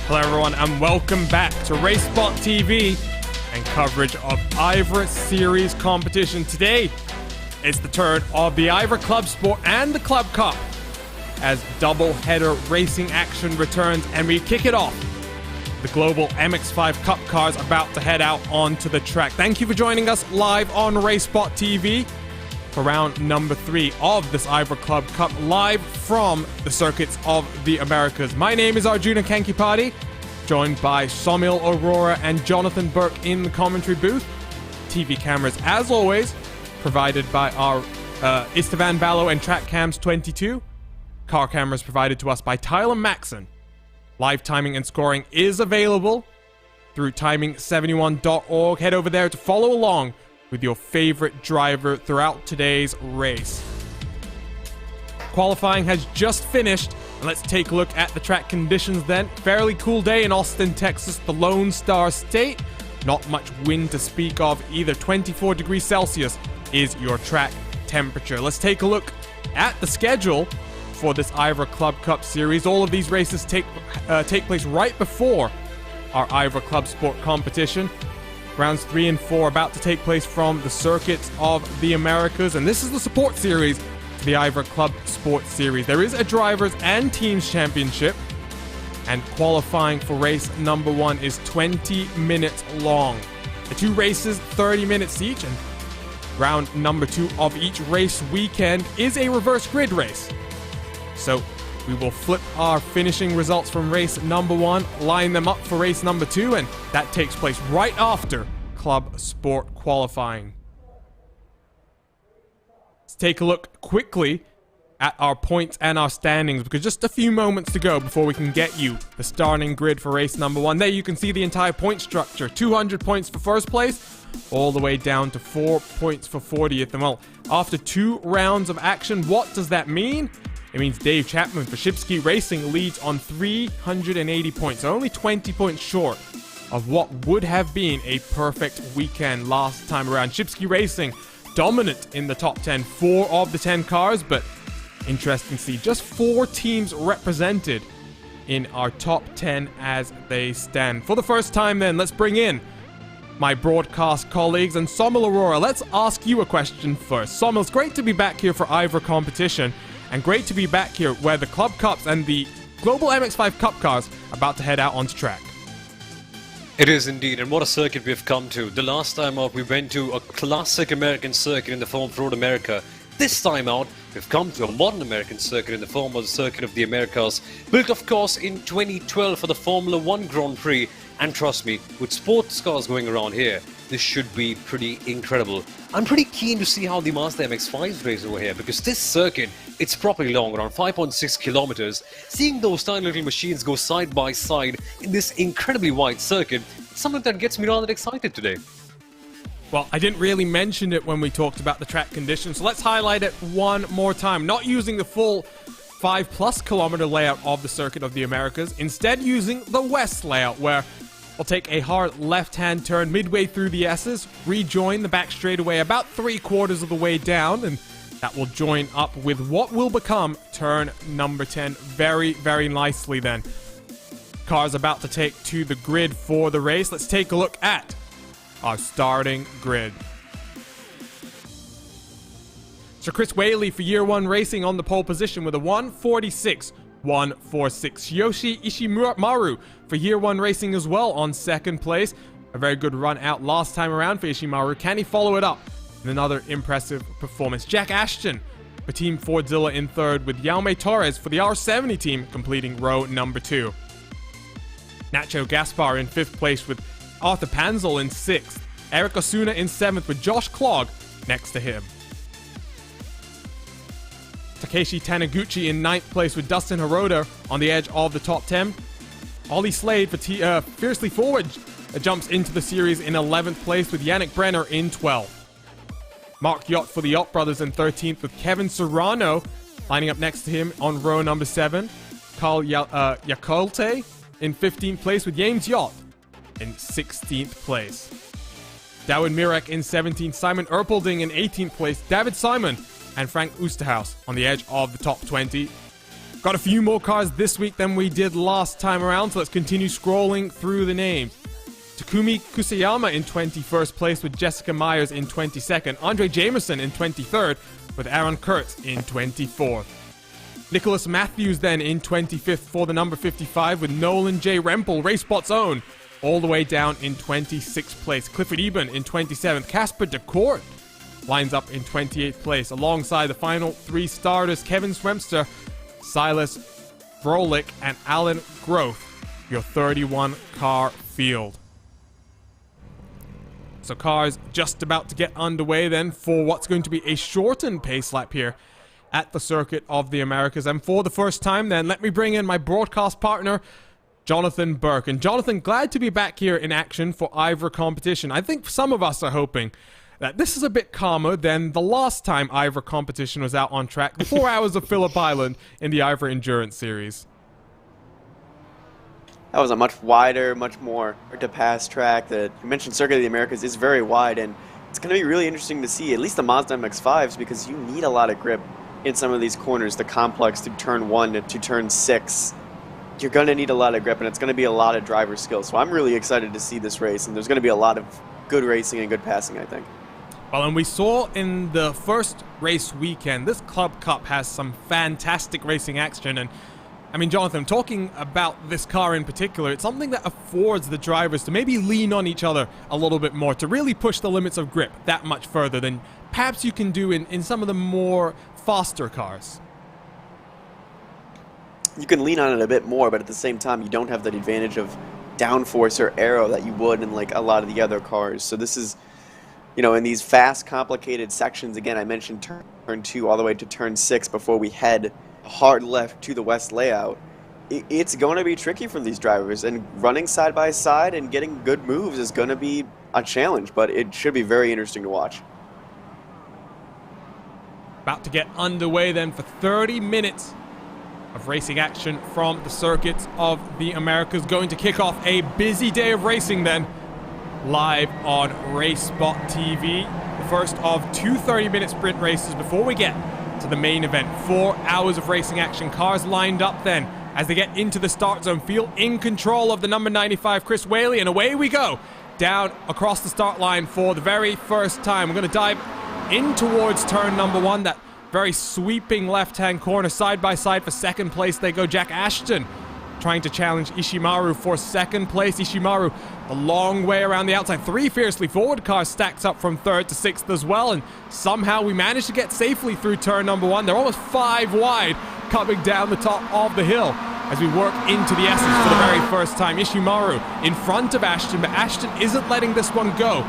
Hello everyone and welcome back to RaceSpotTV and coverage of IVRA Series competition. Today, it's the turn of the IVRA Club Sport and the Club Cup as double-header racing action returns, and we kick it off. The Global MX-5 Cup cars about to head out onto the track. Thank you for joining us live on RaceSpotTV for round number 3 of this IVRA Club Cup, live from the circuits of the Americas. My name is Arjuna Kankipati, joined by Somil Aurora and Jonathan Burke in the commentary booth. TV cameras, as always, provided by our Istvan Ballo and Track Cams 22. Car cameras provided to us by Tyler Maxson. Live timing and scoring is available through timing71.org. Head over there to follow along with your favorite driver throughout today's race. Qualifying has just finished, and let's take a look at the track conditions then. Fairly cool day in Austin, Texas, the Lone Star State. Not much wind to speak of either. 24 degrees Celsius is your track temperature. Let's take a look at the schedule for this IVRA Club Cup Series. All of these races take place right before our IVRA Club Sport competition. Rounds 3 and 4 about to take place from the circuits of the Americas, and this is the support series to the IVRA Club Sport Series. There is a drivers and teams championship, and qualifying for race number 1 is 20 minutes long. The 2 races, 30 minutes each, and round number 2 of each race weekend is a reverse grid race. So we will flip our finishing results from race number 1, line them up for race number 2, and that takes place right after Club Sport qualifying. Let's take a look quickly at our points and our standings, because just a few moments to go before we can get you the starting grid for race number 1. There you can see the entire point structure. 200 points for first place, all the way down to 4 points for 40th. And well, after 2 rounds of action, what does that mean? It means Dave Chapman for Shipski Racing leads on 380 points, only 20 points short of what would have been a perfect weekend last time around. Shipski Racing dominant in the top 10, 4 of the 10 cars, but interesting to see just 4 teams represented in our top 10 as they stand. For the first time then, let's bring in my broadcast colleagues, and Somil Aurora, let's ask you a question first. Somil, it's great to be back here for IVRA competition, and great to be back here where the Club Cups and the Global MX-5 Cup cars are about to head out onto track. It is indeed, and what a circuit we've come to. The last time out, we went to a classic American circuit in the form of Road America. This time out, we've come to a modern American circuit in the form of the Circuit of the Americas, built of course in 2012 for the Formula 1 Grand Prix. And trust me, with sports cars going around here, this should be pretty incredible. I'm pretty keen to see how the Mazda MX-5s race over here, because this circuit, it's properly long, around 5.6 kilometers. Seeing those tiny little machines go side by side in this incredibly wide circuit, something that gets me rather excited today. Well, I didn't really mention it when we talked about the track conditions, so let's highlight it one more time. Not using the full 5+ kilometer layout of the Circuit of the Americas, instead using the West layout, where we'll take a hard left-hand turn midway through the S's, rejoin the back straightaway about 3/4 of the way down, and that will join up with what will become turn number 10 very, very nicely then. Cars about to take to the grid for the race. Let's take a look at our starting grid. So Chris Whaley for Year 1 Racing on the pole position with a 1:46.146. Yoshi Ishimaru for Year 1 Racing as well on second place. A very good run out last time around for Ishimaru. Can he follow it up with another impressive performance? Jack Ashton for Team Fordzilla in third, with Jaume Torres for the R70 team completing row number 2. Nacho Gaspar in 5th place with Arthur Panzel in 6th. Eric Osuna in 7th with Josh Clogg next to him. Takeshi Taniguchi in 9th place with Dustin Hirota on the edge of the top 10. Ollie Slade for Fiercely Forward jumps into the series in 11th place with Yannick Brenner in 12th. Mark Yacht for the Yacht Brothers in 13th with Kevin Serrano lining up next to him on row number 7. Carl Yacolte in 15th place with James Yacht in 16th place. Darwin Mirek in 17th, Simon Erpelding in 18th place, David Simon and Frank Oosterhuis on the edge of the top 20. Got a few more cars this week than we did last time around, so let's continue scrolling through the names. Takumi Kusayama in 21st place with Jessica Myers in 22nd. Andre Jameson in 23rd with Aaron Kurtz in 24th. Nicholas Matthews then in 25th for the number 55 with Nolan J. Rempel, RaceSpot's own, all the way down in 26th place. Clifford Eben in 27th. Casper DeCourt lines up in 28th place alongside the final three starters, Kevin Swemster, Silas Vrolik, and Alan Groth, your 31-car field. So cars just about to get underway then for what's going to be a shortened pace lap here at the Circuit of the Americas. And for the first time then, let me bring in my broadcast partner, Jonathan Burke. And Jonathan, glad to be back here in action for IVRA competition. I think some of us are hoping that this is a bit calmer than the last time IVRA competition was out on track, the 4 hours of Phillip Island in the IVRA Endurance Series. That was a much wider, much more to pass track. That you mentioned Circuit of the Americas is very wide, and it's going to be really interesting to see at least the Mazda MX-5s because you need a lot of grip in some of these corners, the complex to turn 1 to turn 6. You're going to need a lot of grip, and it's going to be a lot of driver skill. So I'm really excited to see this race, and there's going to be a lot of good racing and good passing, I think. Well, and we saw in the first race weekend, this Club Cup has some fantastic racing action. And I mean, Jonathan, talking about this car in particular, it's something that affords the drivers to maybe lean on each other a little bit more, to really push the limits of grip that much further than perhaps you can do in some of the more faster cars. You can lean on it a bit more, but at the same time, you don't have that advantage of downforce or aero that you would in like a lot of the other cars. So this is, you know, in these fast, complicated sections, again, I mentioned turn 2 all the way to turn 6 before we head hard left to the west layout. It's going to be tricky for these drivers, and running side by side and getting good moves is going to be a challenge, but it should be very interesting to watch. About to get underway then for 30 minutes of racing action from the Circuits of the Americas. Going to kick off a busy day of racing then, live on RaceSpotTV. The first of two 30-minute sprint races before we get to the main event. 4 hours of racing action. Cars lined up then as they get into the start zone. Feel in control of the number 95, Chris Whaley, and away we go down across the start line for the very first time. We're going to dive in towards turn number 1, that very sweeping left-hand corner. Side by side for second place they go. Jack Ashton trying to challenge Ishimaru for second place. Ishimaru a long way around the outside. 3 fiercely forward cars stacked up from 3rd to 6th as well, and somehow we managed to get safely through turn number 1. They're almost 5 wide coming down the top of the hill as we work into the S's for the very first time. Ishimaru in front of Ashton, but Ashton isn't letting this one go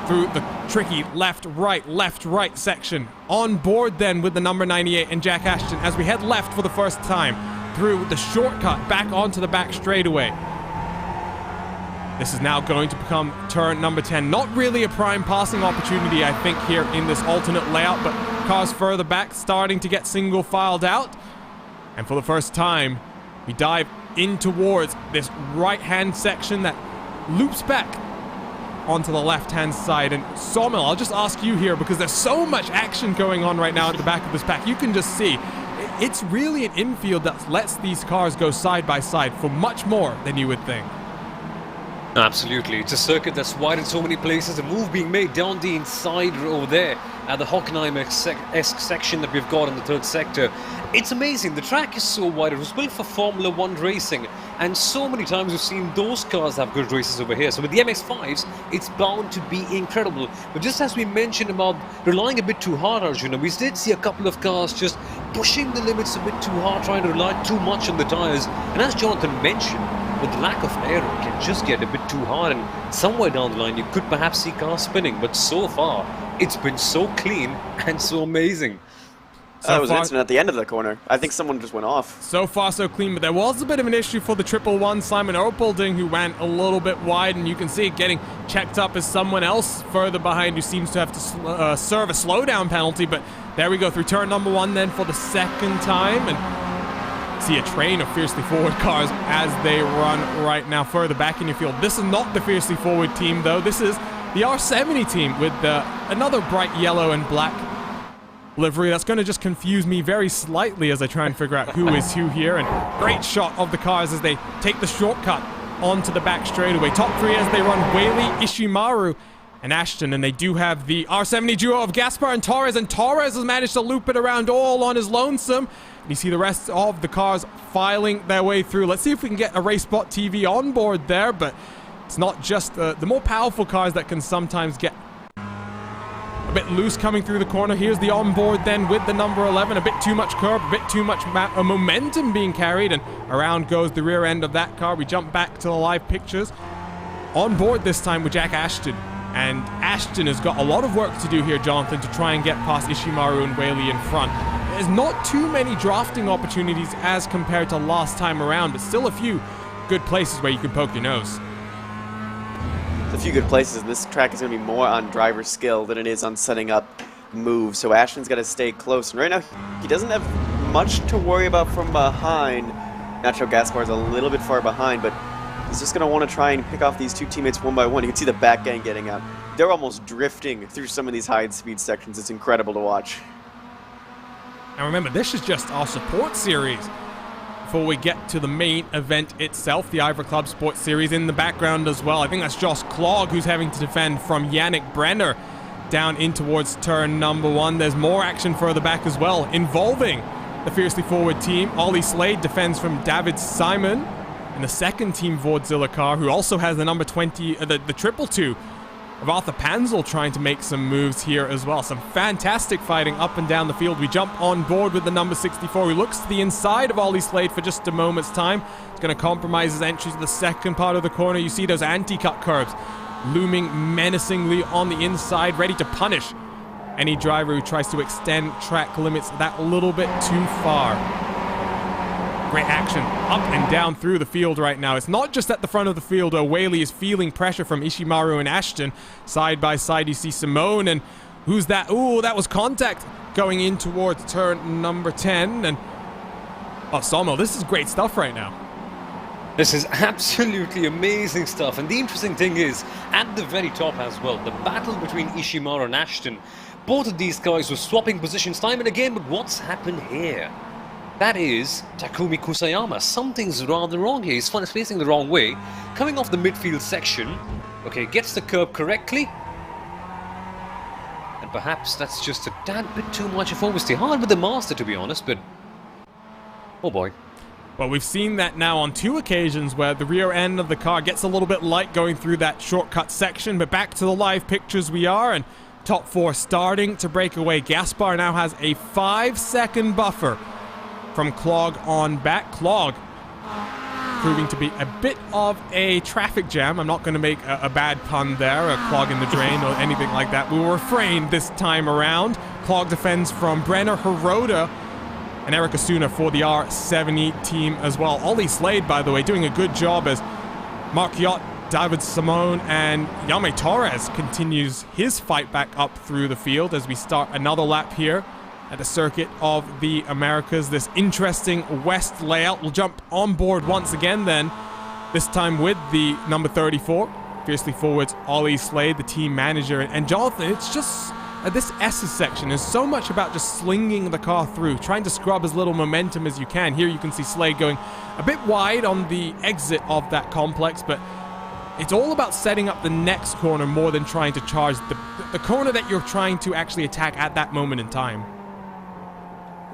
through the tricky left-right section. On board then with the number 98 and Jack Ashton as we head left for the first time through the shortcut back onto the back straightaway. This is now going to become turn number 10. Not really a prime passing opportunity, I think, here in this alternate layout, but cars further back starting to get single filed out. And for the first time, we dive in towards this right-hand section that loops back onto the left-hand side. And Sawmill, I'll just ask you here, because there's so much action going on right now at the back of this pack. You can just see it's really an infield that lets these cars go side by side for much more than you would think. Absolutely. It's a circuit that's wide in so many places. A move being made down the inside over there at the Hockenheim-esque section that we've got in the 3rd sector. It's amazing. The track is so wide. It was built for Formula 1 racing, and so many times we've seen those cars have good races over here. So with the MX-5s, it's bound to be incredible. But just as we mentioned about relying a bit too hard, Arjuna, we did see a couple of cars just pushing the limits a bit too hard, trying to rely too much on the tires. And as Jonathan mentioned, with lack of air, it can just get a bit too hard, and somewhere down the line you could perhaps see cars spinning. But so far, it's been so clean and so amazing. That was an incident at the end of the corner. I think someone just went off. So far, so clean, but there was a bit of an issue for the 111 Simon Erpelding, who went a little bit wide, and you can see it getting checked up as someone else further behind who seems to have to serve a slowdown penalty. But there we go through turn number 1 then for the second time, and see a train of fiercely forward cars as they run right now further back in your field. This is not the fiercely forward team, though. This is the R70 team with another bright yellow and black livery. That's going to just confuse me very slightly as I try and figure out who is who here. And great shot of the cars as they take the shortcut onto the back straightaway. Top three as they run Whaley, Ishimaru, and Ashton. And they do have the R70 duo of Gaspar and Torres has managed to loop it around all on his lonesome. And you see the rest of the cars filing their way through. Let's see if we can get a RaceSpotTV on board there, but it's not just the more powerful cars that can sometimes get a bit loose coming through the corner. Here's the onboard then with the number 11. A bit too much curb, a bit too much momentum being carried, and around goes the rear end of that car. We jump back to the live pictures. On board this time with Jack Ashton. And Ashton has got a lot of work to do here, Jonathan, to try and get past Ishimaru and Whaley in front. There's not too many drafting opportunities as compared to last time around, but still a few good places where you can poke your nose. A few good places, and this track is going to be more on driver skill than it is on setting up moves. So Ashton's got to stay close, and right now he doesn't have much to worry about from behind. Nacho Gaspar's a little bit far behind, but he's just going to want to try and pick off these two teammates one by one. You can see the back gang getting out. They're almost drifting through some of these high-speed sections. It's incredible to watch. Now remember, this is just our support series before we get to the main event itself, the IVRA ClubSport Series. In the background as well, I think that's Josh Klog who's having to defend from Yannick Brenner down in towards turn number 1. There's more action further back as well, involving the fiercely forward team. Ollie Slade defends from David Simon in the second team Vordzilla car, who also has the number 20, the 222 of Arthur Panzel trying to make some moves here as well. Some fantastic fighting up and down the field. We jump on board with the number 64, who looks to the inside of Ollie Slade for just a moment's time. It's going to compromise his entry to the second part of the corner. You see those anti-cut curbs looming menacingly on the inside, ready to punish any driver who tries to extend track limits that little bit too far. Great action up and down through the field right now. It's not just at the front of the field. Whaley is feeling pressure from Ishimaru and Ashton. Side by side, you see Simone, and who's that? Ooh, that was contact going in towards turn number 10. And oh, Somo, this is great stuff right now. This is absolutely amazing stuff. And the interesting thing is, at the very top as well, the battle between Ishimaru and Ashton. Both of these guys were swapping positions time and again, but what's happened here? That is Takumi Kusayama. Something's rather wrong here. He's facing the wrong way. Coming off the midfield section. Okay, gets the curb correctly. And perhaps that's just a tad bit too much of overstay. Hard with the master, to be honest, but oh boy. Well, we've seen that now on 2 occasions where the rear end of the car gets a little bit light going through that shortcut section. But back to the live pictures we are, and top 4 starting to break away. Gaspar now has a 5-second buffer from Clog on back. Clog proving to be a bit of a traffic jam. I'm not going to make a bad pun there, a clog in the drain or anything like that. We will refrain this time around. Clog defends from Brenner, Hirota, and Eric Asuna for the R70 team as well. Ollie Slade, by the way, doing a good job as Mark Yacht, David Simone, and Yame Torres continues his fight back up through the field as we start another lap here at the Circuit of the Americas. This interesting west layout. We'll jump on board once again then, this time with the number 34, fiercely forwards Ollie Slade, the team manager. And Jonathan, it's just, this S's section is so much about just slinging the car through, trying to scrub as little momentum as you can. Here you can see Slade going a bit wide on the exit of that complex, but it's all about setting up the next corner more than trying to charge the corner that you're trying to actually attack at that moment in time.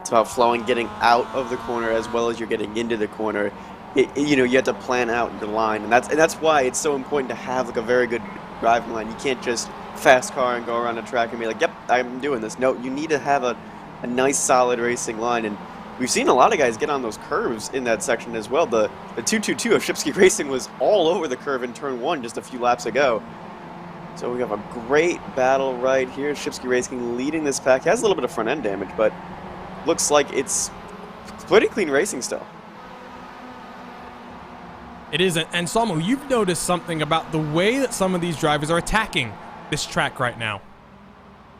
It's about flowing, getting out of the corner as well as you're getting into the corner. You know, you have to plan out your line, and that's why it's so important to have like a very good driving line. You can't just fast car and go around a track and be like, yep, I'm doing this. No, you need to have a nice solid racing line, and we've seen a lot of guys get on those curves in that section as well. The 222 of Shipsky Racing was all over the curve in turn 1 just a few laps ago. So we have a great battle right here. Shipsky Racing leading this pack. He has a little bit of front end damage, but looks like it's pretty clean racing still. It isn't. And Samu, you've noticed something about the way that some of these drivers are attacking this track right now.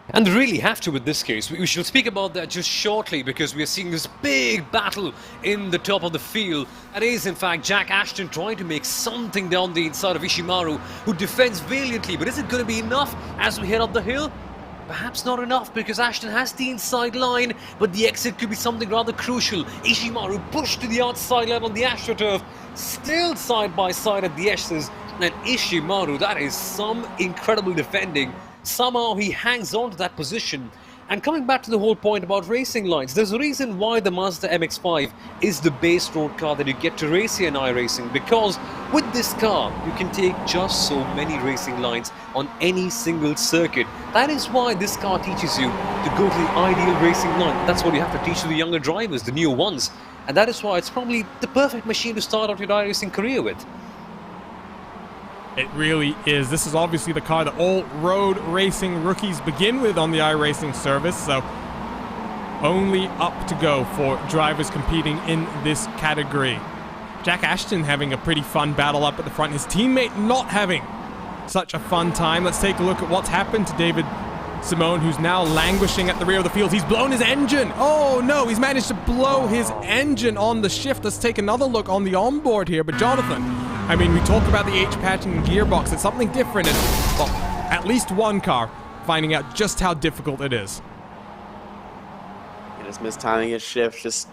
And really have to with this case. We shall speak about that just shortly, because we are seeing this big battle in the top of the field. That is, in fact, Jack Ashton trying to make something down the inside of Ishimaru, who defends valiantly. But is it going to be enough as we head up the hill? Perhaps not enough because Ashton has the inside line, but the exit could be something rather crucial. Ishimaru pushed to the outside line on the AstroTurf, still side by side at the S's, and Ishimaru, that is some incredible defending. Somehow he hangs on to that position. And coming back to the whole point about racing lines, there's a reason why the Mazda MX-5 is the base road car that you get to race here in iRacing, because with this car, you can take just so many racing lines on any single circuit. That is why this car teaches you to go to the ideal racing line. That's what you have to teach to the younger drivers, the new ones. And that is why it's probably the perfect machine to start out your iRacing career with. It really is. This is obviously the car that all road racing rookies begin with on the iRacing service, so only up to go for drivers competing in this category. Jack Ashton having a pretty fun battle up at the front. His teammate not having such a fun time. Let's take a look at what's happened to David Simone, who's now languishing at the rear of the field. He's blown his engine. Oh no, he's managed to blow his engine on the shift. Let's take another look on the onboard here. But Jonathan, I mean, we talk about the H-patch and gearbox. It's something different, and well, at least one car finding out just how difficult it is. And just mistiming his shift, just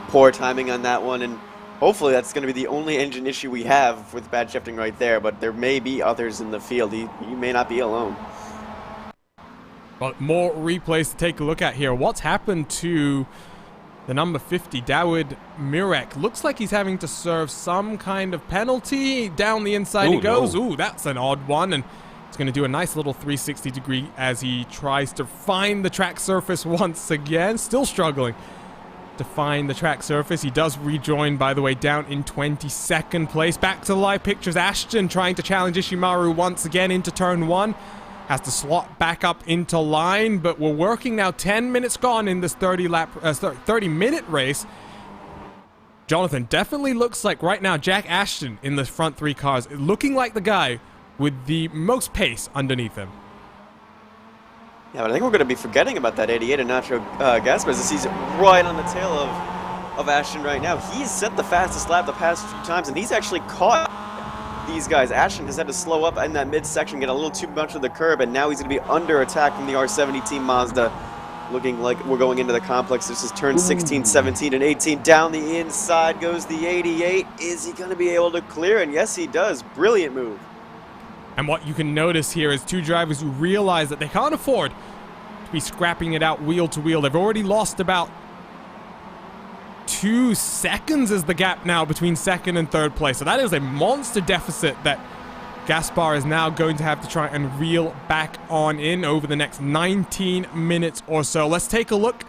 poor timing on that one, and hopefully that's going to be the only engine issue we have with bad shifting right there, but there may be others in the field. He may not be alone. But more replays to take a look at here. What's happened to the number 50, Dawid Mirek? Looks like he's having to serve some kind of penalty. Down the inside he goes. No. Ooh, that's an odd one. And he's going to do a nice little 360 degree as he tries to find the track surface once again. Still struggling to find the track surface. He does rejoin, by the way, down in 22nd place. Back to the live pictures. Ashton trying to challenge Ishimaru once again into turn 1. Has to slot back up into line, but we're working now. 10 minutes gone in this 30-minute race. Jonathan, definitely looks like right now Jack Ashton in the front 3 cars, looking like the guy with the most pace underneath him. Yeah, but I think we're going to be forgetting about that 88 and Nacho Gaspar, as he's right on the tail of Ashton right now. He's set the fastest lap the past few times, and he's actually caught these guys. Ashton has had to slow up in that midsection, get a little too much of the curb, and now he's going to be under attack from the R70 team Mazda. Looking like we're going into the complex. This is turn 16, 17, and 18. Down the inside goes the 88. Is he going to be able to clear? And yes, he does. Brilliant move. And what you can notice here is 2 drivers who realize that they can't afford to be scrapping it out wheel to wheel. They've already lost about 2 seconds is the gap now between 2nd and 3rd place. So that is a monster deficit that Gaspar is now going to have to try and reel back on in over the next 19 minutes or so. Let's take a look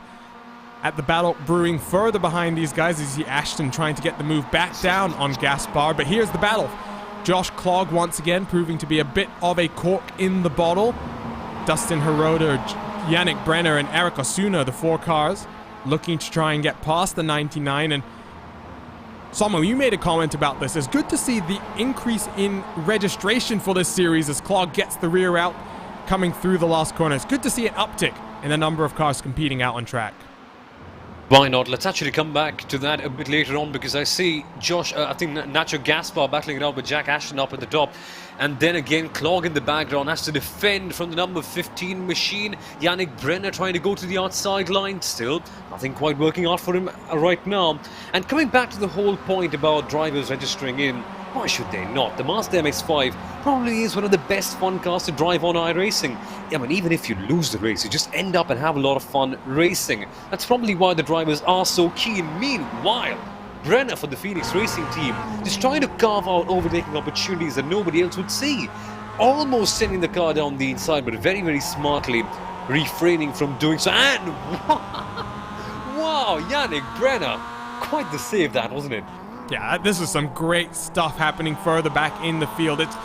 at the battle brewing further behind these guys. You see Ashton trying to get the move back down on Gaspar, but here's the battle. Josh Clogg once again proving to be a bit of a cork in the bottle. Dustin Hirota, Yannick Brenner, and Eric Osuna, the 4 cars, looking to try and get past the 99. And Samo, you made a comment about this. It's good to see the increase in registration for this series as Clogg gets the rear out coming through the last corner. It's good to see an uptick in the number of cars competing out on track. Why not? Let's actually come back to that a bit later on, because I see I think Nacho Gaspar battling it out with Jack Ashton up at the top. And then again, Clogg in the background has to defend from the number 15 machine. Yannick Brenner trying to go to the outside line. Still, nothing quite working out for him right now. And coming back to the whole point about drivers registering in, why should they not? The Mazda MX-5 probably is one of the best fun cars to drive on iRacing. I mean, even if you lose the race, you just end up and have a lot of fun racing. That's probably why the drivers are so keen. Meanwhile, Brenner for the Phoenix Racing team is trying to carve out overtaking opportunities that nobody else would see. Almost sending the car down the inside, but very, very smartly refraining from doing so. And wow, Yannick Brenner. Quite the save that, wasn't it? Yeah, this is some great stuff happening further back in the field. It's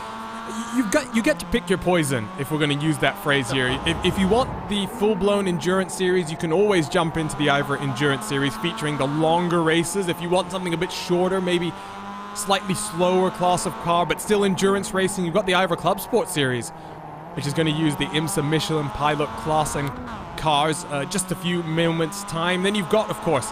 you get to pick your poison, if we're going to use that phrase here. If you want the full-blown endurance series, you can always jump into the IVRA endurance series featuring the longer races. If you want something a bit shorter, maybe slightly slower class of car, but still endurance racing, you've got the IVRA ClubSport Series, which is going to use the IMSA Michelin Pilot class and cars just a few moments time. Then you've got, of course,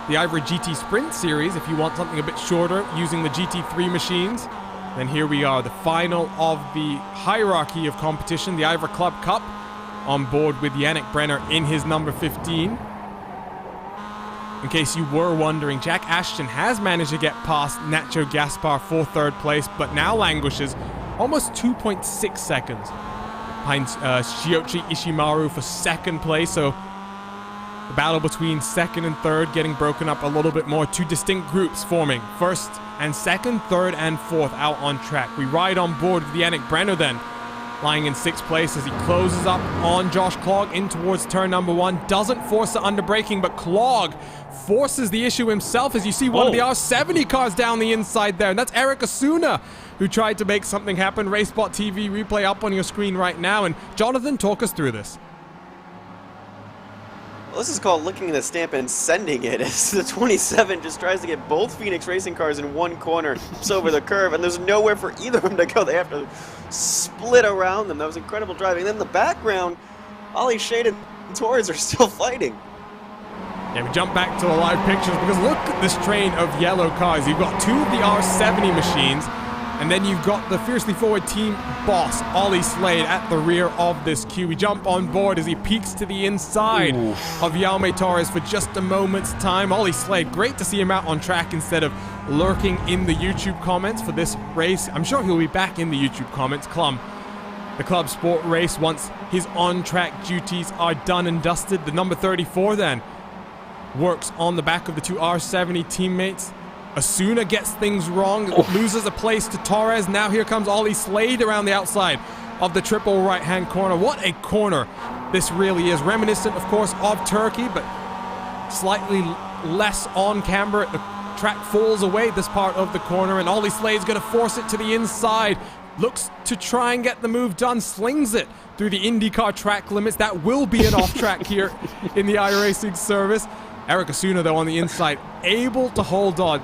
the IVRA GT Sprint Series, if you want something a bit shorter, using the GT3 machines. Then here we are, the final of the hierarchy of competition, the IVRA Club Cup, on board with Yannick Brenner in his number 15. In case you were wondering, Jack Ashton has managed to get past Nacho Gaspar for third place, but now languishes almost 2.6 seconds behind Shiyoichi Ishimaru for second place. So the battle between second and third getting broken up a little bit more. Two distinct groups forming. First and second, third and fourth out on track. We ride on board with Yannick Brenner then, lying in sixth place as he closes up on Josh Klog in towards turn number 1. Doesn't force the underbraking, but Klog forces the issue himself as you see one of the R70 cars down the inside there. And that's Eric Asuna who tried to make something happen. RaceSpotTV replay up on your screen right now. And Jonathan, talk us through this. Well, this is called licking the stamp and sending it, as the 27 just tries to get both Phoenix Racing cars in one corner, jumps over the curve, and there's nowhere for either of them to go. They have to split around them. That was incredible driving. And then in the background, Ollie Shade and Torres are still fighting. Yeah, we jump back to the live pictures because look at this train of yellow cars. You've got two of the R70 machines, and then you've got the fiercely forward team boss, Ollie Slade, at the rear of this queue. We jump on board as he peeks to the inside of Jaume Torres for just a moment's time. Ollie Slade, great to see him out on track instead of lurking in the YouTube comments for this race. I'm sure he'll be back in the YouTube comments. The Club Sport race once his on-track duties are done and dusted. The number 34 then works on the back of the two R70 teammates. Asuna gets things wrong, loses a place to Torres. Now here comes Ollie Slade around the outside of the triple right-hand corner. What a corner this really is. Reminiscent, of course, of Turkey, but slightly less on camber. The track falls away this part of the corner, and Ollie Slade's going to force it to the inside. Looks to try and get the move done, slings it through the IndyCar track limits. That will be an off-track here in the iRacing service. Eric Asuna, though, on the inside, able to hold on.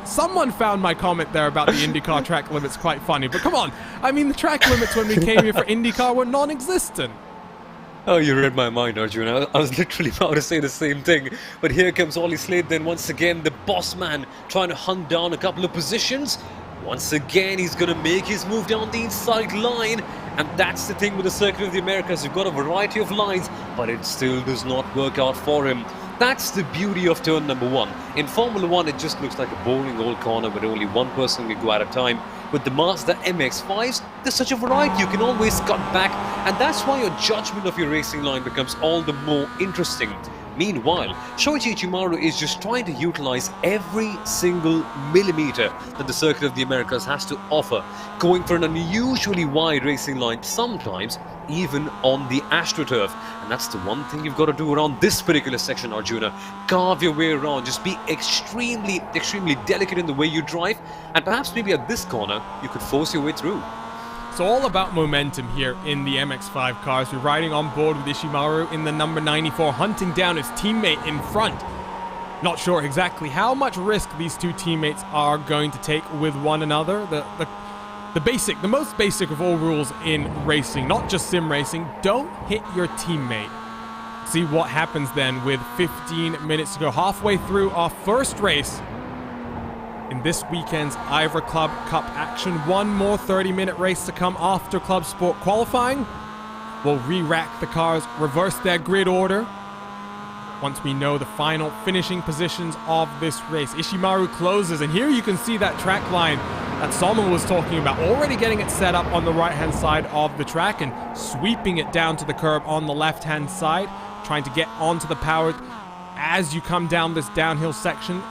Someone found my comment there about the IndyCar track limits quite funny, but come on. I mean, the track limits when we came here for IndyCar were non-existent. Oh, you read my mind, Arjun. I was literally about to say the same thing. But here comes Ollie Slade then once again, the boss man, trying to hunt down a couple of positions. Once again, he's going to make his move down the inside line. And that's the thing with the Circuit of the Americas. You've got a variety of lines, but it still does not work out for him. That's the beauty of turn number 1. In Formula 1, it just looks like a boring old corner where only one person can go at a time. With the Mazda MX-5s, there's such a variety. You can always cut back, and that's why your judgment of your racing line becomes all the more interesting. Meanwhile, Shoichi Ichimaru is just trying to utilize every single millimeter that the Circuit of the Americas has to offer, going for an unusually wide racing line, sometimes even on the AstroTurf. And that's the one thing you've got to do around this particular section, Arjuna. Carve your way around, just be extremely delicate in the way you drive, and perhaps maybe at this corner, you could force your way through. It's all about momentum here in the MX-5 cars. We're riding on board with Ishimaru in the number 94, hunting down his teammate in front. Not sure exactly how much risk these two teammates are going to take with one another. The most basic of all rules in racing, not just sim racing, don't hit your teammate. See what happens then with 15 minutes to go. Halfway through our first race in this weekend's IVRA Club Cup action. One more 30-minute race to come after Club Sport qualifying. We'll re-rack the cars, reverse their grid order once we know the final finishing positions of this race. Ishimaru closes, and here you can see that track line that Salman was talking about, already getting it set up on the right-hand side of the track and sweeping it down to the curb on the left-hand side, trying to get onto the power as you come down this downhill section.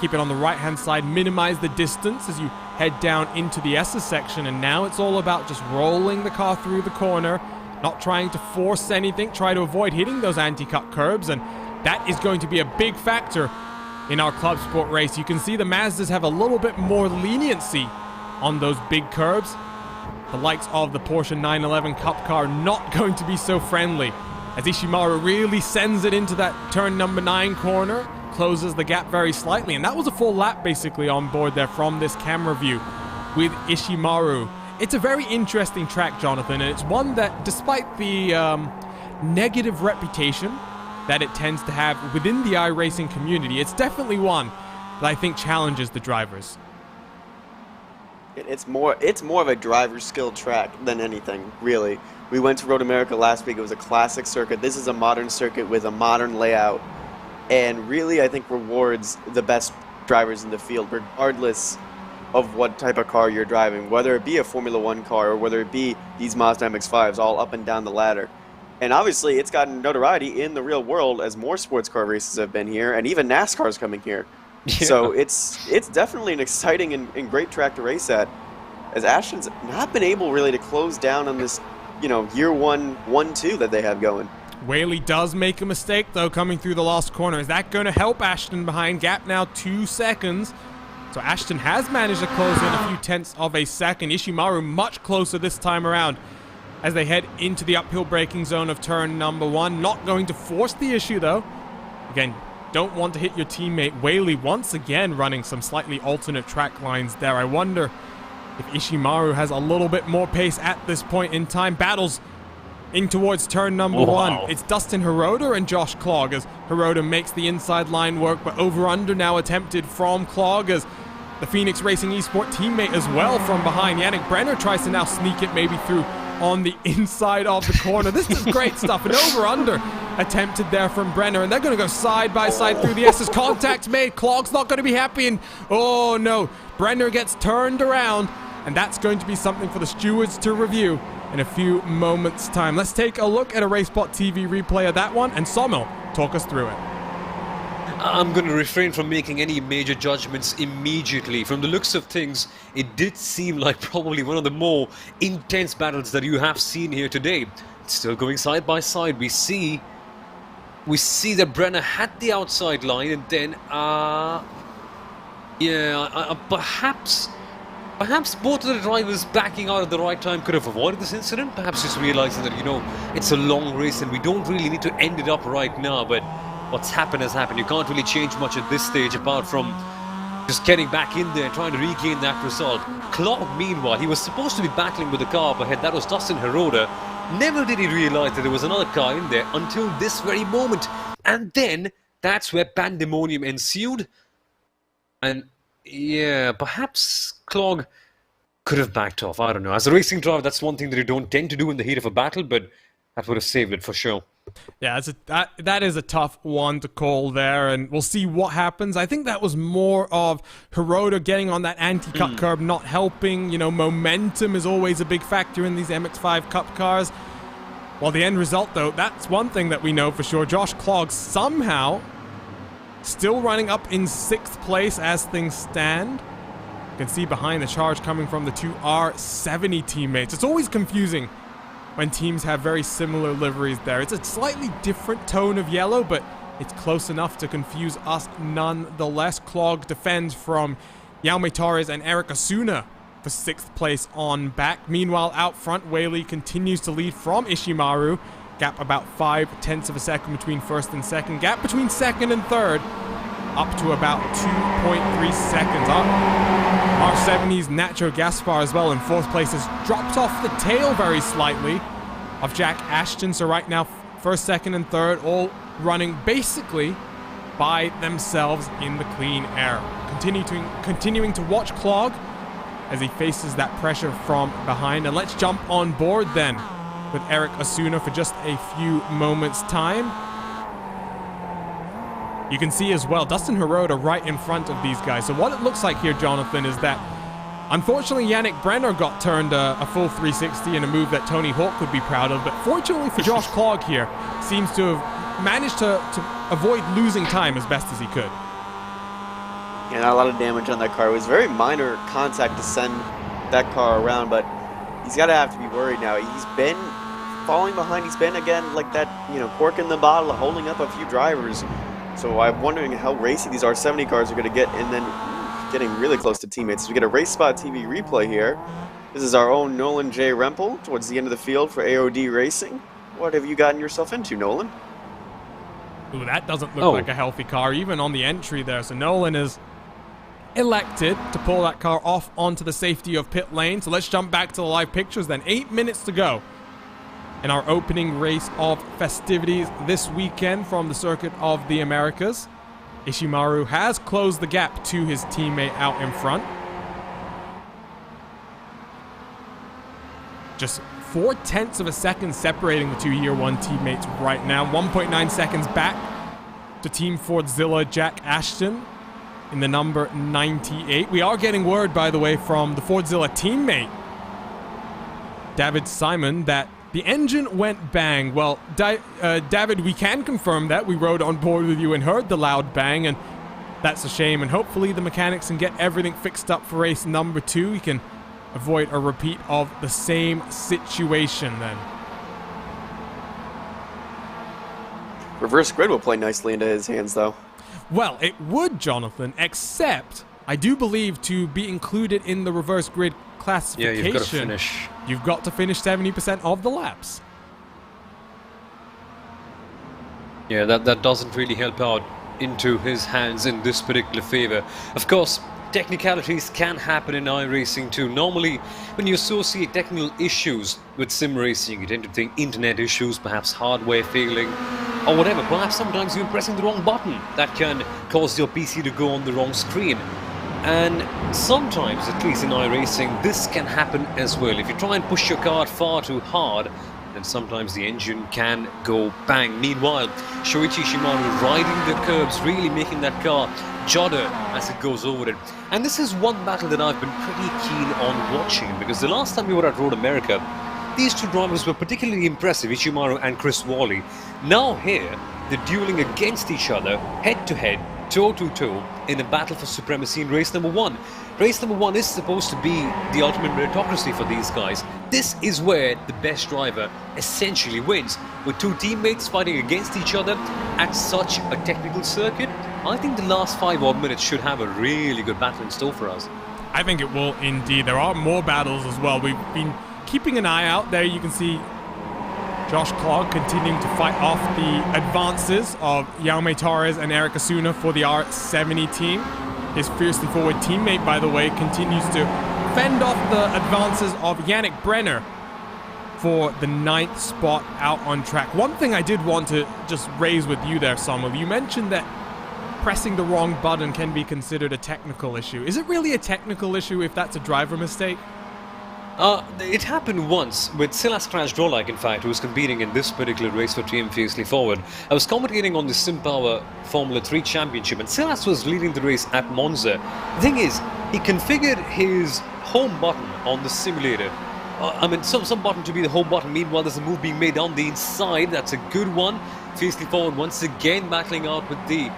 Keep it on the right-hand side, minimize the distance as you head down into the S's section, and now it's all about just rolling the car through the corner, not trying to force anything, try to avoid hitting those anti-cut curbs, and that is going to be a big factor in our Club Sport race. You can see the Mazdas have a little bit more leniency on those big curbs. The likes of the Porsche 911 Cup car not going to be so friendly, as Ishimaru really sends it into that turn number 9 corner, closes the gap very slightly, and that was a full lap basically on board there from this camera view with Ishimaru. It's a very interesting track, Jonathan, and it's one that, despite the negative reputation that it tends to have within the iRacing community, it's definitely one that I think challenges the drivers. It's more of a driver skill track than anything, really. We went to Road America last week. It was a classic circuit. This is a modern circuit with a modern layout, and really, I think, rewards the best drivers in the field, regardless of what type of car you're driving, whether it be a Formula One car or whether it be these Mazda MX-5s all up and down the ladder. And obviously, it's gotten notoriety in the real world as more sports car races have been here, and even NASCAR's coming here. Yeah. So it's definitely an exciting and great track to race at, as Ashton's not been able really to close down on this, year 1-2 that they have going. Whaley does make a mistake, though, coming through the last corner. Is that going to help Ashton behind? Gap now 2 seconds. So Ashton has managed to close in a few tenths of a second. Ishimaru much closer this time around as they head into the uphill braking zone of turn number 1. Not going to force the issue, though. Again, don't want to hit your teammate. Whaley once again running some slightly alternate track lines there. I wonder if Ishimaru has a little bit more pace at this point in time. Battles in towards turn number 1. It's Dustin Hirota and Josh Clogg as Hirota makes the inside line work, but over-under now attempted from Clogg as the Phoenix Racing Esport teammate as well from behind. Yannick Brenner tries to now sneak it maybe through on the inside of the corner. This is great stuff. An over-under attempted there from Brenner, and they're going to go side by side through the S's. Contact made. Clogg's not going to be happy, and oh no, Brenner gets turned around, and that's going to be something for the stewards to review in a few moments' time. Let's take a look at a RaceSpotTV replay of that one, and Sommel talk us through it. I'm going to refrain from making any major judgments immediately. From the looks of things, it did seem like probably one of the more intense battles that you have seen here today. It's still going side by side. We see that Brenner had the outside line, and then perhaps both of the drivers backing out at the right time could have avoided this incident. Perhaps just realizing that, it's a long race and we don't really need to end it up right now. But what's happened has happened. You can't really change much at this stage apart from just getting back in there and trying to regain that result. Clogg, meanwhile, he was supposed to be battling with the car up ahead. That was Dustin Hirota. Never did he realize that there was another car in there until this very moment. And then that's where pandemonium ensued. And yeah, perhaps Clogg could have backed off. I don't know. As a racing driver, that's one thing that you don't tend to do in the heat of a battle, but that would have saved it for sure. Yeah, that is a tough one to call there, and we'll see what happens. I think that was more of Hirota getting on that anti-cut curb, not helping. Momentum is always a big factor in these MX-5 Cup cars. Well, the end result, though, that's one thing that we know for sure. Josh Clogg somehow still running up in 6th place as things stand. You can see behind the charge coming from the two R70 teammates. It's always confusing when teams have very similar liveries there. It's a slightly different tone of yellow, but it's close enough to confuse us nonetheless. Clogg defends from Jaume Torres and Eric Osuna for 6th place on back. Meanwhile, out front, Whaley continues to lead from Ishimaru. Gap about 5/10 of a second between 1st and 2nd. Gap between 2nd and 3rd up to about 2.3 seconds. R70's Nacho Gaspar as well in 4th place has dropped off the tail very slightly of Jack Ashton. So right now, 1st, 2nd, and 3rd all running basically by themselves in the clean air. Continuing to watch Clogg as he faces that pressure from behind. And let's jump on board then with Eric Osuna for just a few moments' time. You can see as well Dustin Hirota right in front of these guys. So what it looks like here, Jonathan, is that unfortunately Yannick Brenner got turned a full 360 in a move that Tony Hawk would be proud of. But fortunately for Josh Clogg here, seems to have managed to avoid losing time as best as he could. Yeah, not a lot of damage on that car. It was very minor contact to send that car around, but he's got to have to be worried now. He's been falling behind. He's been, again, like that, cork in the bottle, holding up a few drivers. So I'm wondering how racy these R70 cars are going to get, and then getting really close to teammates. So we get a RaceSpotTV replay here. This is our own Nolan J. Rempel towards the end of the field for AOD Racing. What have you gotten yourself into, Nolan? Ooh, that doesn't look like a healthy car, even on the entry there. So Nolan is elected to pull that car off onto the safety of pit lane. So let's jump back to the live pictures then. 8 minutes to go in our opening race of festivities this weekend from the Circuit of the Americas. Ishimaru has closed the gap to his teammate out in front. Just 4/10 of a second separating the two Year 1 teammates right now. 1.9 seconds back to Team Fordzilla Jack Ashton in the number 98. We are getting word, by the way, from the Fordzilla teammate, David Simon, that the engine went bang. Well, David, we can confirm that. We rode on board with you and heard the loud bang, and that's a shame. And hopefully the mechanics can get everything fixed up for race number 2. We can avoid a repeat of the same situation then. Reverse grid will play nicely into his hands, though. Well, it would, Jonathan, except I do believe to be included in the reverse grid classification, Yeah, you've got to finish. You've got to finish 70% of the laps. Yeah, that doesn't really help out into his hands in this particular favor. Of course, technicalities can happen in iRacing too. Normally, when you associate technical issues with sim racing, you tend to think internet issues, perhaps hardware failing, or whatever. Perhaps sometimes you're pressing the wrong button. That can cause your PC to go on the wrong screen. And sometimes, at least in iRacing, this can happen as well. If you try and push your car far too hard, then sometimes the engine can go bang. Meanwhile, Shoichi Shimano riding the curbs, really making that car judder as it goes over it. And this is one battle that I've been pretty keen on watching, because the last time we were at Road America, these two drivers were particularly impressive, Ichimaru and Chris Wally. Now here, they're dueling against each other, head-to-head, toe-to-toe, in a battle for supremacy in race number 1. Race number 1 is supposed to be the ultimate meritocracy for these guys. This is where the best driver essentially wins. With two teammates fighting against each other at such a technical circuit, I think the last 5 odd minutes should have a really good battle in store for us. I think it will indeed. There are more battles as well. We've been keeping an eye out there. You can see Josh Clogg continuing to fight off the advances of Jaume Torres and Eric Asuna for the R70 team. His fiercely forward teammate, by the way, continues to fend off the advances of Yannick Brenner for the 9th spot out on track. One thing I did want to just raise with you there, Samuel, you mentioned that pressing the wrong button can be considered a technical issue. Is it really a technical issue if that's a driver mistake? It happened once with Silas Krajdolik, in fact, who was competing in this particular race for Team Fiercely Forward. I was commentating on the SimPower Formula 3 Championship, and Silas was leading the race at Monza. The thing is, he configured his home button on the simulator. Some button to be the home button. Meanwhile, there's a move being made on the inside. That's a good one. Fiercely Forward once again battling out with the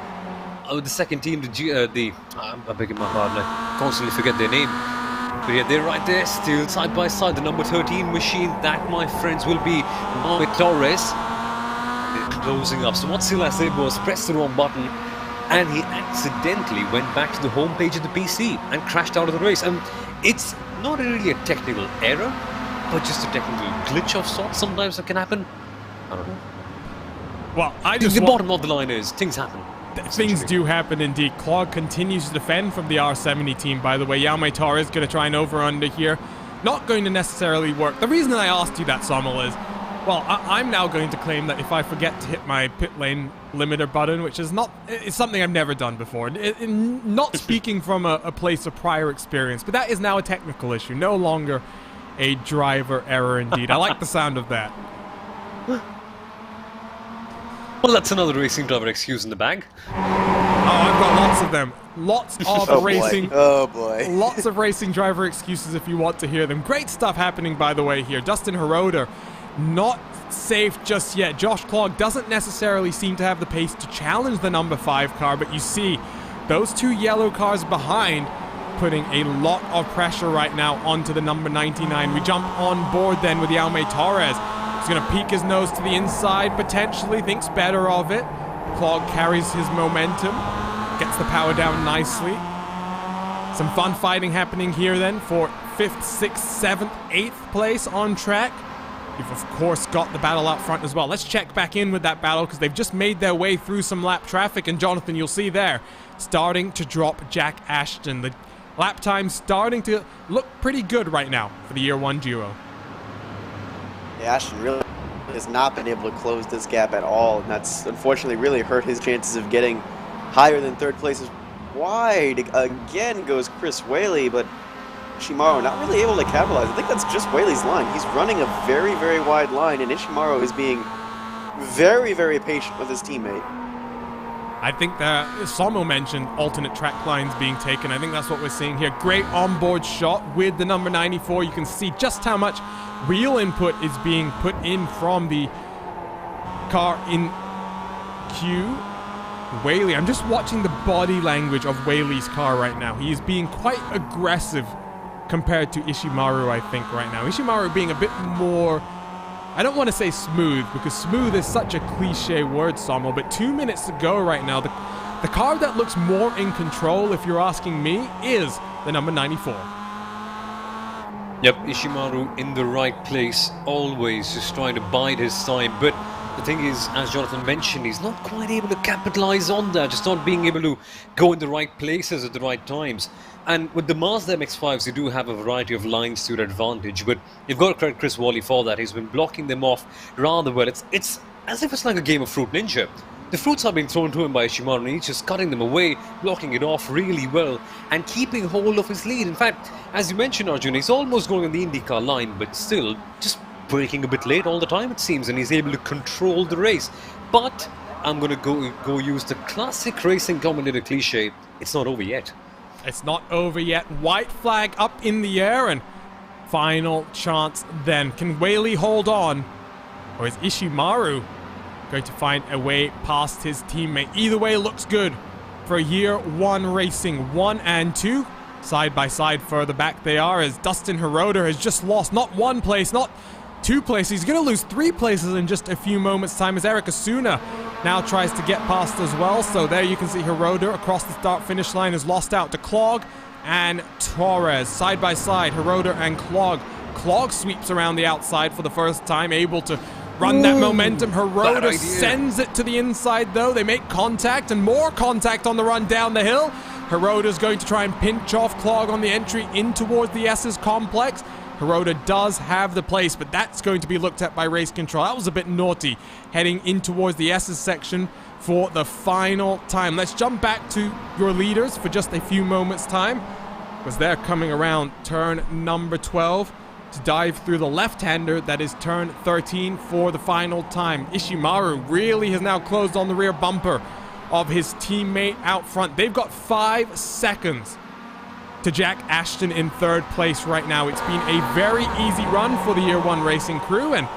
second team, I'm begging my pardon, I constantly forget their name. But yeah, they're right there, still side by side. The number 13 machine, that, my friends, will be Jaume Torres. They're closing up. So what Silas did was press the wrong button, and he accidentally went back to the home page of the PC and crashed out of the race. And it's not really a technical error, but just a technical glitch of sorts. Sometimes that can happen. I don't know. Well, the bottom of the line is things happen. Things do happen indeed. Clogg continues to defend from the R70 team, by the way. Jaume Torres going to try and over-under here. Not going to necessarily work. The reason that I asked you that, Samuel, is, well, I'm now going to claim that if I forget to hit my pit lane limiter button, which is it's something I've never done before. Not speaking from a place of prior experience, but that is now a technical issue. No longer a driver error indeed. I like the sound of that. Well, that's another racing driver excuse in the bag. Oh, I've got lots of them. Lots of racing. Oh boy. Lots of racing driver excuses if you want to hear them. Great stuff happening, by the way, here. Dustin Hiroda, not safe just yet. Josh Clogg doesn't necessarily seem to have the pace to challenge the number 5 car, but you see those two yellow cars behind putting a lot of pressure right now onto the number 99. We jump on board then with Jaume Torres. He's going to peek his nose to the inside, potentially, thinks better of it. Clogg carries his momentum, gets the power down nicely. Some fun fighting happening here then for 5th, 6th, 7th, 8th place on track. You've, of course, got the battle out front as well. Let's check back in with that battle because they've just made their way through some lap traffic. And Jonathan, you'll see there, starting to drop Jack Ashton. The lap time starting to look pretty good right now for the Year 1 duo. Yeah, Ashton really has not been able to close this gap at all, and that's unfortunately really hurt his chances of getting higher than 3rd place. Wide again goes Chris Whaley, but Ishimaru not really able to capitalize. I think that's just Whaley's line. He's running a very, very wide line, and Ishimaru is being very, very patient with his teammate. I think that Somo mentioned alternate track lines being taken. I think that's what we're seeing here. Great onboard shot with the number 94. You can see just how much wheel input is being put in from the car in queue. Whaley, I'm just watching the body language of Whaley's car right now. He is being quite aggressive compared to Ishimaru, I think, right now. Ishimaru being a bit more, I don't want to say smooth, because smooth is such a cliche word, Sommel, but 2 minutes to go right now. The car that looks more in control, if you're asking me, is the number 94. Yep, Ishimaru in the right place, always just trying to bide his time, but the thing is, as Jonathan mentioned, he's not quite able to capitalize on that, just not being able to go in the right places at the right times. And with the Mazda MX-5s, you do have a variety of lines to your advantage, but you've got to credit Chris Wally for that. He's been blocking them off rather well. It's as if it's like a game of Fruit Ninja. The fruits are being thrown to him by Ishimaru, and he's just cutting them away, blocking it off really well, and keeping hold of his lead. In fact, as you mentioned, Arjun, he's almost going on the IndyCar line, but still just braking a bit late all the time, it seems, and he's able to control the race. But I'm going to go use the classic racing commentator cliche. It's not over yet. It's not over yet. White flag up in the air, and final chance then. Can Whaley hold on? Or is Ishimaru going to find a way past his teammate? Either way, looks good for year one racing. 1 and 2, side by side further back they are, as Dustin Hirota has just lost not one place, not 2 places. He's going to lose 3 places in just a few moments' time, as Eric Asuna now tries to get past as well. So there you can see Hirota across the start-finish line has lost out to Clog and Torres. Side by side, Hirota and Clog. Clog sweeps around the outside for the first time, able to run that momentum. Hirota sends it to the inside, though. They make contact, and more contact on the run down the hill. Hirota's going to try and pinch off Clog on the entry in towards the S's complex. Hirota does have the place, but that's going to be looked at by race control. That was a bit naughty, heading in towards the S's section for the final time. Let's jump back to your leaders for just a few moments' time, because they're coming around turn number 12 to dive through the left-hander that is turn 13 for the final time. Ishimaru really has now closed on the rear bumper of his teammate out front. They've got 5 seconds to Jack Ashton in 3rd place right now. It's been a very easy run for the year one racing crew, and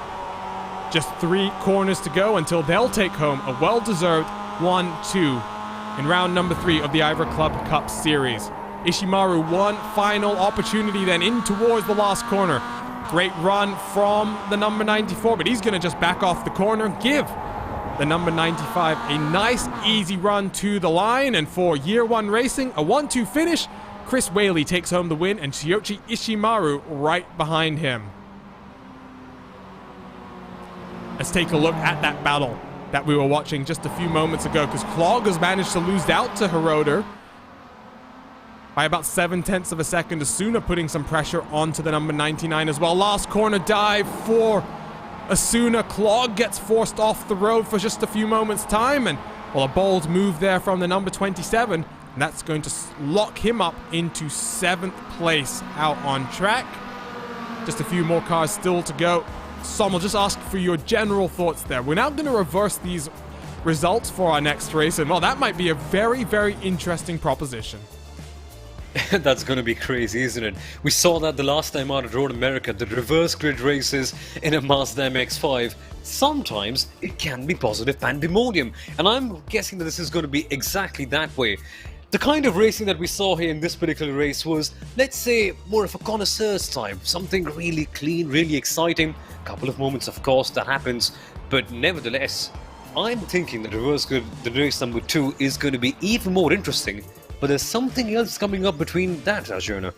just 3 corners to go until they'll take home a well-deserved 1-2 in round number 3 of the IVRA Club Cup Series. Ishimaru, one final opportunity then in towards the last corner. Great run from the number 94, but he's going to just back off the corner, give the number 95 a nice easy run to the line, and for year one racing, a 1-2 finish. Chris Whaley takes home the win, and Shiyoshi Ishimaru right behind him. Let's take a look at that battle that we were watching just a few moments ago, because Clog has managed to lose out to Hirota by about 0.7 of a second. Asuna putting some pressure onto the number 99 as well. Last corner dive for Asuna. Clog gets forced off the road for just a few moments' time, and well, a bold move there from the number 27. And that's going to lock him up into 7th place out on track. Just a few more cars still to go. Som, I'll just ask for your general thoughts there. We're now going to reverse these results for our next race, and well, that might be a very, very interesting proposition. That's going to be crazy, isn't it? We saw that the last time out at Road America, the reverse grid races in a Mazda MX-5. Sometimes it can be positive pandemonium, and I'm guessing that this is going to be exactly that way. The kind of racing that we saw here in this particular race was, let's say, more of a connoisseur's type. Something really clean, really exciting. A couple of moments, of course, that happens. But nevertheless, I'm thinking that reverse grid, the race number 2, is going to be even more interesting. But there's something else coming up between that, Arjuna.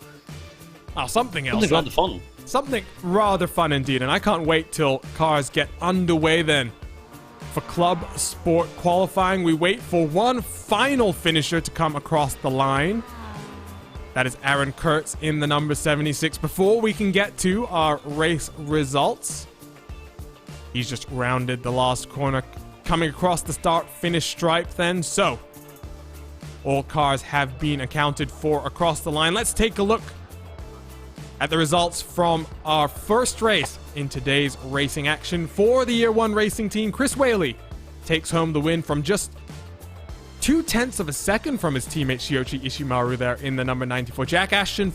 Oh, something else. Something rather fun. Something rather fun indeed, and I can't wait till cars get underway then. For Club Sport qualifying, we wait for one final finisher to come across the line. That is Aaron Kurtz in the number 76. Before we can get to our race results, he's just rounded the last corner, coming across the start-finish stripe then. So, all cars have been accounted for across the line. Let's take a look at the results from our first race in today's racing action. For the Year 1 racing team, Chris Whaley takes home the win from just 0.2 of a second from his teammate Shiochi Ishimaru there in the number 94. Jack Ashton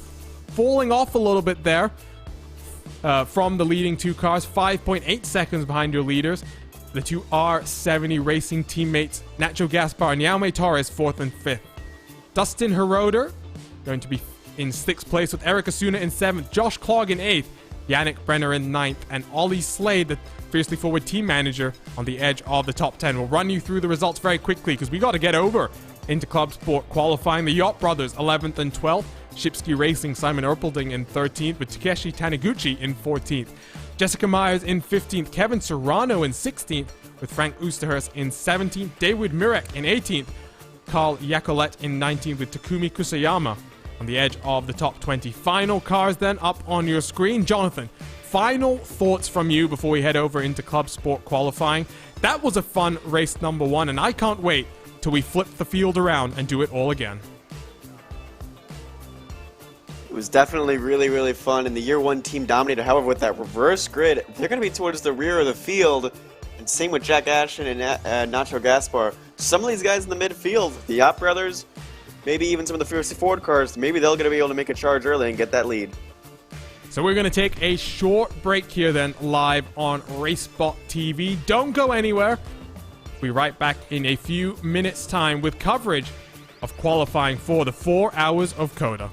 falling off a little bit there from the leading two cars, 5.8 seconds behind your leaders. The two R70 racing teammates, Nacho Gaspar and Jaume Torres, 4th and 5th. Dustin Heroder going to be in 6th place, with Eric Asuna in 7th, Josh Clogg in 8th, Yannick Brenner in 9th, and Ollie Slade, the Fiercely Forward team manager, on the edge of the top 10. We'll run you through the results very quickly because we got to get over into Club Sport qualifying. The Yacht Brothers, 11th and 12th. Shipsky Racing, Simon Erpelding in 13th, with Takeshi Taniguchi in 14th. Jessica Myers in 15th, Kevin Serrano in 16th, with Frank Oosterhurst in 17th, David Mirek in 18th, Carl Yacolet in 19th, with Takumi Kusayama on the edge of the top 20. Final cars then up on your screen. Jonathan, final thoughts from you before we head over into Club Sport qualifying. That was a fun race number 1, and I can't wait till we flip the field around and do it all again. It was definitely really, really fun, and the Year 1 team dominated. However, with that reverse grid, they're going to be towards the rear of the field, and same with Jack Ashton and Nacho Gaspar. Some of these guys in the midfield, the Yacht Brothers, maybe even some of the Fiercely Forward cars, maybe they're going to be able to make a charge early and get that lead. So we're going to take a short break here then, live on RaceSpotTV. Don't go anywhere. We'll be right back in a few minutes' time with coverage of qualifying for the 4 hours of COTA.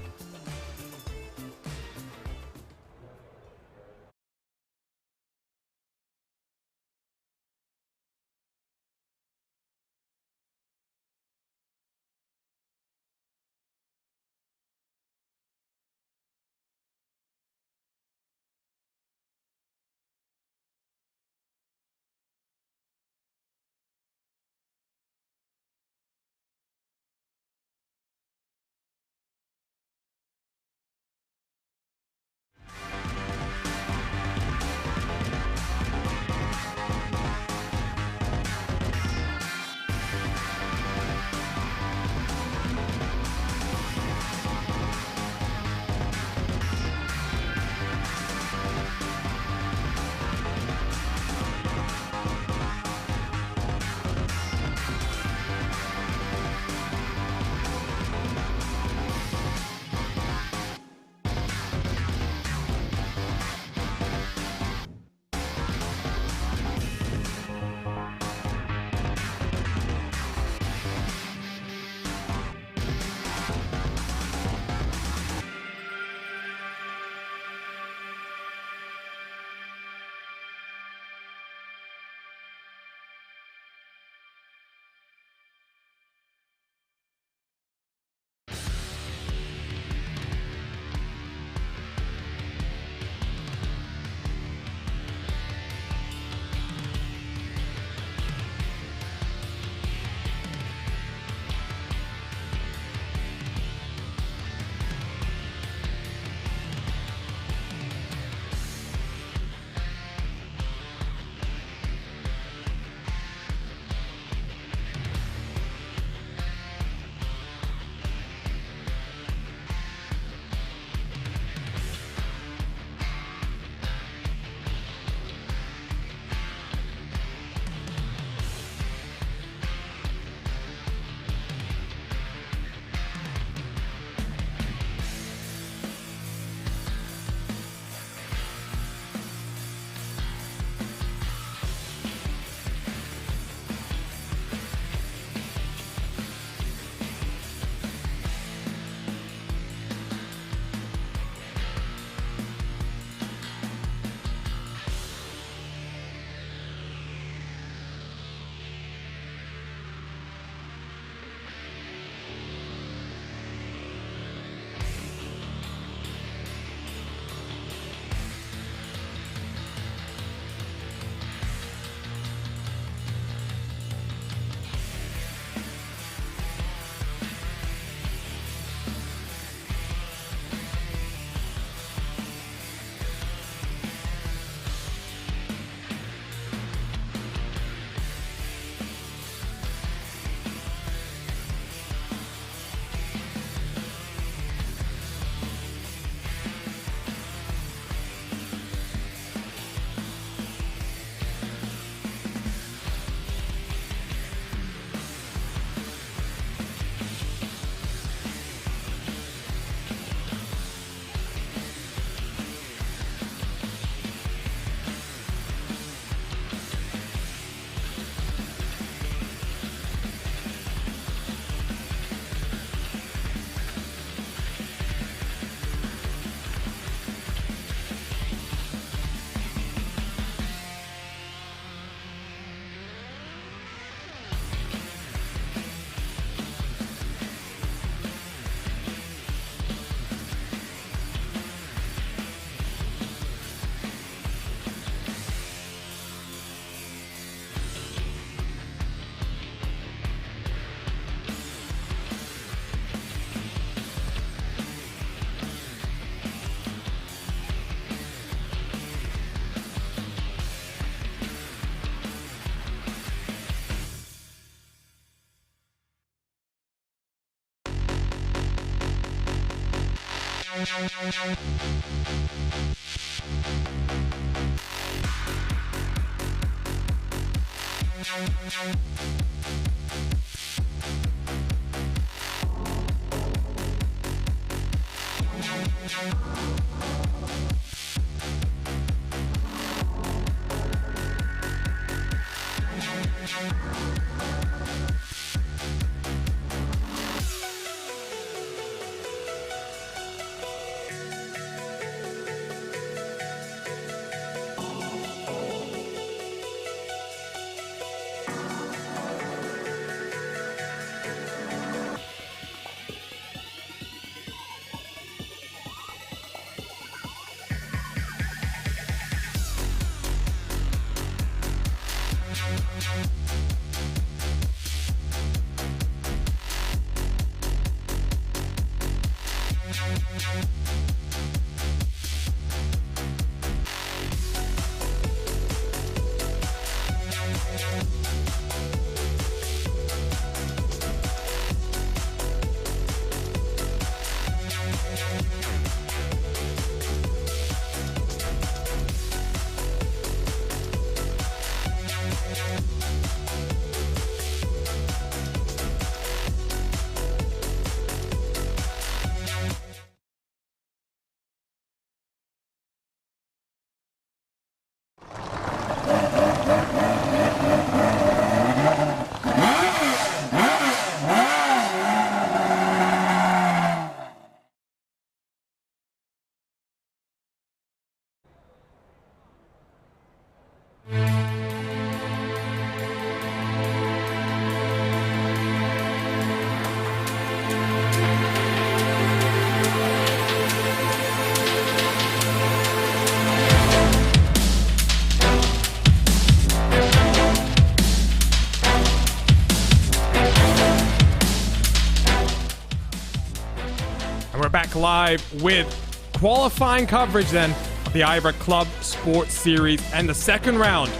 And we're back live with qualifying coverage then of the IVRA Club Sport Series and the second round,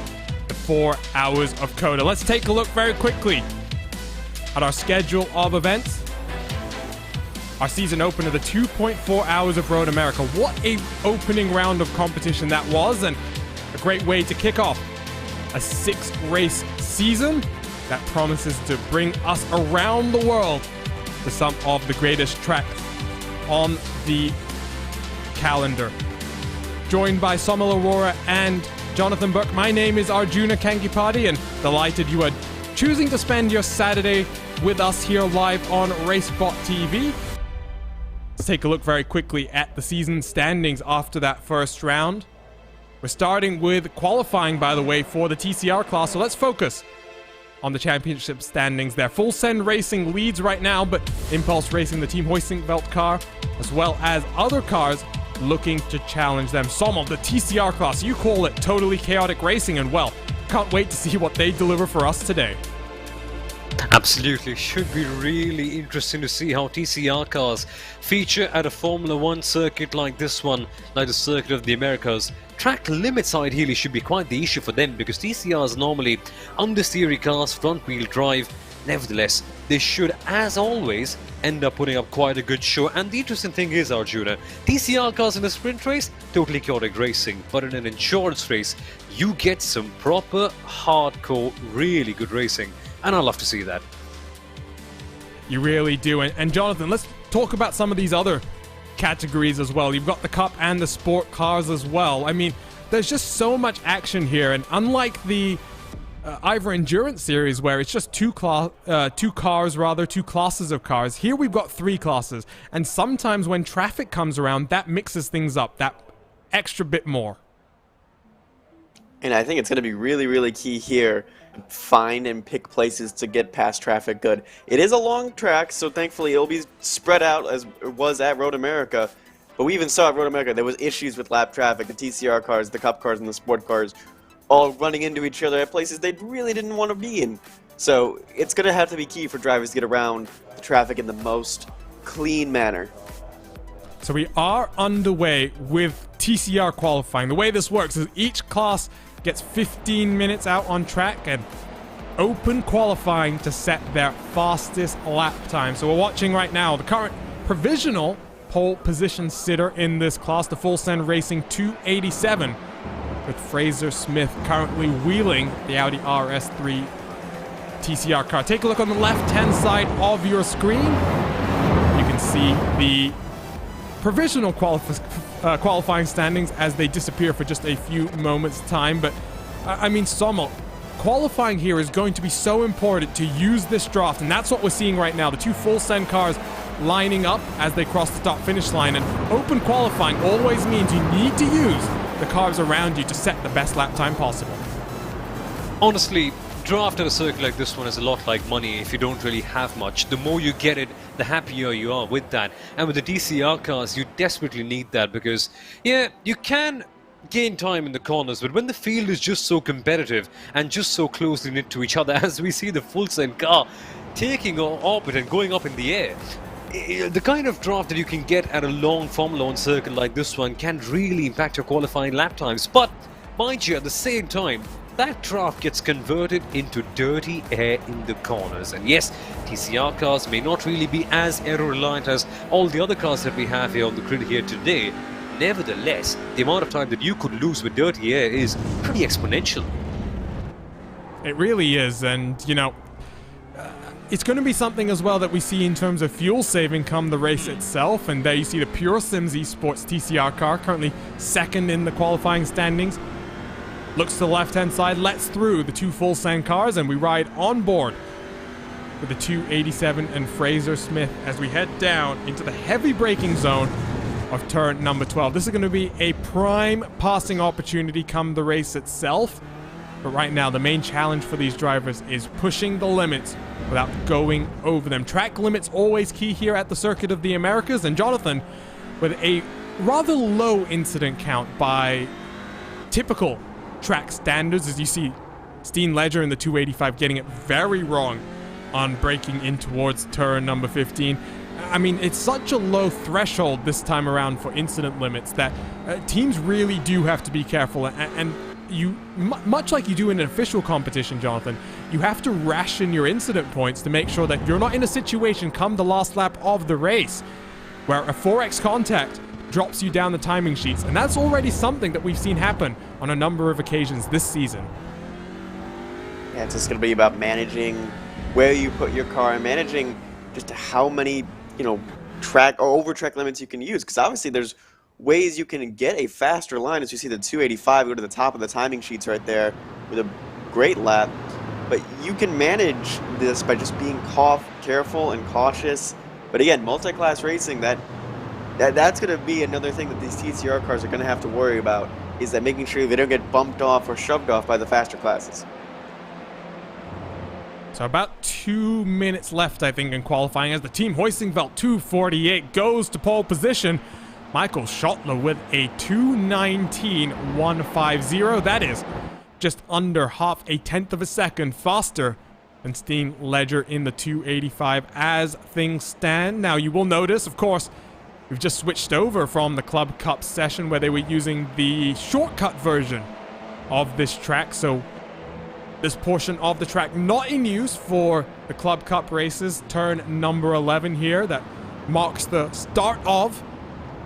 the 4 hours of COTA. Let's take a look very quickly at our schedule of events. Our season opener, the 2.4 hours of Road America. What a opening round of competition that was, and a great way to kick off a 6-race season that promises to bring us around the world to some of the greatest tracks on the calendar. Joined by Somal Aurora and Jonathan Burke, my name is Arjuna Kankipati, and delighted you are choosing to spend your Saturday with us here live on RaceSpotTV. Let's take a look very quickly at the season standings after that first round. We're starting with qualifying, by the way, for the TCR class, so let's focus on the championship standings there. Full Send Racing leads right now, but Impulse Racing, the Team Hoistingveld car, as well as other cars looking to challenge them. Sommel, the TCR class, you call it totally chaotic racing, and well, can't wait to see what they deliver for us today. Absolutely. Should be really interesting to see how TCR cars feature at a Formula 1 circuit like this one, like the Circuit of the Americas. Track limits ideally should be quite the issue for them, because TCRs normally understeery cars, front wheel drive. Nevertheless, they should, as always, end up putting up quite a good show. And the interesting thing is, Arjuna, TCR cars in a sprint race, totally chaotic racing, but in an endurance race, you get some proper, hardcore, really good racing. And I love to see that. You really do. And Jonathan, let's talk about some of these other categories as well. You've got the Cup and the Sport cars as well. I mean, there's just so much action here. And unlike the IVRA Endurance Series, where it's just two classes of cars, here we've got 3 classes. And sometimes when traffic comes around, that mixes things up, that extra bit more. And I think it's going to be really, really key here. Find and pick places to get past traffic good. It is a long track, so thankfully it'll be spread out as it was at Road America. But we even saw at Road America there was issues with lap traffic. The TCR cars, the Cup cars, and the Sport cars all running into each other at places they really didn't want to be in. So it's going to have to be key for drivers to get around the traffic in the most clean manner. So we are underway with TCR qualifying. The way this works is each class gets 15 minutes out on track and open qualifying to set their fastest lap time. So we're watching right now the current provisional pole position sitter in this class, the Full Send Racing 287, with Fraser Smith currently wheeling the Audi RS3 TCR car. Take a look on the left-hand side of your screen. You can see the provisional qualifying standings as they disappear for just a few moments' time. But, I mean, Sommel, qualifying here is going to be so important to use this draft, and that's what we're seeing right now. The two Full Send cars lining up as they cross the start-finish line, and open qualifying always means you need to use the cars around you to set the best lap time possible. Honestly, draft at a circuit like this one is a lot like money. If you don't really have much, the more you get it, the happier you are with that. And with the DCR cars, you desperately need that because, yeah, you can gain time in the corners, but when the field is just so competitive and just so closely knit to each other, as we see the Full Send car taking orbit and going up in the air, the kind of draft that you can get at a long Formula 1 circuit like this one can really impact your qualifying lap times. But mind you, at the same time, that draft gets converted into dirty air in the corners. And yes, TCR cars may not really be as aero-reliant as all the other cars that we have here on the grid here today. Nevertheless, the amount of time that you could lose with dirty air is pretty exponential. It really is, and, you know, it's going to be something as well that we see in terms of fuel saving come the race itself. And there you see the Pure Sims Esports TCR car, currently second in the qualifying standings. Looks to the left-hand side, lets through the two Full Send cars, and we ride on board with the 287 and Fraser Smith as we head down into the heavy braking zone of turn number 12. This is going to be a prime passing opportunity come the race itself. But right now, the main challenge for these drivers is pushing the limits without going over them. Track limits always key here at the Circuit of the Americas. And Jonathan, with a rather low incident count by typical track standards, as you see Steen Ledger in the 285 getting it very wrong on braking in towards turn number 15. I mean, it's such a low threshold this time around for incident limits that teams really do have to be careful. And you, much like you do in an official competition, Jonathan, you have to ration your incident points to make sure that you're not in a situation come the last lap of the race where a 4x contact drops you down the timing sheets. And that's already something that we've seen happen on a number of occasions this season. Yeah, it's just going to be about managing where you put your car and managing just how many, you know, track or over track limits you can use. Because obviously there's ways you can get a faster line. As you see the 285 go to the top of the timing sheets right there with a great lap. But you can manage this by just being careful and cautious. But again, multi-class racing, that's going to be another thing that these TCR cars are going to have to worry about, is that making sure they don't get bumped off or shoved off by the faster classes. So about 2 minutes left, I think, in qualifying as the Team Hoisingveld 248 goes to pole position. Michael Schottler with a 2:19.150. That is just under half a tenth of a second faster than Steen Ledger in the 285 as things stand. Now, you will notice, of course, we've just switched over from the Club Cup session where they were using the shortcut version of this track. So this portion of the track not in use for the Club Cup races. Turn number 11 here that marks the start of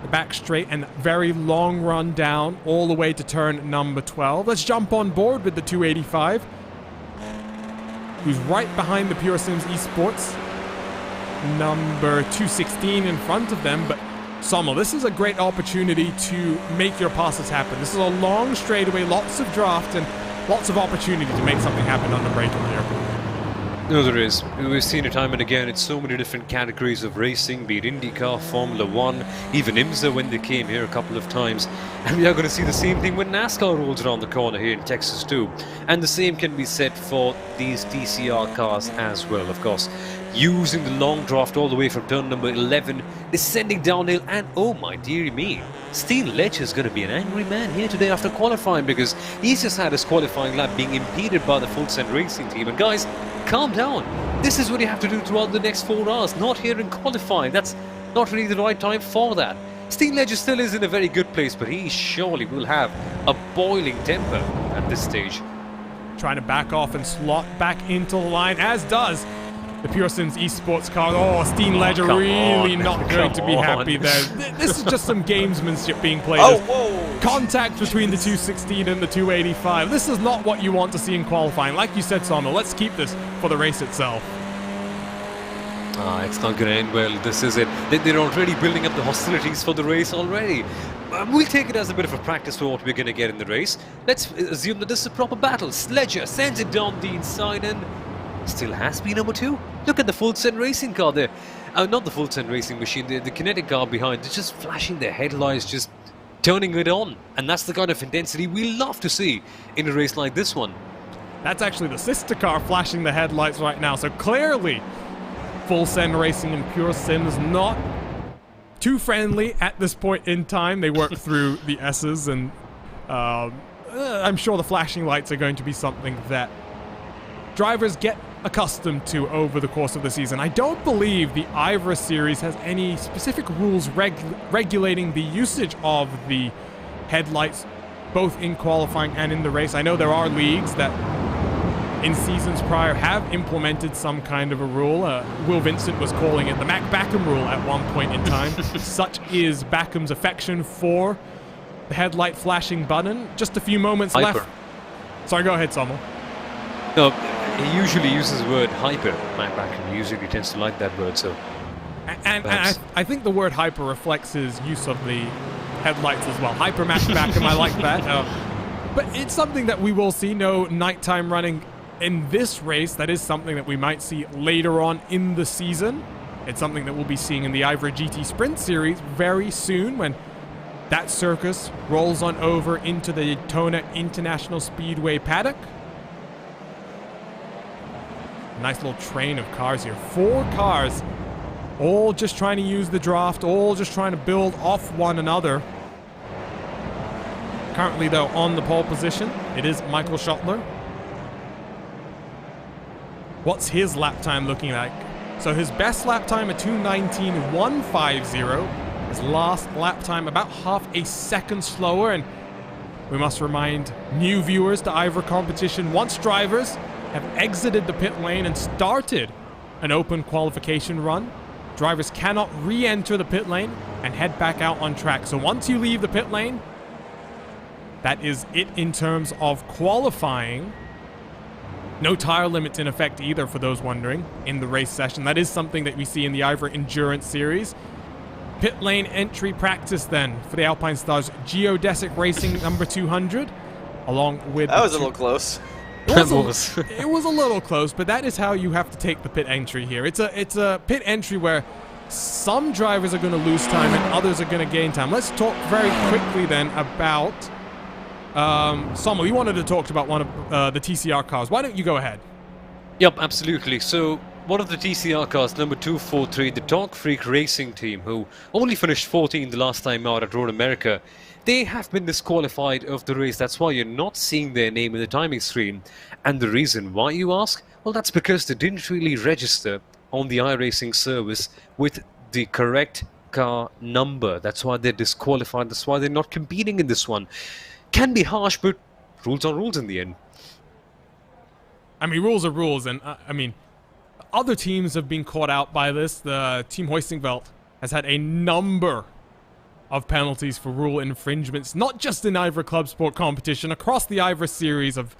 the back straight and very long run down all the way to turn number 12. Let's jump on board with the 285, who's right behind the Pure Sims Esports, number 216 in front of them. But Sommel, this is a great opportunity to make your passes happen. This is a long straightaway, lots of draft and lots of opportunity to make something happen on the braking here. No, there is. We've seen it time and again. It's so many different categories of racing, be it IndyCar, Formula 1, even IMSA when they came here a couple of times. And we are going to see the same thing when NASCAR rolls around the corner here in Texas too. And the same can be said for these DCR cars as well, of course. Using the long draft all the way from turn number 11, descending downhill, and oh my dearie me, Steen Ledger is going to be an angry man here today after qualifying, because he's just had his qualifying lap being impeded by the Full Send Racing team. And guys, calm down. This is what you have to do throughout the next 4 hours, not here in qualifying. That's not really the right time for that. Steen Ledger still is in a very good place, but he surely will have a boiling temper at this stage. Trying to back off and slot back into the line, as does the Pure Sims esports car. Oh, Steen Ledger really not going to be happy there. This is just some gamesmanship being played. Oh, whoa! Contact between the 216 and the 285. This is not what you want to see in qualifying. Like you said, Sommel, let's keep this for the race itself. It's not going to end well. This is it. They're already building up the hostilities for the race already. We'll take it as a bit of a practice for what we're going to get in the race. Let's assume that this is a proper battle. Sledger sends it down the inside and still has been number 2. Look at the full send racing car there. Not the full send racing machine, the kinetic car behind. They're just flashing their headlights, just turning it on. And that's the kind of intensity we love to see in a race like this one. That's actually the sister car flashing the headlights right now. So clearly, Full Send Racing and Pure Sims not too friendly at this point in time. They work through the S's, and I'm sure the flashing lights are going to be something that drivers get accustomed to over the course of the season. I don't believe the IVRA series has any specific rules regulating the usage of the headlights, both in qualifying and in the race. I know there are leagues that in seasons prior have implemented some kind of a rule. Will Vincent was calling it the Mac Backham rule at one point in time. Such is Backham's affection for the headlight flashing button. Just a few moments left. Sorry, go ahead, Sommel. No, he usually uses the word hyper. Mac Backham usually tends to like that word, so... And I think the word hyper reflects his use of the headlights as well. Hyper Mac Backham, I like that. But it's something that we will see. No nighttime running in this race. That is something that we might see later on in the season. It's something that we'll be seeing in the IVRA GT Sprint Series very soon when that circus rolls on over into the Daytona International Speedway paddock. Nice little train of cars here. 4 cars, all just trying to use the draft, all just trying to build off one another. Currently, though, on the pole position, it is Michael Schottler. What's his lap time looking like? So his best lap time, a 2:19.150. His last lap time, about half a second slower. And we must remind new viewers to IVRA competition, once drivers have exited the pit lane and started an open qualification run, drivers cannot re-enter the pit lane and head back out on track. So once you leave the pit lane, that is it in terms of qualifying. No tire limits in effect either, for those wondering, in the race session. That is something that we see in the IVRA Endurance Series. Pit lane entry practice then for the Alpine Stars Geodesic Racing number 200, along with... That was a little close. It was a little close, but that is how you have to take the pit entry here. It's a pit entry where some drivers are going to lose time and others are going to gain time. Let's talk very quickly then about... Sommel, you wanted to talk about one of the TCR cars. Why don't you go ahead? Yep, absolutely. So, one of the TCR cars, number 243, the Dog Freak Racing team, who only finished 14th the last time out at Road America, they have been disqualified of the race. That's why you're not seeing their name in the timing screen. And the reason why, you ask? Well, that's because they didn't really register on the iRacing service with the correct car number. That's why they're disqualified. That's why they're not competing in this one. Can be harsh, but rules are rules in the end. I mean, rules are rules, and I mean, other teams have been caught out by this. The Team Hoistingveld has had a number of penalties for rule infringements, not just in IVRA Club Sport competition, across the IVRA series of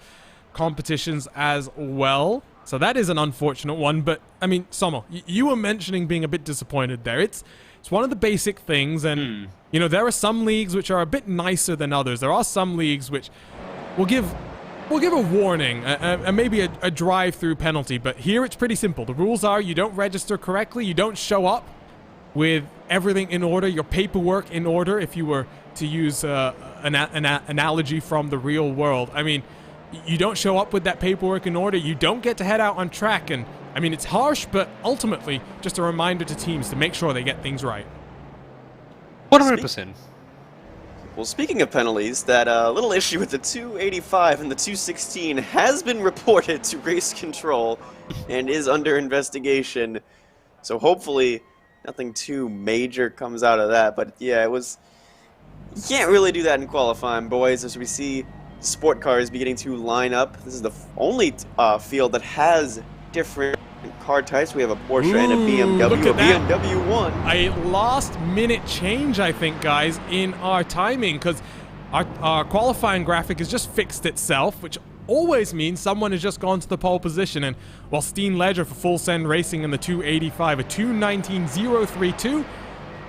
competitions as well. So that is an unfortunate one, but I mean, Sommel, you were mentioning being a bit disappointed there. It's one of the basic things, and you know, there are some leagues which are a bit nicer than others. There are some leagues which will give a warning, and maybe a drive-through penalty, but here it's pretty simple. The rules are you don't register correctly, you don't show up with everything in order, your paperwork in order, if you were to use an analogy from the real world. I mean, you don't show up with that paperwork in order, you don't get to head out on track, and I mean, it's harsh, but ultimately just a reminder to teams to make sure they get things right. 100%. Well, speaking of penalties, that little issue with the 285 and the 216 has been reported to Race Control and is under investigation. So hopefully nothing too major comes out of that. But yeah, it was... You can't really do that in qualifying, boys, as we see sport cars beginning to line up. This is the only field that has different car types. We have a Porsche and a BMW. Look at that. BMW won. A last-minute change, I think, guys, in our timing, because our qualifying graphic has just fixed itself, which always means someone has just gone to the pole position. And while Steen Ledger for Full Send Racing in the 285, a 219.032,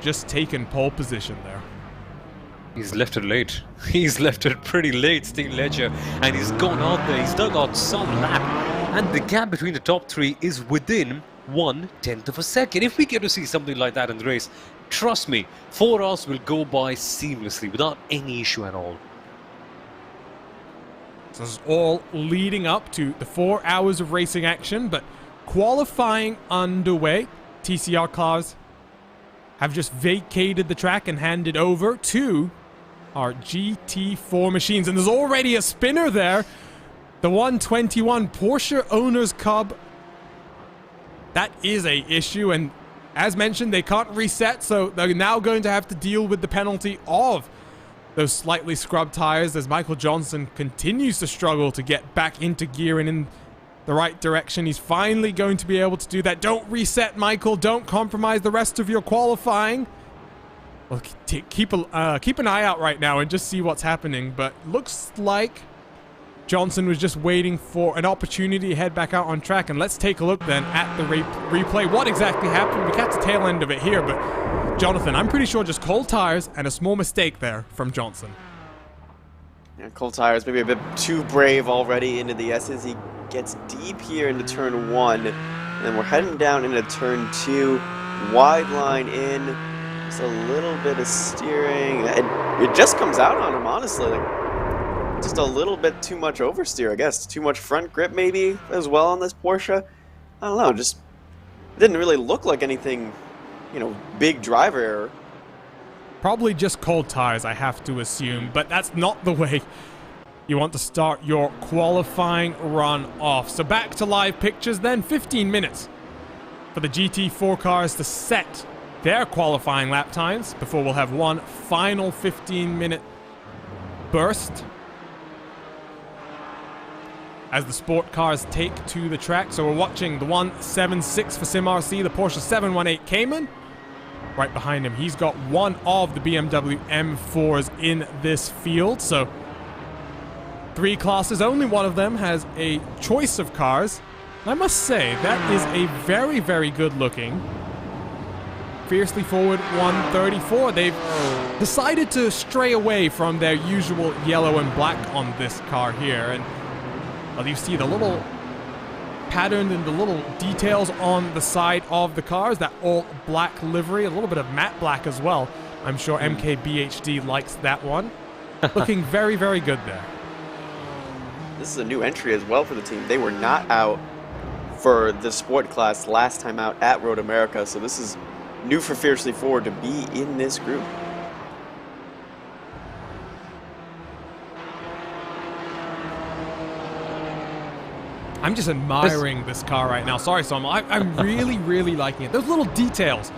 just taken pole position there. He's left it late. He's left it pretty late, Steen Ledger, and he's gone out there. He's dug out some lap, and the gap between the top three is within 1/10 of a second. If we get to see something like that in the race, trust me, 4 hours will go by seamlessly without any issue at all. So this is all leading up to the 4 hours of racing action, but qualifying underway. TCR cars have just vacated the track and handed over to our GT4 machines. And there's already a spinner there. The 121 Porsche Owners Cub. That is a issue, and as mentioned, they can't reset, so they're now going to have to deal with the penalty of those slightly scrubbed tires as Michael Johnson continues to struggle to get back into gear and in the right direction. He's finally going to be able to do that. Don't reset, Michael. Don't compromise the rest of your qualifying. Well, keep an eye out right now and just see what's happening. But looks like Johnson was just waiting for an opportunity to head back out on track. And let's take a look then at the replay. What exactly happened? We catch the tail end of it here, but Jonathan, I'm pretty sure just cold tires and a small mistake there from Johnson. Yeah, cold tires, maybe a bit too brave already into the S's. He gets deep here into turn 1, and then we're heading down into turn 2. Wide line in, just a little bit of steering. It just comes out on him, honestly. Like, just a little bit too much oversteer, I guess. Too much front grip, maybe, as well on this Porsche. I don't know, just didn't really look like anything, you know, big driver error. Probably just cold tires, I have to assume, but that's not the way you want to start your qualifying run off. So back to live pictures then. 15 minutes for the GT4 cars to set their qualifying lap times before we'll have one final 15-minute burst as the sport cars take to the track. So we're watching the 176 for SimRC, the Porsche 718 Cayman. Right behind him, he's got one of the BMW M4s in this field. So 3 classes, only one of them has a choice of cars. I must say, that is a very, very good looking Fiercely Forward 134. They've decided to stray away from their usual yellow and black on this car here. And well, you see the little pattern and the little details on the side of the cars, that all black livery, a little bit of matte black as well. I'm sure MKBHD likes that one. Looking very, very good there. This is a new entry as well for the team. They were not out for the sport class last time out at Road America, so this is new for Fiercely Forward to be in this group. I'm just admiring this car right now. Sorry, Sam. I'm really, really liking it. There's little details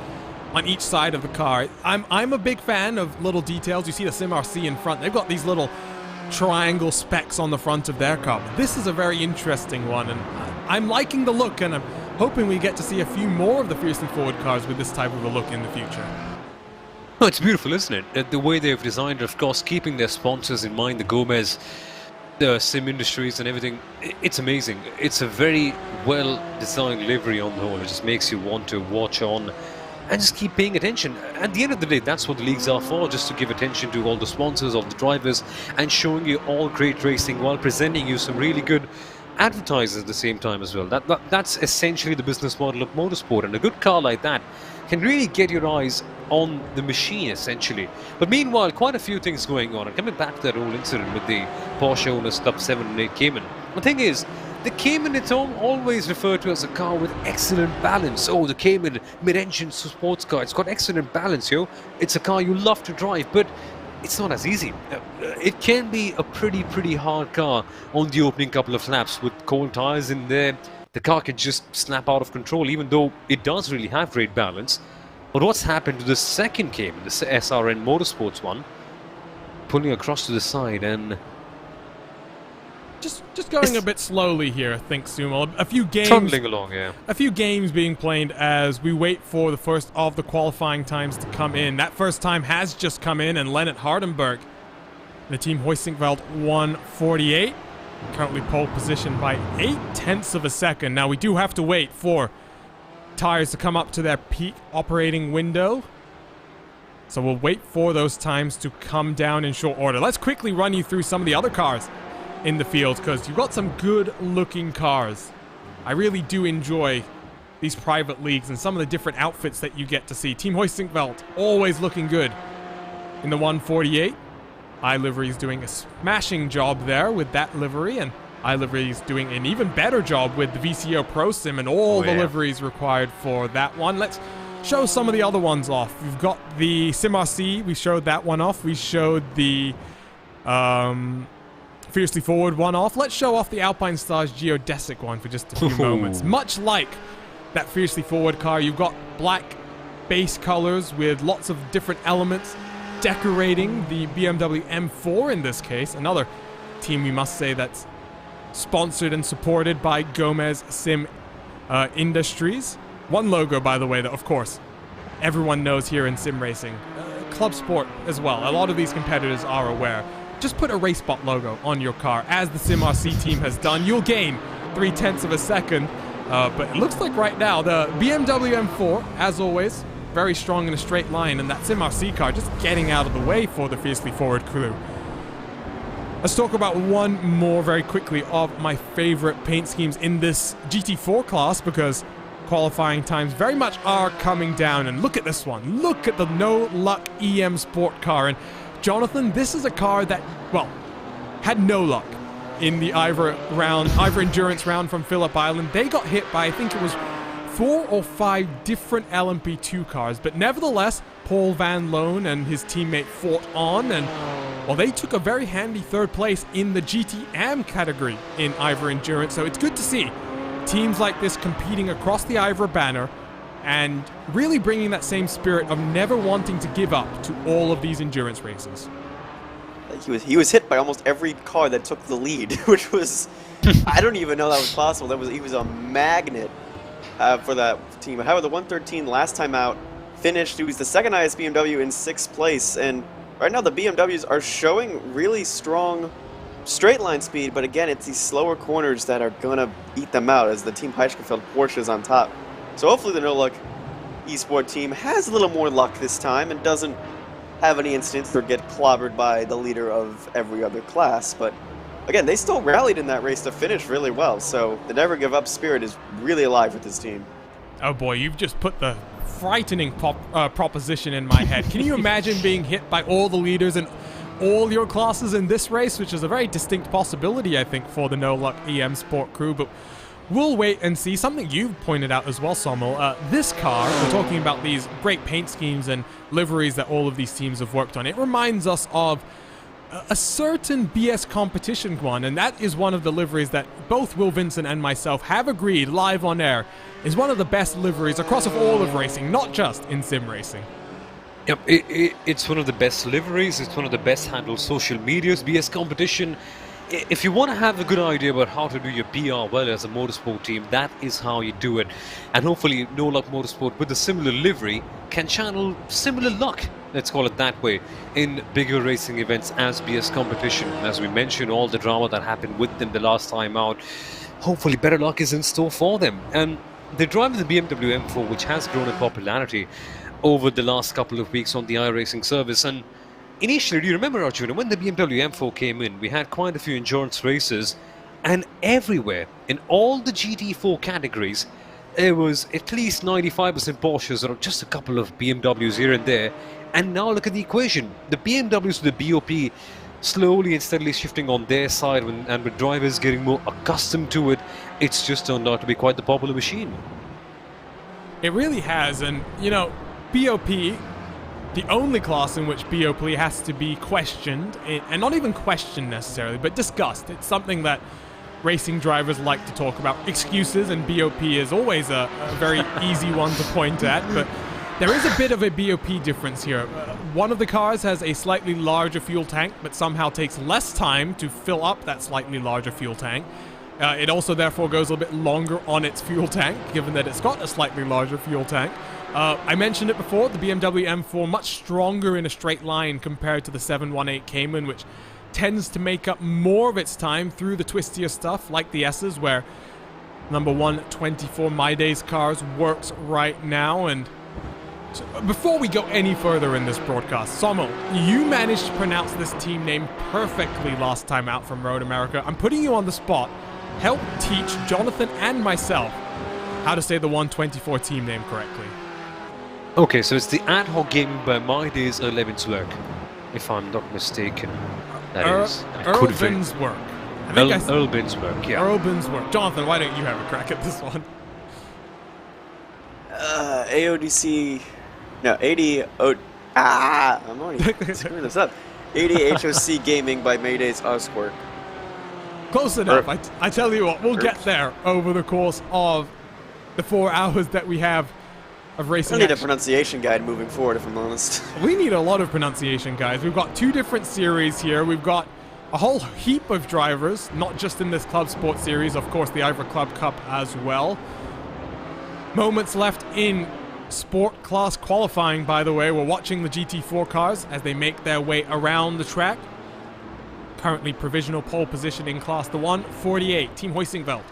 on each side of the car. I'm a big fan of little details. You see the SimRC in front. They've got these little triangle specks on the front of their car. But this is a very interesting one, and I'm liking the look, and I'm hoping we get to see a few more of the Fiercely Forward cars with this type of a look in the future. Oh, it's beautiful, isn't it? The way they've designed it, of course, keeping their sponsors in mind, the Gomez, the Sim Industries and everything. It's amazing. It's a very well-designed livery on the whole. It just makes you want to watch on and just keep paying attention. At the end of the day, that's what the leagues are for, just to give attention to all the sponsors, all the drivers, and showing you all great racing while presenting you some really good advertisers at the same time as well. That's essentially the business model of motorsport, and a good car like that can really get your eyes on the machine, essentially. But meanwhile, quite a few things going on. And coming back to that whole incident with the Porsche Owners Club 718 Cayman. The thing is, the Cayman is always referred to as a car with excellent balance. Oh, the Cayman mid-engine sports car, it's got excellent balance, yo. It's a car you love to drive, but it's not as easy. It can be a pretty hard car on the opening couple of laps with cold tires in there. The car can just snap out of control, even though it does really have great balance. But what's happened to the second Cayman, the SRN Motorsports one, pulling across to the side and just going a bit slowly here, I think, Sumo. A few games... Trundling along, yeah. A few games being played as we wait for the first of the qualifying times to come in. That first time has just come in, and Lennart Hardenberg, the team Hoistingveld 148, currently pole position by 0.8 of a second. Now, we do have to wait for tires to come up to their peak operating window. So we'll wait for those times to come down in short order. Let's quickly run you through some of the other cars in the field, because you've got some good-looking cars. I really do enjoy these private leagues and some of the different outfits that you get to see. Team Hoistingveld always looking good in the 148. iLivery is doing a smashing job there with that livery, and iLivery is doing an even better job with the VCO Pro Sim and all the liveries required for that one. Let's show some of the other ones off. We've got the SimRC. We showed that one off. We showed the Fiercely Forward one off. Let's show off the Alpine Stars Geodesic one for just a few moments. Much like that Fiercely Forward car, you've got black base colors with lots of different elements decorating the BMW M4 in this case. Another team, we must say, that's sponsored and supported by Gomez Sim Industries. One logo, by the way, that of course everyone knows here in sim racing. ClubSport as well. A lot of these competitors are aware. Just put a RaceSpot logo on your car, as the SimRC team has done. You'll gain 0.3 of a second. But it looks like right now the BMW M4, as always, very strong in a straight line, and that SimRC car just getting out of the way for the Fiercely Forward crew. Let's talk about one more very quickly of my favorite paint schemes in this GT4 class, because qualifying times very much are coming down. And look at this one. Look at the No Luck EM Sport car. And Jonathan, this is a car that, well, had no luck in the IVRA Endurance round from Phillip Island. They got hit by, I think it was 4 or 5 different LMP2 cars, but nevertheless, Paul Van Loon and his teammate fought on, and well, they took a very handy 3rd place in the GTM category in IVRA Endurance. So it's good to see teams like this competing across the IVRA banner and really bringing that same spirit of never wanting to give up to all of these endurance races. He was hit by almost every car that took the lead, which was, I don't even know that was possible. He was a magnet for that team. However, the 113 last time out finished. He was the 2nd highest BMW in 6th place, and right now the BMWs are showing really strong straight line speed, but again, it's these slower corners that are gonna eat them out as the Team Heischkefeld Porsche is on top. So hopefully the No Luck eSport team has a little more luck this time and doesn't have any incidents or get clobbered by the leader of every other class. But again, they still rallied in that race to finish really well, so the never give up spirit is really alive with this team. Oh boy, you've just put the frightening proposition in my head. Can you imagine being hit by all the leaders in all your classes in this race, which is a very distinct possibility, I think, for the No Luck EM Sport crew, but we'll wait and see. Something you've pointed out as well, Sommel, this car, we're talking about these great paint schemes and liveries that all of these teams have worked on. It reminds us of a certain BS competition one, and that is one of the liveries that both Will Vincent and myself have agreed live on air is one of the best liveries across of all of racing, not just in sim racing. Yep, it's one of the best liveries, it's one of the best handled social medias, BS competition. If you want to have a good idea about how to do your PR well as a motorsport team, that is how you do it. And hopefully No Luck Motorsport with a similar livery can channel similar luck, let's call it that way, in bigger racing events as BS competition. As we mentioned, all the drama that happened with them the last time out, hopefully better luck is in store for them. And they're driving the BMW M4, which has grown in popularity over the last couple of weeks on the iRacing service. And initially, do you remember, Arjuna, when the BMW M4 came in, we had quite a few endurance races, and everywhere, in all the GT4 categories, there was at least 95% Porsches or just a couple of BMWs here and there. And now look at the equation. The BMWs with the BOP slowly and steadily shifting on their side, and with drivers getting more accustomed to it, it's just turned out to be quite the popular machine. It really has, and, you know, BOP, the only class in which BOP has to be questioned, and not even questioned necessarily, but discussed. It's something that racing drivers like to talk about. Excuses, and BOP is always a very easy one to point at, but There is a bit of a BOP difference here. One of the cars has a slightly larger fuel tank, but somehow takes less time to fill up that slightly larger fuel tank. It also therefore goes a bit longer on its fuel tank, given that it's got a slightly larger fuel tank. I mentioned it before, the BMW M4 much stronger in a straight line compared to the 718 Cayman, which tends to make up more of its time through the twistier stuff, like the S's, where number 124 My Days cars works right now. And so before we go any further in this broadcast, Sommel, you managed to pronounce this team name perfectly last time out from Road America. I'm putting you on the spot. Help teach Jonathan and myself how to say the 124 team name correctly. Okay, so it's the ad hoc gaming by My Days Levenswerk, if I'm not mistaken. That is. Earl Binswork. Earl Binswork, yeah. Earl Binswork. Jonathan, why don't you have a crack at this one? AODC... No, 80... I'm already screwing this up. 80 HOC Gaming by Maydays Osquark. Close enough. I tell you what, we'll get there over the course of the 4 hours that we have of racing. I need a pronunciation guide moving forward, if I'm honest. We need a lot of pronunciation guides. We've got 2 different series here. We've got a whole heap of drivers, not just in this ClubSport Series, of course the IVRA Club Cup as well. Moments left in Sport Class qualifying, by the way. We're watching the GT4 cars as they make their way around the track. Currently provisional pole position in Class the 148, Team Hoisingveld,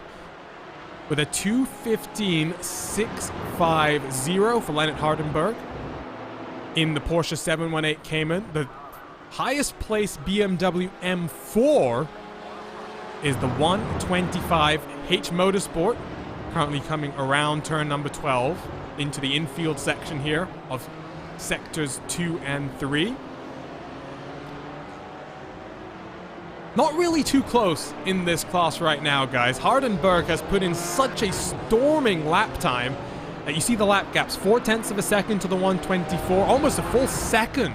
with a 2:15.650 for Lennart Hardenberg. In the Porsche 718 Cayman, the highest place BMW M4 is the 125 H Motorsport, currently coming around turn number 12 into the infield section here of sectors 2 and 3. Not really too close in this class right now, guys. Hardenberg has put in such a storming lap time that you see the lap gaps, 0.4 of a second to the 124, almost a full second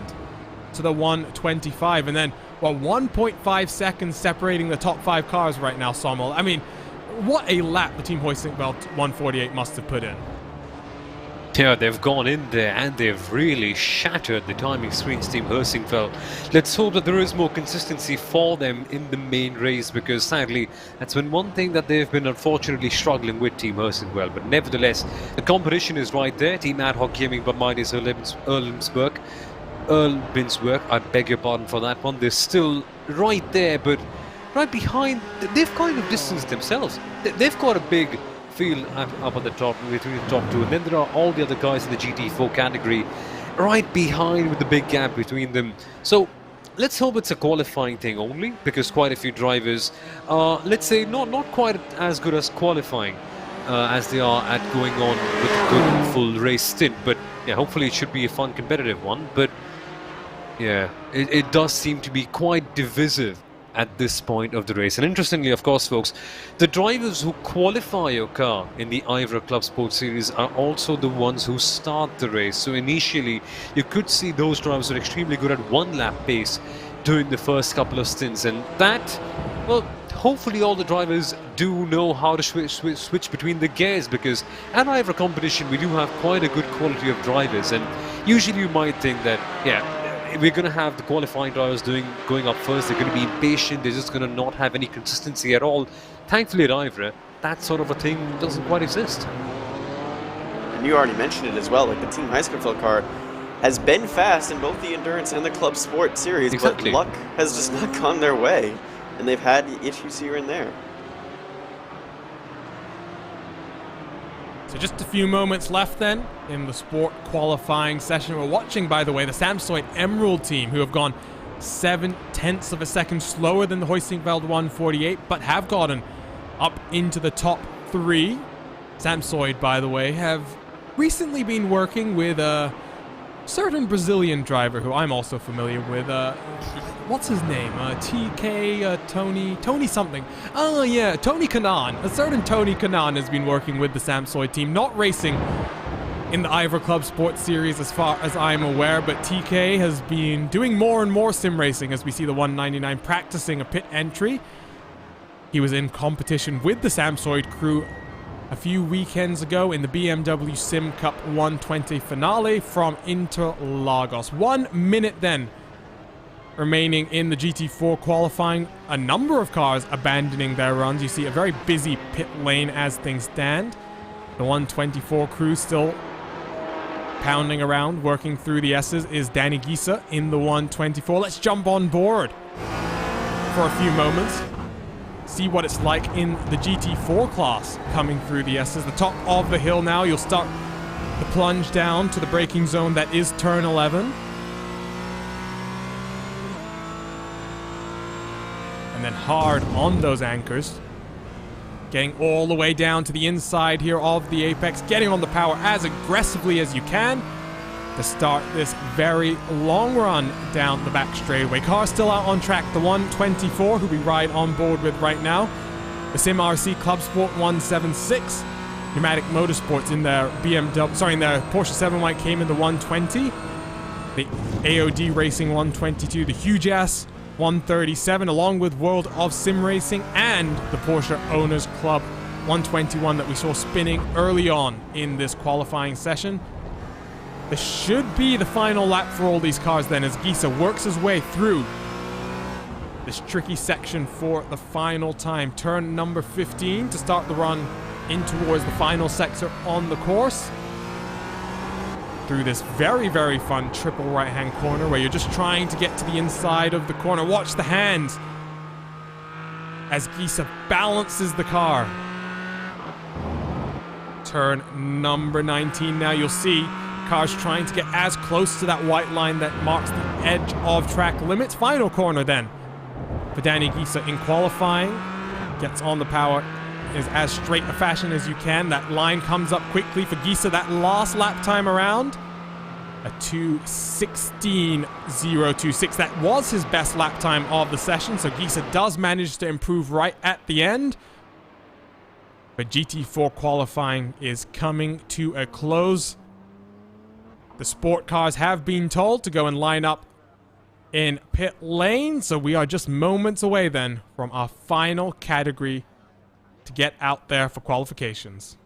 to the 125, and then, well, 1.5 seconds separating the top 5 cars right now, Sommel. I mean, what a lap the Team Hoisingveld 148 must have put in. Yeah, they've gone in there and they've really shattered the timing screens, Team Hoisingveld. Let's hope that there is more consistency for them in the main race, because sadly, that's been one thing that they've been unfortunately struggling with, Team Hoisingveld. But nevertheless, the competition is right there. Team Ad Hoc Gaming by My Days Earl Binswork, I beg your pardon for that one. They're still right there, but right behind, they've kind of distanced themselves. They've got a big field up at the top, between the top 2, and then there are all the other guys in the GT4 category right behind with the big gap between them. So let's hope it's a qualifying thing only, because quite a few drivers are, let's say, not quite as good as qualifying as they are at going on with a good full race stint. But yeah, hopefully it should be a fun competitive one. But yeah, it does seem to be quite divisive at this point of the race. And interestingly, of course, folks, the drivers who qualify your car in the IVRA ClubSport Series are also the ones who start the race. So initially, you could see those drivers are extremely good at 1 lap pace during the first couple of stints. And that, well, hopefully all the drivers do know how to switch between the gears, because at IVRA competition, we do have quite a good quality of drivers. And usually you might think that, yeah, we're going to have the qualifying drivers going up first. They're going to be impatient. They're just going to not have any consistency at all. Thankfully at IVRA, that sort of a thing doesn't quite exist. And you already mentioned it as well. Like, the Team Hoisingveld car has been fast in both the Endurance and the ClubSport Series, exactly. But luck has just not gone their way. And they've had issues here and there. So just a few moments left then in the sport qualifying session. We're watching, by the way, the Samsoid Emerald team, who have gone 0.7 of a second slower than the Hoisingveld 148, but have gotten up into the top 3. Samsoid, by the way, have recently been working with a certain Brazilian driver who I'm also familiar with. What's his name? Tony something. Oh yeah, Tony Kanaan. A certain Tony Kanaan has been working with the Samsoid team, not racing in the IVRA ClubSport Series as far as I'm aware, but TK has been doing more and more sim racing as we see the 199 practicing a pit entry. He was in competition with the Samsoid crew a few weekends ago in the BMW Sim Cup 120 finale from Interlagos. 1 minute then remaining in the GT4 qualifying. A number of cars abandoning their runs. You see a very busy pit lane as things stand. The 124 crew still pounding around, working through the S's is Danny Gisa in the 124. Let's jump on board for a few moments. See what it's like in the GT4 class coming through the S's. The top of the hill now. You'll start the plunge down to the braking zone that is turn 11. And then hard on those anchors. Getting all the way down to the inside here of the apex. Getting on the power as aggressively as you can to start this very long run down the back straightaway. Car still out on track. The 124 who we ride on board with right now. The Sim RC ClubSport 176. Pneumatic Motorsports in their BMW, in their Porsche 7 came in the 120. The AOD Racing 122, the huge ass 137, along with World of Sim Racing and the Porsche Owners Club 121 that we saw spinning early on in this qualifying session. This should be the final lap for all these cars then, as Gisa works his way through this tricky section for the final time. Turn number 15 to start the run in towards the final sector on the course. Through this very, very fun triple right-hand corner where you're just trying to get to the inside of the corner. Watch the hands as Gisa balances the car. Turn number 19 now. You'll see cars trying to get as close to that white line that marks the edge of track limits. Final corner then for Danny Gisa in qualifying. Gets on the power, is as straight a fashion as you can. That line comes up quickly for Gisa. That last lap time around, a 2:16.026. That was his best lap time of the session, so Gisa does manage to improve right at the end. But GT4 qualifying is coming to a close. The sport cars have been told to go and line up in pit lane, so we are just moments away then from our final category to get out there for qualifications.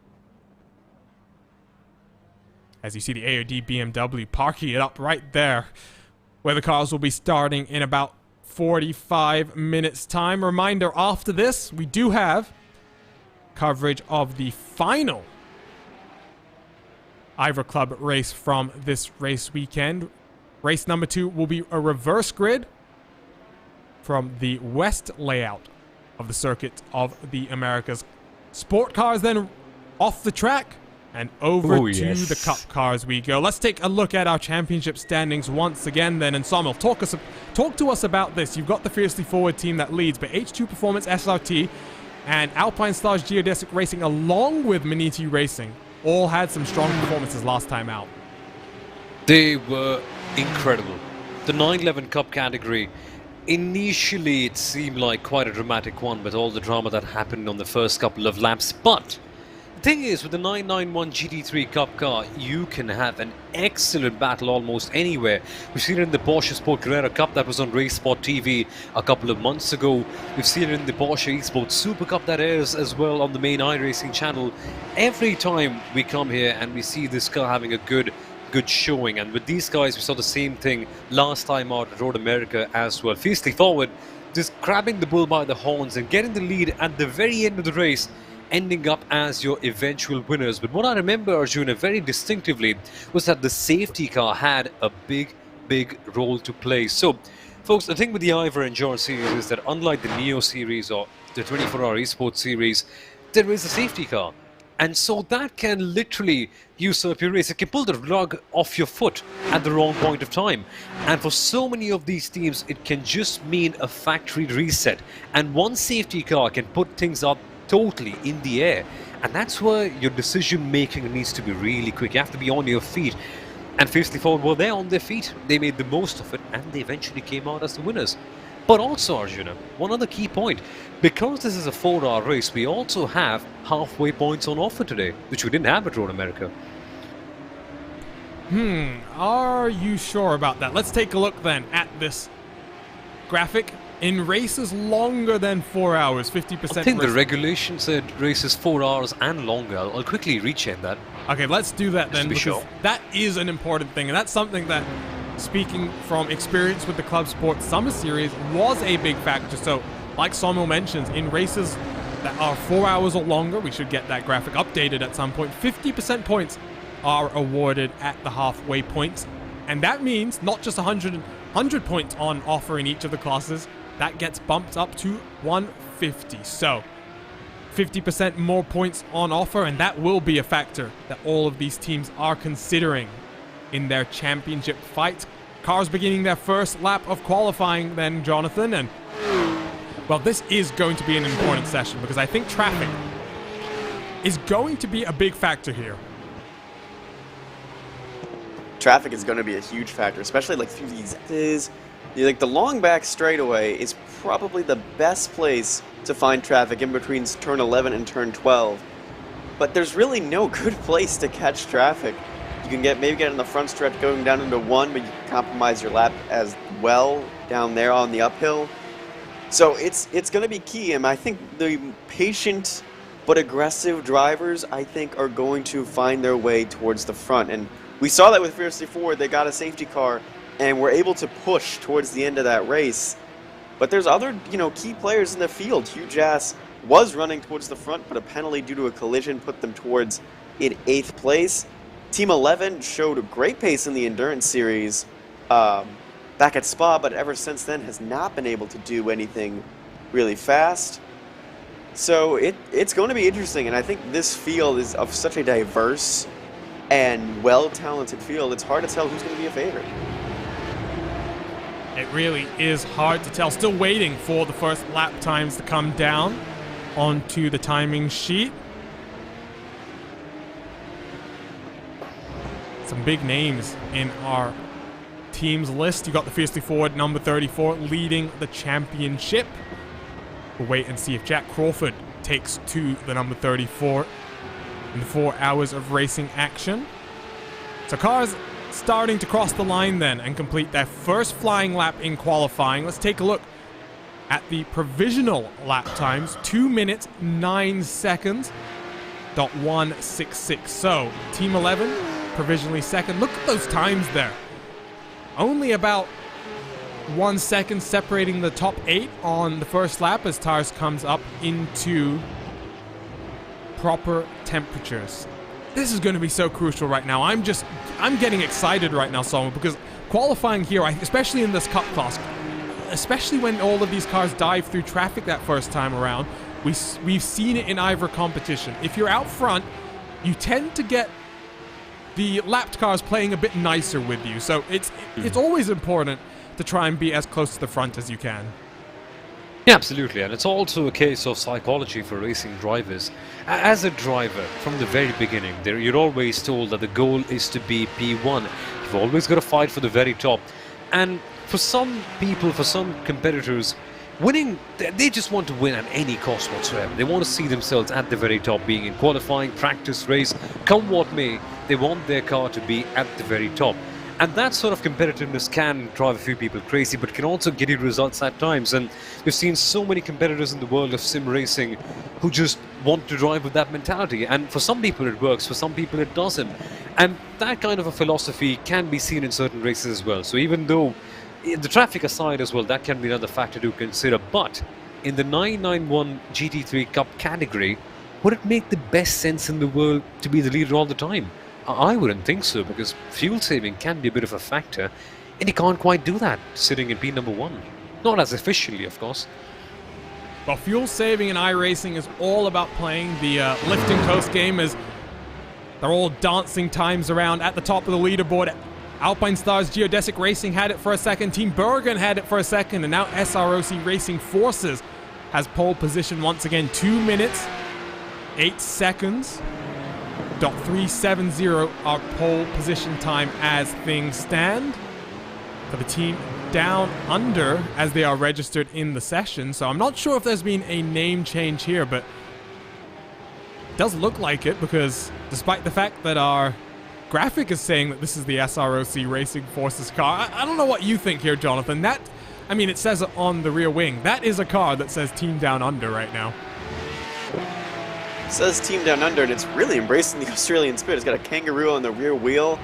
As you see the AOD BMW parking it up right there, where the cars will be starting in about 45 minutes time. Reminder, after this, we do have coverage of the final IVRA Club race from this race weekend. Race number 2 will be a reverse grid from the west layout of the circuit of the Americas. Sport cars then off the track and over to the cup cars we go. Let's take a look at our championship standings once again then. And Samuel, talk to us about this. You've got the Fiercely Forward team that leads, but H2 Performance SRT and Alpine Stars Geodesic Racing along with Maniti Racing all had some strong performances last time out. They were incredible. The 911 Cup category, initially it seemed like quite a dramatic one with all the drama that happened on the first couple of laps, but the thing is, with the 991 GT3 Cup car, you can have an excellent battle almost anywhere. We've seen it in the Porsche Sport Carrera Cup that was on RaceSpotTV a couple of months ago. We've seen it in the Porsche Esports Super Cup that airs as well on the main iRacing channel. Every time we come here and we see this car having a good showing, and with these guys we saw the same thing last time out at Road America as well. Fiercely Forward just grabbing the bull by the horns and getting the lead at the very end of the race, ending up as your eventual winners. But what I remember, Arjuna, very distinctively was that the safety car had a big role to play. So folks, the thing with the IVRA Endurance Series is that unlike the Neo Series or the 24-hour Esports Series, there is a safety car. And so that can literally usurp your race. It can pull the rug off your foot at the wrong point of time. And for so many of these teams, it can just mean a factory reset. And one safety car can put things up totally in the air. And that's where your decision making needs to be really quick. You have to be on your feet. And Fiercely Forward were there on their feet. They made the most of it and they eventually came out as the winners. But also, Arjuna, one other key point. Because this is a 4-hour race, we also have halfway points on offer today, which we didn't have at Road America. Are you sure about that? Let's take a look then at this graphic In races longer than 4 hours, 50%. I think the regulation said races 4 hours and longer. I'll quickly recheck that. Okay, let's do that then, Just to be because sure. that is an important thing, and that's something that, speaking from experience with the ClubSport Summer Series, was a big factor. So, like Samuel mentions, in races that are 4 hours or longer, we should get that graphic updated at some point, 50% points are awarded at the halfway point. And that means not just 100 points on offer in each of the classes, that gets bumped up to 150. So 50% more points on offer, and that will be a factor that all of these teams are considering in their championship fight. Cars beginning their first lap of qualifying then, Jonathan, and well, this is going to be an important session because I think traffic is going to be a big factor here. Traffic is going to be a huge factor, especially like through these. Like the long back straightaway is probably the best place to find traffic in between turn 11 and turn 12. But there's really no good place to catch traffic. You can maybe get in the front stretch going down into 1, but you can compromise your lap as well down there on the uphill. So it's going to be key, and I think the patient but aggressive drivers, I think, are going to find their way towards the front. And we saw that with Fiercely Forward. They got a safety car and were able to push towards the end of that race. But there's other, key players in the field. Hugh Jass was running towards the front, but a penalty due to a collision put them towards in 8th place. Team 11 showed a great pace in the Endurance Series back at Spa, but ever since then has not been able to do anything really fast. So it's going to be interesting, and I think this field is of such a diverse and well-talented field, it's hard to tell who's going to be a favorite. It really is hard to tell. Still waiting for the first lap times to come down onto the timing sheet. Some big names in our teams list. You got the Fiercely Forward number 34 leading the championship. We'll wait and see if Jack Crawford takes to the number 34 in the 4 hours of racing action. So cars starting to cross the line then and complete their first flying lap in qualifying. Let's take a look at the provisional lap times. 2 minutes, 9 seconds, .166. So Team 11 provisionally second. Look at those times there. Only about 1 second separating the top 8 on the first lap as tires comes up into proper temperatures. This is going to be so crucial right now. I'm getting excited right now, Samuel, because qualifying here, especially in this Cup class, especially when all of these cars dive through traffic that first time around, we've seen it in IVRA competition. If you're out front, you tend to get the lapped cars playing a bit nicer with you. So it's always important to try and be as close to the front as you can. Yeah, absolutely, and it's also a case of psychology for racing drivers. As a driver, from the very beginning, you're always told that the goal is to be P1. You've always got to fight for the very top. And for some people, for some competitors, winning, they just want to win at any cost whatsoever. They want to see themselves at the very top, being in qualifying, practice, race, come what may. They want their car to be at the very top. And that sort of competitiveness can drive a few people crazy, but can also get you results at times. And we've seen so many competitors in the world of sim racing who just want to drive with that mentality. And for some people it works, for some people it doesn't. And that kind of a philosophy can be seen in certain races as well. So even though the traffic aside as well, that can be another factor to consider. But in the 991 GT3 Cup category, would it make the best sense in the world to be the leader all the time? I wouldn't think so, because fuel saving can be a bit of a factor, and you can't quite do that sitting in P number 1. Not as efficiently, of course. Well, fuel saving in iRacing is all about playing the lift and coast game, as they're all dancing times around at the top of the leaderboard. Alpine Stars Geodesic Racing had it for a second, Team Bergen had it for a second, and now SROC Racing Forces has pole position once again. 2 minutes, 8 seconds. .370 our pole position time as things stand for the team down under as they are registered in the session. So I'm not sure if there's been a name change here, but it does look like it, because despite the fact that our graphic is saying that this is the SROC Racing Forces car, I don't know what you think here, Jonathan. That I mean, it says it on the rear wing. That is a car that says Team Down Under right now. It says Team Down Under, and it's really embracing the Australian spirit. It's got a kangaroo on the rear wheel.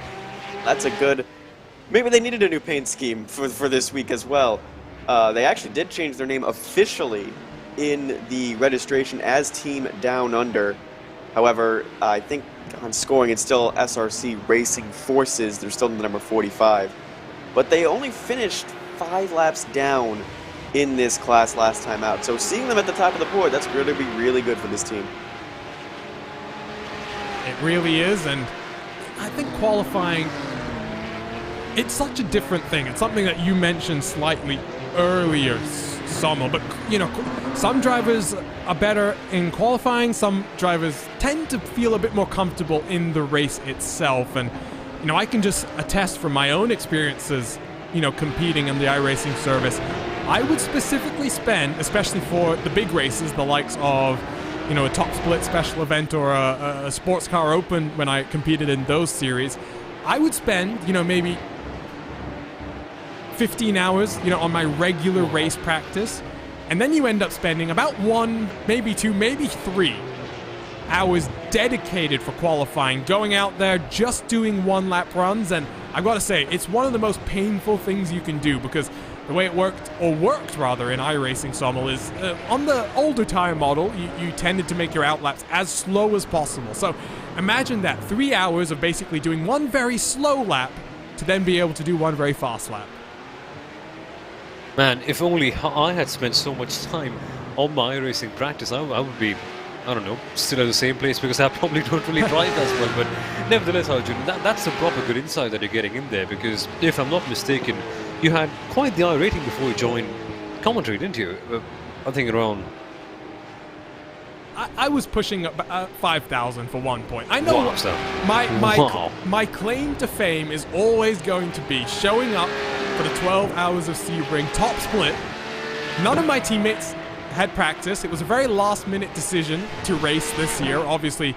That's a good... Maybe they needed a new paint scheme for this week as well. They actually did change their name officially in the registration as Team Down Under. However, I think on scoring it's still SRC Racing Forces. They're still in the number 45. But they only finished 5 laps down in this class last time out. So seeing them at the top of the board, that's going to be really good for this team. It really is, and I think qualifying, it's such a different thing. It's something that you mentioned slightly earlier, Sommel, but you know, some drivers are better in qualifying, some drivers tend to feel a bit more comfortable in the race itself, and you know, I can just attest from my own experiences, you know, competing in the iRacing service. I would specifically spend, especially for the big races, the likes of, you know, a top split special event or a sports car open when I competed in those series, I would spend, you know, maybe 15 hours, you know, on my regular race practice, and then you end up spending about 1, maybe 2, maybe 3 hours dedicated for qualifying, going out there just doing 1-lap runs. And I've got to say, it's one of the most painful things you can do, because the way it worked rather in iRacing, Sommel, is on the older tire model, you tended to make your outlaps as slow as possible. So imagine that, 3 hours of basically doing one very slow lap to then be able to do one very fast lap. Man, if only I had spent so much time on my racing practice, I would be, I don't know, still at the same place, because I probably don't really drive as well. But nevertheless, Arjun, that's a proper good insight that you're getting in there, because if I'm not mistaken, you had quite the I rating before you joined commentary, didn't you? I think around... I was pushing up 5,000 for 1 point. I know wow, my claim to fame is always going to be showing up for the 12 hours of Sebring top split. None of my teammates had practice. It was a very last-minute decision to race this year. Obviously,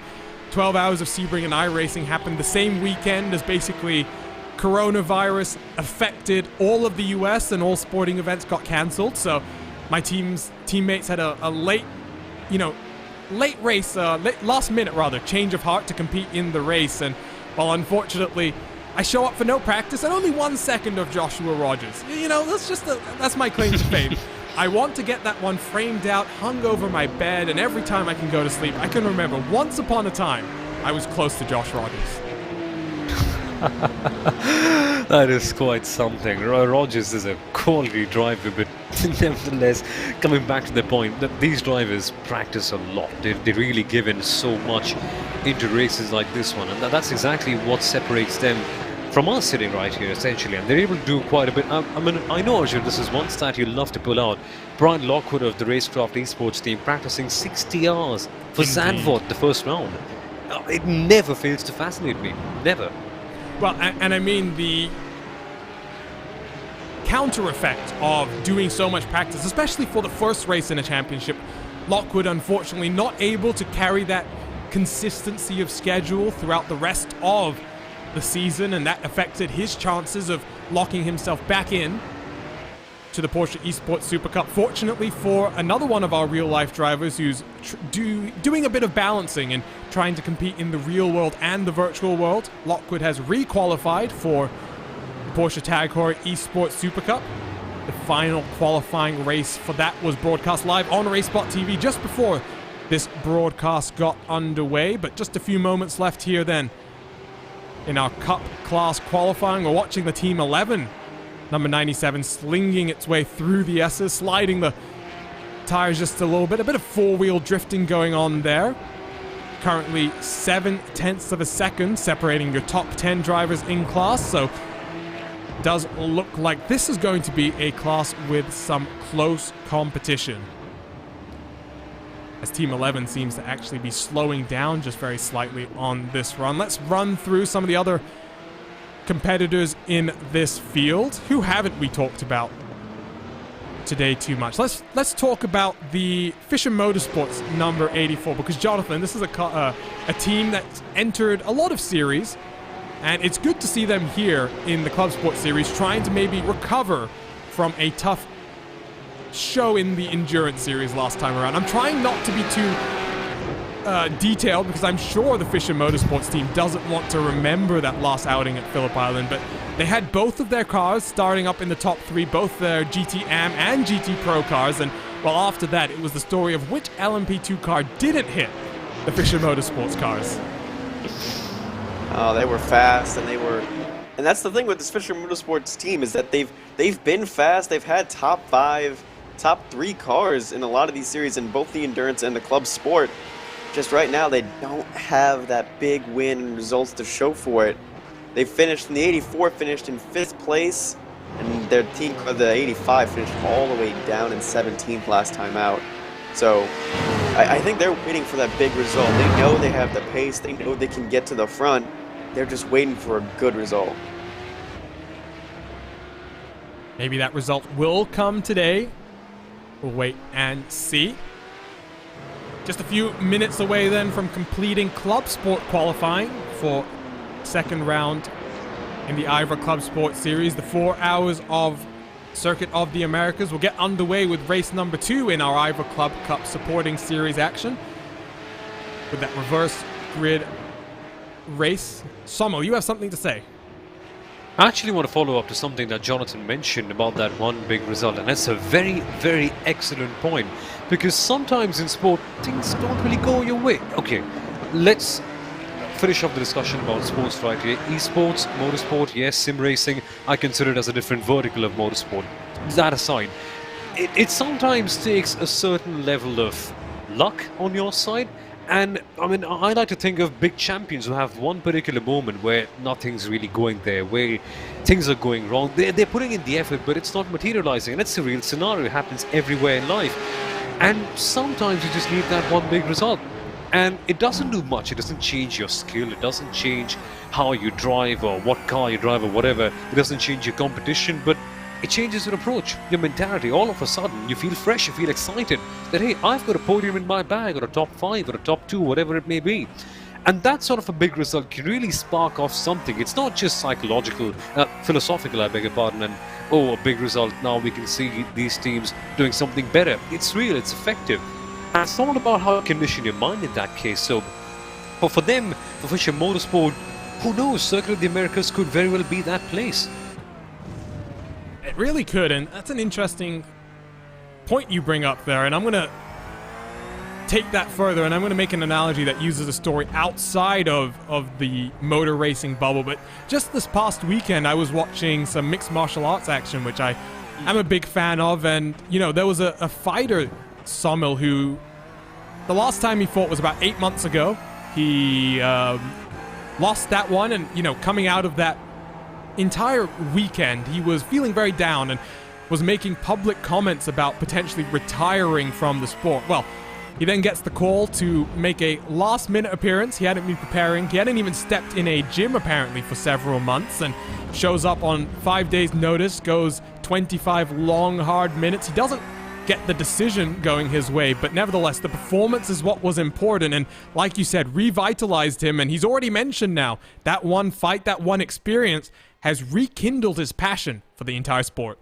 12 hours of Sebring and iRacing happened the same weekend as basically coronavirus affected all of the US and all sporting events got cancelled. So my teammates had a late last minute change of heart to compete in the race. And well, unfortunately, I show up for no practice and only 1 second of Joshua Rogers. You know, that's my claim to fame. I want to get that one framed out, hung over my bed, and every time I can go to sleep, I can remember once upon a time I was close to Josh Rogers. That is quite something. Rogers is a quality driver, but nevertheless, coming back to the point that these drivers practice a lot. They really give in so much into races like this one, and that's exactly what separates them from us sitting right here, essentially. And they're able to do quite a bit. I mean, I know, Arjun, this is one stat you love to pull out. Brian Lockwood of the Racecraft Esports team practicing 60 hours for Zandvoort the first round. It never fails to fascinate me. Never. Well, and I mean, the counter effect of doing so much practice, especially for the first race in a championship, Lockwood unfortunately not able to carry that consistency of schedule throughout the rest of the season, and that affected his chances of locking himself back in to the Porsche Esports Super Cup. Fortunately for another one of our real-life drivers who's doing a bit of balancing and trying to compete in the real world and the virtual world, Lockwood has re-qualified for the Porsche Tag Heuer Esports Super Cup. The final qualifying race for that was broadcast live on RaceSpotTV just before this broadcast got underway, but just a few moments left here then in our Cup class qualifying. We're watching the Team 11, number 97, slinging its way through the S's, sliding the tires just a little bit. A bit of four-wheel drifting going on there. Currently 0.7 of a second separating your top 10 drivers in class, so it does look like this is going to be a class with some close competition, as Team 11 seems to actually be slowing down just very slightly on this run. Let's run through some of the other competitors in this field. Who haven't we talked about today too much? Let's talk about the Fisher Motorsports number 84, because Jonathan, this is a team that's entered a lot of series, and it's good to see them here in the ClubSport Series trying to maybe recover from a tough show in the Endurance Series last time around. I'm trying not to be too detailed because I'm sure the Fisher Motorsports team doesn't want to remember that last outing at Phillip Island, but they had both of their cars starting up in the top 3, both their GT Am and GT Pro cars, and well, after that, it was the story of which LMP2 car didn't hit the Fisher Motorsports cars. Oh, they were fast, and that's the thing with this Fisher Motorsports team is that they've been fast. They've had top 5, top 3 cars in a lot of these series in both the Endurance and the Club Sport. Just right now, they don't have that big win and results to show for it. They finished in the 84, finished in 5th place, and their team, the 85, finished all the way down in 17th last time out. So I think they're waiting for that big result. They know they have the pace. They know they can get to the front. They're just waiting for a good result. Maybe that result will come today. We'll wait and see. Just a few minutes away then from completing Club Sport qualifying for second round in the IVRA Club Sport Series. The 4 hours of Circuit of the Americas will get underway with race number 2 in our IVRA Club Cup supporting series action. With that reverse grid race. Sommel, you have something to say? I actually want to follow up to something that Jonathan mentioned about that one big result, and that's a very, very excellent point, because sometimes in sport things don't really go your way. Okay, let's finish off the discussion about sports right here. Esports, motorsport, yes, sim racing, I consider it as a different vertical of motorsport. That aside, it sometimes takes a certain level of luck on your side. And I mean, I like to think of big champions who have one particular moment where nothing's really going their way, things are going wrong. They're putting in the effort, but it's not materializing. And it's a real scenario. It happens everywhere in life. And sometimes you just need that one big result. And it doesn't do much. It doesn't change your skill. It doesn't change how you drive or what car you drive or whatever. It doesn't change your competition, but it changes your approach, your mentality. All of a sudden, you feel fresh, you feel excited that, hey, I've got a podium in my bag, or a top 5, or a top 2, whatever it may be. And that sort of a big result can really spark off something. It's not just psychological, philosophical, I beg your pardon, and, oh, a big result, now we can see these teams doing something better. It's real, it's effective. And it's all about how you condition your mind in that case. So, but for them, for Fisher Motorsport, who knows, Circuit of the Americas could very well be that place. It really could, and that's an interesting point you bring up there, and I'm going to take that further, and I'm going to make an analogy that uses a story outside of the motor racing bubble. But just this past weekend, I was watching some mixed martial arts action, which I am a big fan of, and, you know, there was a fighter, Sommel, who the last time he fought was about 8 months ago. He lost that one, and, you know, coming out of that entire weekend, he was feeling very down and was making public comments about potentially retiring from the sport. Well, he then gets the call to make a last-minute appearance. He hadn't been preparing. He hadn't even stepped in a gym, apparently, for several months, and shows up on 5 days' notice, goes 25 long, hard minutes. He doesn't get the decision going his way, but nevertheless, the performance is what was important, and like you said, revitalized him, and he's already mentioned now that one fight, that one experience has rekindled his passion for the entire sport.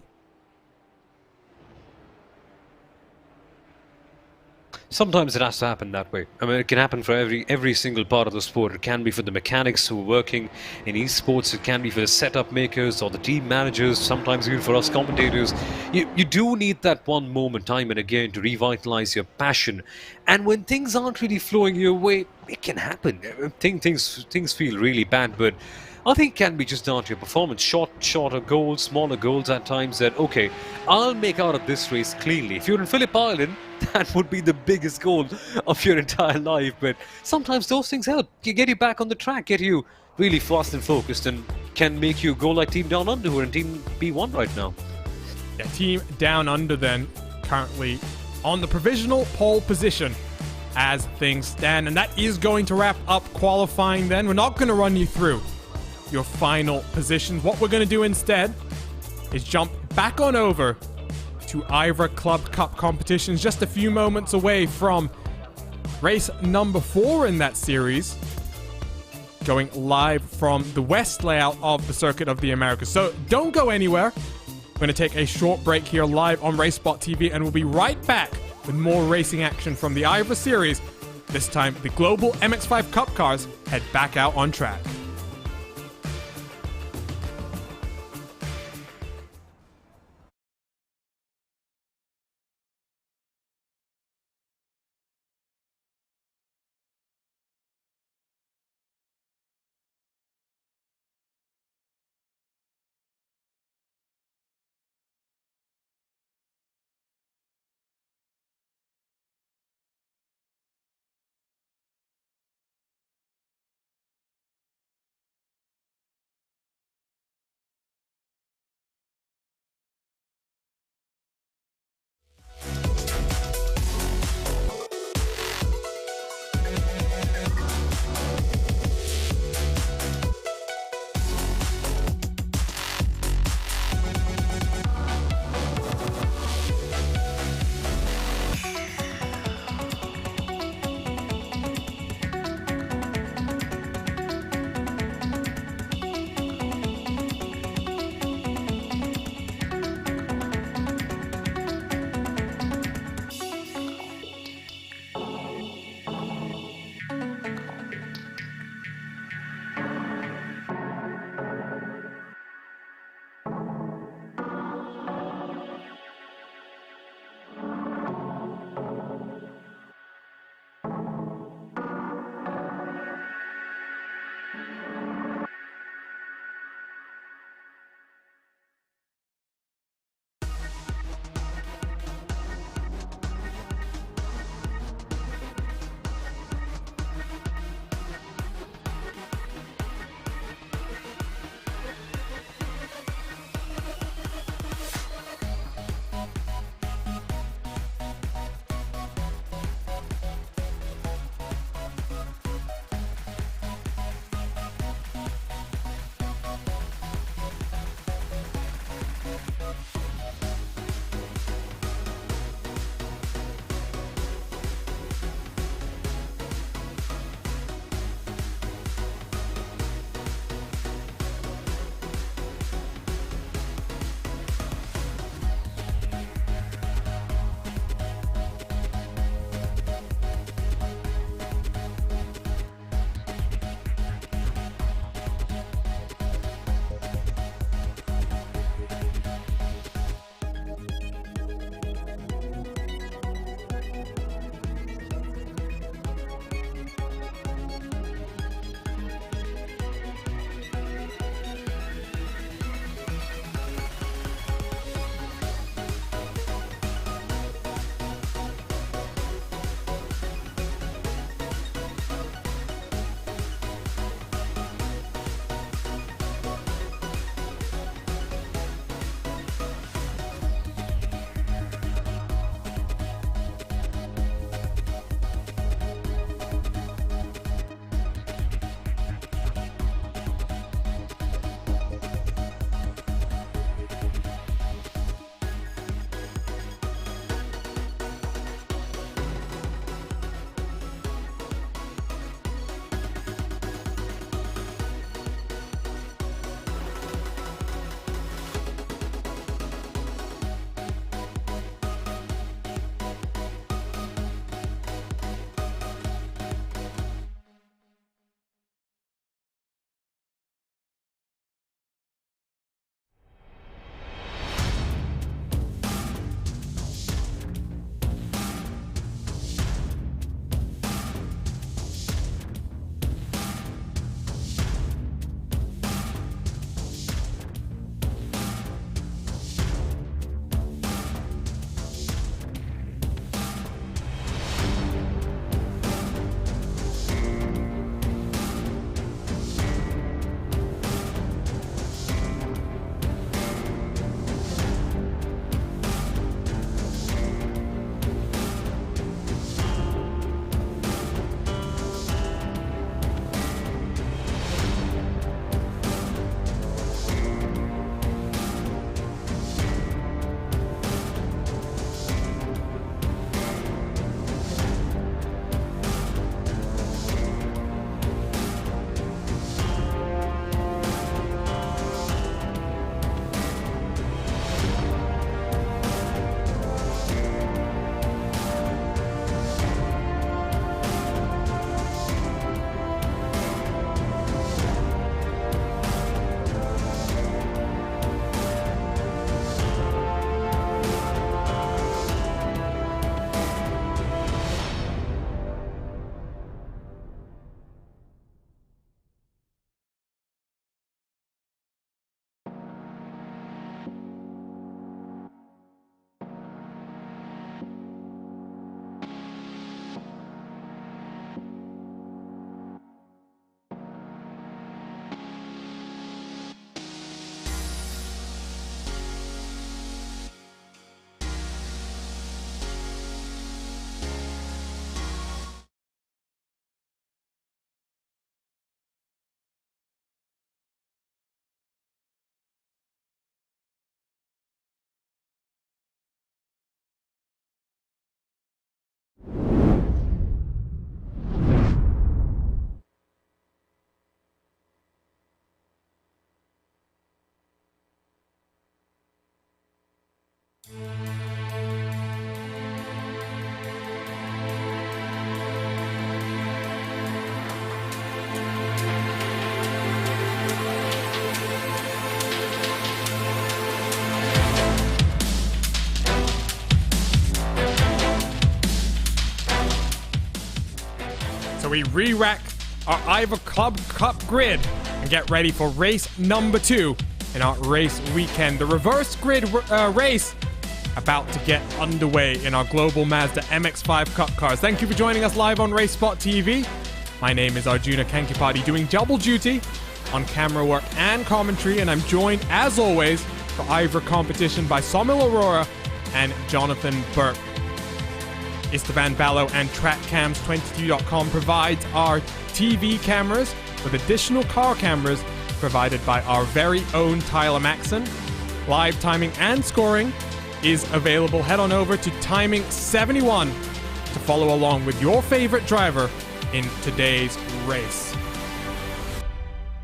Sometimes it has to happen that way. I mean, it can happen for every single part of the sport. It can be for the mechanics who are working in esports. It can be for the setup makers or the team managers. Sometimes even for us commentators. You do need that one moment time and again to revitalize your passion. And when things aren't really flowing your way, it can happen. Things feel really bad, but I think it can be just down to your performance. Shorter goals, smaller goals at times that, okay, I'll make out of this race cleanly. If you're in Phillip Island, that would be the biggest goal of your entire life. But sometimes those things help. You get you back on the track, get you really fast and focused, and can make you go like Team Down Under, who are in Team B1 right now. Yeah, Team Down Under then currently on the provisional pole position as things stand. And that is going to wrap up qualifying then. We're not going to run you through your final positions. What we're going to do instead is jump back on over to IVRA Club Cup competitions, just a few moments away from race number 4 in that series, going live from the west layout of the Circuit of the Americas. So don't go anywhere. We're going to take a short break here live on RaceSpotTV, and we'll be right back with more racing action from the IVRA Series. This time, the global MX-5 Cup cars head back out on track. So we re-rack our IVRA Club Cup grid and get ready for race number 2 in our race weekend. The reverse grid race about to get underway in our Global Mazda MX-5 Cup cars. Thank you for joining us live on RaceSpotTV. My name is Arjuna Kankipati, doing double duty on camera work and commentary, and I'm joined, as always, for IVRA competition by Somil Arora and Jonathan Burke. Istvan Ballo and TrackCams22.com provides our TV cameras with additional car cameras provided by our very own Tyler Maxon. Live timing and scoring is available. Head on over to Timing 71 to follow along with your favorite driver in today's race.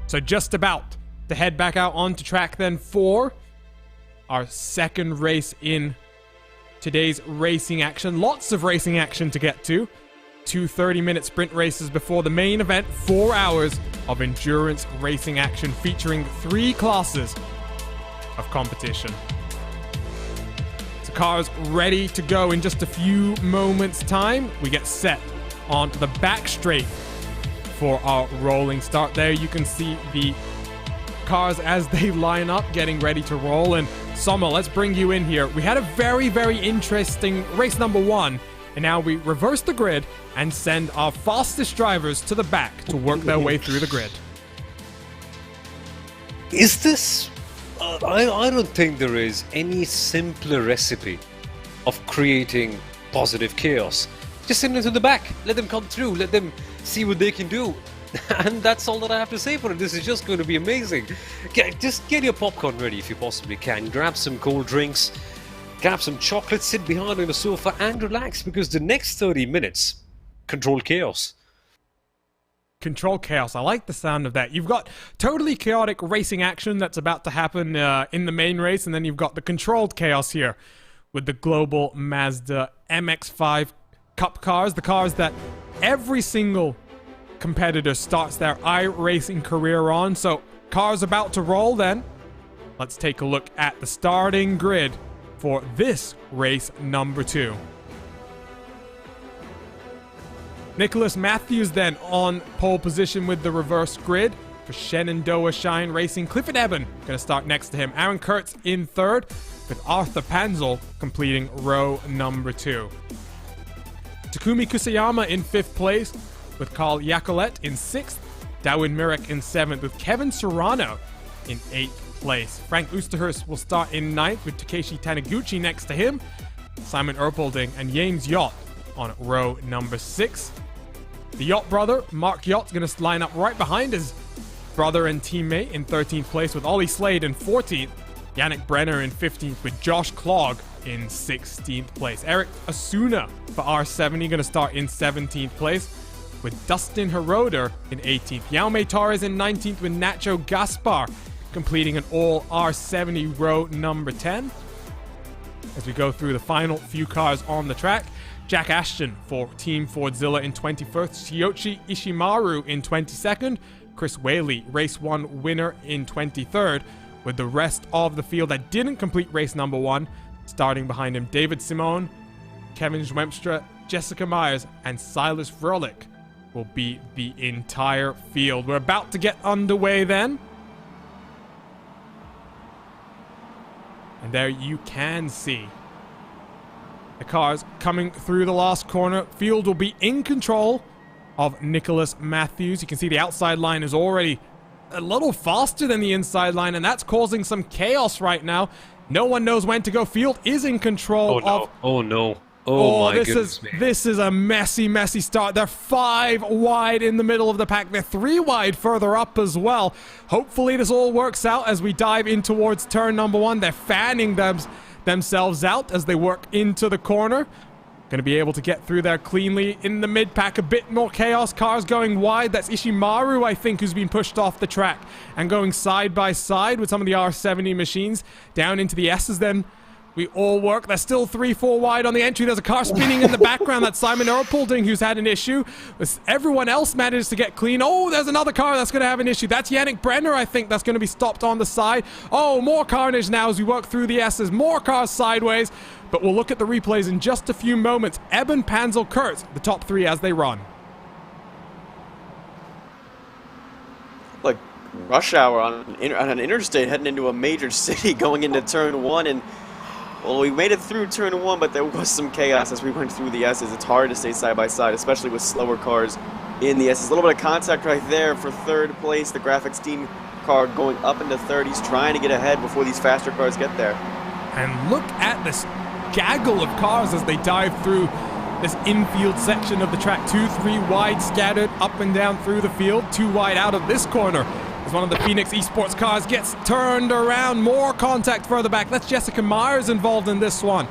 So just about to head back out onto track then for our second race in today's racing action. Lots of racing action to get to. 2 30-minute sprint races before the main event. 4 hours of endurance racing action featuring 3 classes of competition. So cars ready to go in just a few moments' time. We get set on the back straight for our rolling start. There you can see the cars as they line up, getting ready to roll. And Sommer, let's bring you in here. We had a very, very interesting race number 1, and now we reverse the grid and send our fastest drivers to the back to work their way through the grid. Is this... I don't think there is any simpler recipe of creating positive chaos. Just send them to the back, let them come through, let them see what they can do. And that's all that I have to say for it. This is just going to be amazing. Just get your popcorn ready if you possibly can. Grab some cold drinks, grab some chocolate, sit behind on the sofa and relax, because the next 30 minutes, control chaos. Control chaos. I like the sound of that. You've got totally chaotic racing action that's about to happen in the main race, and then you've got the controlled chaos here with the Global Mazda MX-5 Cup cars, the cars that every single competitor starts their iRacing career on. So cars about to roll then. Let's take a look at the starting grid for this race number 2. Nicholas Matthews then on pole position with the reverse grid for Shenandoah Shine Racing. Clifford Eben going to start next to him. Aaron Kurtz in third, with Arthur Panzel completing row number 2. Takumi Kusayama in 5th place, with Carl Yacolet in 6th. Dawin Mirek in 7th, with Kevin Serrano in 8th place. Frank Oosterhurst will start in 9th, with Takeshi Taniguchi next to him. Simon Erpolding and James Yacht on row number 6. The Yacht brother, Mark Yacht's going to line up right behind his brother and teammate in 13th place, with Ollie Slade in 14th. Yannick Brenner in 15th, with Josh Klog in 16th place. Eric Asuna for R70 going to start in 17th place, with Dustin Heroder in 18th. Jaume Torres in 19th, with Nacho Gaspar completing an all R70 row number 10. As we go through the final few cars on the track, Jack Ashton for Team Fordzilla in 21st, Shiyoshi Ishimaru in 22nd, Chris Whaley, Race 1 winner in 23rd, with the rest of the field that didn't complete race number 1 starting behind him. David Simone, Kevin Schwemstra, Jessica Myers, and Silas Vrolik will be the entire field. We're about to get underway then. And there you can see the cars coming through the last corner. Field will be in control of Nicholas Matthews. You can see the outside line is already a little faster than the inside line, and that's causing some chaos right now. No one knows when to go. Field is in control of... Oh no. Oh my goodness. This is a messy start. They're 5 wide in the middle of the pack. They're 3 wide further up as well. Hopefully this all works out as we dive in towards turn number 1. They're fanning themselves out as they work into the corner. Going to be able to get through there cleanly. In the mid-pack, a bit more chaos. Cars going wide. That's Ishimaru, I think, who's been pushed off the track and going side by side with some of the R70 machines down into the S's then. We all work. They're still 3-4 wide on the entry. There's a car spinning in the background. That's Simon Erpolding who's had an issue. Everyone else managed to get clean. Oh, there's another car that's going to have an issue. That's Yannick Brenner, I think, that's going to be stopped on the side. Oh, more carnage now as we work through the S's. More cars sideways. But we'll look at the replays in just a few moments. Eben, Panzel, Kurtz, the top three as they run. Like rush hour on an interstate heading into a major city going into turn one, and well, we made it through turn one, but there was some chaos as we went through the S's. It's hard to stay side by side, especially with slower cars in the S's. A little bit of contact right there for third place. The graphics team car going up into third. He's trying to get ahead before these faster cars get there. And look at this gaggle of cars as they dive through this infield section of the track. 2-3 wide scattered up and down through the field. 2 wide out of this corner as one of the Phoenix Esports cars gets turned around. More contact further back. That's Jessica Myers involved in this one.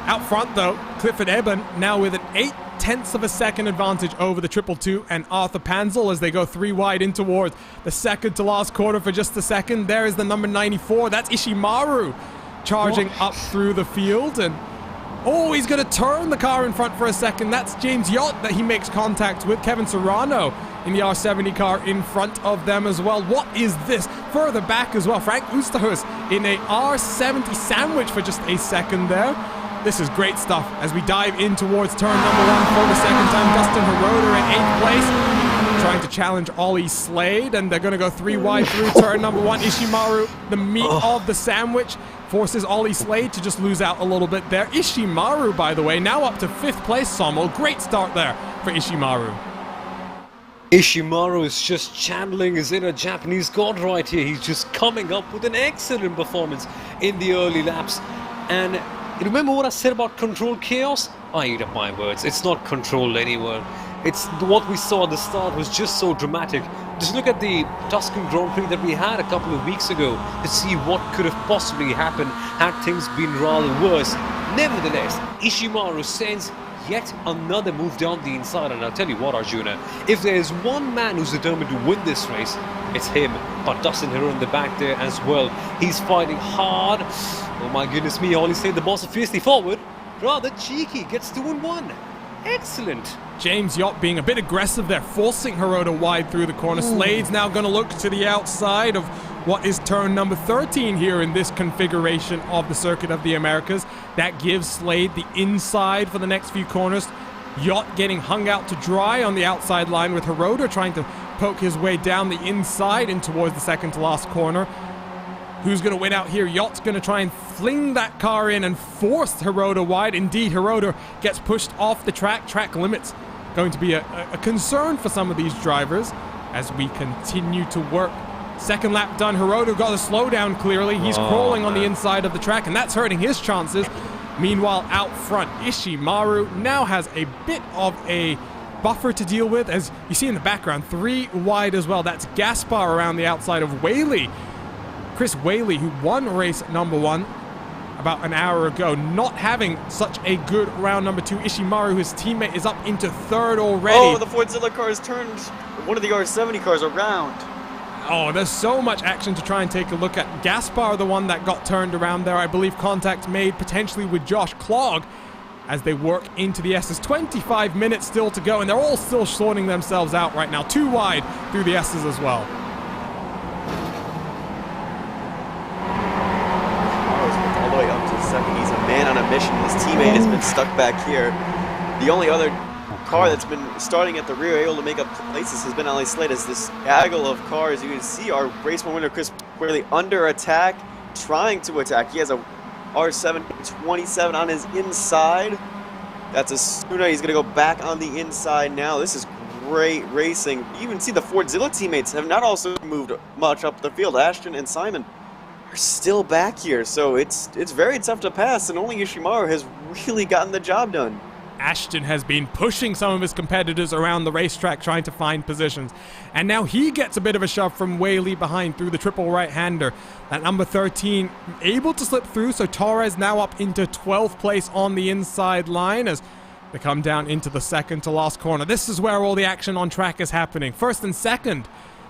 Out front though, Clifford Eben now with an 0.8 of a second advantage over the 222 and Arthur Panzel as they go 3 wide in towards the second to last quarter for just a second. There is the number 94. That's Ishimaru charging up through the field, and oh, he's going to turn the car in front for a second. That's James Yacht that he makes contact with. Kevin Serrano in the R70 car in front of them as well. What is this? Further back as well, Frank Oosterhuis in a R70 sandwich for just a second there. This is great stuff as we dive in towards turn number 1 for the second time. Dustin Heroder in 8th place, trying to challenge Ollie Slade, and they're going to go 3 wide through turn number 1. Ishimaru, the meat of the sandwich, forces Ollie Slade to just lose out a little bit there. Ishimaru, by the way, now up to 5th place, Sommel. Great start there for Ishimaru. Ishimaru is just channeling his inner Japanese god right here. He's just coming up with an excellent performance in the early laps. And remember what I said about controlled chaos? I eat up my words. It's not controlled anywhere. It's what we saw at the start was just so dramatic. Just look at the Tuscan Grand Prix that we had a couple of weeks ago to see what could have possibly happened had things been rather worse. Nevertheless, Ishimaru sends yet another move down the inside, and I'll tell you what, Arjuna, if there is one man who's determined to win this race, it's him. But Dustin Hero in the back there as well. He's fighting hard. Oh my goodness me, Ollie Slade, the boss of fiercely forward. Rather cheeky, gets 2 and 1. Excellent. James Yacht being a bit aggressive there, forcing Heroda wide through the corner. Slade's now going to look to the outside of what is turn number 13 here in this configuration of the Circuit of the Americas. That gives Slade the inside for the next few corners. Yacht getting hung out to dry on the outside line with Heroda trying to poke his way down the inside and towards the second to last corner. Who's going to win out here? Yacht's going to try and fling that car in and force Heroda wide. Indeed, Heroda gets pushed off the track. Track limits going to be a concern for some of these drivers as we continue to work. Second lap done. Heroda got a slowdown clearly. He's crawling on the inside of the track, and that's hurting his chances. Meanwhile, out front, Ishimaru now has a bit of a buffer to deal with. As you see in the background, 3 wide as well. That's Gaspar around the outside of Whaley. Chris Whaley, who won race number 1 about an hour ago, not having such a good round number 2. Ishimaru, his teammate, is up into 3rd already. Oh, the Fordzilla car has turned one of the R70 cars around. Oh, there's so much action to try and take a look at. Gaspar, the one that got turned around there, I believe contact made potentially with Josh Clogg as they work into the S's. 25 minutes still to go, and they're all still sorting themselves out right now. 2 wide through the S's as well. All the way up to second. He's a man on a mission. His teammate has been stuck back here. The only other car that's been starting at the rear able to make up places has been Ollie Slade. As this gaggle of cars, you can see our race winner Chris Whaley under attack, trying to attack. He has a R727 on his inside. That's Asuna. He's going to go back on the inside now. This is great racing. You even see the Fordzilla teammates have not also moved much up the field. Ashton and Simon are still back here, so it's very tough to pass, and only Ishimaru has really gotten the job done. Ashton has been pushing some of his competitors around the racetrack trying to find positions. And now he gets a bit of a shove from Whaley behind through the triple right-hander. That number 13 able to slip through, so Torres now up into 12th place on the inside line as they come down into the second to last corner. This is where all the action on track is happening. First and second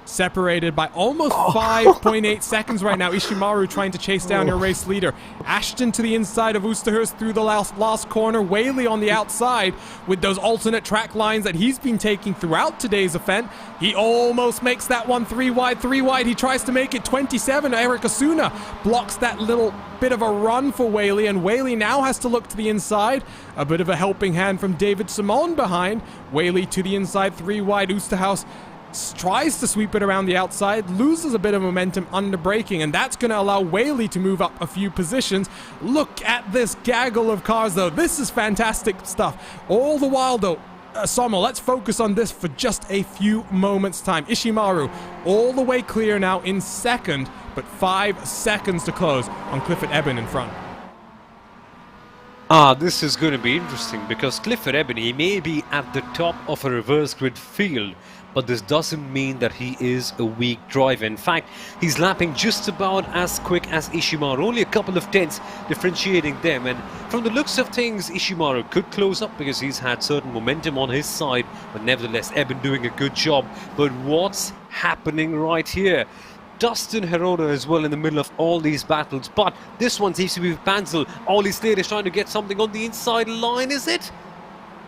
separated by almost 5.8 seconds right now. Ishimaru trying to chase down your race leader. Ashton to the inside of Oosterhuis through the last corner. Whaley on the outside with those alternate track lines that he's been taking throughout today's event. He almost makes that one 3 wide. He tries to make it 27. Eric Asuna blocks that little bit of a run for Whaley, and Whaley now has to look to the inside. A bit of a helping hand from David Simon behind. Whaley to the inside, 3 wide. Oosterhuis tries to sweep it around the outside, loses a bit of momentum under braking, and that's going to allow Whaley to move up a few positions. Look at this gaggle of cars, though. This is fantastic stuff. All the while, though, Sommel, let's focus on this for just a few moments' time. Ishimaru all the way clear now in second, but 5 seconds to close on Clifford Eben in front. This is going to be interesting because Clifford Eben, he may be at the top of a reverse grid field, but this doesn't mean that he is a weak driver. In fact, he's lapping just about as quick as Ishimaru, only a couple of tenths differentiating them. And from the looks of things, Ishimaru could close up because he's had certain momentum on his side, but nevertheless, Eben doing a good job. But what's happening right here? Dustin Herrera as well in the middle of all these battles, but this one seems to be with Panzel. Ollie Slade is trying to get something on the inside line, is it?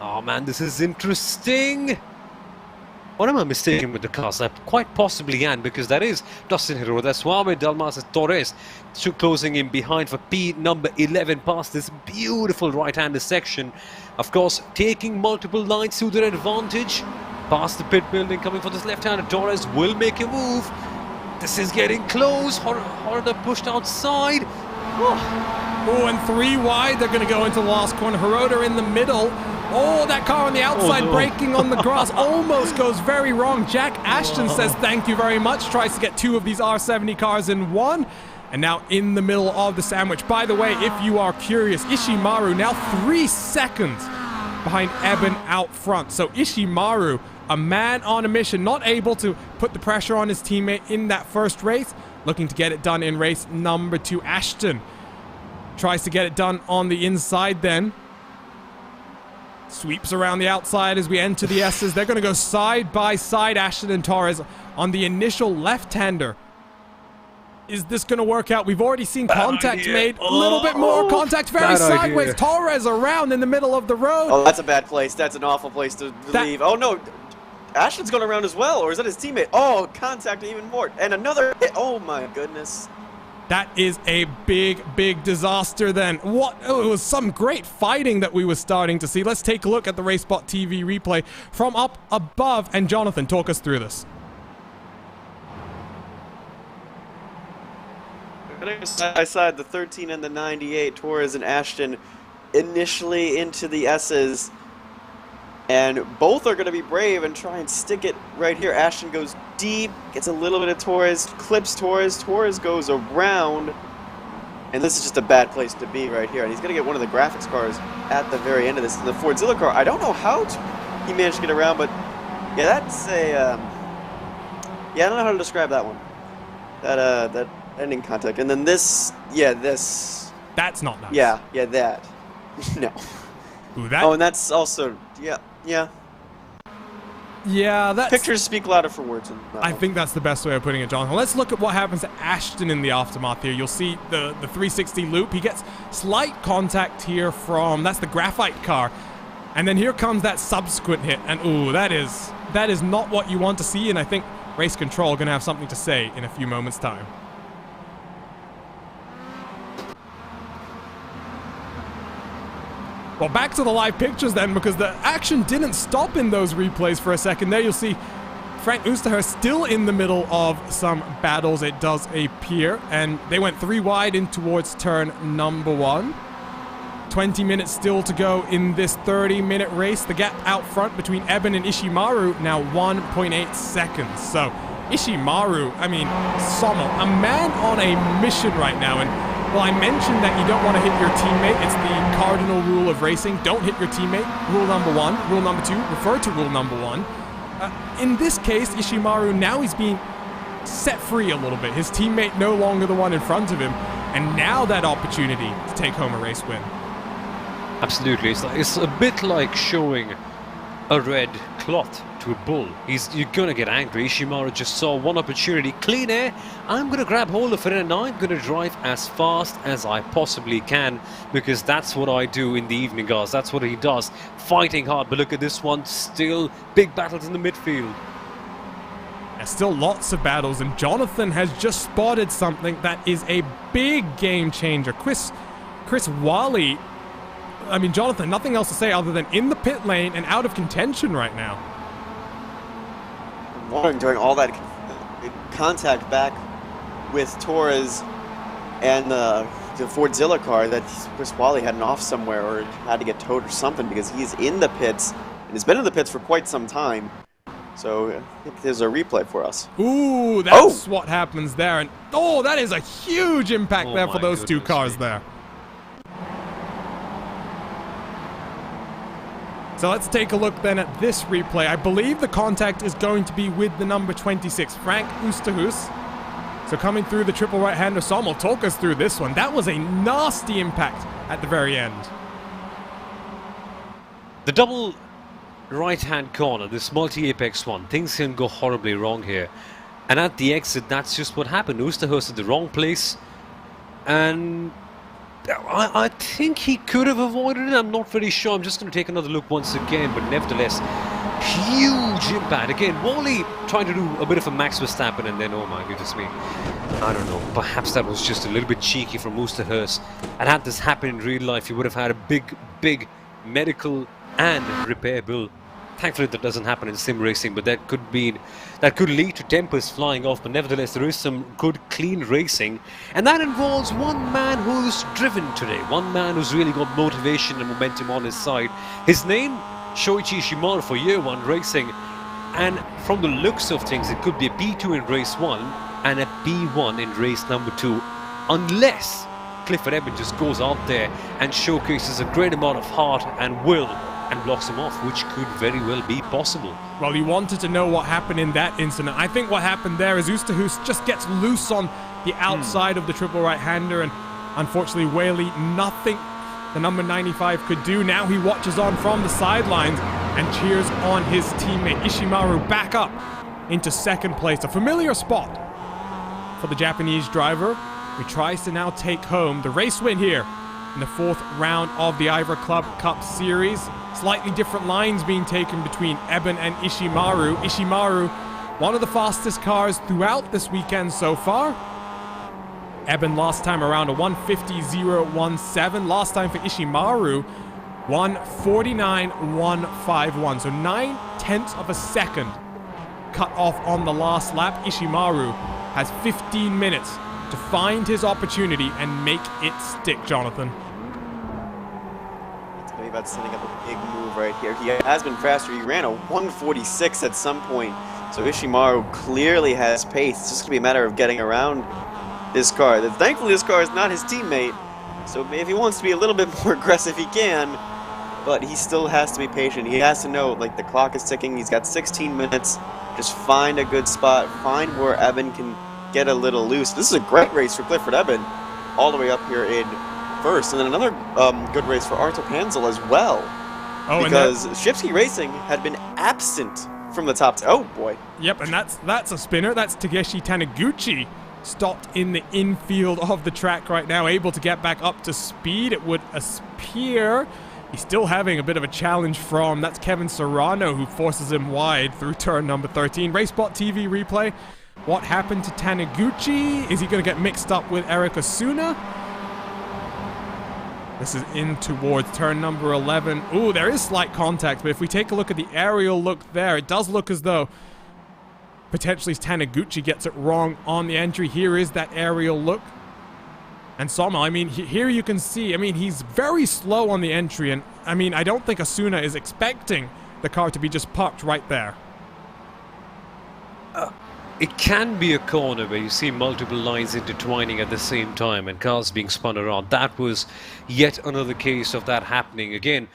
Oh man, this is interesting. Or am I mistaken with the cars? I quite possibly am, because that is Dustin Herrera, that's Suave Dalmas Torres closing in behind for P number 11 past this beautiful right-hander section. Of course, taking multiple lines to their advantage. Past the pit building, coming for this left-hander. Torres will make a move. This is getting close. Horda pushed outside. Oh, and 3 wide. They're going to go into the last corner. Herrera in the middle. Oh, that car on the outside braking on the grass almost goes very wrong. Jack Ashton says thank you very much. Tries to get 2 of these R70 cars in one. And now in the middle of the sandwich. By the way, if you are curious, Ishimaru now 3 seconds behind Eben out front. So Ishimaru, a man on a mission, not able to put the pressure on his teammate in that first race. Looking to get it done in race number 2. Ashton tries to get it done on the inside then. Sweeps around the outside as we enter the S's. They're going to go side by side, Ashton and Torres, on the initial left-hander. Is this going to work out? We've already seen contact made. A little bit more contact, very sideways. Torres around in the middle of the road. Oh, that's a bad place. That's an awful place to leave. Oh, no. Ashton's going around as well, or is that his teammate? Oh, contact even more. And another hit. Oh, my goodness. That is a big, big disaster then. What? Oh, it was some great fighting that we were starting to see. Let's take a look at the RaceSpotTV replay from up above. And Jonathan, talk us through this. I side the 13 and the 98, Torres and Ashton initially into the S's. And both are going to be brave and try and stick it right here. Ashton goes deep, gets a little bit of Torres, clips Torres. Torres goes around. And this is just a bad place to be right here. And he's going to get one of the graphics cars at the very end of this. The Fordzilla car, I don't know how he managed to get around, but yeah, that's a... yeah, I don't know how to describe that one. That ending contact. And then this, yeah, this... That's not nice. Yeah, that. No. Ooh, that... Oh, and that's also... Yeah, that's... Pictures speak louder for words. I think that's the best way of putting it, Jonathan. Let's look at what happens to Ashton in the aftermath here. You'll see the 360 loop. He gets slight contact here from... That's the graphite car. And then here comes that subsequent hit. And ooh, that is not what you want to see. And I think Race Control are going to have something to say in a few moments' time. Well, back to the live pictures then, because the action didn't stop in those replays for a second there. You'll see Frank Oosterhuis still in the middle of some battles, it does appear. And they went 3 wide in towards turn number 1. 20 minutes still to go in this 30-minute race. The gap out front between Eben and Ishimaru now 1.8 seconds. So Ishimaru, I mean, Sommel, a man on a mission right now. And well, I mentioned that you don't want to hit your teammate. It's the cardinal rule of racing. Don't hit your teammate. Rule number 1. Rule number 2, refer to rule number 1. In this case, Ishimaru, now he's being set free a little bit. His teammate no longer the one in front of him. And now that opportunity to take home a race win. Absolutely. It's a bit like showing a red cloth to a bull. You're gonna get angry. Ishimaru just saw one opportunity, clean air. I'm gonna grab hold of it and I'm gonna drive as fast as I possibly can, because that's what I do in the evening, guys. That's what he does, fighting hard. But look at this one, still big battles in the midfield. There's still lots of battles, and Jonathan has just spotted something that is a big game changer. Chris Wally, I mean, Jonathan, nothing else to say other than in the pit lane and out of contention right now. I'm wondering, during all that contact back with Torres and the Fordzilla car, that Chris Wally had an off somewhere or had to get towed or something, because he's in the pits and has been in the pits for quite some time. So I think there's a replay for us. Ooh, that's what happens there. And oh, that is a huge impact there for those two cars there. So let's take a look then at this replay. I believe the contact is going to be with the number 26, Frank Oosterhuis. So coming through the triple right-hander, Sam will talk us through this one. That was a nasty impact at the very end. The double right-hand corner, this multi-apex one, things can go horribly wrong here. And at the exit, that's just what happened. Oosterhuis at the wrong place. And I think he could have avoided it. I'm not very sure. I'm just going to take another look once again. But nevertheless, huge impact. Again, Wally trying to do a bit of a Max Verstappen, and then, oh my goodness me, I don't know. Perhaps that was just a little bit cheeky from Oosterhuis. And had this happened in real life, he would have had a big medical and repair bill. Thankfully that doesn't happen in sim racing, but that could lead to tempers flying off. But nevertheless, there is some good clean racing, and that involves one man who's driven today, one man who's really got motivation and momentum on his side. His name, Shoichi Ishimaru, for year one racing, and from the looks of things, it could be a P2 in race 1 and a P1 in race number 2, unless Clifford Eben just goes out there and showcases a great amount of heart and will and blocks him off, which could very well be possible. Well, you wanted to know what happened in that incident. I think what happened there is Oosterhuis just gets loose on the outside of the triple right-hander, and unfortunately Whaley, nothing the number 95 could do. Now he watches on from the sidelines and cheers on his teammate Ishimaru back up into second place. A familiar spot for the Japanese driver, who tries to now take home the race win here in the fourth round of the IVRA Club Cup Series. Slightly different lines being taken between Eben and Ishimaru. Ishimaru, one of the fastest cars throughout this weekend so far. Eben last time around a 150.017. Last time for Ishimaru, 149.151. So 9/10 of a second cut off on the last lap. Ishimaru has 15 minutes to find his opportunity and make it stick, Jonathan. It's going to be about setting up a big move right here. He has been faster. He ran a 146 at some point. So Ishimaru clearly has pace. It's just going to be a matter of getting around this car. Thankfully, this car is not his teammate. So if he wants to be a little bit more aggressive, he can. But he still has to be patient. He has to know, like, the clock is ticking. He's got 16 minutes. Just find a good spot. Find where Eben can get a little loose. This is a great race for Clifford Eben, all the way up here in first. And then another good race for Arto Panzel as well. Oh, because Shipsky Racing had been absent from the top 10. Oh, boy. Yep, and that's a spinner. That's Takeshi Taniguchi, stopped in the infield of the track right now, able to get back up to speed, it would appear. He's still having a bit of a challenge from, that's Kevin Serrano, who forces him wide through turn number 13. RaceSpotTV replay. What happened to Taniguchi? Is he going to get mixed up with Eric Osuna? This is in towards turn number 11. Ooh, there is slight contact, but if we take a look at the aerial look there, it does look as though potentially Taniguchi gets it wrong on the entry. Here is that aerial look. And Soma, I mean, here you can see, I mean, he's very slow on the entry, and I mean, I don't think Osuna is expecting the car to be just parked right there. It can be a corner where you see multiple lines intertwining at the same time and cars being spun around. That was yet another case of that happening. Again,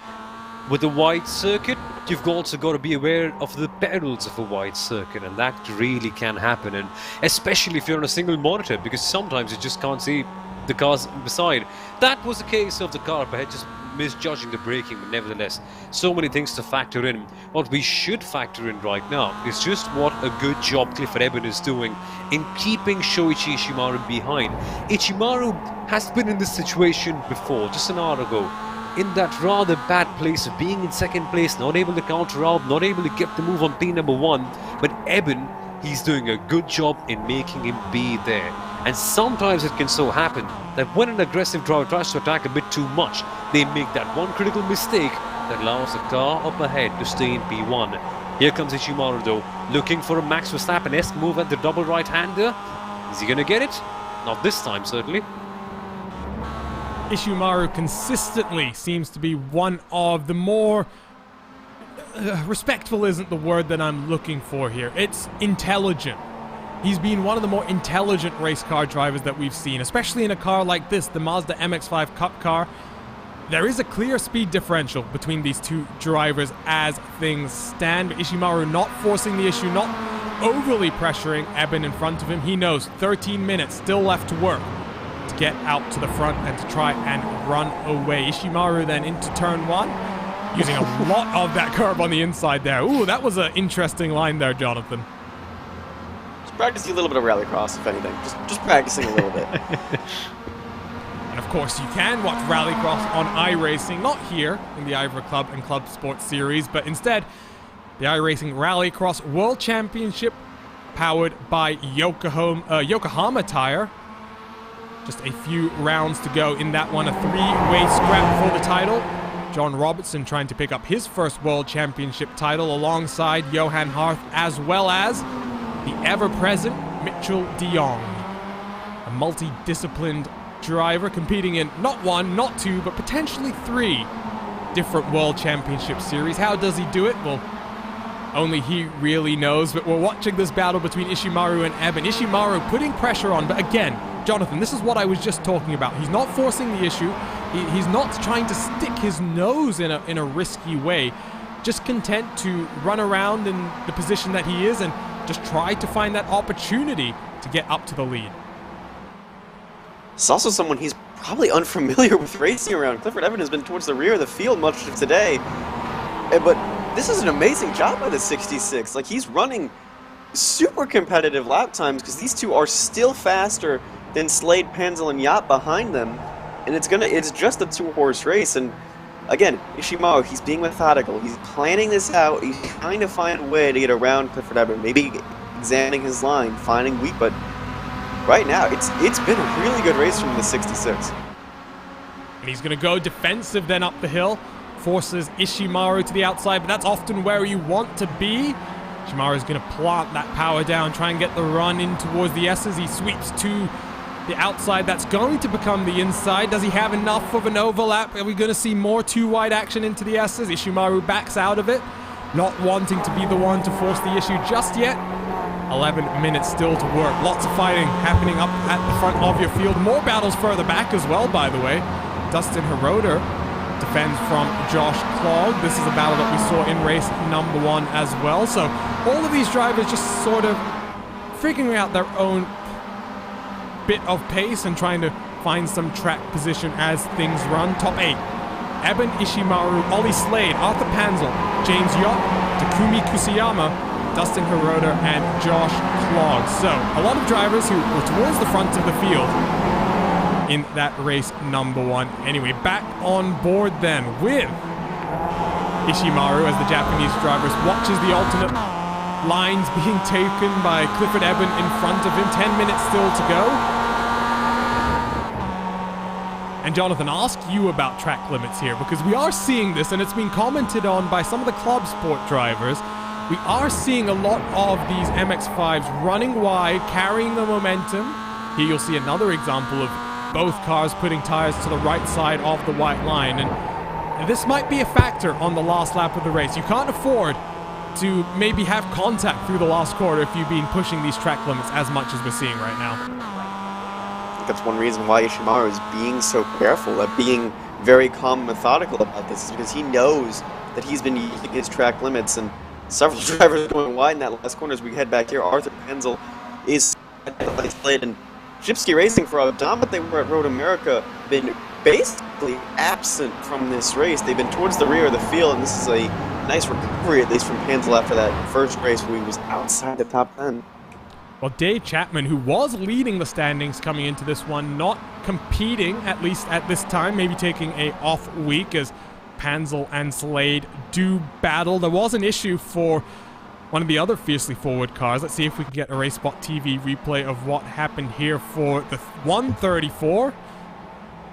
with a wide circuit, you've also got to be aware of the perils of a wide circuit, and that really can happen, and especially if you're on a single monitor, because sometimes you just can't see the cars beside. That was the case of the car ahead, just misjudging the braking, but nevertheless, so many things to factor in. What we should factor in right now is just what a good job Clifford Eben is doing in keeping Shoichi Ishimaru behind. Ishimaru has been in this situation before, just an hour ago, in that rather bad place of being in second place, not able to counter out, not able to get the move on P number 1, but Eben, he's doing a good job in making him be there. And sometimes it can so happen that when an aggressive driver tries to attack a bit too much, they make that one critical mistake that allows the car up ahead to stay in P1. Here comes Ishimaru though, looking for a Max Verstappen-esque move at the double right-hander. Is he going to get it? Not this time, certainly. Ishimaru consistently seems to be one of the more... respectful isn't the word that I'm looking for here. It's intelligent. He's been one of the more intelligent race car drivers that we've seen, especially in a car like this, the Mazda MX-5 Cup car. There is a clear speed differential between these two drivers as things stand. But Ishimaru not forcing the issue, not overly pressuring Eben in front of him. He knows 13 minutes still left to work to get out to the front and to try and run away. Ishimaru then into turn 1, using a lot of that curb on the inside there. Ooh, that was an interesting line there, Jonathan. Practicing a little bit of rallycross, if anything. Just practicing a little bit. And of course, you can watch rallycross on iRacing, not here in the IVRA Club and ClubSport Series, but instead the iRacing Rallycross World Championship, powered by Yokohama Tire. Just a few rounds to go in that one, a 3-way scrap for the title. John Robertson trying to pick up his first World Championship title alongside Johan Harth, as well as the ever-present Mitchell de Jong, a multi-disciplined driver competing in not 1, not 2, but potentially 3 different World Championship series. How does he do it? Well, only he really knows, but we're watching this battle between Ishimaru and Eben. Ishimaru putting pressure on, but again, Jonathan, this is what I was just talking about. He's not forcing the issue. He's not trying to stick his nose in a risky way. Just content to run around in the position that he is and just try to find that opportunity to get up to the lead. It's also someone he's probably unfamiliar with racing around. Clifford Eben has been towards the rear of the field much of today. But this is an amazing job by the 66. Like, he's running super competitive lap times because these two are still faster than Slade, Penzel, and Yacht behind them. And it's just a 2-horse race. And again, Ishimaru, he's being methodical. He's planning this out. He's trying to find a way to get around Clifford Eben. Maybe examining his line, finding weak, but right now, it's been a really good race from the 66. And he's going to go defensive then up the hill. Forces Ishimaru to the outside, but that's often where you want to be. Ishimaru's going to plant that power down, try and get the run in towards the S's. He sweeps to the outside. That's going to become the inside. Does he have enough of an overlap? Are we going to see more 2-wide action into the S's? Ishimaru backs out of it, not wanting to be the one to force the issue just yet. 11 minutes still to work. Lots of fighting happening up at the front of your field. More battles further back as well, by the way. Dustin Hiroda defends from Josh Klog. This is a battle that we saw in race number 1 as well. So all of these drivers just sort of figuring out their own bit of pace and trying to find some track position as things run. Top 8. Eben Ishimaru, Ollie Slade, Arthur Panzel, James Yott, Takumi Kusiyama, Dustin Hiroda, and Josh Klog. So a lot of drivers who were towards the front of the field in that race number 1. Anyway, back on board then with Ishimaru as the Japanese drivers watches the alternate lines being taken by Clifford Eben in front of him. 10 minutes still to go. And Jonathan, I'll ask you about track limits here, because we are seeing this, and it's been commented on by some of the ClubSport drivers. We are seeing a lot of these MX-5s running wide, carrying the momentum. Here you'll see another example of both cars putting tires to the right side of the white line. And this might be a factor on the last lap of the race. You can't afford to maybe have contact through the last quarter if you've been pushing these track limits as much as we're seeing right now. I think that's one reason why Ishimaru is being so careful, being very calm and methodical about this, is because he knows that he's been using his track limits, and several drivers going wide in that last corner as we head back here. Arthur Penzel is played, and Gypsy Racing, for how dominant they were at Road America, been basically absent from this race. They've been towards the rear of the field, and this is a nice recovery, at least from Panzel, after that first race where he was outside the top 10. Well, Dave Chapman, who was leading the standings coming into this one, not competing, at least at this time, maybe taking a off week as Panzel and Slade do battle. There was an issue for one of the other fiercely forward cars. Let's see if we can get a RaceSpotTV replay of what happened here for the 134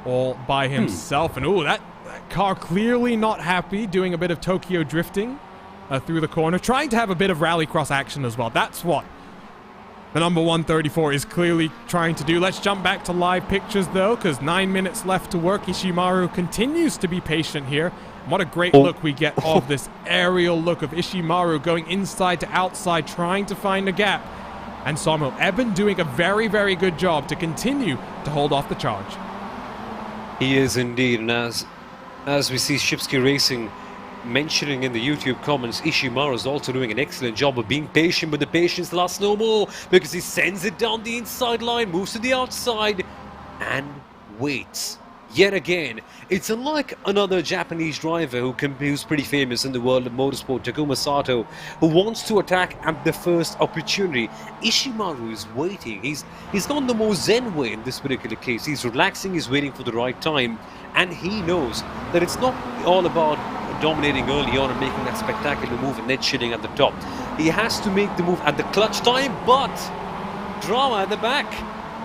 all by himself. And oh, that car clearly not happy, doing a bit of Tokyo drifting through the corner, trying to have a bit of rallycross action as well. That's what the number 134 is clearly trying to do. Let's jump back to live pictures though, because 9 minutes left to work. Ishimaru continues to be patient here. What a great look we get of this aerial look of Ishimaru going inside to outside, trying to find a gap. And Samo Eben doing a very, very good job to continue to hold off the charge. He is indeed, and as we see Shipsky Racing mentioning in the YouTube comments, Ishimaru is also doing an excellent job of being patient, but the patience lasts no more because he sends it down the inside line, moves to the outside, and waits. Yet again, it's unlike another Japanese driver who's pretty famous in the world of motorsport, Takuma Sato, who wants to attack at the first opportunity. Ishimaru is waiting. He's gone the more zen way in this particular case. He's relaxing, he's waiting for the right time, and he knows that it's not all about dominating early on and making that spectacular move and then chilling at the top. He has to make the move at the clutch time, but drama at the back.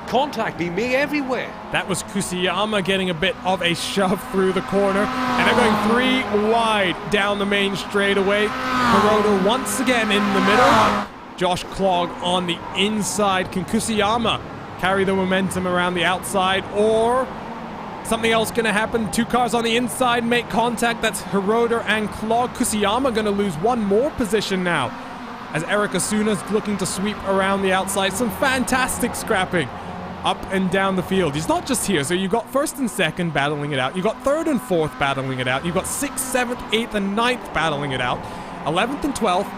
Contact being made everywhere. That was Kusiyama getting a bit of a shove through the corner, and they're going 3 wide down the main straightaway. Kuroda once again in the middle. Josh Clogg on the inside. Can Kusiyama carry the momentum around the outside, or something else going to happen? 2 cars on the inside make contact. That's Hiroda and Clogg. Kusiyama going to lose 1 more position now, as Eric Asuna's looking to sweep around the outside. Some fantastic scrapping up and down the field. He's not just here, so you've got 1st and 2nd battling it out. You've got 3rd and 4th battling it out. You've got 6th, 7th, 8th, and 9th battling it out. 11th and 12th,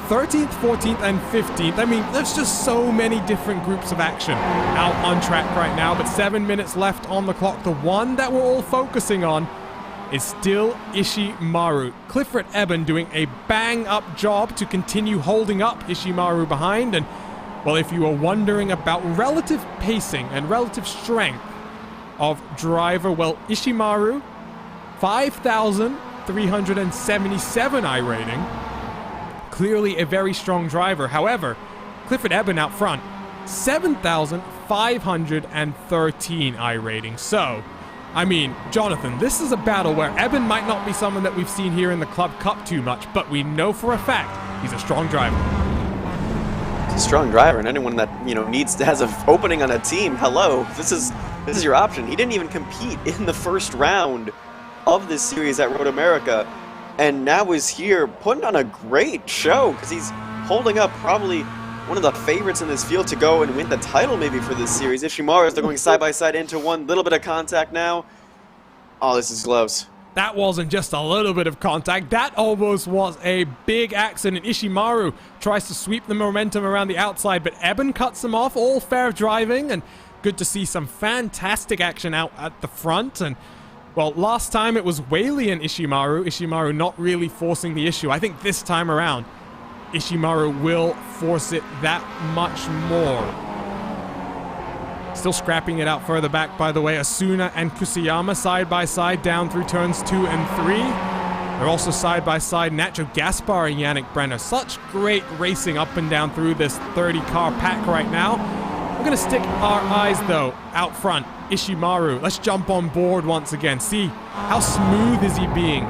13th, 14th, and 15th. I mean, there's just so many different groups of action out on track right now, but 7 minutes left on the clock. The one that we're all focusing on is still Ishimaru. Clifford Eben doing a bang-up job to continue holding up Ishimaru behind. And, well, if you are wondering about relative pacing and relative strength of driver, well, Ishimaru, 5,377 I rating. Clearly a very strong driver. However, Clifford Eben out front, 7,513 I rating. So, I mean, Jonathan, this is a battle where Eben might not be someone that we've seen here in the Club Cup too much, but we know for a fact he's a strong driver. He's a strong driver, and anyone that, you know, has an opening on a team, hello, this is your option. He didn't even compete in the first round of this series at Road America, and now is here putting on a great show because he's holding up probably one of the favorites in this field to go and win the title maybe for this series. Ishimaru, they're going side by side into one, little bit of contact now. Oh, this is close. That wasn't just a little bit of contact. That almost was a big accident. Ishimaru tries to sweep the momentum around the outside, but Eben cuts him off. All fair driving, and good to see some fantastic action out at the front. And, well, last time it was Whaley and Ishimaru. Ishimaru not really forcing the issue. I think this time around, Ishimaru will force it that much more. Still scrapping it out further back, by the way. Asuna and Kusiyama side by side down through turns 2 and 3. They're also side by side Nacho Gaspar and Yannick Brenner. Such great racing up and down through this 30-car pack right now. We're going to stick our eyes, though, out front. Ishimaru. Let's jump on board once again. See, how smooth is he being?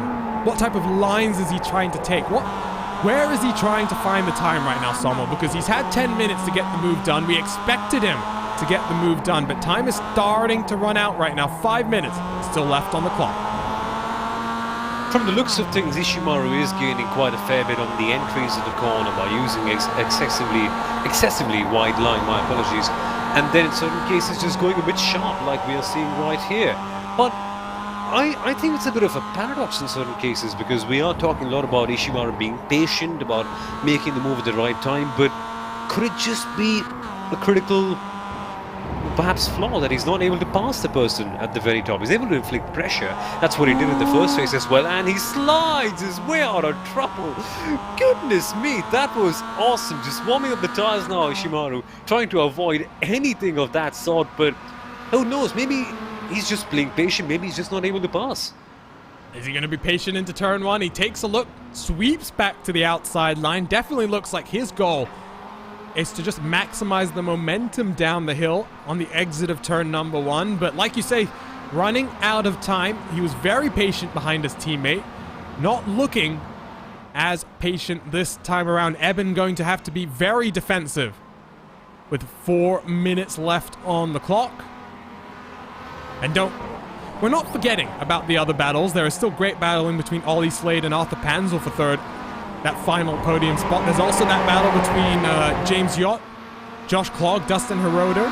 What type of lines is he trying to take? Where is he trying to find the time right now, Samo? Because he's had 10 minutes to get the move done. We expected him to get the move done, but time is starting to run out right now. 5 minutes still left on the clock. From the looks of things, Ishimaru is gaining quite a fair bit on the entries of the corner by using excessively wide line, my apologies, and then in certain cases just going a bit sharp like we are seeing right here. But I think it's a bit of a paradox in certain cases, because we are talking a lot about Ishimaru being patient, about making the move at the right time, but could it just be a critical perhaps flaw that he's not able to pass the person at the very top. He's able to inflict pressure. That's what he did in the first race as well, and he slides his way out of trouble. Goodness me, that was awesome. Just warming up the tires now, Ishimaru, trying to avoid anything of that sort, but who knows, maybe he's just playing patient, maybe he's just not able to pass. Is he going to be patient into turn one? He takes a look, sweeps back to the outside line. Definitely looks like his goal is to just maximize the momentum down the hill on the exit of turn number one. But like you say, running out of time, he was very patient behind his teammate. Not looking as patient this time around. Eben going to have to be very defensive with 4 minutes left on the clock. And we're not forgetting about the other battles. There is still great battling between Ollie Slade and Arthur Panzel for third, that final podium spot. There's also that battle between James Yott, Josh Clogg, Dustin Hiroda.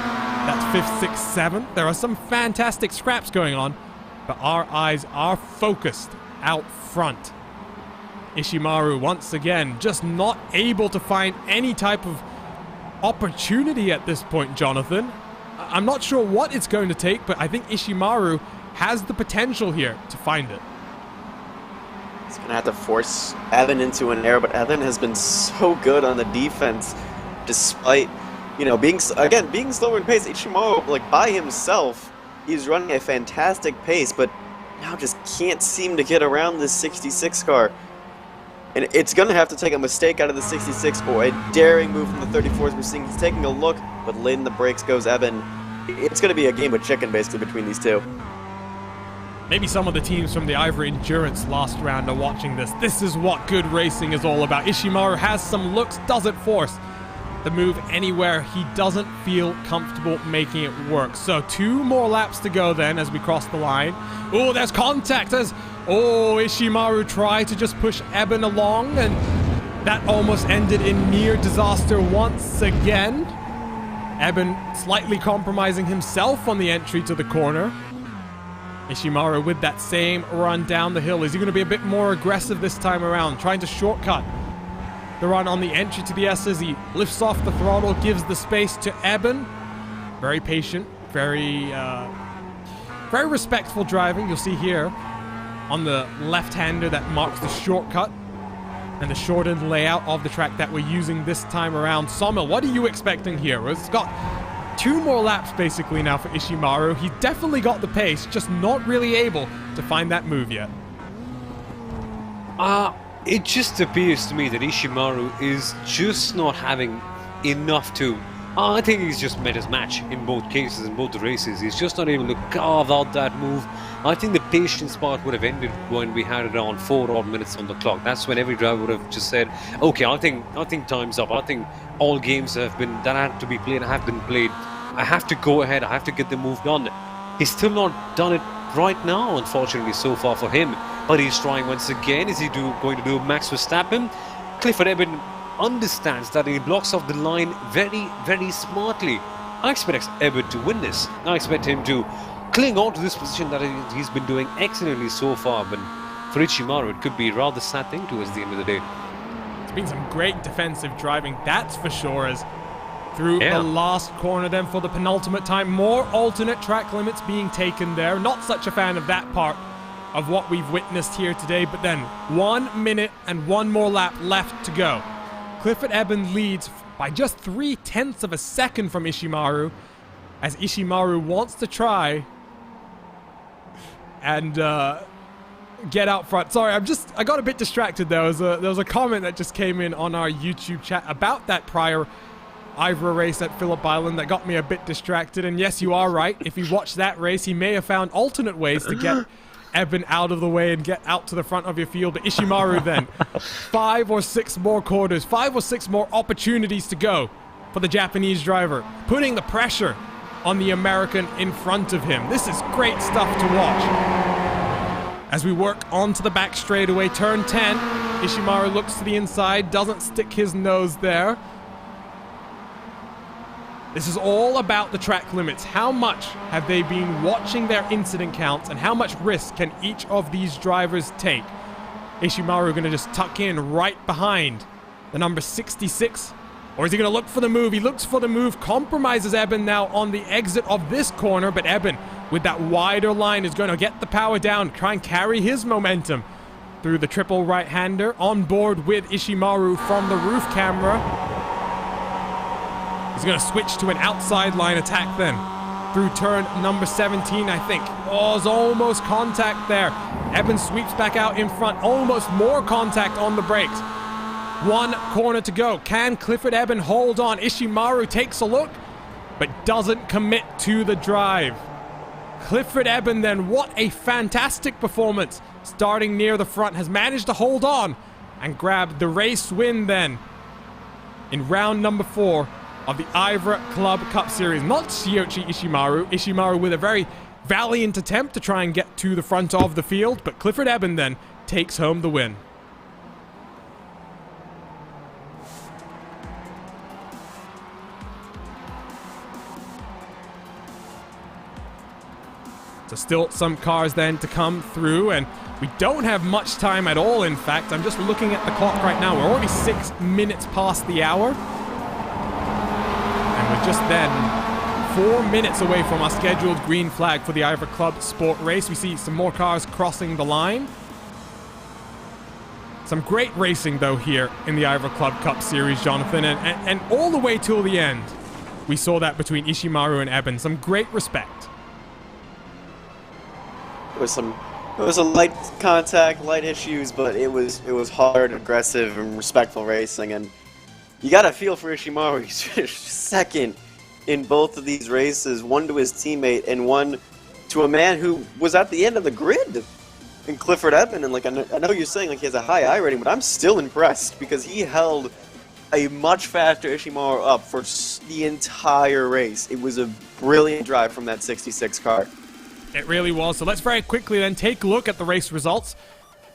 That's 5th, 6th, 7th. There are some fantastic scraps going on, but our eyes are focused out front. Ishimaru, once again, just not able to find any type of opportunity at this point, Jonathan. I'm not sure what it's going to take, but I think Ishimaru has the potential here to find it. He's going to have to force Evan into an error, but Evan has been so good on the defense despite, you know, being slower in pace. Ishimaru, like, by himself, he's running a fantastic pace, but now just can't seem to get around this 66 car. And it's going to have to take a mistake out of the 66 or a daring move from the 34s. We're seeing he's taking a look, but late in the brakes goes Evan. It's going to be a game of chicken, basically, between these two. Maybe some of the teams from the IVRA Endurance last round are watching this. This is what good racing is all about. Ishimaru has some looks, doesn't force the move anywhere he doesn't feel comfortable making it work. So 2 more laps to go then as we cross the line. Oh, there's contact as Ishimaru tried to just push Eben along, and that almost ended in near disaster once again. Eben slightly compromising himself on the entry to the corner. Ishimaru with that same run down the hill. Is he going to be a bit more aggressive this time around, trying to shortcut the run on the entry to the S as he lifts off the throttle, gives the space to Eben. Very patient, very respectful driving. You'll see here on the left-hander that marks the shortcut and the shortened layout of the track that we're using this time around. Sommel, what are you expecting here? It's got 2 more laps basically now for Ishimaru. He definitely got the pace, just not really able to find that move yet. It just appears to me that Ishimaru is just not having enough to... I think he's just met his match in both cases, in both the races. He's just not able to carve out that move. I think the patience part would have ended when we had around 4 odd minutes on the clock. That's when every driver would have just said, okay, I think time's up. I think all games that had to be played have been played. I have to go ahead. I have to get the move done. He's still not done it right now, unfortunately, so far for him. But he's trying once again. Is he going to do Max Verstappen? Clifford Eben understands that he blocks off the line very, very smartly. I expect Eben to win this. I expect him to cling on to this position that he's been doing excellently so far. But for Ishimaru, it could be a rather sad thing towards the end of the day. It's been some great defensive driving, that's for sure, as through the last corner then for the penultimate time. More alternate track limits being taken there. Not such a fan of that part of what we've witnessed here today, but then 1 minute and 1 more lap left to go. Clifford Eben leads by just 0.3 of a second from Ishimaru, as Ishimaru wants to try and get out front. Sorry, I got a bit distracted there. There was a comment that just came in on our YouTube chat about that prior IVRA race at Phillip Island that got me a bit distracted. And yes, you are right. If he watched that race, he may have found alternate ways to get Eben out of the way and get out to the front of your field. But Ishimaru then, 5 or 6 more quarters, 5 or 6 more opportunities to go for the Japanese driver, putting the pressure on the American in front of him. This is great stuff to watch. As we work onto the back straightaway, turn 10, Ishimaru looks to the inside, doesn't stick his nose there. This is all about the track limits. How much have they been watching their incident counts, and how much risk can each of these drivers take? Ishimaru going to just tuck in right behind the number 66 Or is he going to look for the move? He looks for the move, compromises Eben now on the exit of this corner, but Eben, with that wider line, is going to get the power down, try and carry his momentum through the triple right-hander, on board with Ishimaru from the roof camera. He's going to switch to an outside line attack then, through turn number 17, I think. Oh, it's almost contact there. Eben sweeps back out in front, almost more contact on the brakes. One corner to go. Can Clifford Eben hold on? Ishimaru takes a look, but doesn't commit to the drive. Clifford Eben then, what a fantastic performance. Starting near the front, has managed to hold on and grab the race win then in round number 4 of the IVRA Club Cup Series. Not Shiyoshi Ishimaru. Ishimaru with a very valiant attempt to try and get to the front of the field, but Clifford Eben then takes home the win. So still some cars then to come through, and we don't have much time at all, in fact. I'm just looking at the clock right now. We're already 6 minutes past the hour. And we're just then 4 minutes away from our scheduled green flag for the IVRA Club Sport race. We see some more cars crossing the line. Some great racing, though, here in the IVRA Club Cup Series, Jonathan. And all the way till the end, we saw that between Ishimaru and Eben. Some great respect. It was a light contact, light issues, but it was hard, aggressive, and respectful racing. And you got to feel for Ishimaru. He's finished second in both of these races, one to his teammate and one to a man who was at the end of the grid in Clifford Eben. And like I know you're saying like he has a high I rating, but I'm still impressed because he held a much faster Ishimaru up for the entire race. It was a brilliant drive from that 66 car. It really was. So let's very quickly then take a look at the race results,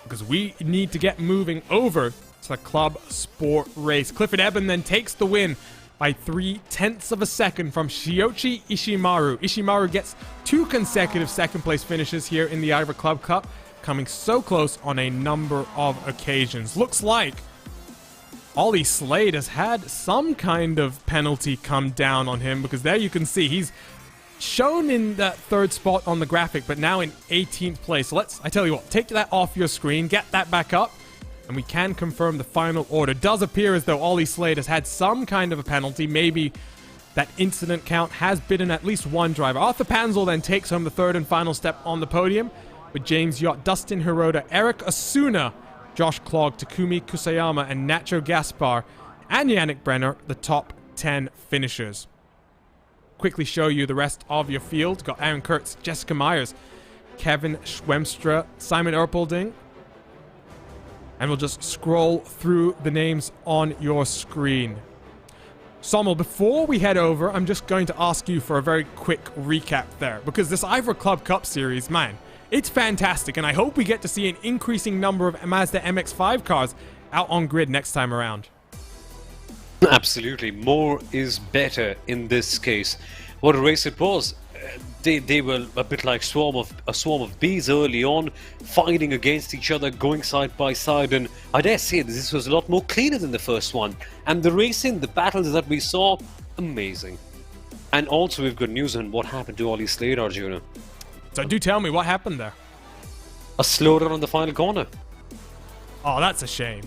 because we need to get moving over to the Club Sport race. Clifford Eben then takes the win by 0.3 of a second from Shiyoshi Ishimaru. Ishimaru gets 2 consecutive second-place finishes here in the IVRA Club Cup, coming so close on a number of occasions. Looks like Ollie Slade has had some kind of penalty come down on him, because there you can see he's shown in that 3rd spot on the graphic, but now in 18th place. So I tell you what, take that off your screen, get that back up, and we can confirm the final order. It does appear as though Ollie Slade has had some kind of a penalty. Maybe that incident count has bidden at least one driver. Arthur Panzel then takes home the 3rd and final step on the podium, with James Yott, Dustin Hirota, Eric Asuna, Josh Klog, Takumi Kusayama, and Nacho Gaspar, and Yannick Brenner, the top 10 finishers. Quickly show you the rest of your field. Got Aaron Kurtz, Jessica Myers, Kevin Schwemstra, Simon Erpelding. And we'll just scroll through the names on your screen. Sommel, before we head over, I'm just going to ask you for a very quick recap there, because this IVRA Club Cup Series, man, it's fantastic, and I hope we get to see an increasing number of Mazda MX-5 cars out on grid next time around. Absolutely, more is better in this case. What a race it was. They were a bit like a swarm of bees early on, fighting against each other, going side by side, and I dare say this was a lot more cleaner than the first one. And the racing, the battles that we saw, amazing. And also we've got news on what happened to Ollie Slade, Arjuna. So do tell me, what happened there? A slowdown on the final corner. Oh, that's a shame.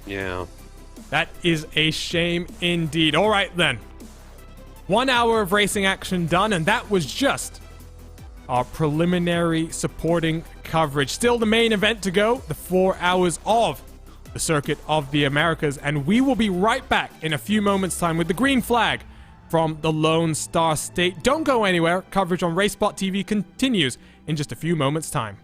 Yeah. That is a shame indeed. All right, then. 1 hour of racing action done, and that was just our preliminary supporting coverage. Still the main event to go, the 4 hours of the Circuit of the Americas, and we will be right back in a few moments' time with the green flag from the Lone Star State. Don't go anywhere. Coverage on RaceSpotTV continues in just a few moments' time.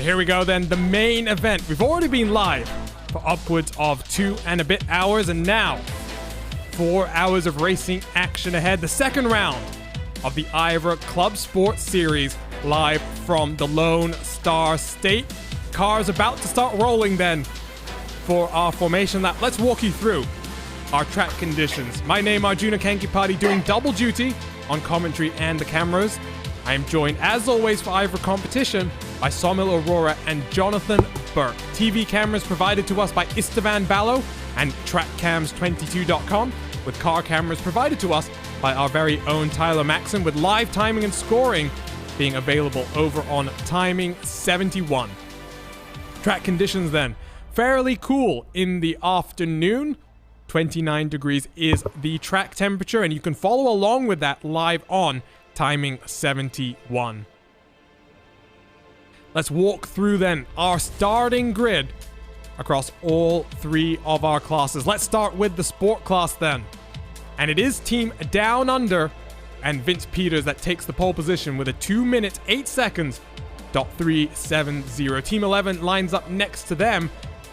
here we go then, the main event. We've already been live for upwards of 2 and a bit hours, and now 4 hours of racing action ahead. The second round of the IVRA ClubSport Series, live from the Lone Star State. Cars about to start rolling then for our formation lap. Let's walk you through our track conditions. My name, Arjuna Kankipati, doing double duty on commentary and the cameras. I am joined, as always, for IVRA competition by Somil Aurora and Jonathan Burke. TV cameras provided to us by Istvan Ballo and TrackCams22.com, with car cameras provided to us by our very own Tyler Maxon, with live timing and scoring being available over on Timing 71. Track conditions then, fairly cool in the afternoon. 29 degrees is the track temperature, and you can follow along with that live on Timing 71. Let's walk through then our starting grid across all 3 of our classes. Let's start with the sport class then. And it is Team Down Under and Vince Peters that takes the pole position with a 2 minutes 8 seconds .370. Team 11 lines up next to them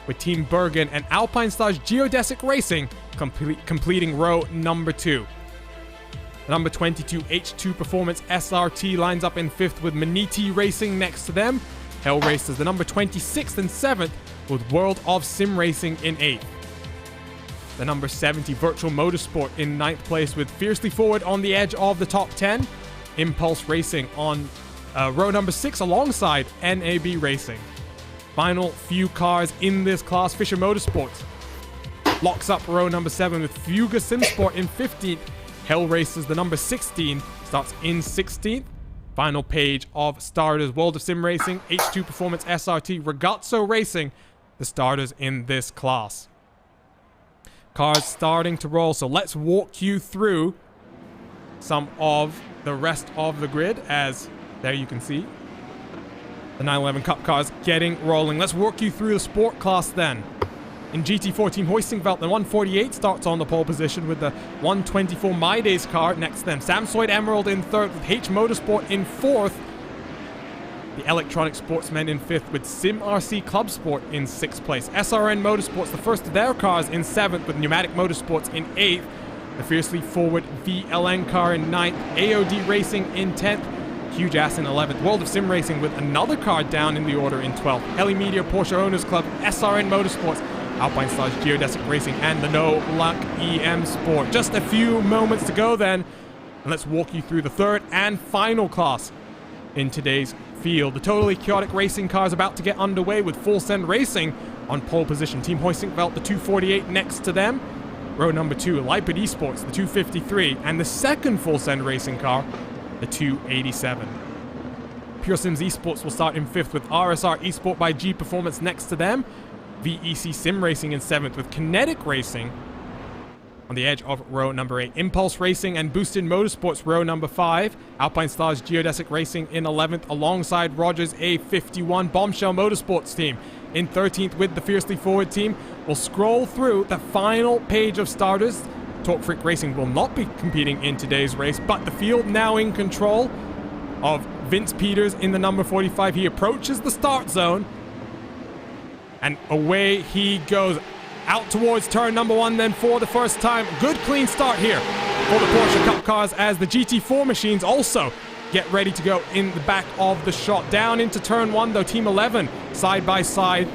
with Team Bergen and Alpine Stars Geodesic Racing completing row number 2. The number 22 H2 Performance SRT lines up in 5th with Maniti Racing next to them. Hell Racers, the number 26th and 7th, with World of Sim Racing in 8th. The number 70 Virtual Motorsport in 9th place with Fiercely Forward on the edge of the top 10. Impulse Racing on row number 6 alongside NAB Racing. Final few cars in this class, Fisher Motorsports locks up row number 7 with Fuga Simsport in 15th. Hell Racers, the number 16, starts in 16th. Final page of starters, World of Sim Racing, H2 Performance SRT, Ragazzo Racing, the starters in this class. Cars starting to roll, so let's walk you through some of the rest of the grid, as there you can see the 911 Cup cars getting rolling. Let's walk you through the sport class then. In GT4, Team Hoistingveld, the 148 starts on the pole position with the 124 My Days car next to them. Samsoid Emerald in 3rd with H Motorsport in 4th. The Electronic Sportsmen in 5th with Sim RC Club Sport in 6th place. SRN Motorsports, the first of their cars, in 7th with Pneumatic Motorsports in 8th. The Fiercely Forward VLN car in 9th. AOD Racing in 10th. Huge Ass in 11th. World of Sim Racing with another car down in the order in 12th. Heli Media Porsche Owners Club, SRN Motorsports, Alpine Stars Geodesic Racing, and the No Luck EM Sport. Just a few moments to go then, and let's walk you through the third and final class in today's field. The Totally Chaotic Racing cars about to get underway with Full Send Racing on pole position. Team Hoistingveld, the 248 next to them. Row number 2, Lipid Esports, the 253, and the second Full Send Racing car, the 287. Pure Sims Esports will start in 5th with RSR Esport by G Performance next to them. VEC Sim Racing in 7th with Kinetic Racing on the edge of row number 8. Impulse Racing and Boosted Motorsports row number 5. Alpine Stars Geodesic Racing in 11th alongside Rogers A51. Bombshell Motorsports team in 13th with the Fiercely Forward team. We'll scroll through the final page of starters. Torque Freak Racing will not be competing in today's race, but the field now in control of Vince Peters in the number 45. He approaches the start zone, and away he goes out towards turn number 1 then for the first time. Good clean start here for the Porsche Cup cars as the GT4 machines also get ready to go in the back of the shot. Down into turn 1 though, Team 11 side by side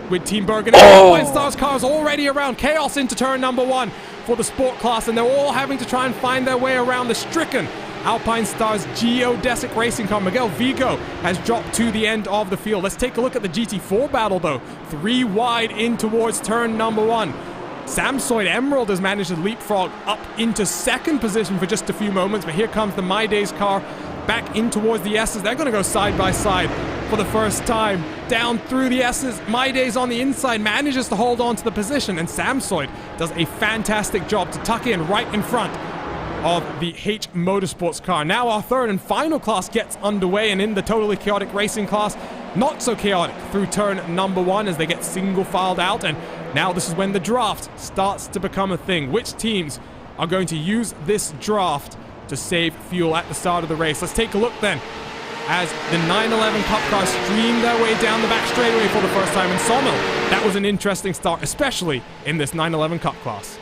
with Team Bergen. Alpine Stars cars already around. Chaos into turn number 1 for the sport class, and they're all having to try and find their way around the stricken Alpine Stars Geodesic Racing car. Miguel Vigo has dropped to the end of the field. Let's take a look at the GT4 battle though. 3 wide in towards turn number 1. Samsoid Emerald has managed to leapfrog up into 2nd position for just a few moments, but here comes the My Days car back in towards the S's. They're going to go side by side for the first time. Down through the S's, My Days on the inside manages to hold on to the position, and Samsoid does a fantastic job to tuck in right in front of the H Motorsports car. Now our third and final class gets underway, and in the Totally Chaotic Racing class, not so chaotic through turn number 1 as they get single filed out, and now this is when the draft starts to become a thing. Which teams are going to use this draft to save fuel at the start of the race? Let's take a look then as the 911 Cup cars stream their way down the back straightaway for the first time in Sommel. That was an interesting start, especially in this 911 Cup class.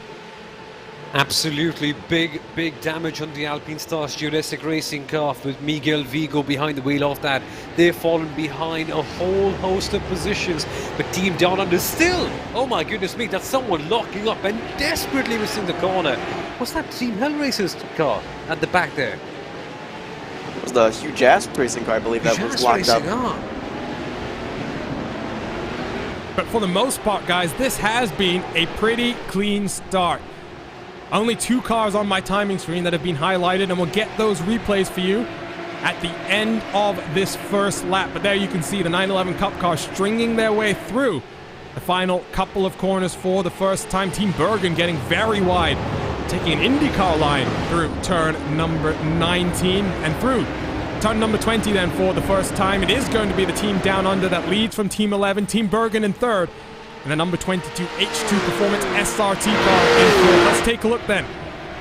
Absolutely big damage on the Alpine Stars Jurassic Racing car with Miguel Vigo behind the wheel of that. They've fallen behind a whole host of positions, but Team Down Under still, oh my goodness me, that's someone locking up and desperately missing the corner. What's that Team Hell Racers car at the back there? It was the Hugh Jasper Racing car, I believe, that was locked up. But for the most part, guys, this has been a pretty clean start. Only 2 cars on my timing screen that have been highlighted, and we'll get those replays for you at the end of this first lap. But there you can see the 911 Cup car stringing their way through the final couple of corners for the first time. Team Bergen getting very wide, taking an IndyCar line through turn number 19 and through turn number 20 then for the first time. It is going to be the Team Down Under that leads from Team 11, Team Bergen in third, and the number 22 H2 Performance SRT car in fourth. Let's take a look then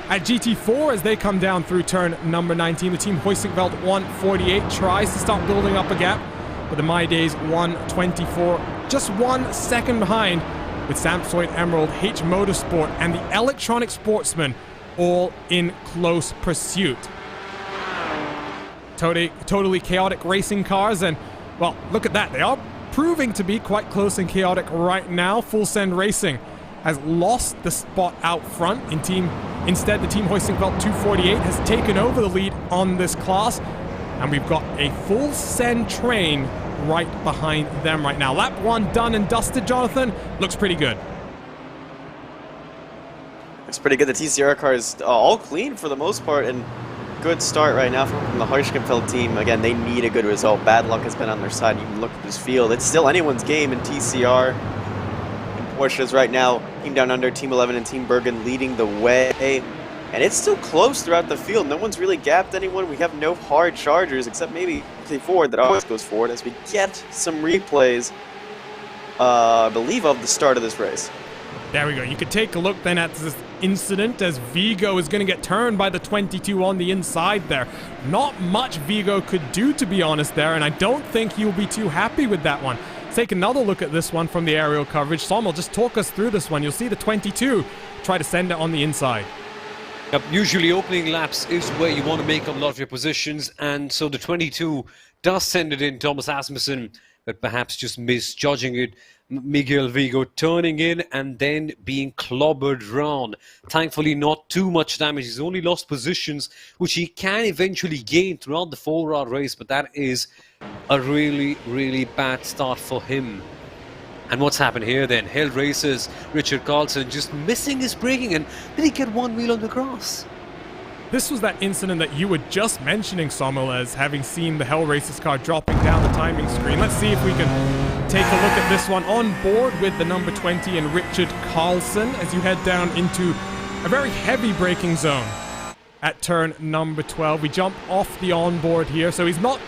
at GT4 as they come down through turn number 19. The Team Hoisingveld 148 tries to start building up a gap, but the My Days 124 just 1 second behind, with Samsoid Emerald, H Motorsport, and the Electronic Sportsman all in close pursuit. Totally chaotic racing cars, and well, look at that. They are proving to be quite close and chaotic right now. Full Send Racing has lost the spot out front. Instead, the Team Hoisingveld 248 has taken over the lead on this class, and we've got a Full Send train right behind them right now. Lap 1 done and dusted, Jonathan. Looks pretty good. Looks pretty good. The TCR car is all clean for the most part, and good start right now from the Hirschenfeld team. Again, they need a good result. Bad luck has been on their side. You can look at this field. It's still anyone's game in TCR. And Porsches right now, Team Down Under, Team 11, and Team Bergen leading the way. And it's still close throughout the field. No one's really gapped anyone. We have no hard chargers, except maybe the Ford that always goes forward, as we get some replays, I believe, of the start of this race. There we go. You could take a look then at this incident as Vigo is going to get turned by the 22 on the inside there. Not much Vigo could do, to be honest, there, and I don't think he'll be too happy with that one. Let's take another look at this one from the aerial coverage. Sommel, just talk us through this one. You'll see the 22 try to send it on the inside. Yep, usually opening laps is where you want to make up a lot of your positions, and so the 22 does send it in, Thomas Asmussen, but perhaps just misjudging it. Miguel Vigo turning in and then being clobbered round. Thankfully, not too much damage. He's only lost positions, which he can eventually gain throughout the 4-hour race, but that is a really bad start for him. And what's happened here then? Hell Racers, Richard Carlson just missing his braking, and did he get one wheel on the grass? This was that incident that you were just mentioning, Sommel, as having seen the Hell Racers car dropping down the timing screen. Let's see if we can take a look at this one. On board with the number 20 and Richard Carlson as you head down into a very heavy braking zone at turn number 12. We jump off the onboard here, so he's not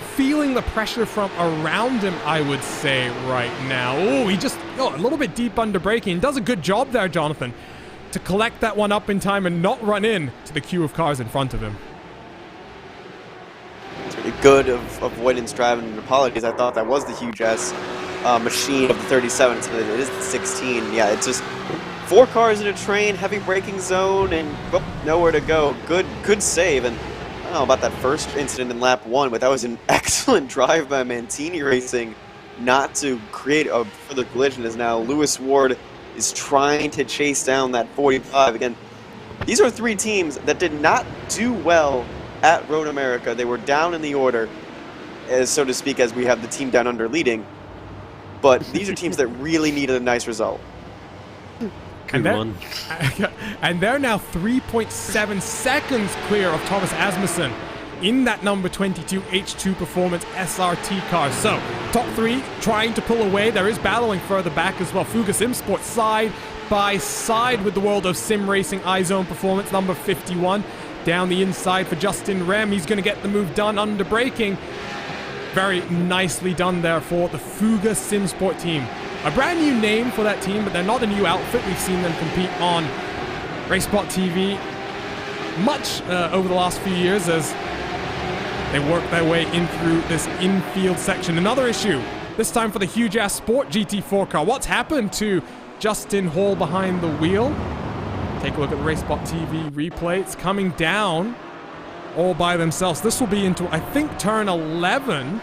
feeling the pressure from around him, I would say, right now. Oh, a little bit deep under braking. Does a good job there, Jonathan, to collect that one up in time and not run in to the queue of cars in front of him. It's really good of avoidance driving, and apologies. I thought that was the Huge S machine of the 37, so it is the 16. Yeah, it's just 4 cars in a train, heavy braking zone, and nowhere to go. Good save, and I don't know about that first incident in lap 1, but that was an excellent drive by Mantini Racing not to create a further collision, as now Lewis Ward is trying to chase down that 45. Again, these are 3 teams that did not do well at Road America. They were down in the order, as so to speak, as we have the Team Down Under leading. But these are teams that really needed a nice result. Good one. And they're now 3.7 seconds clear of Thomas Asmussen in that number 22 H2 Performance SRT car. So, top 3 trying to pull away. There is battling further back as well. Fuga Simsport side by side with the world of sim racing iZone Performance, number 51. Down the inside for Justin Rem. He's going to get the move done under braking. Very nicely done there for the Fuga Simsport team. A brand new name for that team, but they're not a new outfit. We've seen them compete on RaceSpotTV much over the last few years as They work their way in through this infield section. Another issue, this time for the huge-ass Sport GT4 car. What's happened to Justin Hall behind the wheel? Take a look at the RaceSpotTV replay. It's coming down all by themselves. This will be into, I think, turn 11.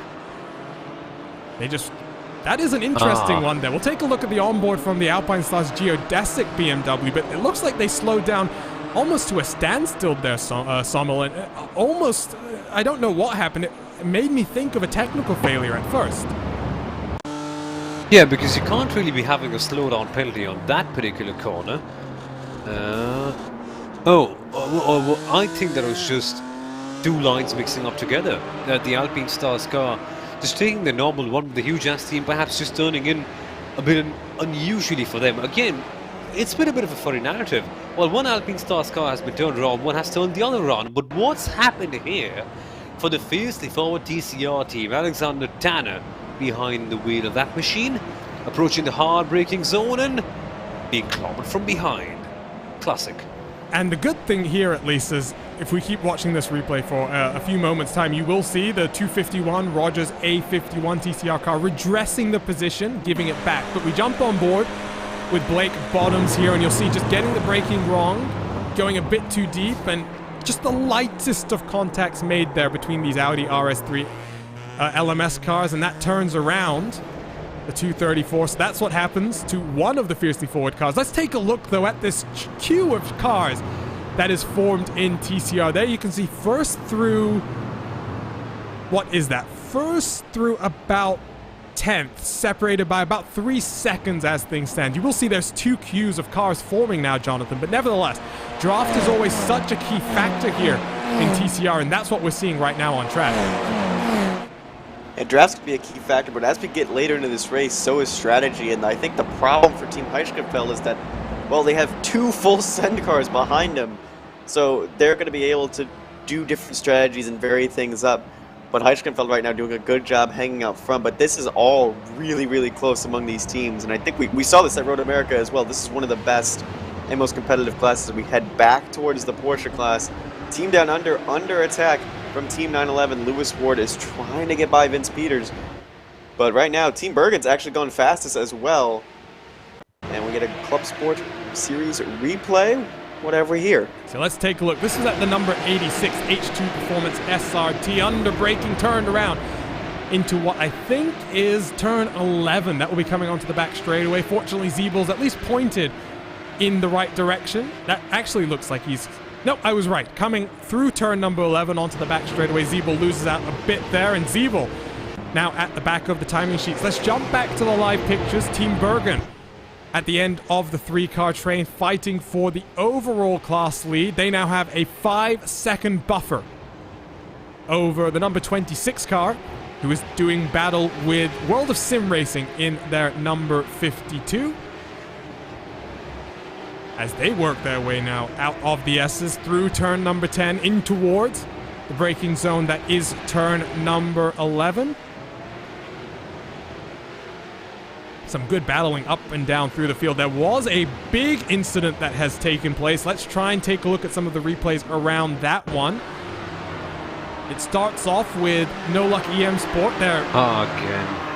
That is an interesting one there. We'll take a look at the onboard from the Alpine Stars geodesic BMW, but it looks like they slowed down almost to a standstill there, Sommel, and almost, I don't know what happened. It made me think of a technical failure at first. Yeah, because you can't really be having a slowdown penalty on that particular corner. I think that was just two lines mixing up together. The Alpine Stars car just taking the normal one with the huge ass team, perhaps just turning in a bit unusually for them. Again, it's been a bit of a funny narrative. Well, one Alpine Stars car has been turned around, one has turned the other around. But what's happened here for the fiercely forward TCR team? Alexander Tanner behind the wheel of that machine, approaching the hard braking zone and being clobbered from behind. Classic. And the good thing here, at least, is if we keep watching this replay for a few moments' time, you will see the 251 Rogers A51 TCR car redressing the position, giving it back. But we jump on board with Blake Bottoms here, and you'll see just getting the braking wrong, going a bit too deep, and just the lightest of contacts made there between these Audi RS3 LMS cars, and that turns around the 234. So that's what happens to one of the fiercely forward cars. Let's take a look, though, at this queue of cars that is formed in TCR. There you can see first through, what is that? First through about 10th, separated by about 3 seconds as things stand. You will see there's two queues of cars forming now, Jonathan, but nevertheless, draft is always such a key factor here in TCR, and that's what we're seeing right now on track. And drafts could be a key factor, but as we get later into this race, so is strategy. And I think the problem for Team Heischenfeld is that, well, they have two full send cars behind them, so they're going to be able to do different strategies and vary things up. But Heischenfeld right now doing a good job hanging out front, but this is all really, really close among these teams. And I think we saw this at Road America as well. This is one of the best and most competitive classes. We head back towards the Porsche class. Team Down Under attack from Team 911. Lewis Ward is trying to get by Vince Peters. But right now, Team Bergen's actually gone fastest as well. And we get a ClubSport Series replay. What have we here? So let's take a look. This is at the number 86 H2 Performance SRT. Under braking, turned around into what I think is turn 11. That will be coming onto the back straightaway. Fortunately, Ziebel's at least pointed in the right direction. That actually looks like he's... Nope, I was right. Coming through turn number 11 onto the back straightaway. Ziebel loses out a bit there, and Ziebel now at the back of the timing sheets. Let's jump back to the live pictures. Team Bergen at the end of the three-car train, fighting for the overall class lead. They now have a 5-second buffer over the number 26 car, who is doing battle with World of Sim Racing in their number 52. As they work their way now out of the S's through turn number 10 in towards the braking zone that is turn number 11. Some good battling up and down through the field. There was a big incident that has taken place. Let's try and take a look at some of the replays around that one. It starts off with No Luck EM Sport there.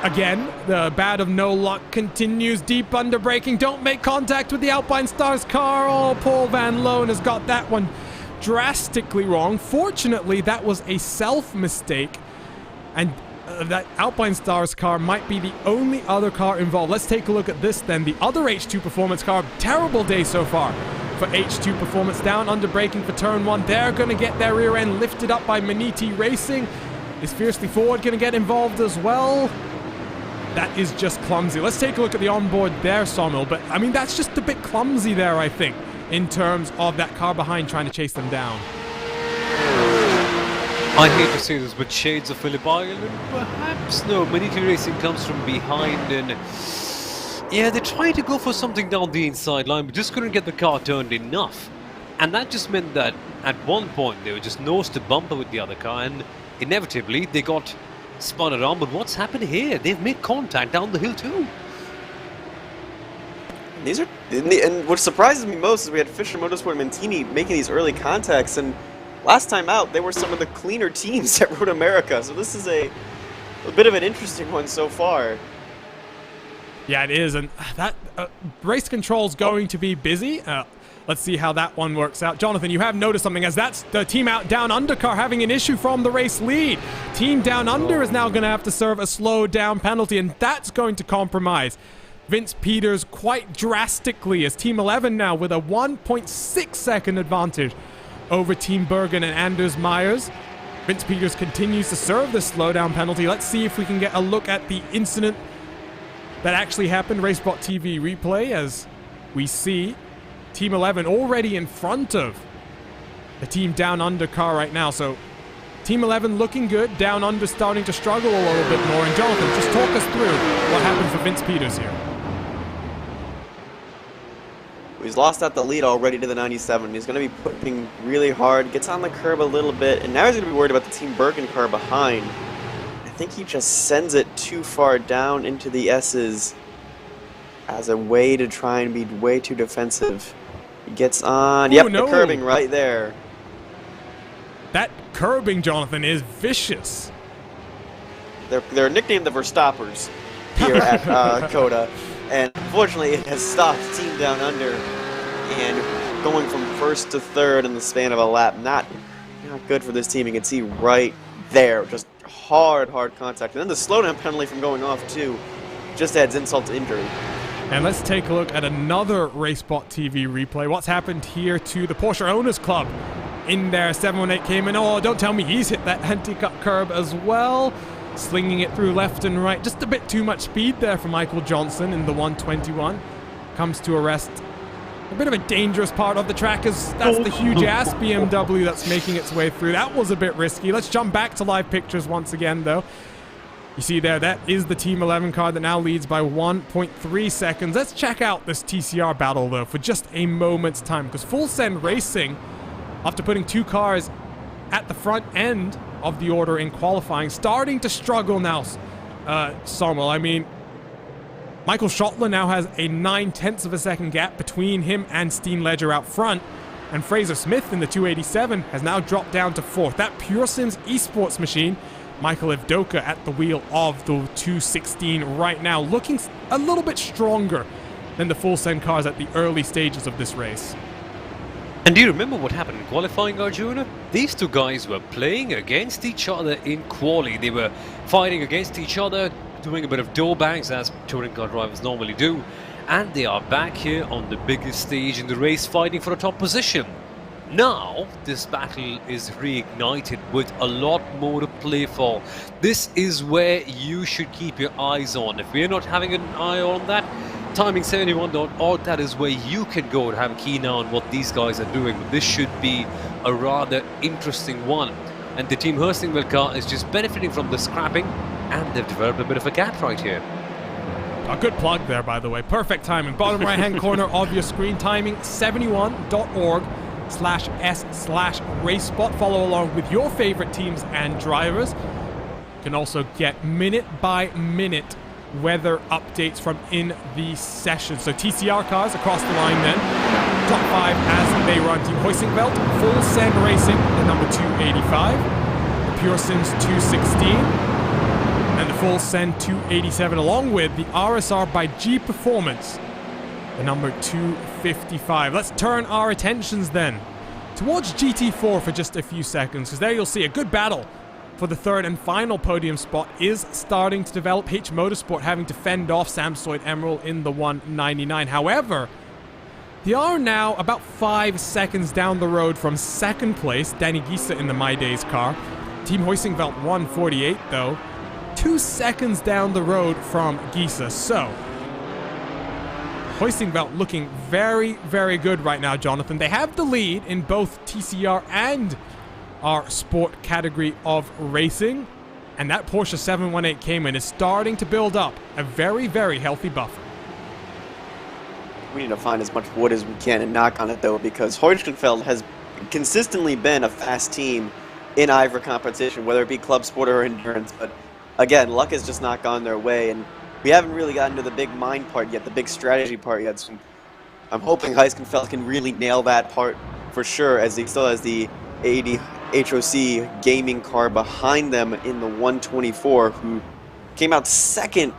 Again, the bat of no luck continues. Deep under braking. Don't make contact with the Alpine Stars car. Oh, Paul Van Loon has got that one drastically wrong. Fortunately, that was a self-mistake, and that Alpine Stars car might be the only other car involved. Let's take a look at this then. The other H2 Performance car, terrible day so far for H2 Performance. Down under braking for turn 1. They're going to get their rear end lifted up by Maniti Racing. Is Fiercely Forward going to get involved as well? That is just clumsy. Let's take a look at the onboard there, Sommel. But, I mean, that's just a bit clumsy there, I think, in terms of that car behind trying to chase them down. I hate to say this, but shades of Phillip Island, perhaps. No, Maniti Racing comes from behind, and yeah, they tried to go for something down the inside line, but just couldn't get the car turned enough. And that just meant that at one point they were just nose to bumper with the other car, and inevitably they got spun around. But what's happened here? They've made contact down the hill too. These are, and what surprises me most is we had Fisher Motorsport and Mantini making these early contacts, and last time out, they were some of the cleaner teams at Road America. So this is a bit of an interesting one so far. Yeah, it is, and that race control's going to be busy. Let's see how that one works out. Jonathan, you have noticed something, as that's the team out down under car having an issue from the race lead. Team down under is now going to have to serve a slow down penalty, and that's going to compromise Vince Peters quite drastically, as Team 11 now with a 1.6 second advantage over Team Bergen and Anders Myers. Vince Peters continues to serve this slowdown penalty. Let's see if we can get a look at the incident that actually happened. RaceSpotTV replay, as we see Team 11 already in front of the team down under car right now. So Team 11 looking good, down under starting to struggle a little bit more. And Jonathan, just talk us through what happened for Vince Peters here. He's lost out the lead already to the 97. He's going to be pushing really hard, gets on the curb a little bit, and now he's going to be worried about the Team Bergen car behind. I think he just sends it too far down into the S's as a way to try and be way too defensive. He gets on. Yep, no. The curbing right there. That curbing, Jonathan, is vicious. They're nicknamed the Verstappers here at COTA, and unfortunately it has stopped Team Down Under and going from first to third in the span of a lap. Not good for this team. You can see right there, just hard contact. And then the slowdown penalty from going off too just adds insult to injury. And let's take a look at another RaceSpotTV replay. What's happened here to the Porsche Owners Club in their 718 Cayman. Oh, don't tell me he's hit that anti-cut curb as well. Slinging it through left and right. Just a bit too much speed there for Michael Johnson in the 121. Comes to a rest. A bit of a dangerous part of the track, as that's the huge-ass BMW that's making its way through. That was a bit risky. Let's jump back to live pictures once again, though. You see there, that is the Team 11 car that now leads by 1.3 seconds. Let's check out this TCR battle, though, for just a moment's time, because Full Send Racing, after putting two cars at the front end of the order in qualifying, starting to struggle now, Sommel. I mean, Michael Schottler now has a 0.9 of a second gap between him and Steen Ledger out front, and Fraser Smith in the 287 has now dropped down to fourth. That Pure Sims esports machine, Michael Evdoka at the wheel of the 216 right now, looking a little bit stronger than the Full Send cars at the early stages of this race. And do you remember what happened in qualifying, Arjuna? These two guys were playing against each other in quali. They were fighting against each other, doing a bit of door bangs as touring car drivers normally do. And they are back here on the biggest stage in the race, fighting for a top position. Now, this battle is reignited with a lot more to play for. This is where you should keep your eyes on. If we're not having an eye on that, timing71.org, that is where you can go and have a keen eye on what these guys are doing. But this should be a rather interesting one. And the Team Hurstingwell car is just benefiting from the scrapping, and they've developed a bit of a gap right here. A good plug there, by the way. Perfect timing. Bottom right-hand corner of your screen, timing71.org/s/RaceSpot. Follow along with your favorite teams and drivers. You can also get minute-by-minute weather updates from in the session. So TCR cars across the line then. Top 5 as they run. Team Hoisingveld, Full Send Racing, the number 285. The Pure Sims 216. And the Full Send 287, along with the RSR by G Performance, the number 255. Let's turn our attentions then towards GT4 for just a few seconds, because there you'll see a good battle for the third and final podium spot is starting to develop. H Motorsport having to fend off Samsoid Emerald in the 199. However, they are now about 5 seconds down the road from second place, Danny Gisa in the My Days car. Team Hoisingveld 148 though, 2 seconds down the road from Gisa. So Hoisingveld looking very, very good right now, Jonathan. They have the lead in both TCR and our sport category of racing, and that Porsche 718 Cayman is starting to build up a very, very healthy buffer. We need to find as much wood as we can and knock on it, though, because Hoistingveld has consistently been a fast team in IVRA competition, whether it be club sport or endurance. But again, luck has just not gone their way, and we haven't really gotten to the big mind part yet, the big strategy part yet. So I'm hoping Hoistingveld can really nail that part for sure, as he still has the HOC gaming car behind them in the 124, who came out second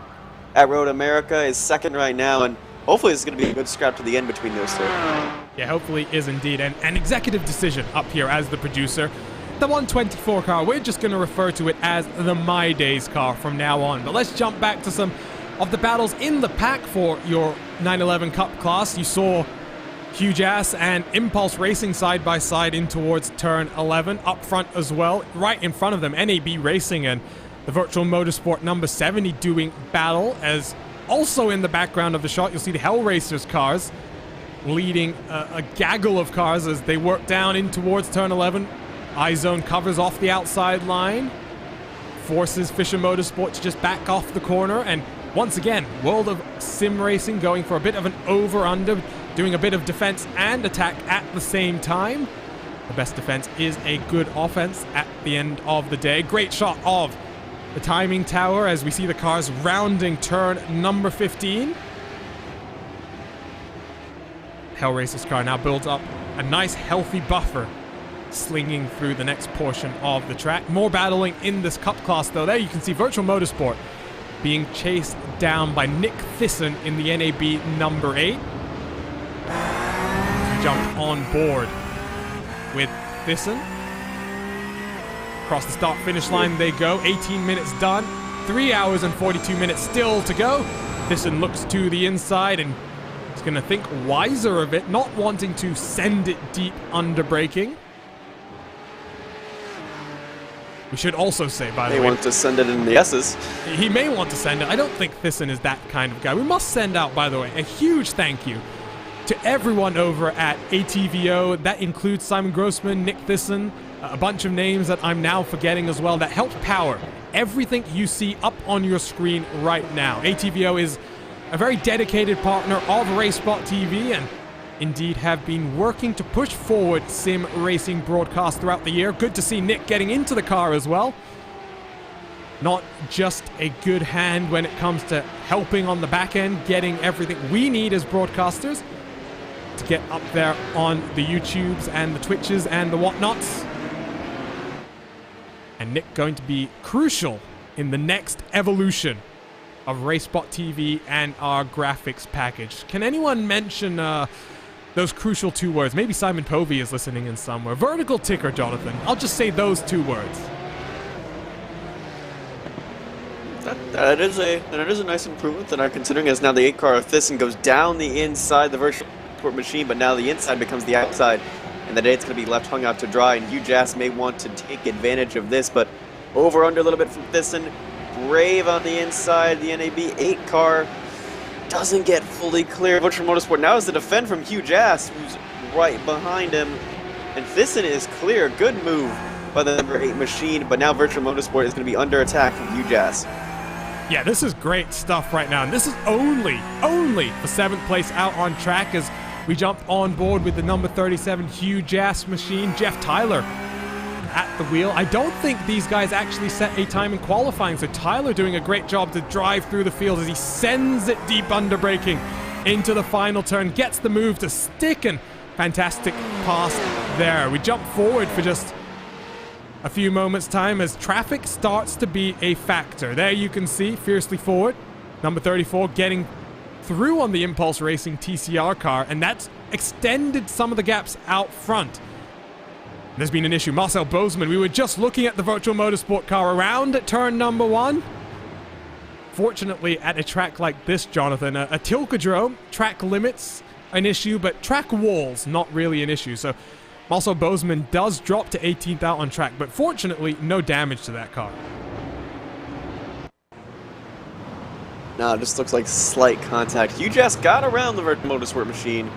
at Road America, is second right now, and hopefully it's going to be a good scrap to the end between those two. Yeah, hopefully is indeed. And an executive decision up here as the producer. The 124 car, we're just going to refer to it as the My Days car from now on. But let's jump back to some of the battles in the pack for your 911 Cup class. You saw Huge Ass and Impulse racing side by side in towards turn 11. Up front as well, right in front of them, NAB Racing and the Virtual Motorsport number 70 doing battle. As also in the background of the shot, you'll see the Hell Racers cars leading a gaggle of cars as they work down in towards turn 11. iZone covers off the outside line, forces Fisher Motorsport to just back off the corner, and once again, World of Sim Racing going for a bit of an over-under, doing a bit of defense and attack at the same time. The best defense is a good offense at the end of the day. Great shot of the timing tower as we see the cars rounding turn number 15. Hellraiser's car now builds up a nice healthy buffer, slinging through the next portion of the track. More battling in this Cup class though. There you can see Virtual Motorsport being chased down by Nick Thyssen in the NAB number 8. Jump on board with Thyssen. Across the start-finish line they go. 18 minutes done. 3 hours and 42 minutes still to go. Thyssen looks to the inside and is going to think wiser of it, not wanting to send it deep under braking. We should also say, by the way, they want to send it in the S's. He may want to send it. I don't think Thyssen is that kind of guy. We must send out, by the way, a huge thank you to everyone over at ATVO. That includes Simon Grossman, Nick Thyssen, a bunch of names that I'm now forgetting as well that help power everything you see up on your screen right now. ATVO is a very dedicated partner of RaceSpotTV and indeed have been working to push forward sim racing broadcast throughout the year. Good to see Nick getting into the car as well. Not just a good hand when it comes to helping on the back end, getting everything we need as broadcasters to get up there on the YouTubes and the Twitches and the whatnots. And Nick going to be crucial in the next evolution of RaceSpotTV and our graphics package. Can anyone mention those crucial 2 words? Maybe Simon Povey is listening in somewhere. Vertical ticker, Jonathan. I'll just say those 2 words. That is a nice improvement that I'm considering, as now the 8 car of Thyssen goes down the inside the virtual machine, but now the inside becomes the outside, and the day it's going to be left hung out to dry, and Huge Ass may want to take advantage of this, but over under a little bit from Thyssen. Brave on the inside. The NAB 8 car doesn't get fully clear. Virtual Motorsport now is the defend from Huge Ass, who's right behind him, and Thyssen is clear. Good move by the number 8 machine, but now Virtual Motorsport is going to be under attack from Huge Ass. Yeah, this is great stuff right now, and this is only the 7th place out on track as we jump on board with the number 37 Huge Ass machine. Jeff Tyler at the wheel. I don't think these guys actually set a time in qualifying, so Tyler doing a great job to drive through the field as he sends it deep under braking into the final turn, gets the move to stick, and fantastic pass there. We jump forward for just a few moments time as traffic starts to be a factor. There you can see Fiercely Forward, number 34, getting through on the Impulse Racing TCR car, and that's extended some of the gaps out front. There's been an issue. Marcel Bozeman, we were just looking at the Virtual Motorsport car around at turn number 1. Fortunately, at a track like this, Jonathan, a Tilcadrome, track limits an issue, but track walls, not really an issue. So Marcel Bozeman does drop to 18th out on track, but fortunately, no damage to that car. No, it just looks like slight contact. You just got around the Virtual Motorsport machine.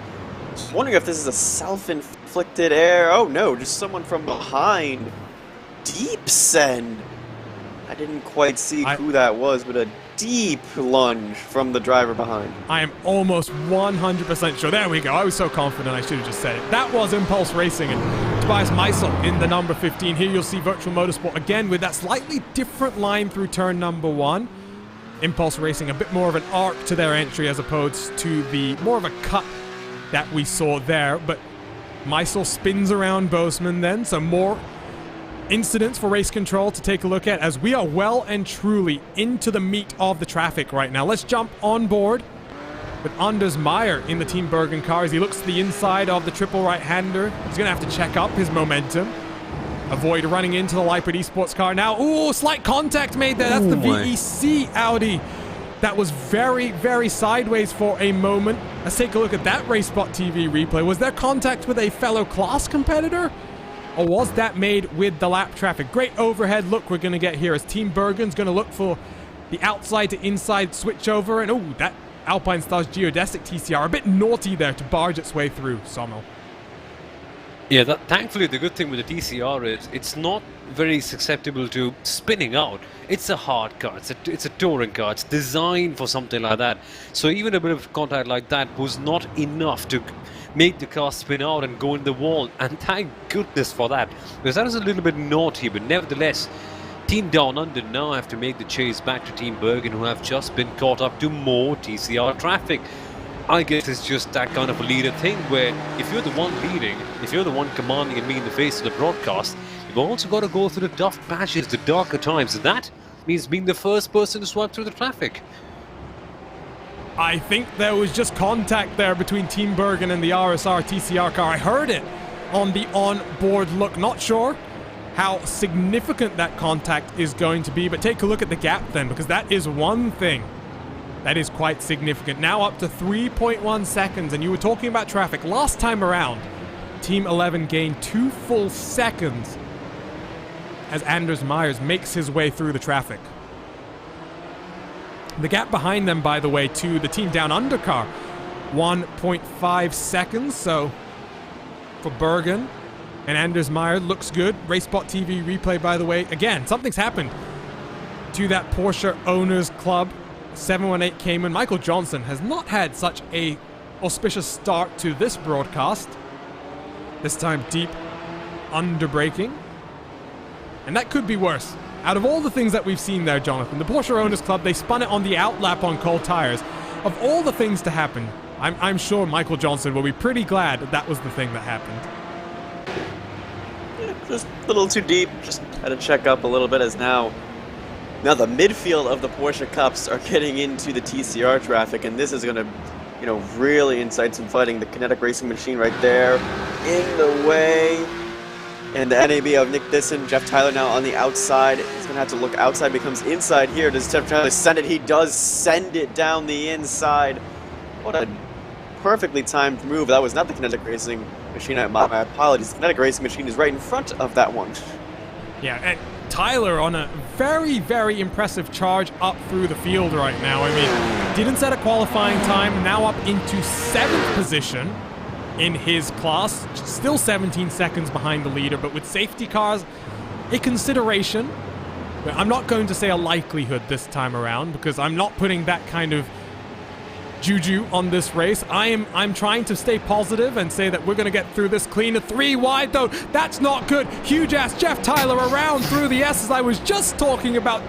Just wondering if this is a self-inflicted error. Oh no, just someone from behind. Deep send. I didn't quite see who that was, but a deep lunge from the driver behind. I am almost 100% sure. There we go. I was so confident I should have just said it. That was Impulse Racing and Tobias Meisel in the number 15. Here you'll see Virtual Motorsport again with that slightly different line through turn number 1. Impulse Racing a bit more of an arc to their entry as opposed to the more of a cut that we saw there, but Meisel spins around Bozeman then, so more incidents for race control to take a look at as we are well and truly into the meat of the traffic right now. Let's jump on board with Anders Meyer in the Team Bergen car as he looks to the inside of the triple right-hander. He's going to have to check up his momentum. Avoid running into the Leopard Esports car now. Ooh, slight contact made there. That's the VEC Audi. That was very, very sideways for a moment. Let's take a look at that RaceSpotTV replay. Was there contact with a fellow class competitor? Or was that made with the lap traffic? Great overhead look we're going to get here as Team Bergen's going to look for the outside to inside switchover. And oh, that Alpine Stars geodesic TCR a bit naughty there to barge its way through, Sommel. Yeah, thankfully the good thing with the TCR is it's not very susceptible to spinning out. It's a hard car, it's a touring car, it's designed for something like that. So even a bit of contact like that was not enough to make the car spin out and go in the wall, and thank goodness for that, because that is a little bit naughty. But nevertheless, Team Down Under now have to make the chase back to Team Bergen, who have just been caught up to more TCR traffic. I guess it's just that kind of a leader thing, where if you're the one leading, if you're the one commanding and being the face of the broadcast, you've also got to go through the tough patches, the darker times, and that means being the first person to swipe through the traffic. I think there was just contact there between Team Bergen and the RSR TCR car. I heard it on the on-board look. Not sure how significant that contact is going to be, but take a look at the gap then, because that is one thing that is quite significant. Now up to 3.1 seconds, and you were talking about traffic. Last time around, Team 11 gained 2 full seconds as Anders Myers makes his way through the traffic. The gap behind them, by the way, to the Team Down Under car, 1.5 seconds. So for Bergen and Anders Meyer, looks good. RaceSpotTV replay, by the way. Again, something's happened to that Porsche Owners Club 718 Cayman. Michael Johnson has not had such a auspicious start to this broadcast. This time deep underbraking. And that could be worse. Out of all the things that we've seen there, Jonathan, the Porsche Owners Club, they spun it on the outlap on cold tires. Of all the things to happen, I'm sure Michael Johnson will be pretty glad that was the thing that happened. Yeah, just a little too deep. Just had to check up a little bit as now the midfield of the Porsche Cups are getting into the TCR traffic, and this is going to, really incite some fighting. The kinetic racing machine right there in the way. And the NAB of Nick Disson, Jeff Tyler now on the outside. He's going to have to look outside, becomes inside here. Does Jeff Tyler send it? He does send it down the inside. What a perfectly timed move. That was not the kinetic racing machine. My apologies. The kinetic racing machine is right in front of that one. Yeah, and Tyler on a very, very impressive charge up through the field right now. I mean, didn't set a qualifying time, now up into 7th position in his class, still 17 seconds behind the leader, but with safety cars a consideration. I'm not going to say a likelihood this time around, because I'm not putting that kind of juju on this race. I'm trying to stay positive and say that we're going to get through this clean. A 3 wide though, that's not good. Huge ass Jeff Tyler around through the S's. I was just talking about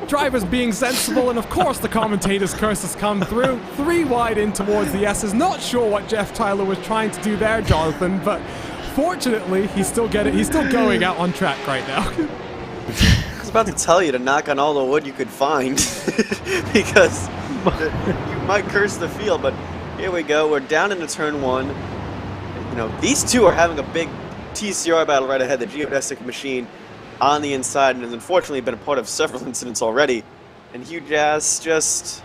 drivers being sensible, and of course the commentator's curse has come through. 3 wide in towards the S's. Not sure what Jeff Tyler was trying to do there, Jonathan, but fortunately he's still going out on track right now. I was about to tell you to knock on all the wood you could find because you might curse the field, but here we go. We're down into turn 1. These two are having a big TCR battle right ahead. The geodesic machine on the inside, and has unfortunately been a part of several incidents already. And Hugh Jazz just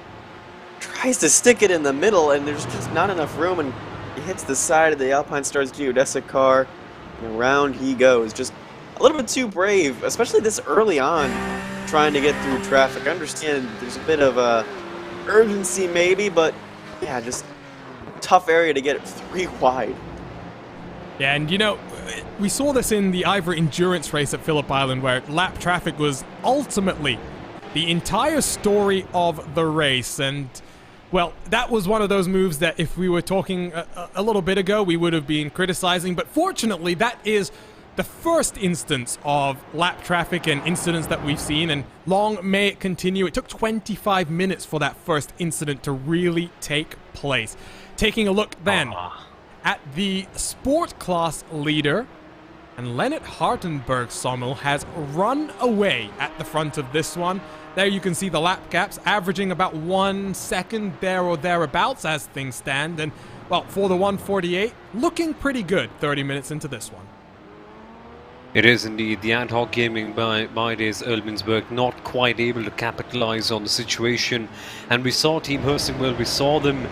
tries to stick it in the middle, and there's just not enough room, and he hits the side of the Alpine Stars geodesic car, and around he goes. Just a little bit too brave, especially this early on, trying to get through traffic. I understand there's a bit of urgency maybe, but yeah, just tough area to get it 3 wide. Yeah, and we saw this in the IVRA endurance race at Phillip Island, where lap traffic was ultimately the entire story of the race. And, well, that was one of those moves that if we were talking a little bit ago, we would have been criticizing. But fortunately, that is the first instance of lap traffic and incidents that we've seen, and long may it continue. It took 25 minutes for that first incident to really take place. Taking a look then at the sport class leader, And Leonard Hartenberg Sommel has run away at the front of this one. There you can see the lap gaps averaging about 1 second there or thereabouts as things stand. And, well, for the 148, looking pretty good 30 minutes into this one. It is indeed. The ad hoc gaming by days Elbinsberg not quite able to capitalize on the situation. And we saw Team Hurstwell, we saw them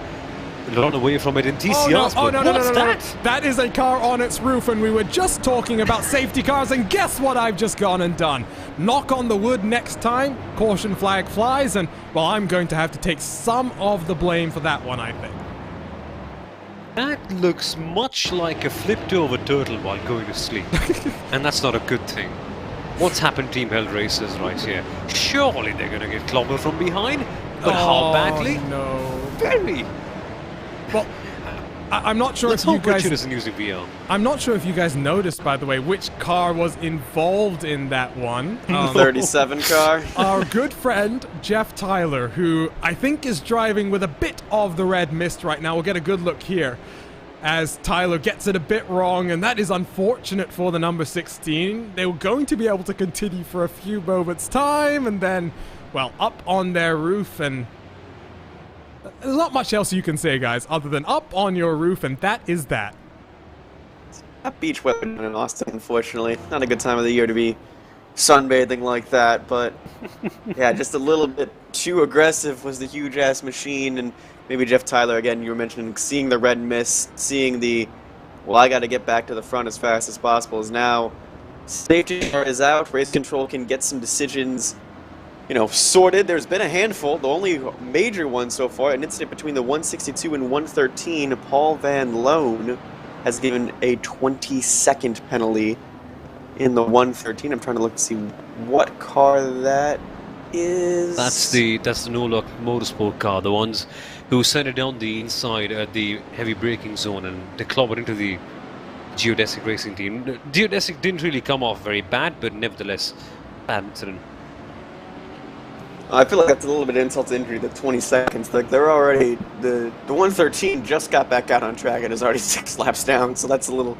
run away from it in TCRs. No. That is a car on its roof, and we were just talking about safety cars, and guess what I've just gone and done? Knock on the wood next time, caution flag flies, and, well, I'm going to have to take some of the blame for that one, I think. That looks much like a flipped over turtle while going to sleep. And that's not a good thing. What's happened Team Held Racers right here? Surely they're going to get clobbered from behind? But how badly? No. Very. Well, I'm not sure Let's if you hope Richard guys... isn't using VR. I'm not sure if you guys noticed, by the way, which car was involved in that one. 37 car. Our good friend, Jeff Tyler, who I think is driving with a bit of the red mist right now. We'll get a good look here as Tyler gets it a bit wrong, and that is unfortunate for the number 16. They were going to be able to continue for a few moments' time, and then, well, up on their roof, and there's not much else you can say, guys, other than up on your roof, and that is that. That beach weather in Austin, unfortunately. Not a good time of the year to be sunbathing like that, but yeah, just a little bit too aggressive was the huge-ass machine, and maybe Jeff Tyler, again, you were mentioning seeing the red mist, seeing the, well, I got to get back to the front as fast as possible, is now safety car is out, race control can get some decisions, you know, sorted. There's been a handful, the only major one so far, an incident between the 162 and 113, Paul Van Loan has given a 20-second penalty in the 113. I'm trying to look to see what car that is. That's the no-lock motorsport car, the ones who sent it down the inside at the heavy braking zone and they clobbered into the Geodesic racing team. Geodesic didn't really come off very bad, but nevertheless, bad incident. I feel like that's a little bit insult to injury, the 20 seconds. Like, they're already, the 113 just got back out on track and is already 6 laps down, so that's a little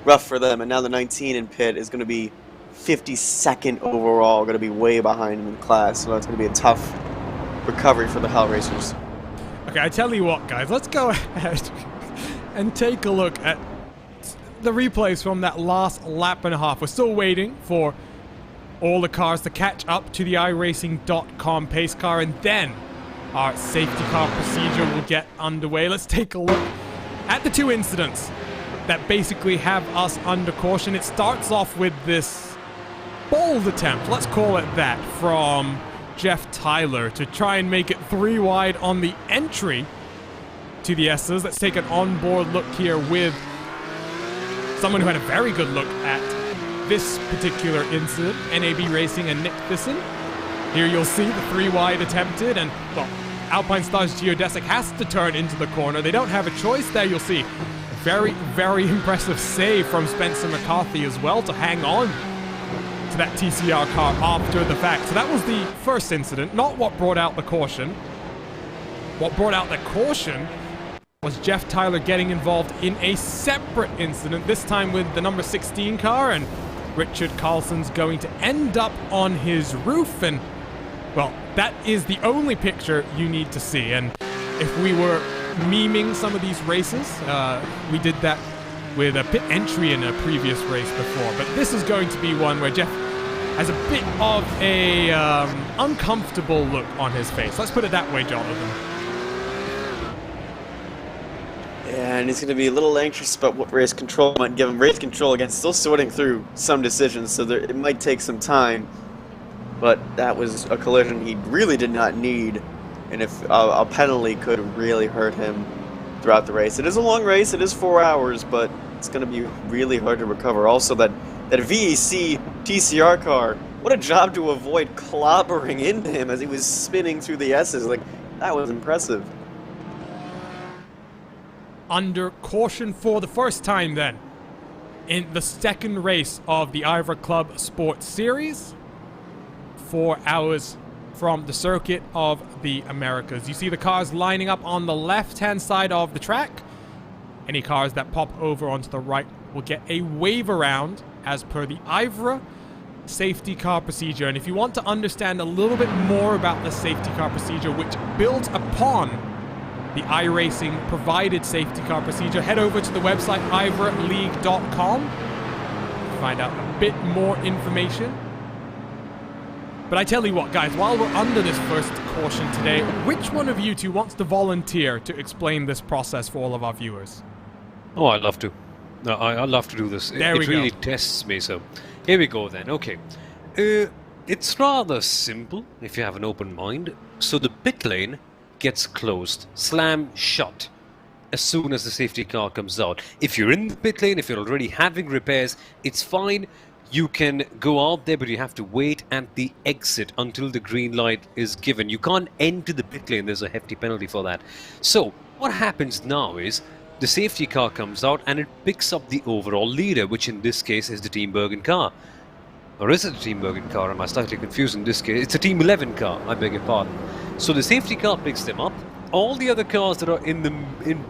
rough for them. And now the 19 in pit is going to be 52nd overall, going to be way behind him in class, so that's going to be a tough recovery for the Hell Racers. Okay, I tell you what, guys, let's go ahead and take a look at the replays from that last lap and a half. We're still waiting for all the cars to catch up to the iRacing.com pace car, and then our safety car procedure will get underway. Let's take a look at the two incidents that basically have us under caution. It starts off with this bold attempt, let's call it that, from Jeff Tyler to try and make it 3 wide on the entry to the S's. Let's take an onboard look here with someone who had a very good look at this particular incident, NAB Racing and Nick Thyssen. Here you'll see the 3 wide attempted, and, well, Alpine Stars Geodesic has to turn into the corner. They don't have a choice. There you'll see a very, very impressive save from Spencer McCarthy as well to hang on to that TCR car after the fact. So that was the first incident, not what brought out the caution. What brought out the caution was Jeff Tyler getting involved in a separate incident, this time with the number 16 car, and Richard Carlson's going to end up on his roof, and, well, that is the only picture you need to see. And if we were memeing some of these races, we did that with a pit entry in a previous race before, but this is going to be one where Jeff has a bit of a uncomfortable look on his face. Let's put it that way, Jonathan. And he's going to be a little anxious about what race control might give him. Race control, again, still sorting through some decisions, so it might take some time. But that was a collision he really did not need, and if a penalty could really hurt him throughout the race. It is a long race, it is 4 hours, but it's going to be really hard to recover. Also, that VEC TCR car, what a job to avoid clobbering into him as he was spinning through the S's. Like, that was impressive. Under caution for the first time then in the second race of the IVRA ClubSport Series, 4 hours from the circuit of the Americas. You see the cars lining up on the left-hand side of the track. Any cars that pop over onto the right will get a waiver round as per the IVRA safety car procedure. And if you want to understand a little bit more about the safety car procedure, which builds upon the iRacing provided safety car procedure, head over to the website ivraleague.com to find out a bit more information. But I tell you what, guys, while we're under this first caution today, which one of you two wants to volunteer to explain this process for all of our viewers? Oh, I'd love to. No, I'd love to do this. It really tests me, so here we go then. Okay. It's rather simple if you have an open mind. So the pit lane gets closed, slam shut, as soon as the safety car comes out. If you're in the pit lane, if you're already having repairs, it's fine. You can go out there, but you have to wait at the exit until the green light is given. You can't enter the pit lane. There's a hefty penalty for that. So what happens now is the safety car comes out and it picks up the overall leader, which in this case is the Team Bergen car. Or is it a Team Bergen car? Am I slightly confused in this case? It's a Team 11 car, I beg your pardon. So the safety car picks them up. All the other cars that are in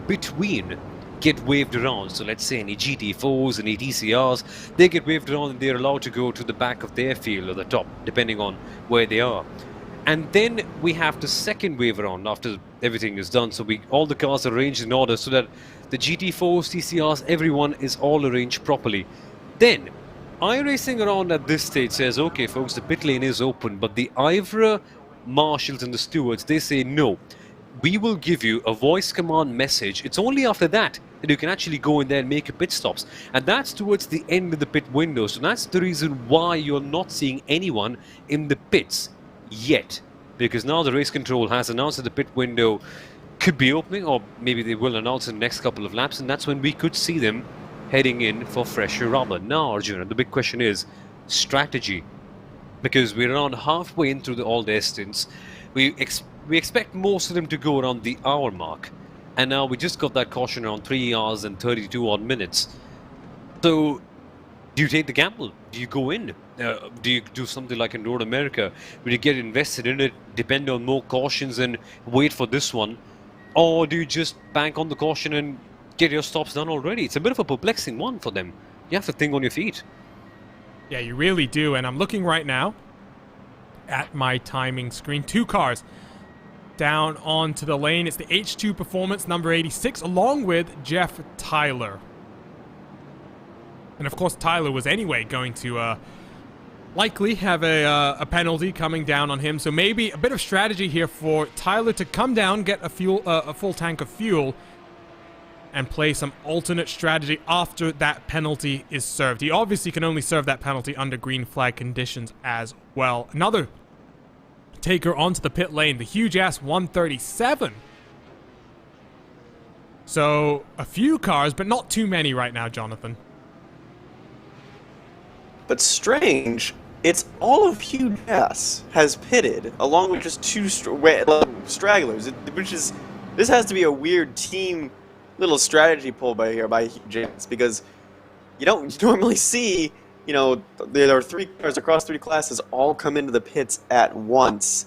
between get waved around. So let's say any GT4s, any TCRs, they get waved around and they're allowed to go to the back of their field or the top, depending on where they are. And then we have the second wave around after everything is done. So all the cars are arranged in order so that the GT4s, TCRs, everyone is all arranged properly. Then iRacing around at this stage says, okay folks, the pit lane is open, but the IVRA marshals and the stewards, they say no. We will give you a voice command message. It's only after that that you can actually go in there and make your pit stops. And that's towards the end of the pit window. So that's the reason why you're not seeing anyone in the pits yet. Because now the race control has announced that the pit window could be opening, or maybe they will announce in the next couple of laps, and that's when we could see them heading in for fresher rubber. Now, Arjuna, the big question is strategy. Because we're around halfway in through all their stints. We expect most of them to go around the hour mark. And now we just got that caution around 3 hours and 32 odd minutes. So, do you take the gamble? Do you go in? Do you do something like in Road America? Will you get invested in it, depend on more cautions and wait for this one? Or do you just bank on the caution and get your stops done already? It's a bit of a perplexing one for them. You have to think on your feet. Yeah, you really do. And I'm looking right now at my timing screen. 2 cars down onto the lane. It's the H2 Performance number 86 along with Jeff Tyler. And of course Tyler was anyway going to likely have a penalty coming down on him. So maybe a bit of strategy here for Tyler to come down, get a full tank of fuel, and play some alternate strategy after that penalty is served. He obviously can only serve that penalty under green flag conditions as well. Another taker onto the pit lane, the huge-ass 137. So, a few cars, but not too many right now, Jonathan. But strange, it's all of Huge S has pitted, along with just 2 stragglers, this has to be a weird team little strategy pull by Huge S, because you don't normally see, you know, there are 3 cars across 3 classes all come into the pits at once.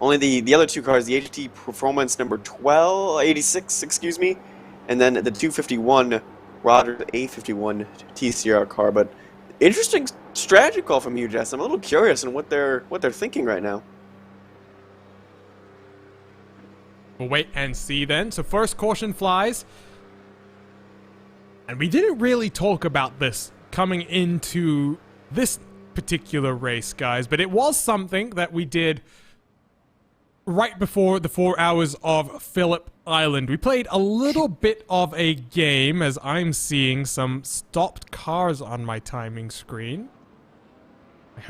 Only the other 2 cars, the HT Performance number 86, excuse me, and then the 251 Roger A51 TCR car. But interesting strategy call from Huge S. I'm a little curious on what they're thinking right now. We'll wait and see then. So first caution flies. And we didn't really talk about this coming into this particular race, guys, but it was something that we did right before the 4 hours of Phillip Island. We played a little bit of a game, as I'm seeing some stopped cars on my timing screen. I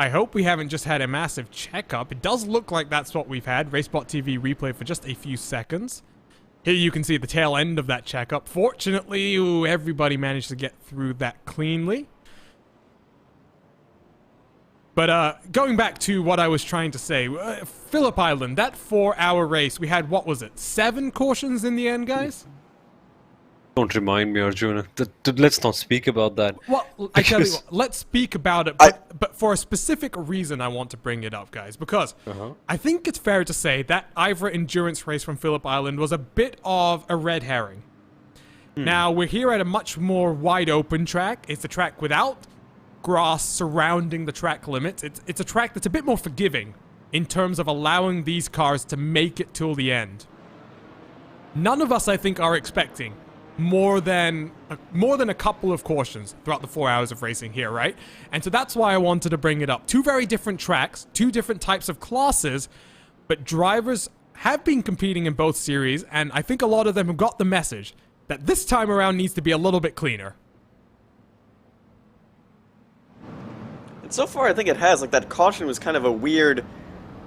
hope we haven't just had a massive checkup. It does look like that's what we've had. RaceSpotTV replay for just a few seconds. Here you can see the tail end of that checkup. Fortunately, everybody managed to get through that cleanly. But going back to what I was trying to say, Phillip Island, that 4-hour race, we had, what was it, 7 cautions in the end, guys? Don't remind me, Arjuna. Let's not speak about that. Well, I tell you what, let's speak about it, but for a specific reason I want to bring it up, guys, because I think it's fair to say that IVRA endurance race from Phillip Island was a bit of a red herring. Now, we're here at a much more wide open track. It's a track without grass surrounding the track limits. It's a track that's a bit more forgiving in terms of allowing these cars to make it till the end. None of us, I think, are expecting more than a couple of cautions throughout the 4 hours of racing here, right? And so that's why I wanted to bring it up. Two very different tracks, two different types of classes, but drivers have been competing in both series, and I think a lot of them have got the message that this time around needs to be a little bit cleaner. And so far, I think it has. Like, that caution was kind of a weird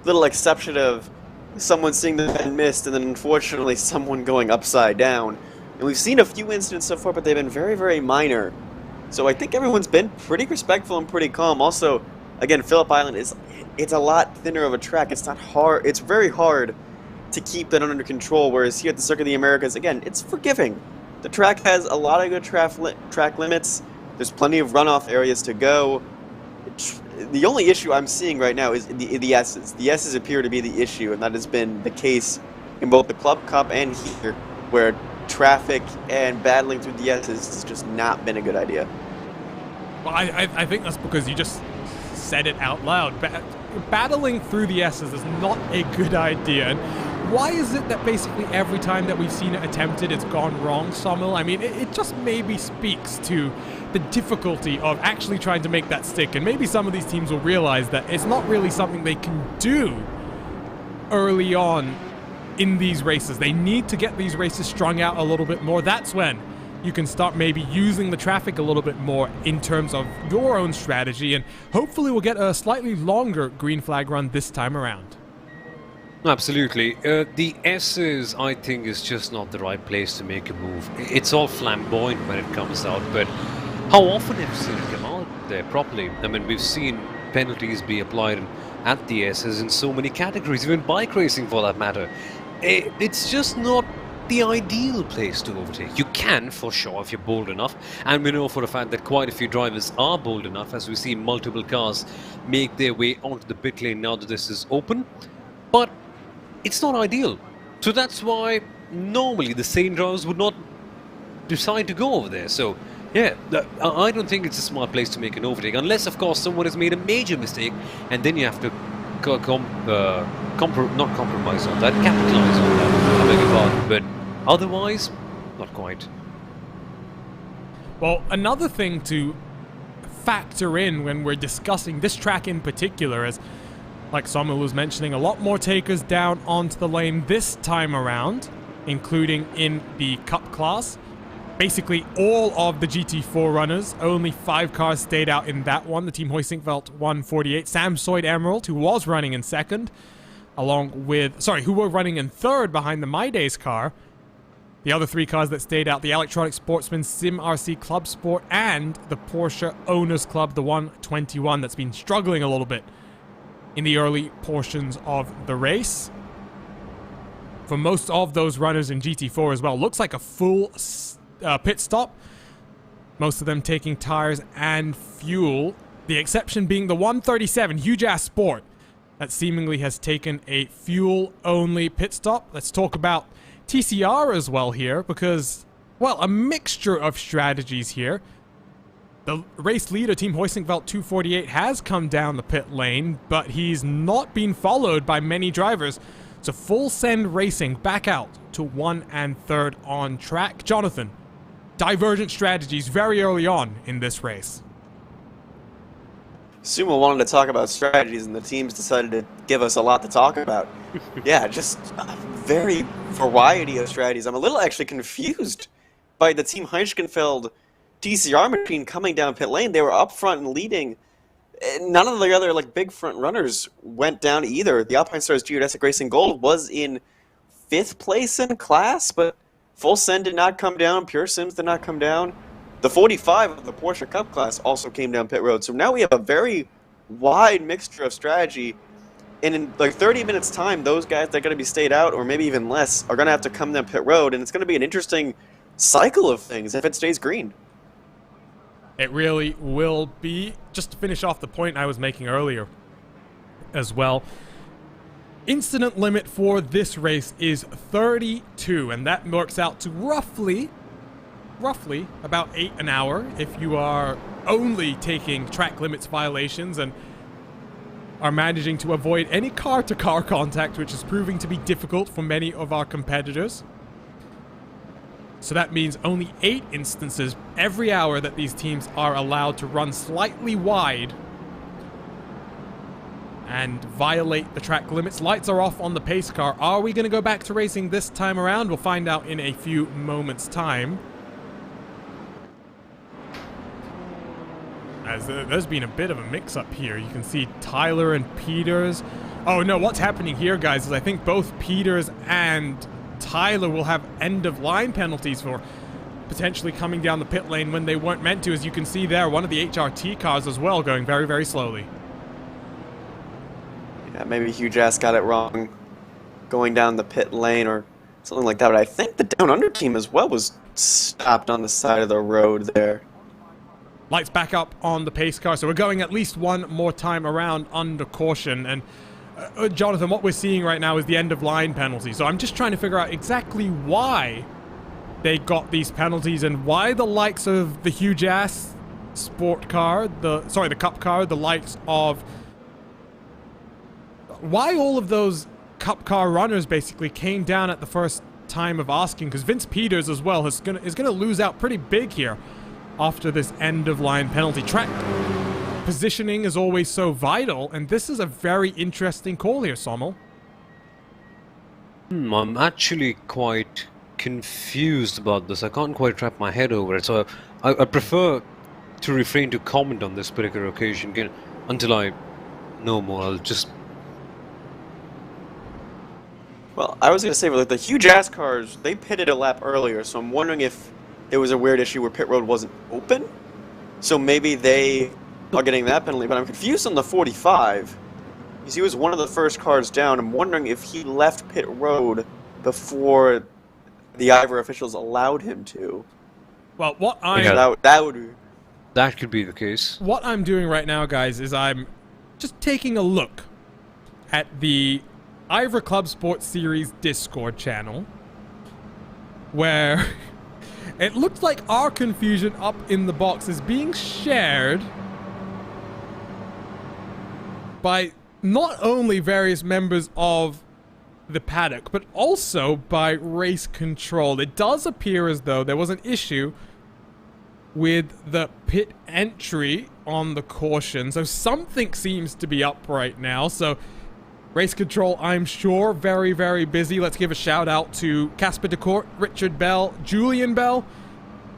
little exception of someone seeing the bend missed, and then unfortunately someone going upside down. And we've seen a few incidents so far, but they've been very, very minor. So I think everyone's been pretty respectful and pretty calm. Also, again, Phillip Island it's a lot thinner of a track. It's not hard. It's very hard to keep that under control, whereas here at the Circuit of the Americas, again, it's forgiving. The track has a lot of good track limits. There's plenty of runoff areas to go. The only issue I'm seeing right now is the S's. The S's appear to be the issue, and that has been the case in both the Club Cup and here, where traffic and battling through the S's has just not been a good idea. Well, I think that's because you just said it out loud. Battling through the S's is not a good idea. And why is it that basically every time that we've seen it attempted, it's gone wrong, Somil? I mean, it just maybe speaks to the difficulty of actually trying to make that stick. And maybe some of these teams will realize that it's not really something they can do early on in these races. They need to get these races strung out a little bit more. That's when you can start maybe using the traffic a little bit more in terms of your own strategy, and hopefully we'll get a slightly longer green flag run this time around. Absolutely. The S's, I think, is just not the right place to make a move. It's all flamboyant when it comes out, but how often have you seen it come out there properly? I mean, we've seen penalties be applied at the S's in so many categories, even bike racing for that matter. It's just not the ideal place to overtake. You can, for sure, if you're bold enough, and we know for a fact that quite a few drivers are bold enough, as we see multiple cars make their way onto the pit lane now that this is open, but it's not ideal. So that's why normally the sane drivers would not decide to go over there. So yeah, I don't think it's a smart place to make an overtake, unless of course someone has made a major mistake, and then you have to not compromise on that, capitalize on that, I beg your pardon, but otherwise, not quite. Well, another thing to factor in when we're discussing this track in particular is, like Samuel was mentioning, a lot more takers down onto the lane this time around, including in the Cup class. Basically all of the GT4 runners, only 5 cars stayed out in that one. The Team Hoisingveld 148, Sam Soyd Emerald, who was running in second, who were running in third behind the My Days car. The other 3 cars that stayed out, the Electronic Sportsman Sim RC Club Sport, and the Porsche Owners Club, the 121, that's been struggling a little bit in the early portions of the race. For most of those runners in GT4 as well, looks like a full pit stop. Most of them taking tires and fuel. The exception being the 137 Huge Ass Sport that seemingly has taken a fuel-only pit stop. Let's talk about TCR as well here, because, well, a mixture of strategies here. The race leader, Team Hoisingveld 248, has come down the pit lane, but he's not been followed by many drivers. So full send racing back out to 1 and 3rd on track. Jonathan, divergent strategies very early on in this race. Sumo wanted to talk about strategies, and the teams decided to give us a lot to talk about. Yeah, just a very variety of strategies. I'm a little actually confused by the Team Heischenfeld TCR machine coming down pit lane. They were up front and leading. None of the other big front runners went down either. The Alpine Stars Geodesic Racing Gold was in 5th place in class, but Full Send did not come down. Pure Sims did not come down. The 45 of the Porsche Cup class also came down pit road. So now we have a very wide mixture of strategy. And in 30 minutes time, those guys that are going to be stayed out, or maybe even less, are going to have to come down pit road. And it's going to be an interesting cycle of things if it stays green. It really will be. Just to finish off the point I was making earlier as well, incident limit for this race is 32, and that works out to roughly roughly about 8 an hour if you are only taking track limits violations and are managing to avoid any car-to-car contact, which is proving to be difficult for many of our competitors. So that means only 8 instances every hour that these teams are allowed to run slightly wide and violate the track limits. Lights are off on the pace car. Are we going to go back to racing this time around? We'll find out in a few moments' time. As there's been a bit of a mix-up here. You can see Tyler and Peters. Oh no, what's happening here, guys, is I think both Peters and Tyler will have end-of-line penalties for potentially coming down the pit lane when they weren't meant to. As you can see there, one of the HRT cars as well going very, very slowly. Yeah, maybe Huge Ass got it wrong going down the pit lane or something like that. But I think the Down Under team as well was stopped on the side of the road there. Lights back up on the pace car, so we're going at least one more time around under caution. And Jonathan, what we're seeing right now is the end-of-line penalty. So I'm just trying to figure out exactly why they got these penalties and why the likes of the Huge Ass sport car, the cup car, the likes of... why all of those cup car runners basically came down at the first time of asking, because Vince Peters as well is gonna lose out pretty big here after this end-of-line penalty. Track positioning is always so vital, and this is a very interesting call here, Sommel. I'm actually quite confused about this. I can't quite wrap my head over it, so I prefer to refrain to comment on this particular occasion until I know more. I'll just... Well, I was going to say, like, the Huge Ass cars, they pitted a lap earlier, so I'm wondering if there was a weird issue where pit road wasn't open. So maybe they are getting that penalty, but I'm confused on the 45. Because he was one of the first cars down. I'm wondering if he left pit road before the IVRA officials allowed him to. Well, that could be the case. What I'm doing right now, guys, is I'm just taking a look at the IVRA ClubSport Series Discord channel, where it looks like our confusion up in the box is being shared by not only various members of the paddock, but also by race control. It does appear as though there was an issue with the pit entry on the caution, so something seems to be up right now. So race control, I'm sure, very, very busy. Let's give a shout out to Casper DeCourt, Richard Bell, Julian Bell,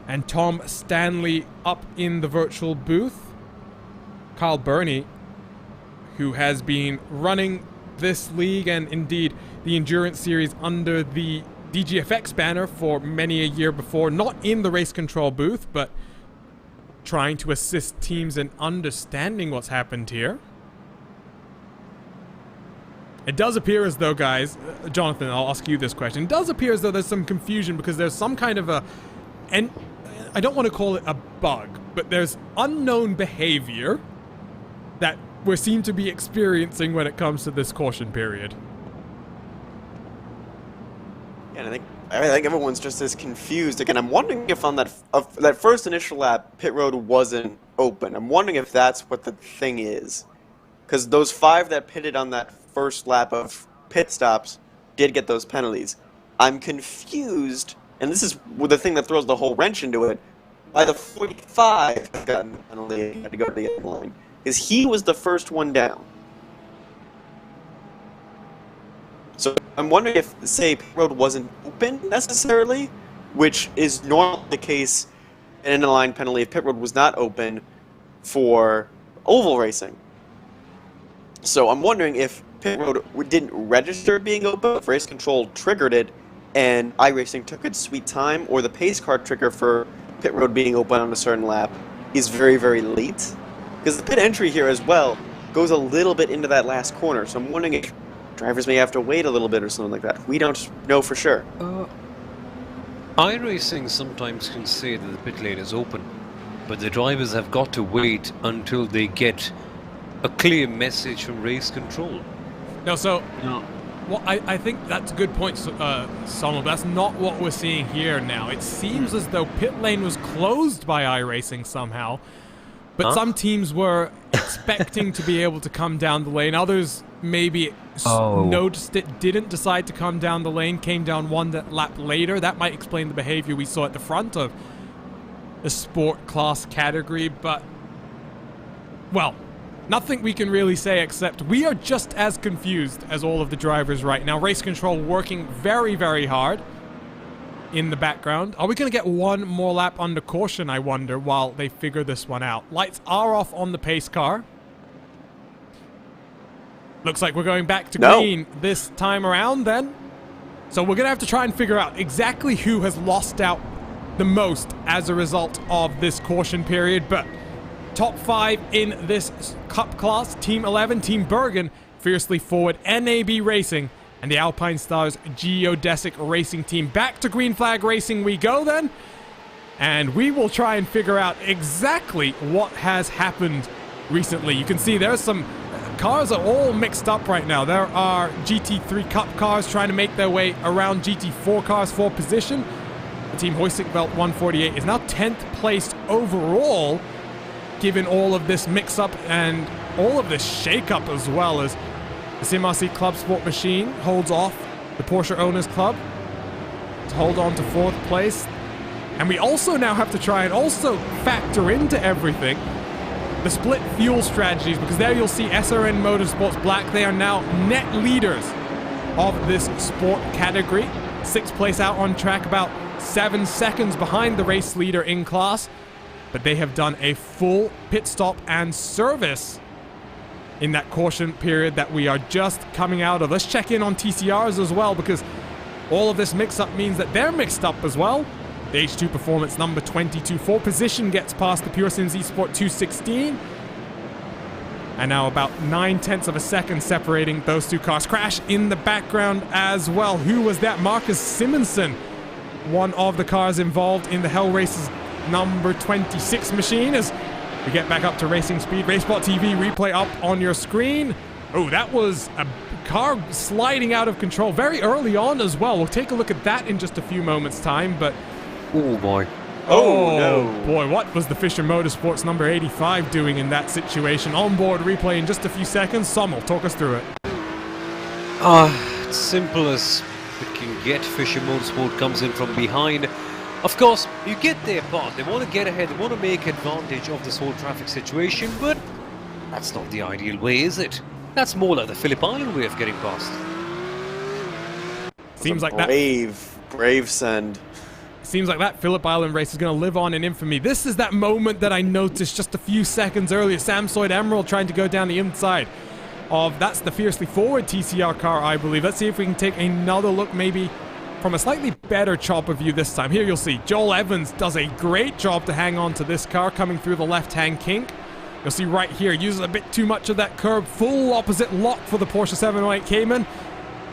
and Tom Stanley up in the virtual booth. Kyle Burney, who has been running this league and indeed the Endurance Series under the DGFX banner for many a year before, not in the race control booth, but trying to assist teams in understanding what's happened here. It does appear as though, guys, Jonathan, I'll ask you this question. It does appear as though there's some confusion because there's some kind of and I don't want to call it a bug, but there's unknown behavior that we seem to be experiencing when it comes to this caution period. Yeah, and I think everyone's just as confused. Again, I'm wondering if on that first initial lap, pit road wasn't open. I'm wondering if that's what the thing is. Because those 5 that pitted on that first lap of pit stops did get those penalties. I'm confused, and this is the thing that throws the whole wrench into it, by the 45 that got a penalty and had to go to the end line. Because he was the first one down. So I'm wondering if, say, pit road wasn't open necessarily, which is normally the case in an end-of-line penalty if pit road was not open for oval racing. So I'm wondering if pit road didn't register being open, if race control triggered it, and iRacing took its sweet time, or the pace car trigger for pit road being open on a certain lap is very, very late. Because the pit entry here as well goes a little bit into that last corner, so I'm wondering if drivers may have to wait a little bit or something like that. We don't know for sure. iRacing sometimes can say that the pit lane is open, but the drivers have got to wait until they get a clear message from race control. No, so Well, I think that's a good point, Sonal. That's not what we're seeing here now. It seems as though pit lane was closed by iRacing somehow, but some teams were expecting to be able to come down the lane. Others maybe noticed it, didn't decide to come down the lane, came down one lap later. That might explain the behavior we saw at the front of the sport class category, but, well, nothing we can really say except we are just as confused as all of the drivers right now. Race control working very, very hard in the background. Are we going to get one more lap under caution, I wonder, while they figure this one out? Lights are off on the pace car. Looks like we're going back to green this time around then. So we're going to have to try and figure out exactly who has lost out the most as a result of this caution period, but top 5 in this Cup class, Team 11, Team Bergen, fiercely forward, NAB Racing, and the Alpine Stars Geodesic Racing Team. Back to green flag racing we go then, and we will try and figure out exactly what has happened recently. You can see there's some cars are all mixed up right now. There are GT3 Cup cars trying to make their way around GT4 cars for position. The Team Hoisting Belt 148 is now 10th placed overall, given all of this mix-up and all of this shake-up as well, as the CMRC ClubSport machine holds off the Porsche Owners Club to hold on to 4th place. And we also now have to try and also factor into everything the split fuel strategies, because there you'll see SRN Motorsports Black. They are now net leaders of this sport category. 6th place out on track, about 7 seconds behind the race leader in class. But they have done a full pit stop and service in that caution period that we are just coming out of. Let's check in on TCRs as well, because all of this mix-up means that they're mixed up as well. The H2 Performance number 22 for position gets past the Pure Sims Esport 216. And now about 9/10 of a second separating those two cars. Crash in the background as well. Who was that? Marcus Simonson, one of the cars involved in the Hell Races number 26 machine, as we get back up to racing speed. RaceSpotTV replay up on your screen. Oh, that was a car sliding out of control very early on as well. We'll take a look at that in just a few moments' time, but... Oh, boy. Oh, no. Boy, what was the Fisher Motorsports number 85 doing in that situation? Onboard replay in just a few seconds. Sommel, talk us through it. It's simple as it can get. Fisher Motorsport comes in from behind. Of course, you get their part. They want to get ahead. They want to make advantage of this whole traffic situation, but that's not the ideal way, is it? That's more like the Phillip Island way of getting past. Seems like that... Brave send. Seems like that Phillip Island race is going to live on in infamy. This is that moment that I noticed just a few seconds earlier. Samsoid Emerald trying to go down the inside of... That's the fiercely forward TCR car, I believe. Let's see if we can take another look, maybe from a slightly better chopper view this time. Here you'll see Joel Evans does a great job to hang on to this car coming through the left-hand kink. You'll see right here, uses a bit too much of that curb. Full opposite lock for the Porsche 708 Cayman.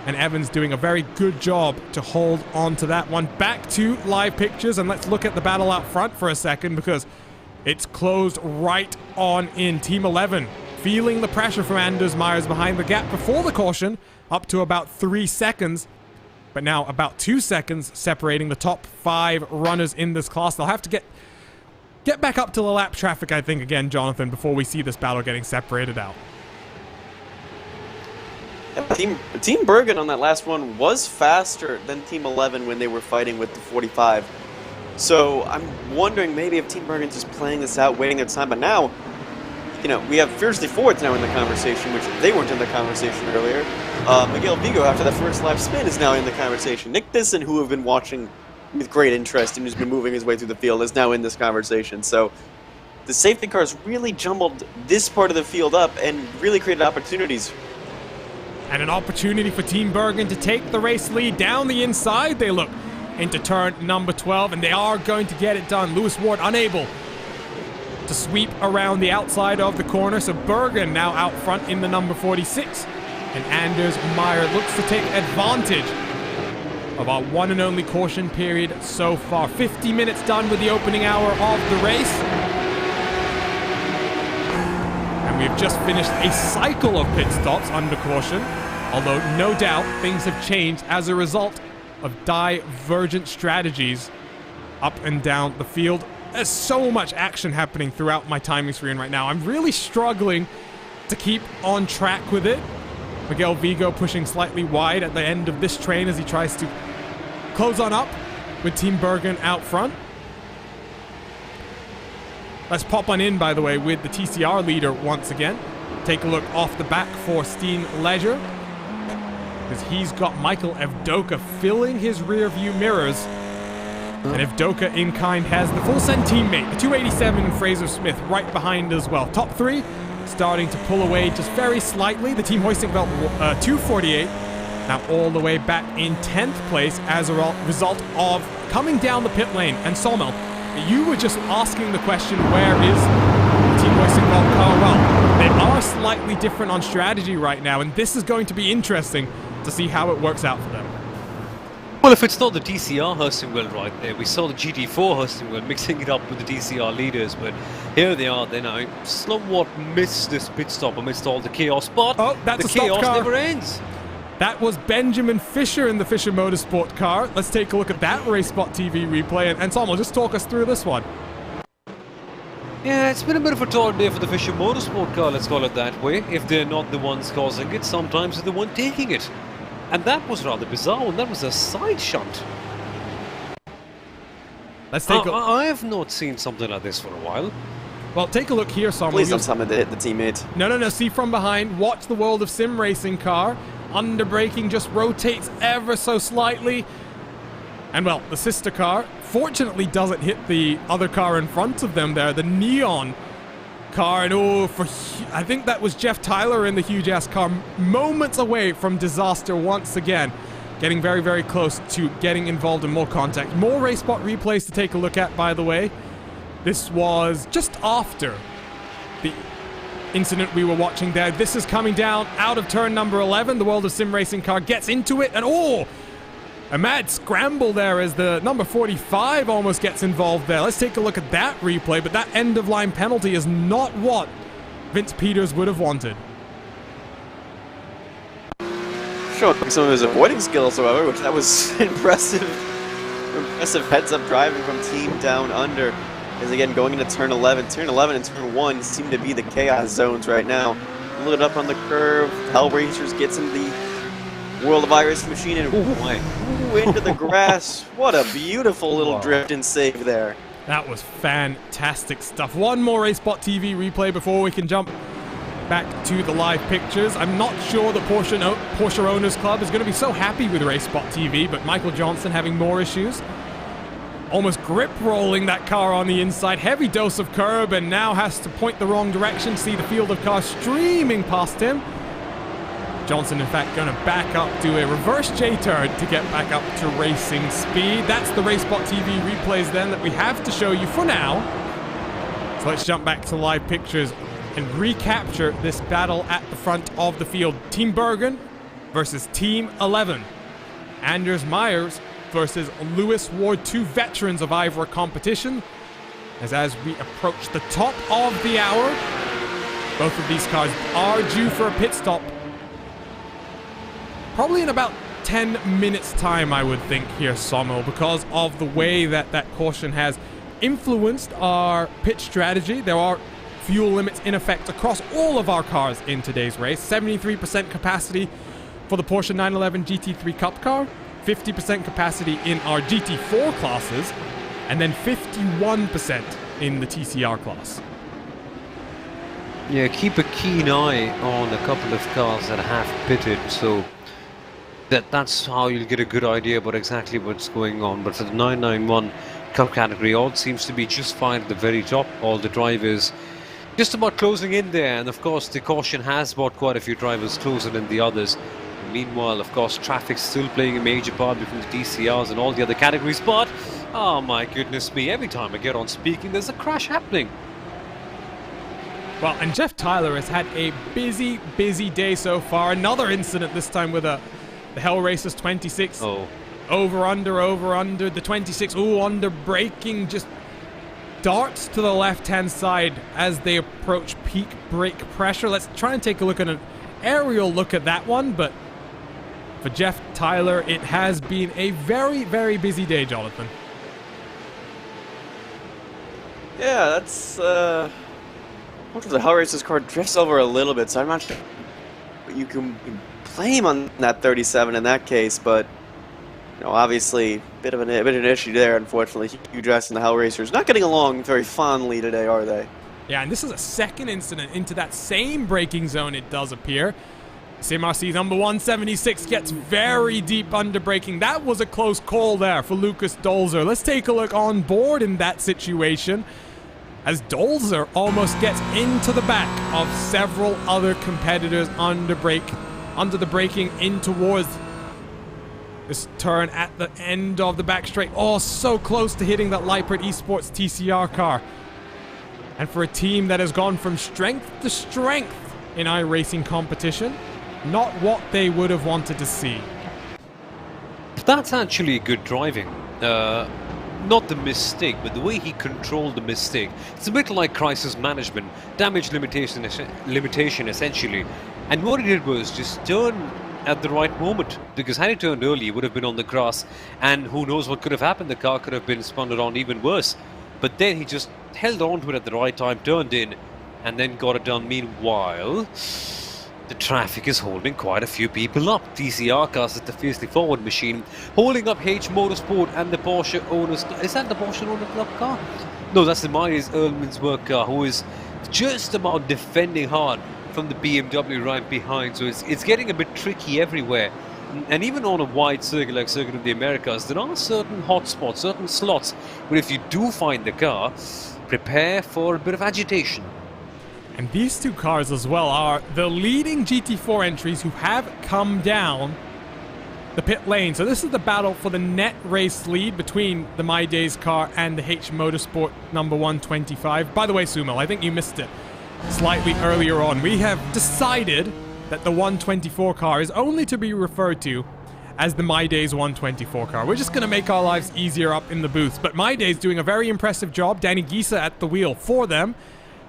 And Evans doing a very good job to hold on to that one. Back to live pictures, and let's look at the battle out front for a second, because it's closed right on in. Team 11 feeling the pressure from Anders Myers behind the gap before the caution, up to about 3 seconds. But now about 2 seconds separating the top 5 runners in this class. They'll have to get back up to the lap traffic, I think, again, Jonathan, before we see this battle getting separated out. Team Bergen on that last one was faster than Team 11 when they were fighting with the 45. So I'm wondering maybe if Team Bergen's just playing this out, waiting their time. But now, you know, we have Fiercely Forwards now in the conversation, which they weren't in the conversation earlier. Miguel Vigo, after that first lap spin, is now in the conversation. Nick Disson, who have been watching with great interest and who's been moving his way through the field, is now in this conversation. So the safety cars really jumbled this part of the field up and really created opportunities. And an opportunity for Team Bergen to take the race lead down the inside. They look into turn number 12, and they are going to get it done. Lewis Ward unable to sweep around the outside of the corner. So Bergen now out front in the number 46. And Anders Meyer looks to take advantage of our one and only caution period so far. 50 minutes done with the opening hour of the race. And we've just finished a cycle of pit stops under caution. Although, no doubt, things have changed as a result of divergent strategies up and down the field. There's so much action happening throughout my timing screen right now. I'm really struggling to keep on track with it. Miguel Vigo pushing slightly wide at the end of this train as he tries to close on up with Team Bergen out front. Let's pop on in, by the way, with the TCR leader once again. Take a look off the back for Steen Leisure, because he's got Michael Evdoka filling his rear view mirrors. And Evdoka in kind has the full send teammate, the 287 Fraser Smith right behind as well. Top three starting to pull away just very slightly. The team hoisting belt 248 now all the way back in 10th place as a result of coming down the pit lane. And Sommel, you were just asking the question, where is the team hoisting belt car? Well, they are slightly different on strategy right now, and this is going to be interesting to see how it works out for them. Well, if it's not the DCR hosting well right there, we saw the GT4 hosting well, mixing it up with the DCR leaders, but here they are, they now somewhat miss this pit stop amidst all the chaos, but that's the chaos never ends. That was Benjamin Fisher in the Fisher Motorsport car. Let's take a look at that RaceSpotTV replay, and Tom will just talk us through this one. Yeah, it's been a bit of a tall day for the Fisher Motorsport car, let's call it that way. If they're not the ones causing it, sometimes they're the one taking it. And that was rather bizarre, and that was a side shunt. Let's take I have not seen something like this for a while. Well, take a look here, Sommel. Please don't tell me to hit the teammate. No. See from behind. Watch the World of Sim Racing car. Under braking just rotates ever so slightly. And, well, the sister car fortunately doesn't hit the other car in front of them there, the Neon car. And, I think that was Jeff Tyler in the huge-ass car, moments away from disaster once again. Getting very, very close to getting involved in more contact. More RaceSpot replays to take a look at, by the way. This was just after the incident we were watching there. This is coming down out of turn number 11. The World of Sim Racing car gets into it, and a mad scramble there as the number 45 almost gets involved there. Let's take a look at that replay, but that end-of-line penalty is not what Vince Peters would have wanted. Showing some of his avoiding skills, however, which that was impressive heads-up driving from Team Down Under. As again, going into turn 11. Turn 11 and turn 1 seem to be the chaos zones right now. Lit up on the curve. Hellraisers gets into the World of Iris machine and into the grass. What a beautiful little drift and save there. That was fantastic stuff. One more RaceSpotTV replay before we can jump back to the live pictures. I'm not sure the Porsche Owners Club is going to be so happy with RaceSpotTV, but Michael Johnson having more issues. Almost grip rolling that car on the inside. Heavy dose of curb, and now has to point the wrong direction. See the field of cars streaming past him. Johnson, in fact, going to back up, do a reverse J-turn to get back up to racing speed. That's the RaceSpotTV replays then that we have to show you for now. So let's jump back to live pictures and recapture this battle at the front of the field. Team Bergen versus Team 11. Anders Myers versus Lewis Ward, two veterans of IVRA competition. As we approach the top of the hour, both of these cars are due for a pit stop. Probably in about 10 minutes time, I would think here, Sommel, because of the way that caution has influenced our pit strategy. There are fuel limits in effect across all of our cars in today's race. 73% capacity for the Porsche 911 GT3 Cup car, 50% capacity in our GT4 classes, and then 51% in the TCR class. Yeah, keep a keen eye on a couple of cars that have pitted, so that's how you'll get a good idea about exactly what's going on. But for the 991 Cup category, all seems to be just fine at the very top. All the drivers just about closing in there, and of course the caution has brought quite a few drivers closer than the others. Meanwhile, of course, traffic's still playing a major part between the DCRs and all the other categories, but oh my goodness me, every time I get on speaking, there's a crash happening. Well, and Jeff Tyler has had a busy day so far. Another incident, this time with the Hellraisers 26. Over, under. The 26, under braking, just darts to the left-hand side as they approach peak brake pressure. Let's try and take a look at an aerial look at that one, but For Jeff Tyler, it has been a very, very busy day, Jonathan. Yeah, that's, most of the Hellraiser's car drifts over a little bit, so I'm not sure you can blame on that 37 in that case, but, you know, obviously, a bit of an issue there, unfortunately. Hugh Dress and the Hellraisers not getting along very fondly today, are they? Yeah, and this is a second incident into that same braking zone, it does appear. CMRC number 176 gets very deep under braking. That was a close call there for Lucas Dolzer. Let's take a look on board in that situation, as Dolzer almost gets into the back of several other competitors under the braking in towards this turn at the end of the back straight. Oh, so close to hitting that Leipert Esports TCR car. And for a team that has gone from strength to strength in iRacing competition, not what they would have wanted to see. That's actually good driving. Not the mistake, but the way he controlled the mistake. It's a bit like crisis management, damage limitation essentially. And what he did was just turn at the right moment, because had he turned early, he would have been on the grass, and who knows what could have happened. The car could have been spun around even worse. But then he just held on to it at the right time, turned in, and then got it done. Meanwhile, the traffic is holding quite a few people up. TCR cars at the fiercely forward machine, holding up H Motorsport and the Porsche owners. Is that the Porsche owner club car? No, that's the Marius Earlman's work car, who is just about defending hard from the BMW right behind. So it's getting a bit tricky everywhere. And even on a wide circuit like Circuit of the Americas, there are certain hotspots, certain slots where if you do find the car, prepare for a bit of agitation. And these two cars as well are the leading GT4 entries who have come down the pit lane. So this is the battle for the net race lead between the My Days car and the H Motorsport number 125. By the way, Sumo, I think you missed it slightly earlier on. We have decided that the 124 car is only to be referred to as the My Days 124 car. We're just going to make our lives easier up in the booths. But My Days doing a very impressive job. Danny Giesa at the wheel for them.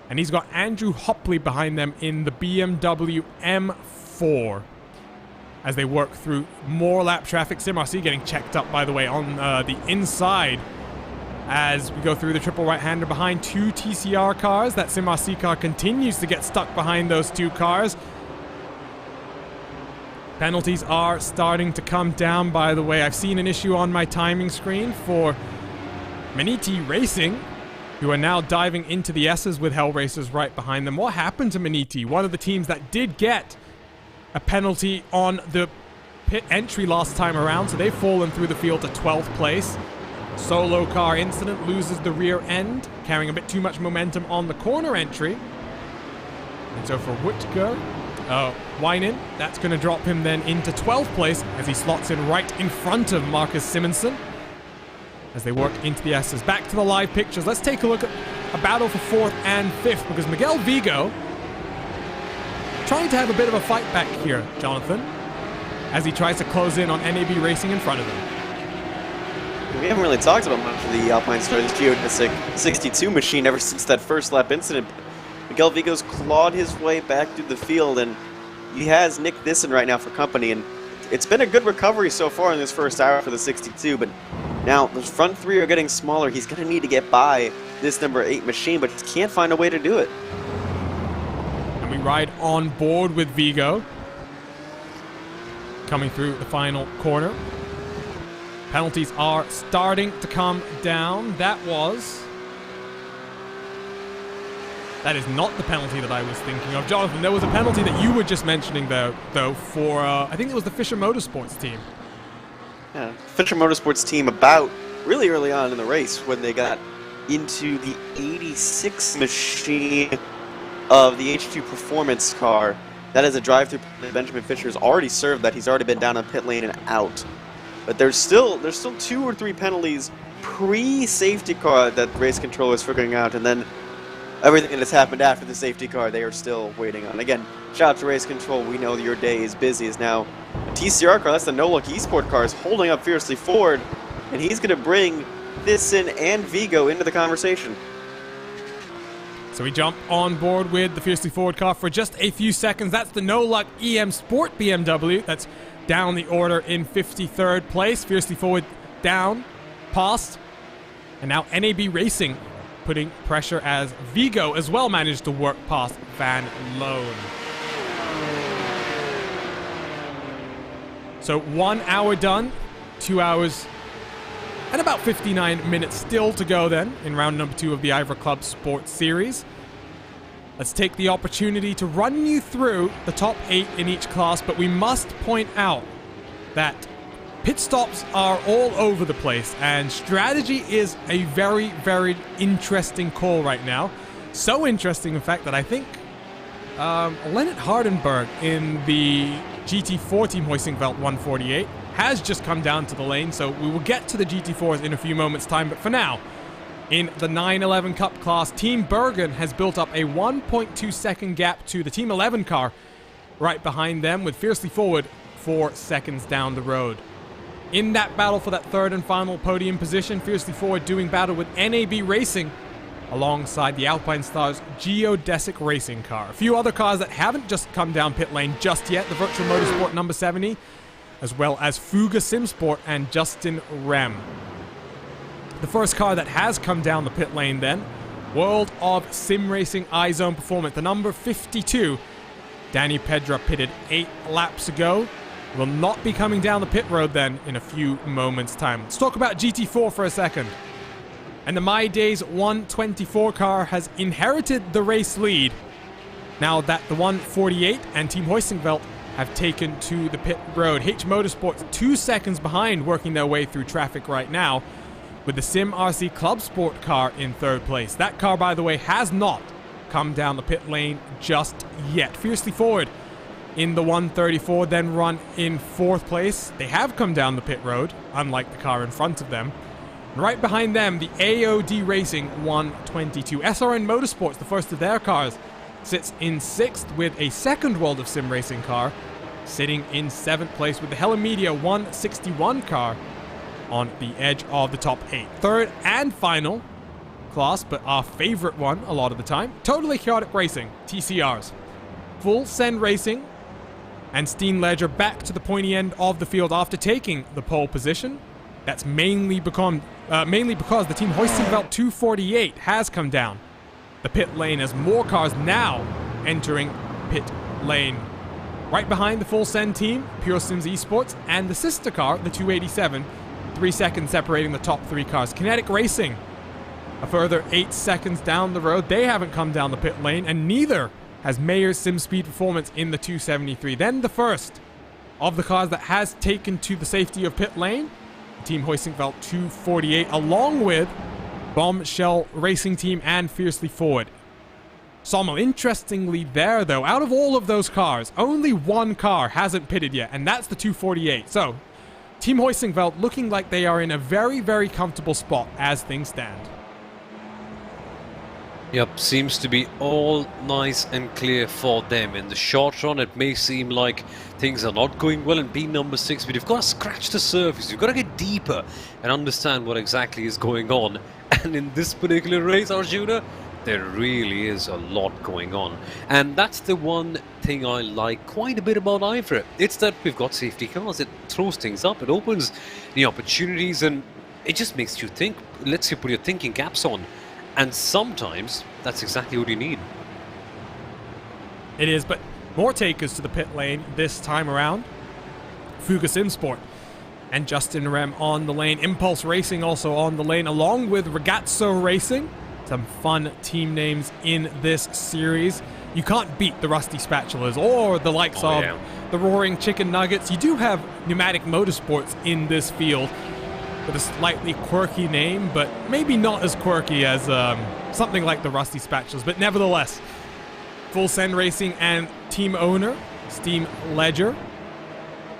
And he's got Andrew Hopley behind them in the BMW M4 as they work through more lap traffic. SimRC getting checked up, by the way, on the inside as we go through the triple right-hander behind two TCR cars. That SimRC car continues to get stuck behind those two cars. Penalties are starting to come down, by the way. I've seen an issue on my timing screen for Maniti Racing, who are now diving into the S's with Hellraisers right behind them. What happened to Maniti? One of the teams that did get a penalty on the pit entry last time around, so they've fallen through the field to 12th place. Solo car incident, loses the rear end, carrying a bit too much momentum on the corner entry. And so for Whitker, Winan, that's going to drop him then into 12th place as he slots in right in front of Marcus Simonson as they work into the S's. Back to the live pictures. Let's take a look at a battle for 4th and 5th, because Miguel Vigo trying to have a bit of a fight back here, Jonathan, as he tries to close in on NAB Racing in front of him. We haven't really talked about much of the Alpine Stars Geodesic 62 machine ever since that first lap incident. Miguel Vigo's clawed his way back through the field, and he has Nick Nissen right now for company, and it's been a good recovery so far in this first hour for the 62, but now the front three are getting smaller. He's going to need to get by this number 8 machine, but he can't find a way to do it. And we ride on board with Vigo, coming through the final corner. Penalties are starting to come down. That is not the penalty that I was thinking of. Jonathan, there was a penalty that you were just mentioning, though for, I think it was the Fisher Motorsports team. Yeah, Fisher Motorsports team about really early on in the race when they got into the 86 machine of the H2 Performance car. That is a drive-through. Benjamin Fisher has already served that. He's already been down on pit lane and out. But there's still 2 or 3 penalties pre-safety car that race control is figuring out, and then everything that has happened after the safety car, they are still waiting on. Again, shout out to Race Control. We know your day is busy. Is now a TCR car. That's the No-Look Esport car, is holding up fiercely forward, and he's going to bring Nissen and Vigo into the conversation. So we jump on board with the fiercely forward car for just a few seconds. That's the No-Luck EM Sport BMW. That's down the order in 53rd place. Fiercely Forward down, past. And now NAB Racing putting pressure as Vigo as well managed to work past Van Loon. So 1 hour done, 2 hours and about 59 minutes still to go then in round number 2 of the IVRA ClubSport Series. Let's take the opportunity to run you through the top 8 in each class, but we must point out that pit stops are all over the place, and strategy is a very, very interesting call right now. So interesting, in fact, that I think Lennart Hardenberg in the GT4 Team Hoisingveld 148 has just come down to the lane, so we will get to the GT4s in a few moments' time, but for now, in the 911 Cup class, Team Bergen has built up a 1.2 second gap to the Team 11 car right behind them, with Fiercely Forward 4 seconds down the road. In that battle for that third and final podium position, Fiercely Forward doing battle with NAB Racing alongside the Alpine Stars Geodesic Racing car. A few other cars that haven't just come down pit lane just yet, the Virtual Motorsport number 70, as well as Fuga Simsport and Justin Rem. The first car that has come down the pit lane then, World of Sim Racing iZone Performance, the number 52. Danny Pedra pitted 8 laps ago. Will not be coming down the pit road then in a few moments' time. Let's talk about GT4 for a second. And the My Days 124 car has inherited the race lead. Now that the 148 and Team Hoisingveld have taken to the pit road. H Motorsports 2 seconds behind, working their way through traffic right now, with the Sim RC ClubSport car in 3rd place. That car, by the way, has not come down the pit lane just yet. Fiercely Forward in the 134, then run in 4th place. They have come down the pit road, unlike the car in front of them. And right behind them, the AOD Racing 122. SRN Motorsports, the first of their cars, sits in 6th with a second World of Sim Racing car, sitting in 7th place with the Hella Media 161 car on the edge of the top 8. Third and final class, but our favorite one a lot of the time, Totally Chaotic Racing, TCRs. Full Send Racing and Steen Ledger back to the pointy end of the field after taking the pole position. That's mainly because the Team Hoisingveld 248 has come down the pit lane as more cars now entering pit lane. Right behind the Full Send team, Pure Sims Esports, and the sister car, the 287, 3 seconds separating the top 3 cars. Kinetic Racing, a further 8 seconds down the road. They haven't come down the pit lane, and neither has Mayer's Sim Speed Performance in the 273. Then the first of the cars that has taken to the safety of pit lane, Team Hoisingveld 248, along with Bombshell Racing Team and Fiercely Forward. Sommel, interestingly there though, out of all of those cars, only one car hasn't pitted yet, and that's the 248. So, Team Hoisingveld looking like they are in a very, very comfortable spot as things stand. Yep, seems to be all nice and clear for them. In the short run, it may seem like things are not going well in P number 6, but you've got to scratch the surface. You've got to get deeper and understand what exactly is going on. And in this particular race, Arjuna, there really is a lot going on. And that's the one thing I like quite a bit about IVRA. It's that we've got safety cars. It throws things up. It opens the opportunities, and it just makes you think. Lets you put your thinking caps on. And sometimes that's exactly what you need. It is, but more takers to the pit lane this time around. Fuga Simsport and Justin Rem on the lane. Impulse Racing also on the lane, along with Ragazzo Racing. Some fun team names in this series. You can't beat the Rusty Spatulas or the likes of the Roaring Chicken Nuggets. You do have Pneumatic Motorsports in this field with a slightly quirky name, but maybe not as quirky as something like the Rusty Spatulas. But nevertheless, Full Send Racing and team owner Steam Ledger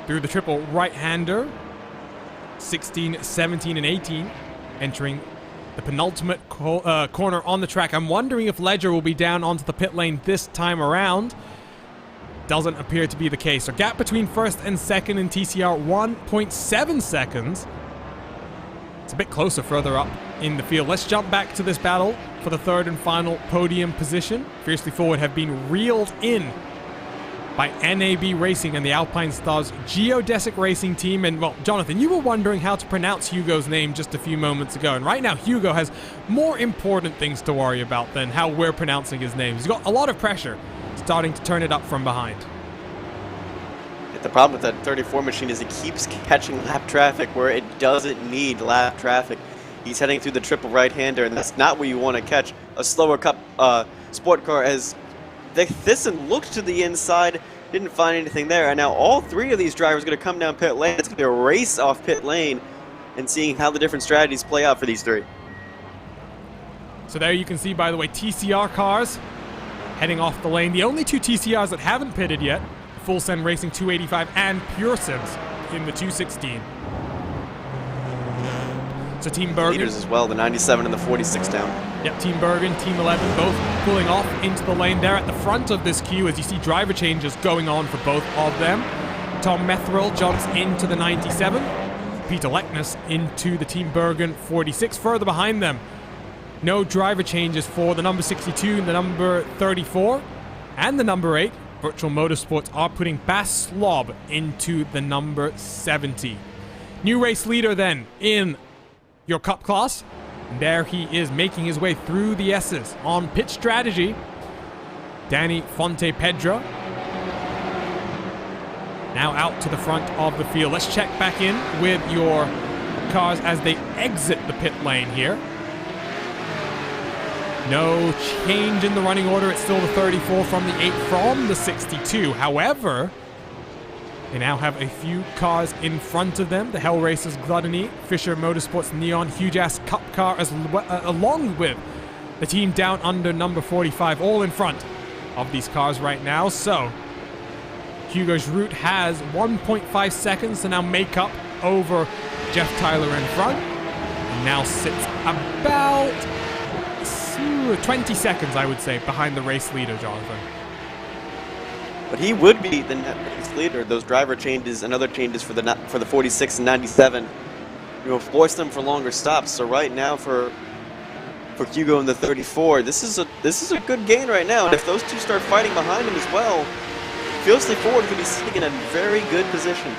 through the triple right-hander, 16, 17, and 18, entering the penultimate corner on the track. I'm wondering if Ledger will be down onto the pit lane this time around. Doesn't appear to be the case. So gap between first and second in TCR, 1.7 seconds. It's a bit closer further up in the field. Let's jump back to this battle for the third and final podium position. Fiercely Forward have been reeled in by NAB Racing and the Alpine Stars Geodesic Racing team. And, well, Jonathan, you were wondering how to pronounce Hugo's name just a few moments ago. And right now, Hugo has more important things to worry about than how we're pronouncing his name. He's got a lot of pressure, starting to turn it up from behind. The problem with that 34 machine is it keeps catching lap traffic where it doesn't need lap traffic. He's heading through the triple right-hander, and that's not where you want to catch a slower Cup sport car. As Thyssen looked to the inside, didn't find anything there, and now all three of these drivers are going to come down pit lane. It's going to be a race off pit lane and seeing how the different strategies play out for these three. So there you can see, by the way, TCR cars heading off the lane. The only two TCRs that haven't pitted yet, Full Send Racing 285 and Pure Sims in the 216. So Team Bergen. Leaders as well, the 97 and the 46 down. Yep, Team Bergen, Team 11, both pulling off into the lane there at the front of this queue as you see driver changes going on for both of them. Tom Metherell jumps into the 97. Peter Leknes into the Team Bergen 46. Further behind them, no driver changes for the number 62, the number 34, and the number 8. Virtual Motorsports are putting Bas Slob into the number 70. New race leader then in your Cup class. And there he is making his way through the S's on pit strategy. Danny Fonte Pedro. Now out to the front of the field. Let's check back in with your cars as they exit the pit lane here. No change in the running order. It's still the 34 from the 8 from the 62. However, they now have a few cars in front of them. The Hell Racers Gluttony, Fisher Motorsports Neon, Huge Ass Cup car, along with the team down under number 45, all in front of these cars right now. So, Hugo's route has 1.5 seconds to now make up over Jeff Tyler in front. And now sits about 20 seconds, I would say, behind the race leader, Jonathan. But he would be the net race leader. Those driver changes and other changes for the 46 and 97, force them for longer stops. So right now for Hugo in the 34, this is a good gain right now. And if those two start fighting behind him as well, Fieldsley Ford could be sitting in a very good position.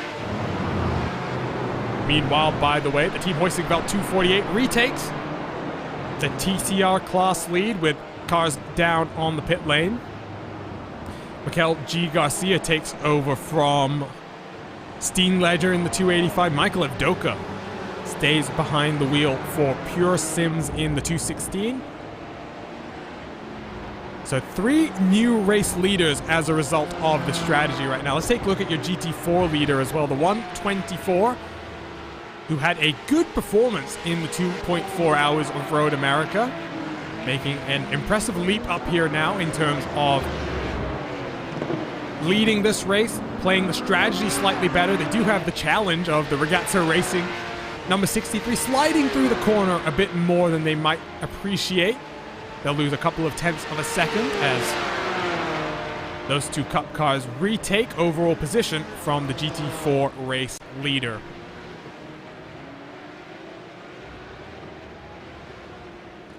Meanwhile, by the way, the Team Hoisting Belt 248 retakes the TCR class lead with cars down on the pit lane. Mikel G. Garcia takes over from Steen Ledger in the 285. Michael Evdoka stays behind the wheel for Pure Sims in the 216. So 3 new race leaders as a result of the strategy right now. Let's take a look at your GT4 leader as well. The 124, who had a good performance in the 2.4 hours of Road America, making an impressive leap up here now in terms of leading this race, playing the strategy slightly better. They do have the challenge of the Ragazza Racing number 63 sliding through the corner a bit more than they might appreciate. They'll lose a couple of tenths of a second as those two Cup cars retake overall position from the GT4 race leader.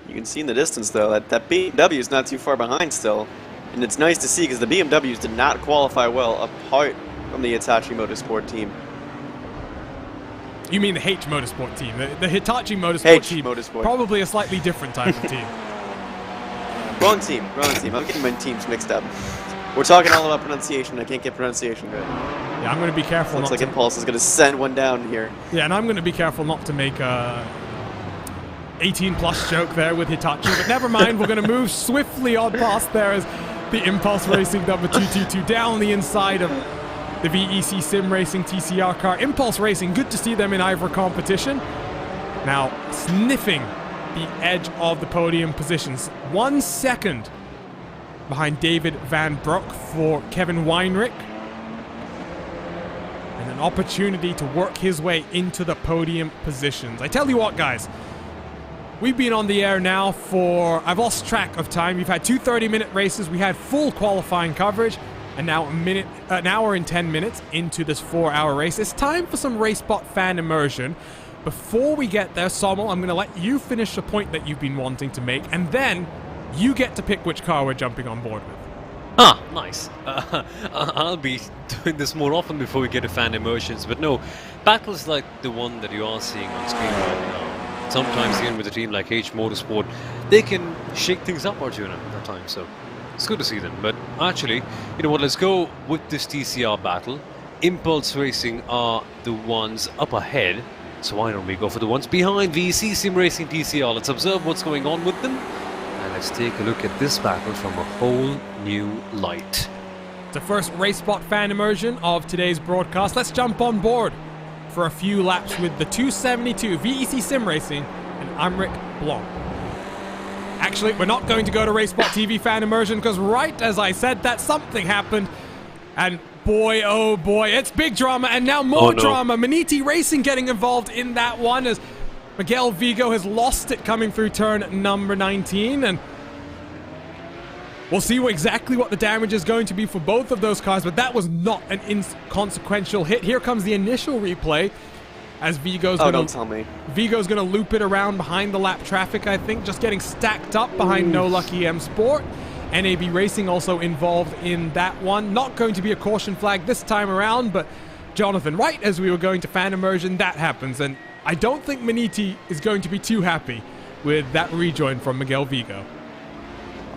You can see in the distance, though, that BMW is not too far behind still. And it's nice to see because the BMWs did not qualify well apart from the Hitachi Motorsport team. You mean the H Motorsport team. The Hitachi Motorsport team. Motorsport. Probably a slightly different type of team. Wrong team. I'm getting my teams mixed up. We're talking all about pronunciation. I can't get pronunciation right. Yeah, I'm going to be careful. Looks like Impulse is going to send one down here. Yeah, and I'm going to be careful not to make a 18-plus joke there with Hitachi. But never mind, we're going to move swiftly on past there as the Impulse Racing number 222 down the inside of the VEC Sim Racing TCR car. Impulse Racing, good to see them in IVRA competition. Now sniffing the edge of the podium positions. 1 second behind David Van Broek for Kevin Weinrich. And an opportunity to work his way into the podium positions. I tell you what, guys. We've been on the air now for, I've lost track of time. We've had 2 30-minute races. We had full qualifying coverage. And now an hour and 10 minutes into this 4-hour race. It's time for some RaceSpot fan immersion. Before we get there, Sommel, I'm going to let you finish the point that you've been wanting to make. And then you get to pick which car we're jumping on board with. Ah, nice. I'll be doing this more often before we get to fan immersions, but no, battles like the one that you are seeing on screen right now, sometimes even with a team like H Motorsport, they can shake things up, Arjuna, at times, so it's good to see them. But actually, you know what, let's go with this TCR battle. Impulse Racing are the ones up ahead, so why don't we go for the ones behind? VC Sim Racing TCR, let's observe what's going on with them. And let's take a look at this battle from a whole new light. The first RaceSpot fan immersion of today's broadcast. Let's jump on board for a few laps with the 272 VEC Sim Racing and Amric Blanc. Actually, we're not going to go to RaceSpotTV fan immersion because right as I said that, something happened. And boy, oh boy, it's big drama and now more drama. Maniti Racing getting involved in that one as Miguel Vigo has lost it coming through turn number 19, and we'll see exactly what the damage is going to be for both of those cars, but that was not an inconsequential hit. Here comes the initial replay as Vigo's Vigo's going to loop it around behind the lap traffic, I think, just getting stacked up behind No Lucky M Sport. NAB Racing also involved in that one. Not going to be a caution flag this time around, but Jonathan, right as we were going to fan immersion, that happens, and I don't think Maniti is going to be too happy with that rejoin from Miguel Vigo.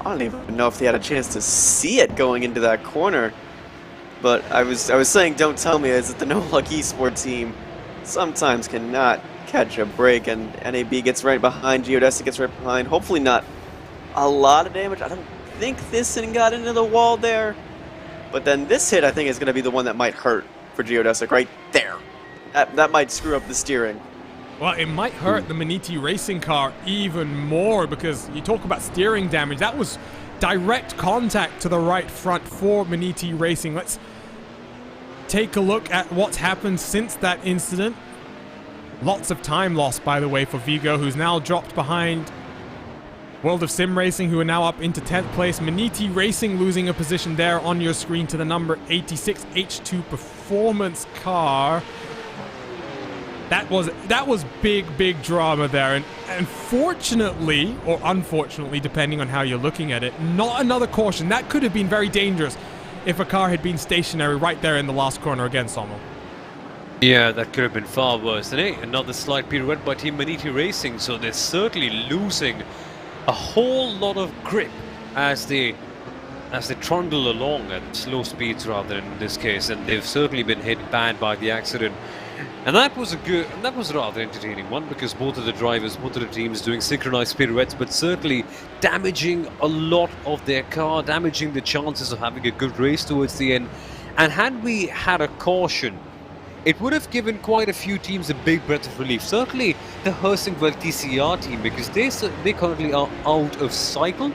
I don't even know if they had a chance to see it going into that corner. But I was saying, don't tell me, is that the No Luck Esports team sometimes cannot catch a break, and NAB gets right behind, Geodesic gets right behind. Hopefully not a lot of damage. I don't think this one got into the wall there. But then this hit, I think, is going to be the one that might hurt for Geodesic right there. That might screw up the steering. Well, it might hurt the Maniti Racing car even more because you talk about steering damage. That was direct contact to the right front for Maniti Racing. Let's take a look at what's happened since that incident. Lots of time lost, by the way, for Vigo, who's now dropped behind World of Sim Racing, who are now up into 10th place. Maniti Racing losing a position there on your screen to the number 86 H2 Performance car. That was big drama there, and fortunately, or unfortunately, depending on how you're looking at it, not another caution. That could have been very dangerous if a car had been stationary right there in the last corner again, Sommel. Yeah, that could have been far worse. And hey, another slight pirouette by Team Maniti Racing, so they're certainly losing a whole lot of grip as they trundle along at slow speeds rather in this case, and they've certainly been hit bad by the accident. And that was a rather entertaining one because both of the drivers, both of the teams doing synchronized pirouettes, but certainly damaging a lot of their car, damaging the chances of having a good race towards the end. And had we had a caution, it would have given quite a few teams a big breath of relief. Certainly the Hersingwell TCR team, because they currently are out of cycle,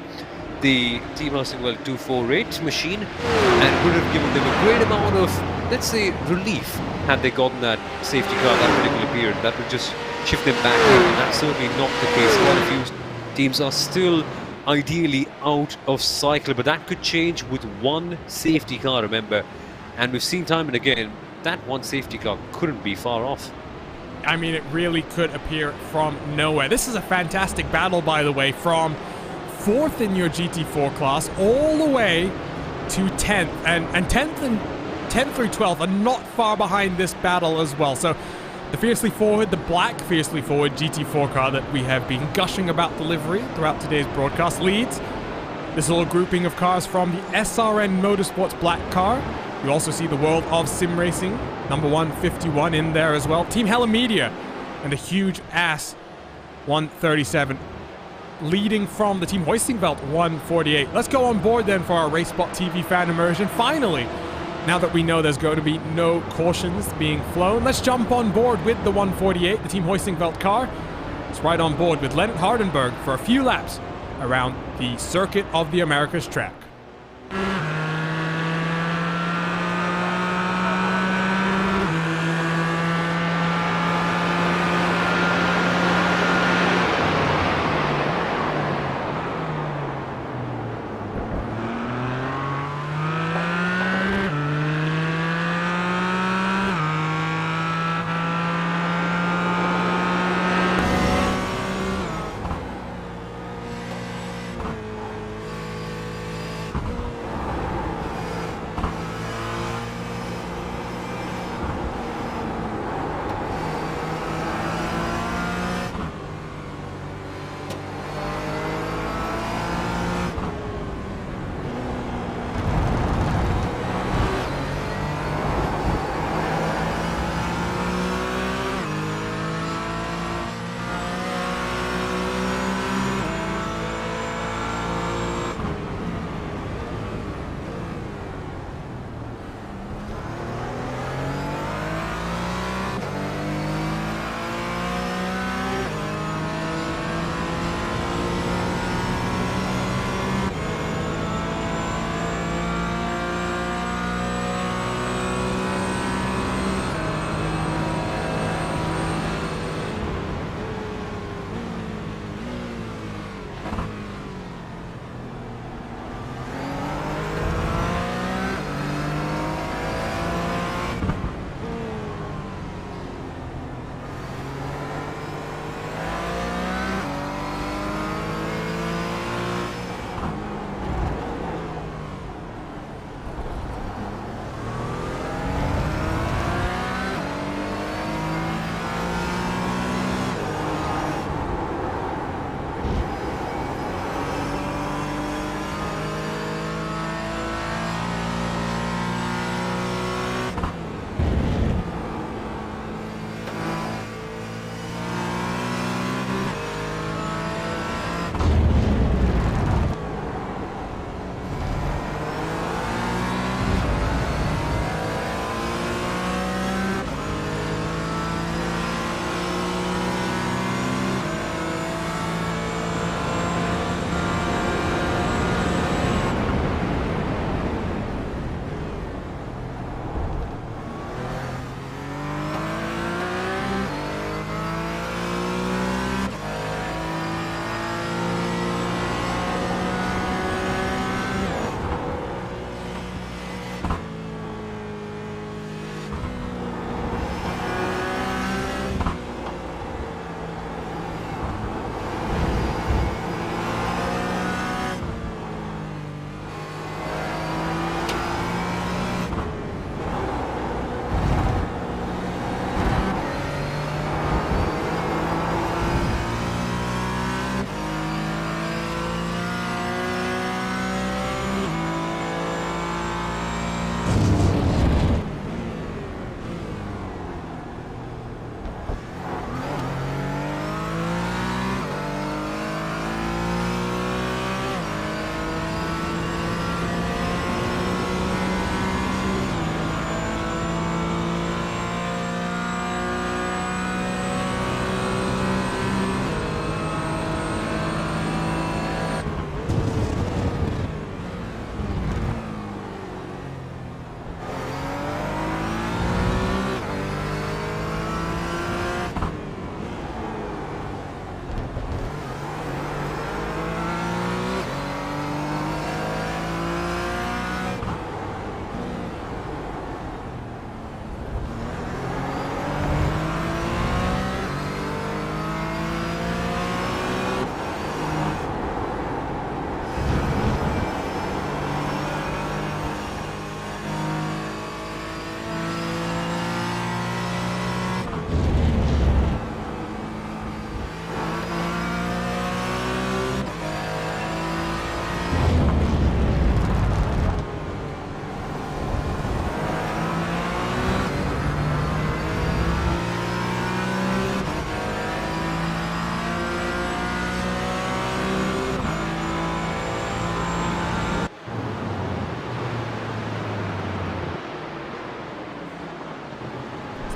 the Team Hersingwell 248 machine, and would have given them a great amount of, let's say, relief had they gotten that safety car that particular period. That would just shift them back in, and that's certainly not the case. Quite a few teams are still ideally out of cycle, but that could change with one safety car, remember. And we've seen time and again, that one safety car couldn't be far off. I mean, it really could appear from nowhere. This is a fantastic battle, by the way, from 4th in your GT4 class all the way to 10th, and 10th through 12th are not far behind this battle as well. So the Fiercely Forward, the black Fiercely Forward GT4 car that we have been gushing about delivery throughout today's broadcast leads this little grouping of cars from the SRN Motorsports black car. You also see the World of Sim Racing number 151 in there as well. Team Hella Media and the huge ass 137 leading from the Team Hoisting Belt 148. Let's go on board then for our RaceSpotTV fan immersion. Finally, now that we know there's going to be no cautions being flown, let's jump on board with the 148, the Team Hoisting Belt car. It's right on board with Leonard Hardenberg for a few laps around the Circuit of the Americas track.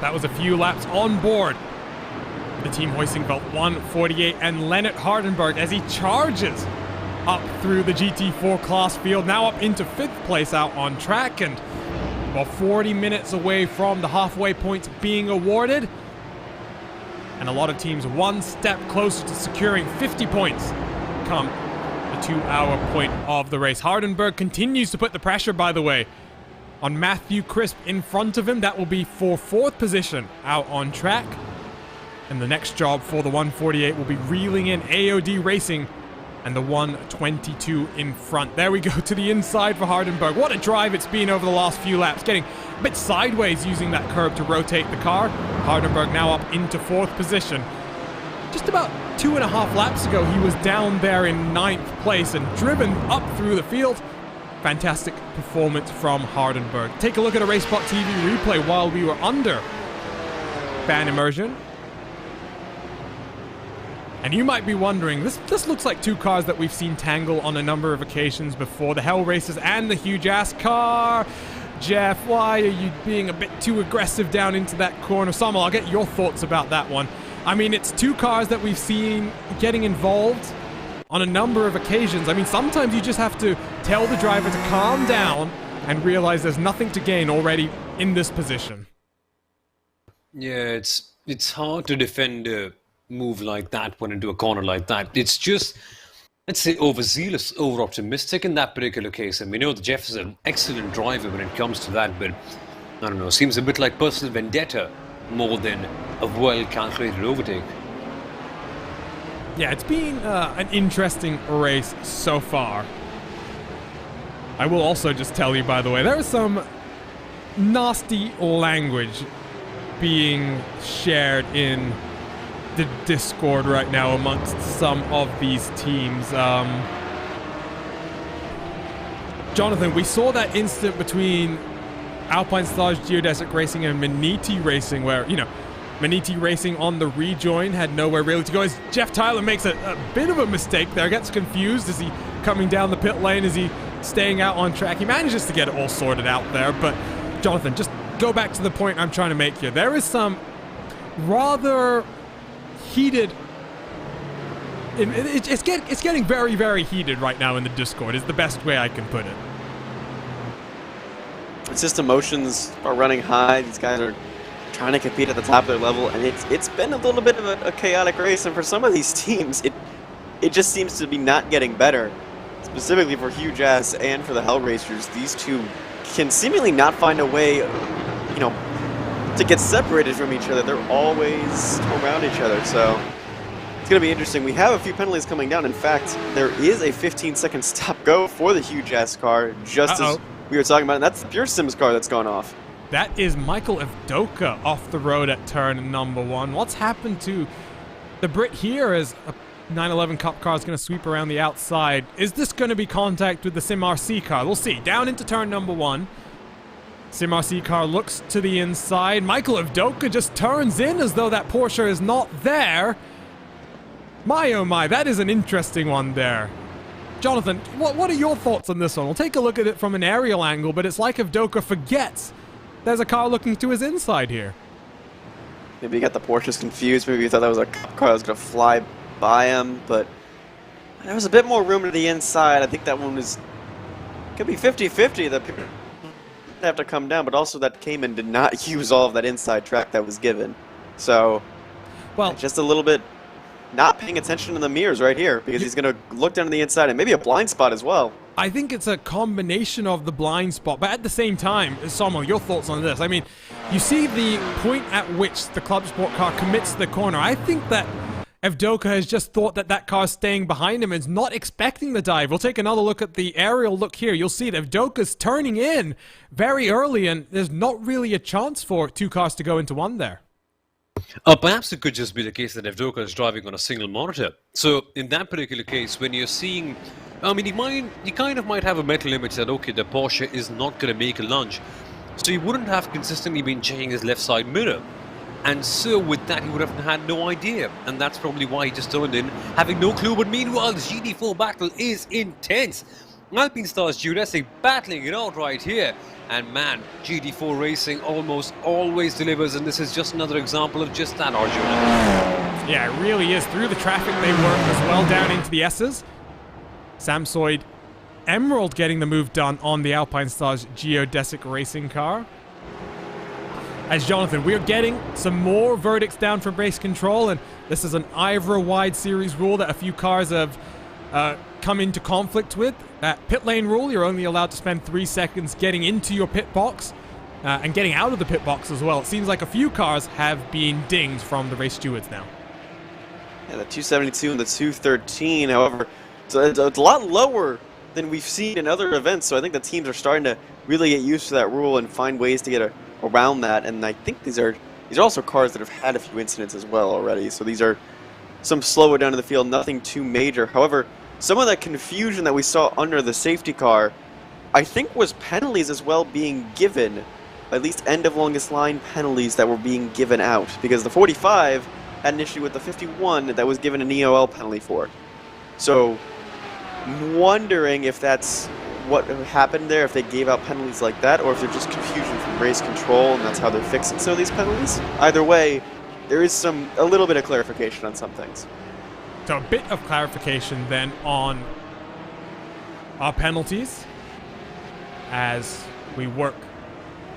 That was a few laps on board. The team hoisting belt 148 and Leonard Hardenberg as he charges up through the GT4 class field, now up into 5th place out on track, and about 40 minutes away from the halfway points being awarded. And a lot of teams one step closer to securing 50 points come the 2-hour point of the race. Hardenberg continues to put the pressure, by the way, on Matthew Crisp in front of him. That will be for 4th position out on track. And the next job for the 148 will be reeling in AOD Racing and the 122 in front. There we go to the inside for Hardenberg. What a drive it's been over the last few laps, getting a bit sideways using that curb to rotate the car. Hardenberg now up into 4th position. Just about 2.5 laps ago, he was down there in 9th place and driven up through the field. Fantastic performance from Hardenberg. Take a look at a RaceSpotTV replay while we were under fan immersion. And you might be wondering, this looks like two cars that we've seen tangle on a number of occasions before. The Hell Racers and the huge ass car. Jeff, why are you being a bit too aggressive down into that corner? Samuel, I'll get your thoughts about that one. I mean, it's two cars that we've seen getting involved on a number of occasions. I mean, sometimes you just have to tell the driver to calm down and realize there's nothing to gain already in this position. Yeah, it's hard to defend a move like that when into a corner like that. It's just, let's say, overzealous, over-optimistic in that particular case. And we know that Jeff is an excellent driver when it comes to that, but I don't know, seems a bit like personal vendetta more than a well-calculated overtake. Yeah, it's been an interesting race so far. I will also just tell you, by the way, there is some nasty language being shared in the Discord right now amongst some of these teams. Jonathan, we saw that incident between Alpine/Stage Geodesic Racing and Maniti Racing where, you know, Maniti Racing on the rejoin had nowhere really to go. As Jeff Tyler makes a bit of a mistake there, gets confused. Is he coming down the pit lane? Is he staying out on track? He manages to get it all sorted out there, but Jonathan, just go back to the point I'm trying to make here. There is some rather heated... It's getting very, very heated right now in the Discord, is the best way I can put it. It's just emotions are running high. These guys are trying to compete at the top of their level, and it's been a little bit of a chaotic race, and for some of these teams, it just seems to be not getting better. Specifically for Huge Ass and for the Hell Racers, these two can seemingly not find a way, you know, to get separated from each other. They're always around each other, so it's going to be interesting. We have a few penalties coming down. In fact, there is a 15-second stop-go for the Huge Ass car, just as we were talking about, and that's the Pure Sims car that's gone off. That is Michael Evdoka off the road at turn number 1. What's happened to the Brit here as a 911 Cup car is going to sweep around the outside? Is this going to be contact with the Sim RC car? We'll see. Down into turn number 1. Sim RC car looks to the inside. Michael Evdoka just turns in as though that Porsche is not there. My oh my, that is an interesting one there. Jonathan, what are your thoughts on this one? We'll take a look at it from an aerial angle, but it's like Evdoka forgets there's a car looking to his inside here. Maybe he got the Porsches confused. Maybe he thought that was a car that was going to fly by him, but there was a bit more room to the inside. I think that one could be 50-50. The people have to come down, but also that Cayman did not use all of that inside track that was given. So, well, just a little bit not paying attention to the mirrors right here, because he's going to look down to the inside and maybe a blind spot as well. I think it's a combination of the blind spot, but at the same time, Samuel, your thoughts on this? I mean, you see the point at which the ClubSport car commits the corner. I think that Evdoka has just thought that that car is staying behind him and is not expecting the dive. We'll take another look at the aerial look here. You'll see that Evdoka's turning in very early, and there's not really a chance for two cars to go into one there. Perhaps it could just be the case that Evdoka is driving on a single monitor. So in that particular case, when you're seeing, I mean, he kind of might have a mental image that, okay, the Porsche is not going to make a lunge. So he wouldn't have consistently been checking his left side mirror. And so with that, he would have had no idea. And that's probably why he just turned in, having no clue. But meanwhile, the GT4 battle is intense. Alpine Stars Jurassic battling it out right here. And man, GT4 Racing almost always delivers, and this is just another example of just that, Arjun. Yeah, it really is. Through the traffic they work as well down into the S's. Samsoid Emerald getting the move done on the Alpine Stars Geodesic Racing car. As Jonathan, we're getting some more verdicts down from race control, and this is an IVRA-wide series rule that a few cars have come into conflict with. That pit lane rule, you're only allowed to spend 3 seconds getting into your pit box and getting out of the pit box as well. It seems like a few cars have been dinged from the race stewards now. Yeah, the 272 and the 213, however, it's a lot lower than we've seen in other events, so I think the teams are starting to really get used to that rule and find ways to get around that. And I think these are also cars that have had a few incidents as well already, so these are some slower down in the field, nothing too major. However, some of that confusion that we saw under the safety car, I think was penalties as well being given, at least end of longest line penalties that were being given out, because the 45 had an issue with the 51 that was given an EOL penalty for. So, wondering if that's what happened there, if they gave out penalties like that, or if they're just confusion from race control and that's how they're fixing some of these penalties. Either way, there is a little bit of clarification on some things. So a bit of clarification then on our penalties as we work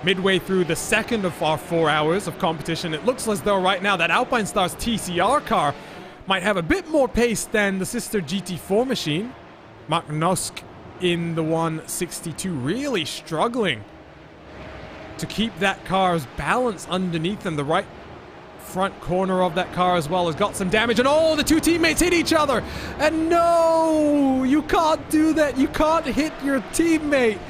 midway through the second of our 4 hours of competition. It looks as though right now that Alpine Stars TCR car might have a bit more pace than the sister GT4 machine. Mark Nosk in the 162 really struggling to keep that car's balance underneath him. The right front corner of that car as well has got some damage, and oh, the two teammates hit each other, and no, you can't do that. You can't hit your teammate.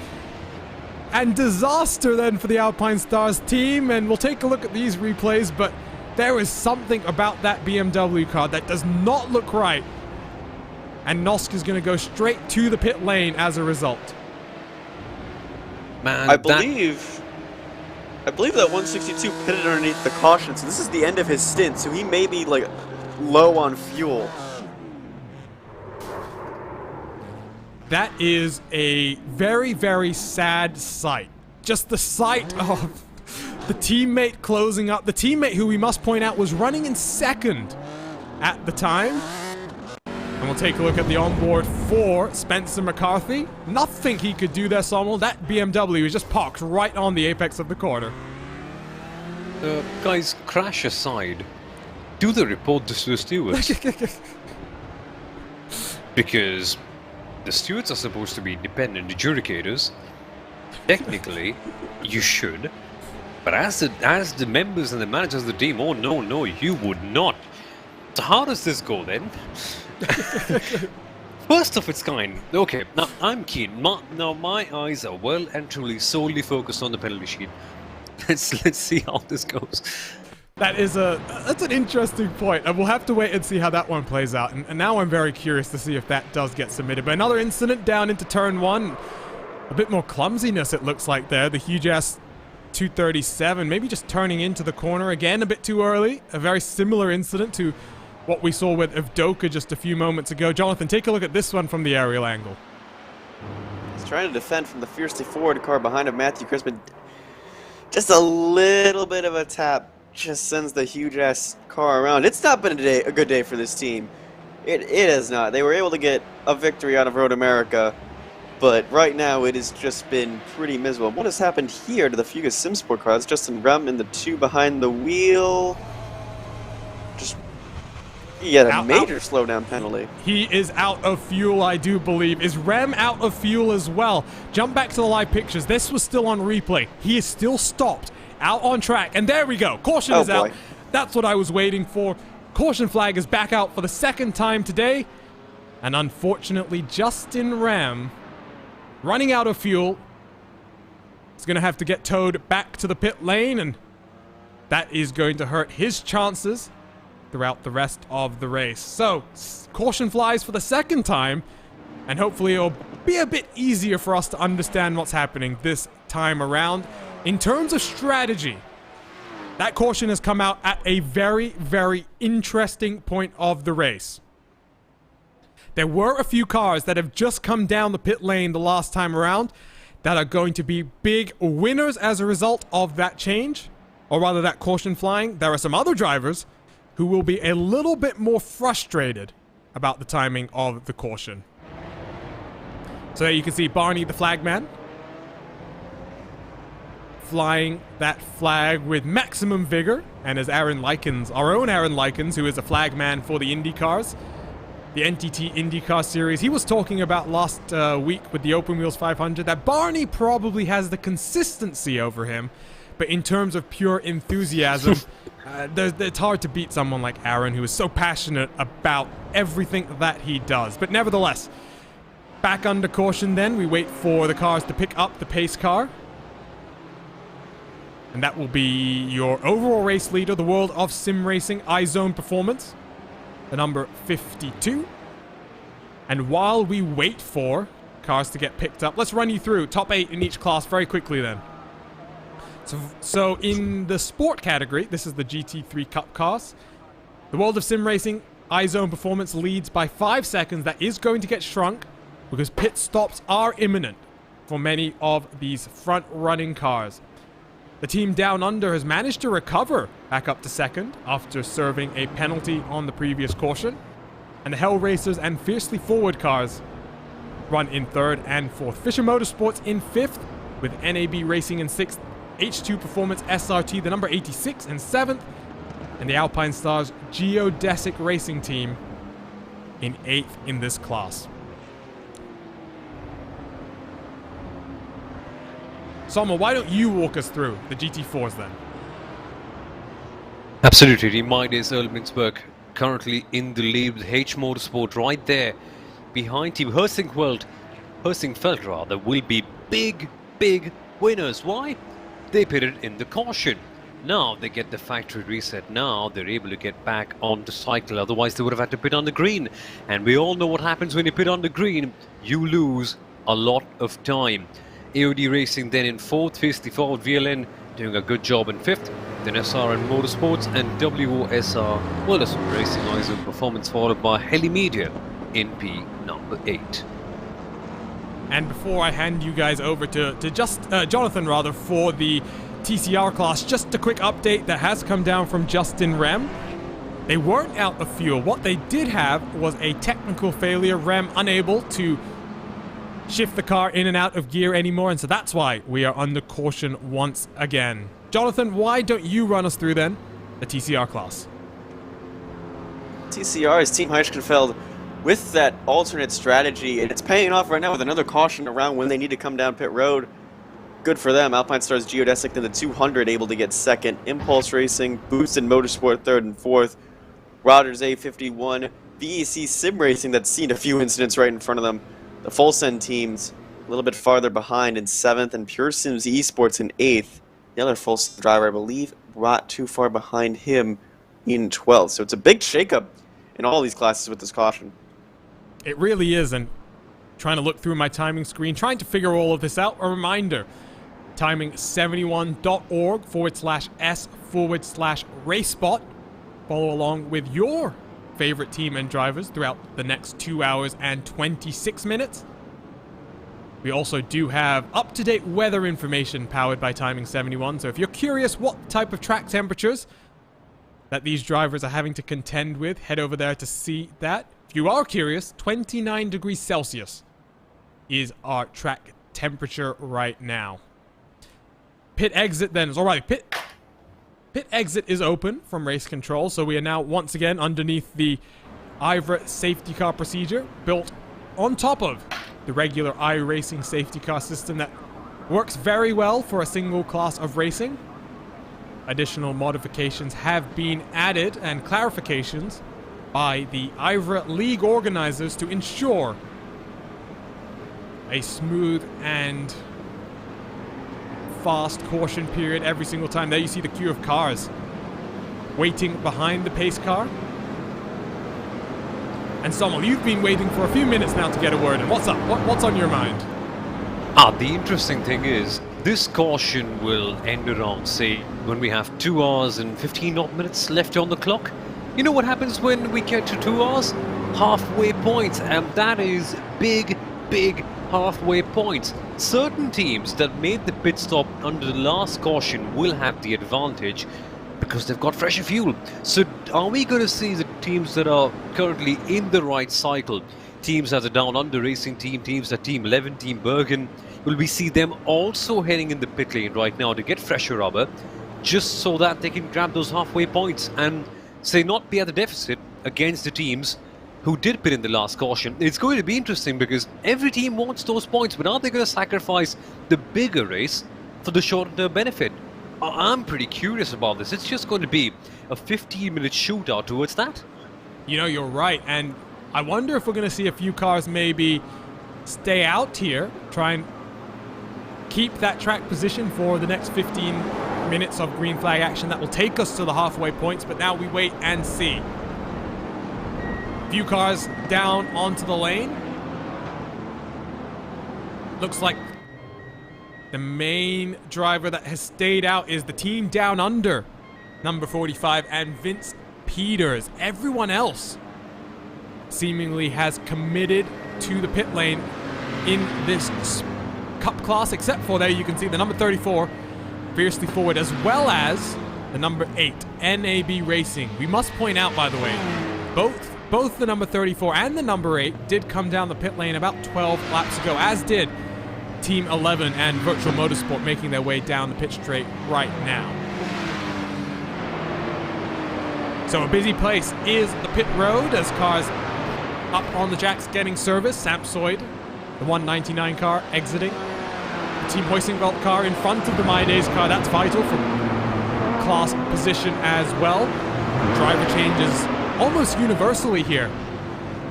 And disaster then for the Alpine Stars team, and we'll take a look at these replays, but there is something about that BMW car that does not look right, and Nosk is going to go straight to the pit lane as a result. Man, I believe that 162 pitted underneath the caution, so this is the end of his stint, so he may be like low on fuel. That is a very, very sad sight. Just the sight of the teammate closing up. The teammate who we must point out was running in second at the time. And we'll take a look at the onboard for Spencer McCarthy. Nothing he could do there, Sommel. That BMW was just parked right on the apex of the corner. Guys, crash aside, do they report this to the stewards? Because the stewards are supposed to be independent adjudicators. Technically, you should. But as the members and the managers of the team, oh no, you would not. So how does this go then? First of its kind. Okay, now I'm keen. Now my eyes are well and truly solely focused on the penalty sheet. Let's see how this goes. That's an interesting point, and we'll have to wait and see how that one plays out. And now I'm very curious to see if that does get submitted. But another incident down into turn one. A bit more clumsiness, it looks like there. The huge ass 237, maybe just turning into the corner again a bit too early. A very similar incident to what we saw with Evdoka just a few moments ago. Jonathan, take a look at this one from the aerial angle. He's trying to defend from the fiercely forward car behind him, Matthew Crispin. Just a little bit of a tap just sends the huge-ass car around. It's not been a good day for this team. It is not. They were able to get a victory out of Road America, but right now it has just been pretty miserable. What has happened here to the Fuga Simsport car? It's Justin Rem in the two behind the wheel. He had a major slowdown penalty. He is out of fuel, I do believe. Is Rem out of fuel as well? Jump back to the live pictures. This was still on replay. He is still stopped, out on track. And there we go. Caution is out. That's what I was waiting for. Caution flag is back out for the second time today. And unfortunately, Justin Rem, running out of fuel, is going to have to get towed back to the pit lane. And that is going to hurt his chances throughout the rest of the race. So, caution flies for the second time, and hopefully it'll be a bit easier for us to understand what's happening this time around. In terms of strategy, that caution has come out at a very, very interesting point of the race. There were a few cars that have just come down the pit lane the last time around that are going to be big winners as a result of that change, or rather that caution flying. There are some other drivers who will be a little bit more frustrated about the timing of the caution. So there you can see Barney the flagman flying that flag with maximum vigor, and as Aaron Likens, our own Aaron Likens, who is a flagman for the Indy cars, the NTT IndyCar Series, he was talking about last week with the Open Wheels 500 that Barney probably has the consistency over him, but in terms of pure enthusiasm, it's hard to beat someone like Aaron, who is so passionate about everything that he does. But nevertheless, back under caution then, we wait for the cars to pick up the pace car. And that will be your overall race leader, the World of Sim Racing iZone Performance, the number 52. And while we wait for cars to get picked up, let's run you through top 8 in each class very quickly then. So in the sport category, this is the GT3 Cup cars. The World of Sim Racing iZone Performance leads by 5 seconds. That is going to get shrunk because pit stops are imminent for many of these front-running cars. The team down under has managed to recover back up to second after serving a penalty on the previous caution. And the Hell Racers and Fiercely Forward cars run in third and fourth. Fisher Motorsports in fifth, with NAB Racing in sixth. H2 Performance SRT, the number 86, in seventh. And the Alpine Stars Geodesic Racing Team in eighth in this class. Salma, why don't you walk us through the GT4s then? Absolutely. Reminders Erlminsberg currently in the lead with H Motorsport right there behind Team Helsingfeld rather, will be big winners. Why? They pitted in the caution. Now they get the factory reset. Now they're able to get back on the cycle. Otherwise they would have had to pit on the green. And we all know what happens when you pit on the green. You lose a lot of time. AOD Racing then in fourth, Fiercely Forward VLN doing a good job in fifth, then SRN Motorsports and WOSR World of Sim Racing iZone Performance followed by Heli Media in P number 8. And before I hand you guys over to Jonathan rather for the TCR class, just a quick update that has come down from Justin Rem. They weren't out of fuel. What they did have was a technical failure. Rem unable to shift the car in and out of gear anymore, and so that's why we are under caution once again. Jonathan, why don't you run us through then the TCR class? TCR is Team Heischenfeld with that alternate strategy, and it's paying off right now with another caution around when they need to come down pit road. Good for them. Alpine Stars Geodesic in the 200 able to get second. Impulse Racing, Boosted Motorsport third and fourth. Rogers A51, VEC Sim Racing that's seen a few incidents right in front of them. The Full Send teams a little bit farther behind in 7th, and Pure Sims Esports in 8th. The other Full Send driver, I believe, brought too far behind him in 12th. So it's a big shakeup in all these classes with this caution. It really is, and trying to look through my timing screen, trying to figure all of this out. A reminder, timing71.org/s/RaceSpot. Follow along with your favorite team and drivers throughout the next 2 hours and 26 minutes. We also do have up-to-date weather information powered by Timing 71, so if you're curious what type of track temperatures that these drivers are having to contend with, head over there to see that. If you are curious, 29 degrees Celsius is our track temperature right now. Pit exit then is alright. Pit exit is open from race control, so we are now once again underneath the IVRA safety car procedure built on top of the regular iRacing safety car system that works very well for a single class of racing. Additional modifications have been added and clarifications by the IVRA League organizers to ensure a smooth and fast caution period every single time. There you see the queue of cars waiting behind the pace car. And Sommel, you've been waiting for a few minutes now to get a word in. What's up? What's on your mind? The interesting thing is, this caution will end around, say, when we have 2 hours and 15 odd minutes left on the clock. You know what happens when we get to 2 hours? Halfway points, and that is big, big halfway points. Certain teams that made the pit stop under the last caution will have the advantage because they've got fresher fuel. So are we going to see the teams that are currently in the right cycle, teams as a down under racing team, teams at Team 11, Team Bergen, will we see them also heading in the pit lane right now to get fresher rubber, just so that they can grab those halfway points and say not be at a deficit against the teams who did pit in the last caution? It's going to be interesting because every team wants those points, but are they going to sacrifice the bigger race for the shorter-term benefit? I'm pretty curious about this. It's just going to be a 15-minute shootout towards that. You know, you're right, and I wonder if we're going to see a few cars maybe stay out here, try and keep that track position for the next 15 minutes of green flag action that will take us to the halfway points, but now we wait and see. Few cars down onto the lane. Looks like the main driver that has stayed out is the team down under, number 45, and Vince Peters. Everyone else seemingly has committed to the pit lane in this Cup class, except for there you can see the number 34 fiercely forward, as well as the number 8, NAB Racing. We must point out, by the way, both the number 34 and the number 8 did come down the pit lane about 12 laps ago, as did Team 11 and Virtual Motorsport, making their way down the pit straight right now. So a busy place is the pit road as cars up on the jacks getting service. Samsoid, the 199 car, exiting. The Team Hoisingveld car in front of the My Days car. That's vital for class position as well. Driver changes almost universally here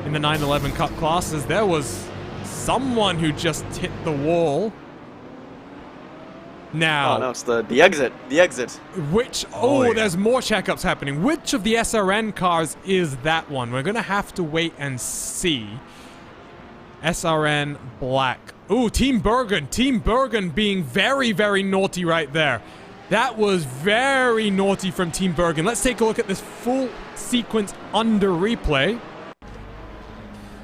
in the 911 Cup classes. There was someone who just hit the wall. Now, oh no, it's the exit. The exit. Which, there's more checkups happening. Which of the SRN cars is that one? We're gonna have to wait and see. SRN Black. Ooh, Team Bergen. Team Bergen being very, very naughty right there. That was very naughty from Team Bergen. Let's take a look at this full sequence under replay.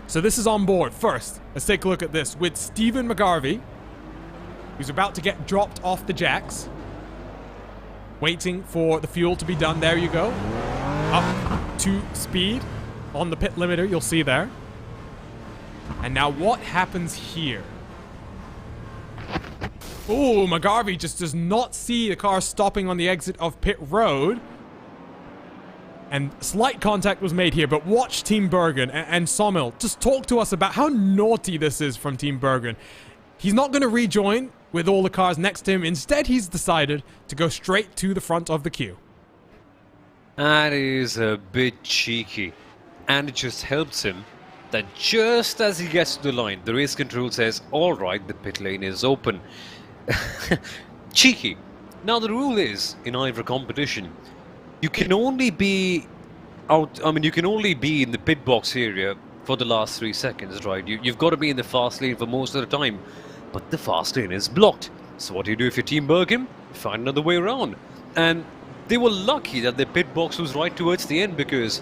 So this is on board. First, let's take a look at this with Stephen McGarvey, who's about to get dropped off the jacks. Waiting for the fuel to be done. There you go. Up to speed on the pit limiter, you'll see there. And now what happens here? Ooh, McGarvey just does not see the car stopping on the exit of pit road. And slight contact was made here, but watch Team Bergen and Sommel just talk to us about how naughty this is from Team Bergen. He's not going to rejoin with all the cars next to him. Instead, he's decided to go straight to the front of the queue. That is a bit cheeky. And it just helps him that just as he gets to the line, the race control says, alright, the pit lane is open. Cheeky. Now the rule is, in IVRA competition, you can only be you can only be in the pit box area for the last 3 seconds, right? You've got to be in the fast lane for most of the time. But the fast lane is blocked. So what do you do if you're Team Bergen? Find another way around. And they were lucky that their pit box was right towards the end, because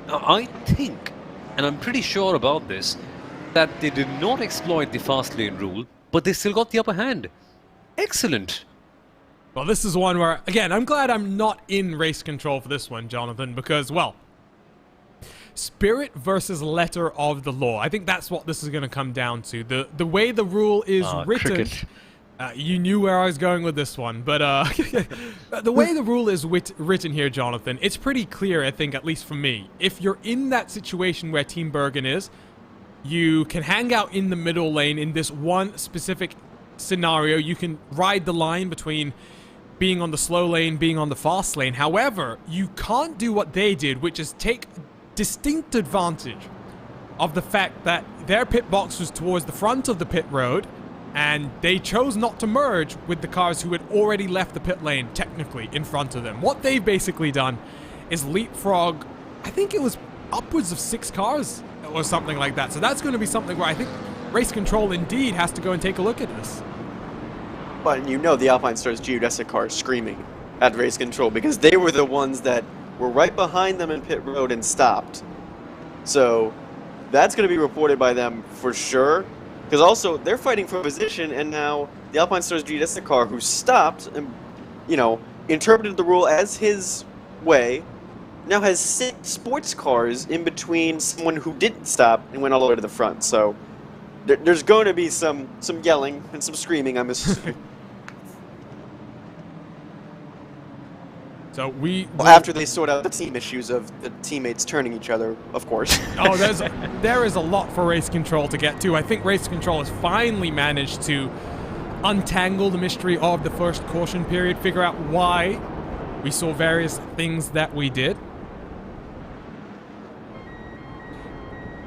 I think, and I'm pretty sure about this, that they did not exploit the fast lane rule, but they still got the upper hand. Excellent. Well, this is one where, again, I'm glad I'm not in race control for this one, Jonathan, because, well, spirit versus letter of the law. I think that's what this is going to come down to. The way the rule is written, you knew where I was going with this one, but the way the rule is written here, Jonathan, it's pretty clear, I think, at least for me. If you're in that situation where Team Bergen is, you can hang out in the middle lane in this one specific scenario. You can ride the line between being on the slow lane, being on the fast lane. However, you can't do what they did, which is take distinct advantage of the fact that their pit box was towards the front of the pit road, and they chose not to merge with the cars who had already left the pit lane, technically, in front of them. What they've basically done is leapfrog, I think it was upwards of 6 cars or something like that. So that's going to be something where I think race control indeed has to go and take a look at this. But you know the Alpine Stars geodesic car is screaming at race control, because they were the ones that were right behind them in pit road and stopped. So that's going to be reported by them for sure. Because also, they're fighting for position, and now the Alpine Stars GS car who stopped and, you know, interpreted the rule as his way, now has 6 sports cars in between someone who didn't stop and went all the way to the front. So there's going to be some yelling and some screaming, I'm assuming. So well, after they sort out the team issues of the teammates turning each other, of course. Oh, there is a lot for Race Control to get to. I think Race Control has finally managed to untangle the mystery of the first caution period, figure out why we saw various things that we did.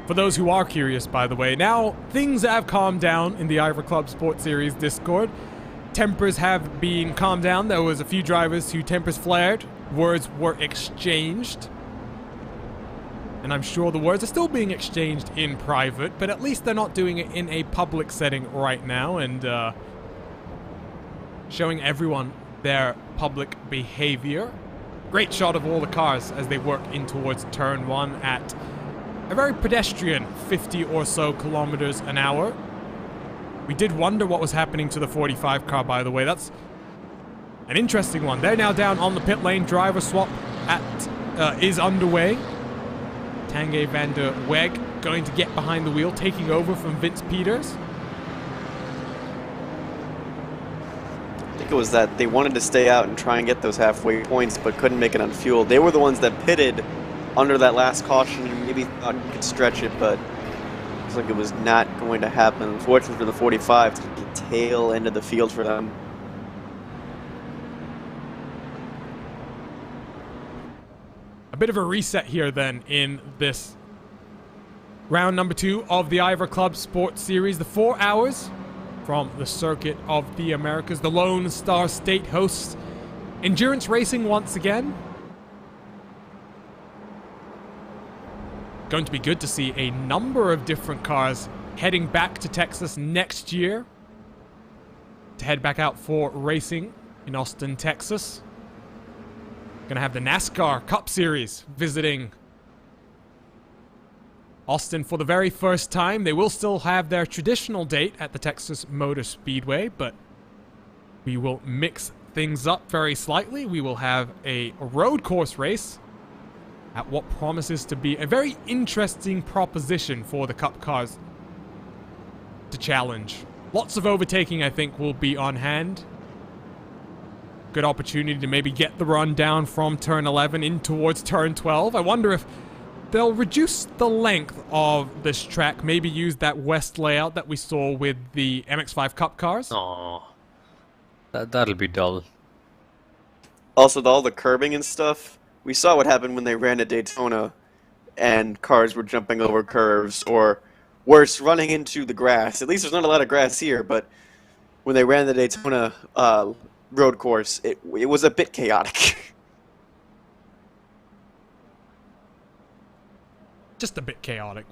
For those who are curious, by the way, now things have calmed down in the IVRA ClubSport Series Discord. Tempers have been calmed down. There was a few drivers who tempers flared. Words were exchanged. And I'm sure the words are still being exchanged in private, but at least they're not doing it in a public setting right now and showing everyone their public behavior. Great shot of all the cars as they work in towards turn 1 at a very pedestrian 50 or so kilometers an hour. We did wonder what was happening to the 45 car, by the way. That's an interesting one. They're now down on the pit lane. Driver swap is underway. Tanguy van der Weg going to get behind the wheel, taking over from Vince Peters. I think it was that they wanted to stay out and try and get those halfway points, but couldn't make it on fuel. They were the ones that pitted under that last caution and maybe thought you could stretch it, but looks like it was not going to happen. Unfortunately for the 45, it's the tail end of the field for them. A bit of a reset here then in this round number 2 of the IVRA ClubSport Series. The 4 hours from the Circuit of the Americas. The Lone Star State hosts endurance racing once again. Going to be good to see a number of different cars heading back to Texas next year to head back out for racing in Austin, Texas. Gonna have the NASCAR Cup Series visiting Austin for the very first time. They will still have their traditional date at the Texas Motor Speedway, but we will mix things up very slightly. We will have a road course race at what promises to be a very interesting proposition for the Cup cars to challenge. Lots of overtaking, I think, will be on hand. Good opportunity to maybe get the run down from turn 11 in towards turn 12. I wonder if they'll reduce the length of this track, maybe use that west layout that we saw with the MX-5 Cup cars. Aww. That'll be dull. Also, all the curbing and stuff, we saw what happened when they ran at Daytona and cars were jumping over curves, or worse, running into the grass. At least there's not a lot of grass here, but when they ran the Daytona road course, it was a bit chaotic. Just a bit chaotic.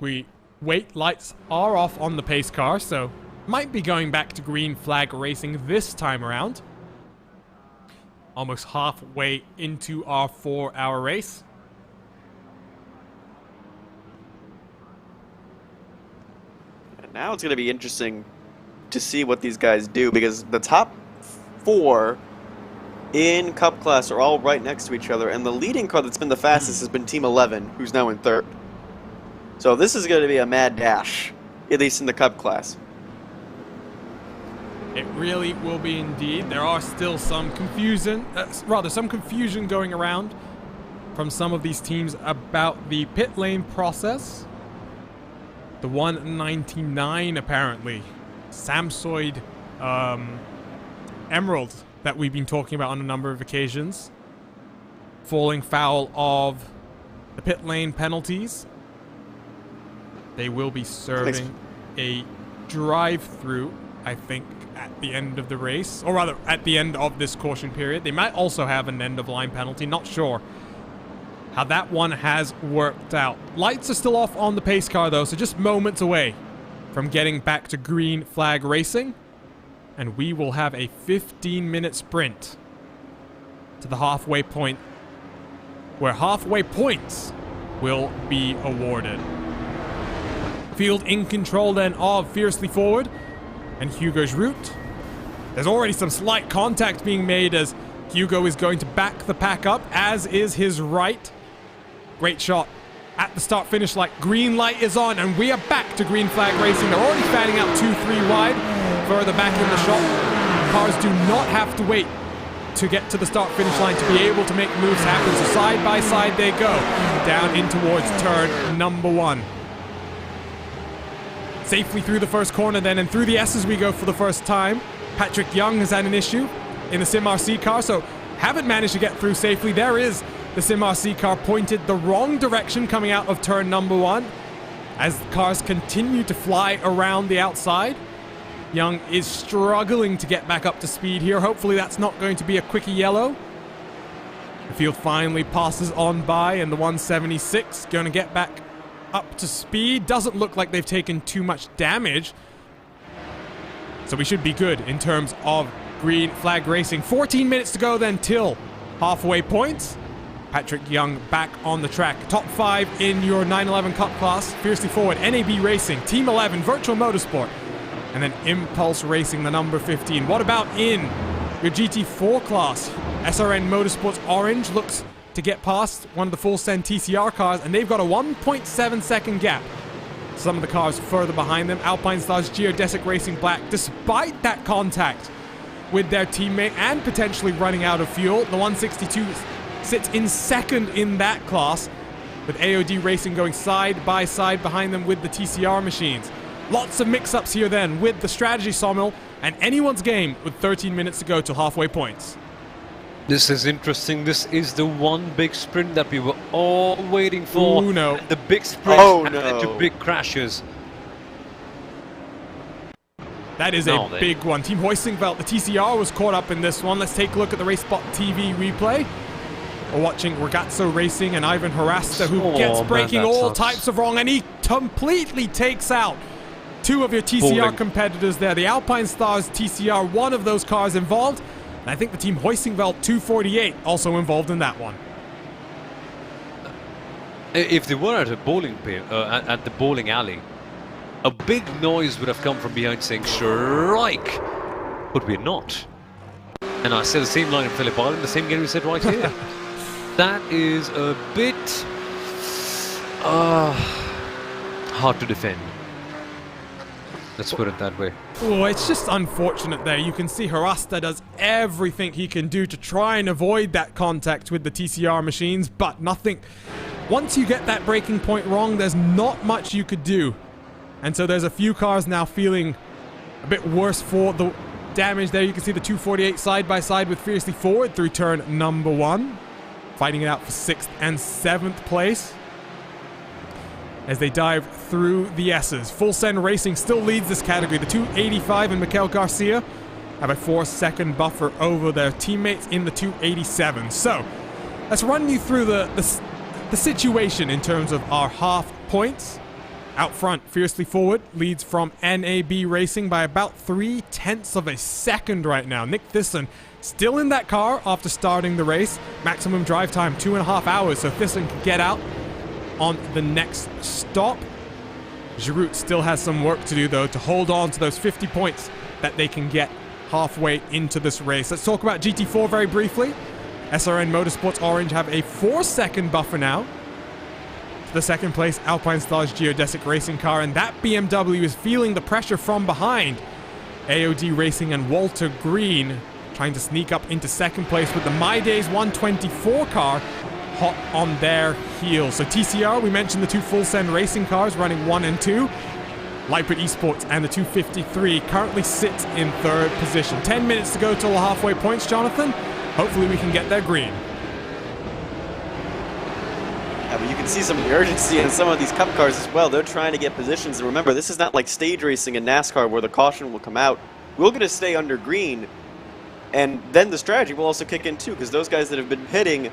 Wait, lights are off on the pace car, so might be going back to green flag racing this time around. Almost halfway into our 4-hour race. And now it's going to be interesting to see what these guys do, because the top 4 in Cup class are all right next to each other, and the leading car that's been the fastest has been Team 11, who's now in 3rd. So this is going to be a mad dash, at least in the Cup class. It really will be indeed. There are still some confusion going around from some of these teams about the pit lane process. The 199, apparently, Samsoid Emerald that we've been talking about on a number of occasions, falling foul of the pit lane penalties. They will be serving a drive-through, I think, at the end of the race, or rather at the end of this caution period. They might also have an end-of-line penalty. Not sure how that one has worked out. Lights are still off on the pace car, though, so just moments away from getting back to green flag racing. And we will have a 15-minute sprint to the halfway point where halfway points will be awarded. Field in control then of Fiercely Forward and Hugo's route. There's already some slight contact being made as Hugo is going to back the pack up, as is his right. Great shot at the start-finish light. Green light is on, and we are back to green flag racing. They're already fanning out 2-3 wide, further back in the shot. Cars do not have to wait to get to the start-finish line to be able to make moves happen. So side by side they go, down in towards turn number 1. Safely through the first corner then, and through the S's we go for the first time. Patrick Young has had an issue in the Sim RC car, so haven't managed to get through safely. There is the Sim RC car pointed the wrong direction coming out of turn number 1 as the cars continue to fly around the outside. Young is struggling to get back up to speed here. Hopefully that's not going to be a quickie yellow. The field finally passes on by, and the 176 going to get back up to speed. Doesn't look like they've taken too much damage, so we should be good in terms of green flag racing. 14 minutes to go then till halfway points. Patrick Young back on the track. Top 5 in your 911 Cup class. Fiercely Forward, NAB Racing, Team 11, Virtual Motorsport, and then Impulse Racing, the number 15. What about in your GT4 class? SRN Motorsports Orange looks to get past one of the full send TCR cars, and they've got a 1.7 second gap. Some of the cars further behind them. Alpine Stars Geodesic Racing Black, despite that contact with their teammate and potentially running out of fuel. The 162 sits in second in that class, with AOD Racing going side by side behind them with the TCR machines. Lots of mix-ups here then with the strategy sawmill, and anyone's game with 13 minutes to go to halfway points. This is interesting. This is the one big sprint that we were all waiting for. Ooh, no. The big sprint led to big crashes. That is a big one. Team Hoisingveld, the TCR was caught up in this one. Let's take a look at the RaceSpotTV replay. We're watching Ragazzo Racing and Ivan Harasta, who gets breaking all types of wrong, and he completely takes out 2 of your TCR competitors there. The Alpine Stars TCR, one of those cars involved. And I think the Team Hoisingveld 248 also involved in that one. If they were at a bowling pin, at the bowling alley, a big noise would have come from behind saying "strike," but we're not. And I said the same line in Phillip Island, the same game we said right here. That is a bit hard to defend. Let's put it that way. Oh, it's just unfortunate there. You can see Harasta does everything he can do to try and avoid that contact with the TCR machines, but nothing. Once you get that braking point wrong, there's not much you could do. And so there's a few cars now feeling a bit worse for the damage there. You can see the 248 side by side with Fiercely Forward through turn number 1. Fighting it out for 6th and 7th place as they dive through the S's. Full Send Racing still leads this category. The 285 and Mikel Garcia have a 4-second buffer over their teammates in the 287. So let's run you through the situation in terms of our half points. Out front, Fiercely Forward leads from NAB Racing by about 0.3 of a second right now. Nick Thyssen still in that car after starting the race. Maximum drive time, 2.5 hours, so Thyssen can get out on the next stop. Giroud still has some work to do, though, to hold on to those 50 points that they can get halfway into this race. Let's talk about GT4 very briefly. SRN Motorsports Orange have a 4-second buffer now. The second place Alpine Stars Geodesic Racing car, and that BMW is feeling the pressure from behind. AOD Racing and Walter Green trying to sneak up into second place with the My Days 124 car hot on their heels. So TCR, we mentioned the 2 Full Send Racing cars running 1 and 2. Lightbit Esports and the 253 currently sit in 3rd position. 10 minutes to go till the halfway points, Jonathan. Hopefully we can get there green. Yeah, but you can see some of the urgency in some of these Cup cars as well. They're trying to get positions. And remember, this is not like stage racing in NASCAR where the caution will come out. We're going to stay under green. And then the strategy will also kick in too, because those guys that have been pitting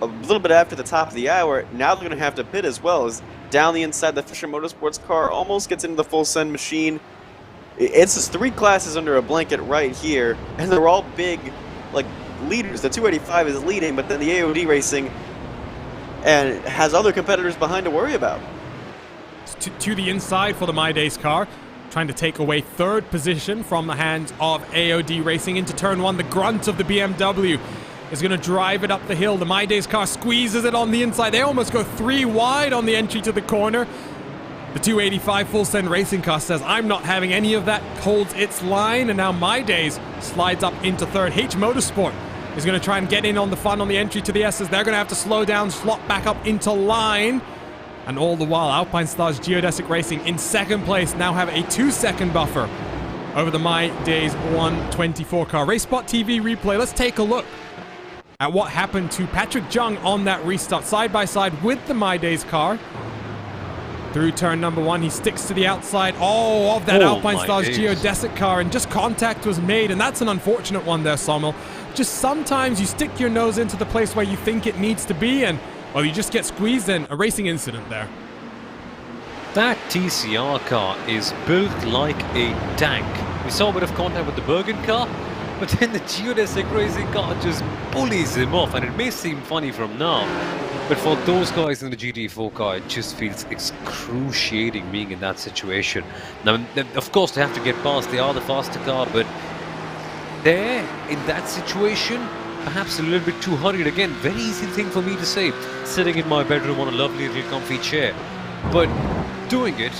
a little bit after the top of the hour, now they're going to have to pit as well. As down the inside, the Fisher Motorsports car almost gets into the Full Send machine. It's just 3 classes under a blanket right here, and they're all big, like, leaders. The 285 is leading, but then the AOD Racing and has other competitors behind to worry about. To the inside for the My Days car, trying to take away third position from the hands of AOD Racing into turn one. The grunt of the BMW is going to drive it up the hill. The My Days car squeezes it on the inside. They almost go 3 wide on the entry to the corner. The 285 Full Send Racing car says, I'm not having any of that, holds its line, and now My Days slides up into third. H Motorsport is going to try and get in on the fun on the entry to the S's. They're going to have to slow down, slot back up into line. And all the while, Alpine Stars Geodesic Racing in second place now have a 2-second buffer over the My Days 124 car. RaceSpotTV replay. Let's take a look at what happened to Patrick Jung on that restart. Side by side with the My Days car. Through turn number 1, he sticks to the outside of that Alpine Stars Geodesic car, and just contact was made, and that's an unfortunate one there, Sommel. Just sometimes you stick your nose into the place where you think it needs to be, and well, you just get squeezed in. A racing incident there. That TCR car is built like a tank. We saw a bit of contact with the Bergen car, but then the Geodesic Racing car just bullies him off, and it may seem funny from now, but for those guys in the GT4 car, it just feels excruciating being in that situation. Now, of course, they have to get past. They are the faster car, but there, in that situation, perhaps a little bit too hurried. Again, very easy thing for me to say, sitting in my bedroom on a lovely little comfy chair. But doing it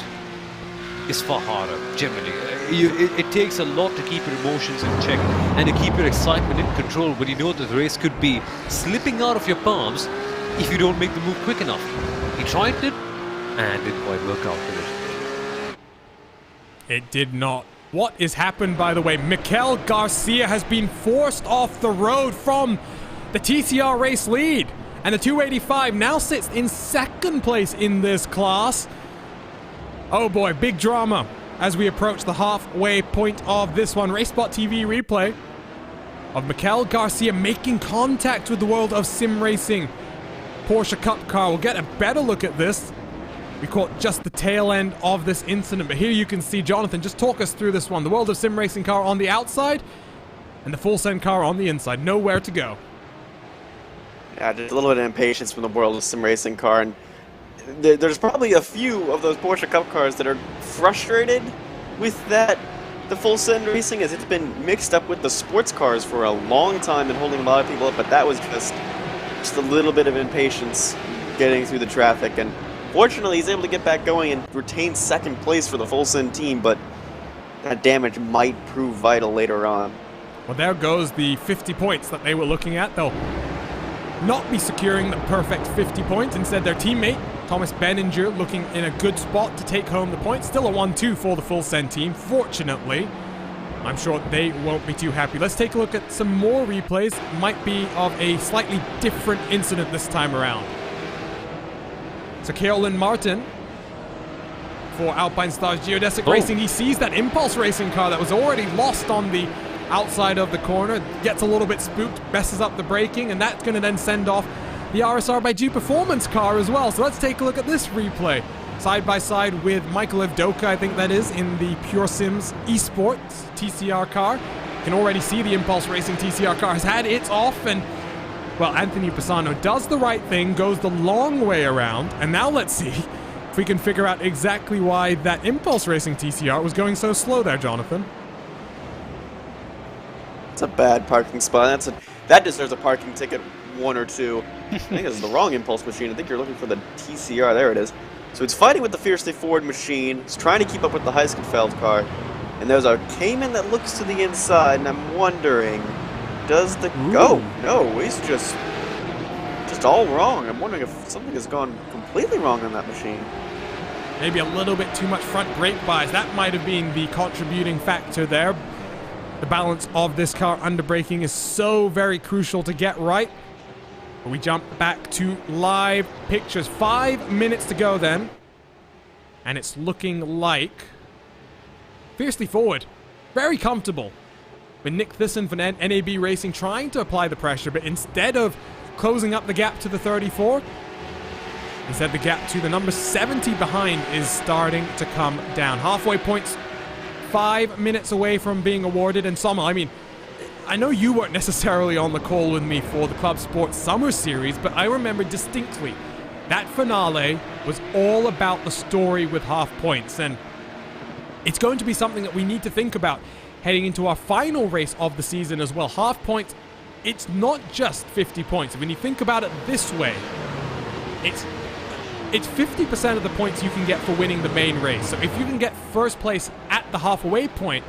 is far harder, generally. It takes a lot to keep your emotions in check and to keep your excitement in control, but you know that the race could be slipping out of your palms if you don't make the move quick enough. He tried it, and didn't quite work out with it. It did not. What has happened, by the way? Mikel Garcia has been forced off the road from the TCR race lead. And the 285 now sits in second place in this class. Oh boy, big drama as we approach the halfway point of this one. RaceSpotTV replay of Mikel Garcia making contact with the world of sim racing Porsche Cup car. We'll get a better look at this. We caught just the tail end of this incident, but here you can see Jonathan just talk us through this one. The world of sim racing car on the outside and the Full Send car on the inside. Nowhere to go. Yeah, just a little bit of impatience from the world of sim racing car, and there's probably a few of those Porsche Cup cars that are frustrated with the Full Send racing, as it's been mixed up with the sports cars for a long time and holding a lot of people up, but that was just a little bit of impatience getting through the traffic, and fortunately he's able to get back going and retain second place for the Full Send team, but that damage might prove vital later on. Well, there goes the 50 points that they were looking at. They'll not be securing the perfect 50 points. Instead, their teammate, Thomas Benninger, looking in a good spot to take home the points. Still a 1-2 for the Full Send team. Fortunately, I'm sure they won't be too happy. Let's take a look at some more replays. Might be of a slightly different incident this time around. So Caroline Martin for Alpine Stars Geodesic Racing. He sees that Impulse Racing car that was already lost on the outside of the corner, gets a little bit spooked, messes up the braking, and that's going to then send off the RSR by G Performance car as well. So let's take a look at this replay. Side by side with Michael Evdoka, I think that is, in the Pure Sims Esports TCR car. You can already see the Impulse Racing TCR car has had its off, and well, Anthony Pisano does the right thing, goes the long way around, and now let's see if we can figure out exactly why that Impulse Racing TCR was going so slow there, Jonathan. It's a bad parking spot. That deserves a parking ticket, 1 or 2. I think this is the wrong Impulse machine. I think you're looking for the TCR. There it is. So it's fighting with the Fiercely Ford machine. It's trying to keep up with the Heiskenfeld car. And there's a Cayman that looks to the inside, and I'm wondering, does the... Oh, no, he's just all wrong. I'm wondering if something has gone completely wrong on that machine. Maybe a little bit too much front brake bias. That might have been the contributing factor there. The balance of this car under braking is so very crucial to get right. But we jump back to live pictures. 5 minutes to go then. And it's looking like Fiercely Forward. Very comfortable. With Nick Thyssen for NAB Racing trying to apply the pressure, but instead of closing up the gap to the 34, instead the gap to the number 70 behind is starting to come down. Halfway points 5 minutes away from being awarded. And Sommel, I mean, I know you weren't necessarily on the call with me for the ClubSport Summer Series, but I remember distinctly That finale was all about the story with half points, and it's going to be something that we need to think about heading into our final race of the season as well. Half points, it's not just 50 points. When you think about it this way, it's 50% of the points you can get for winning the main race. So if you can get first place at the halfway point,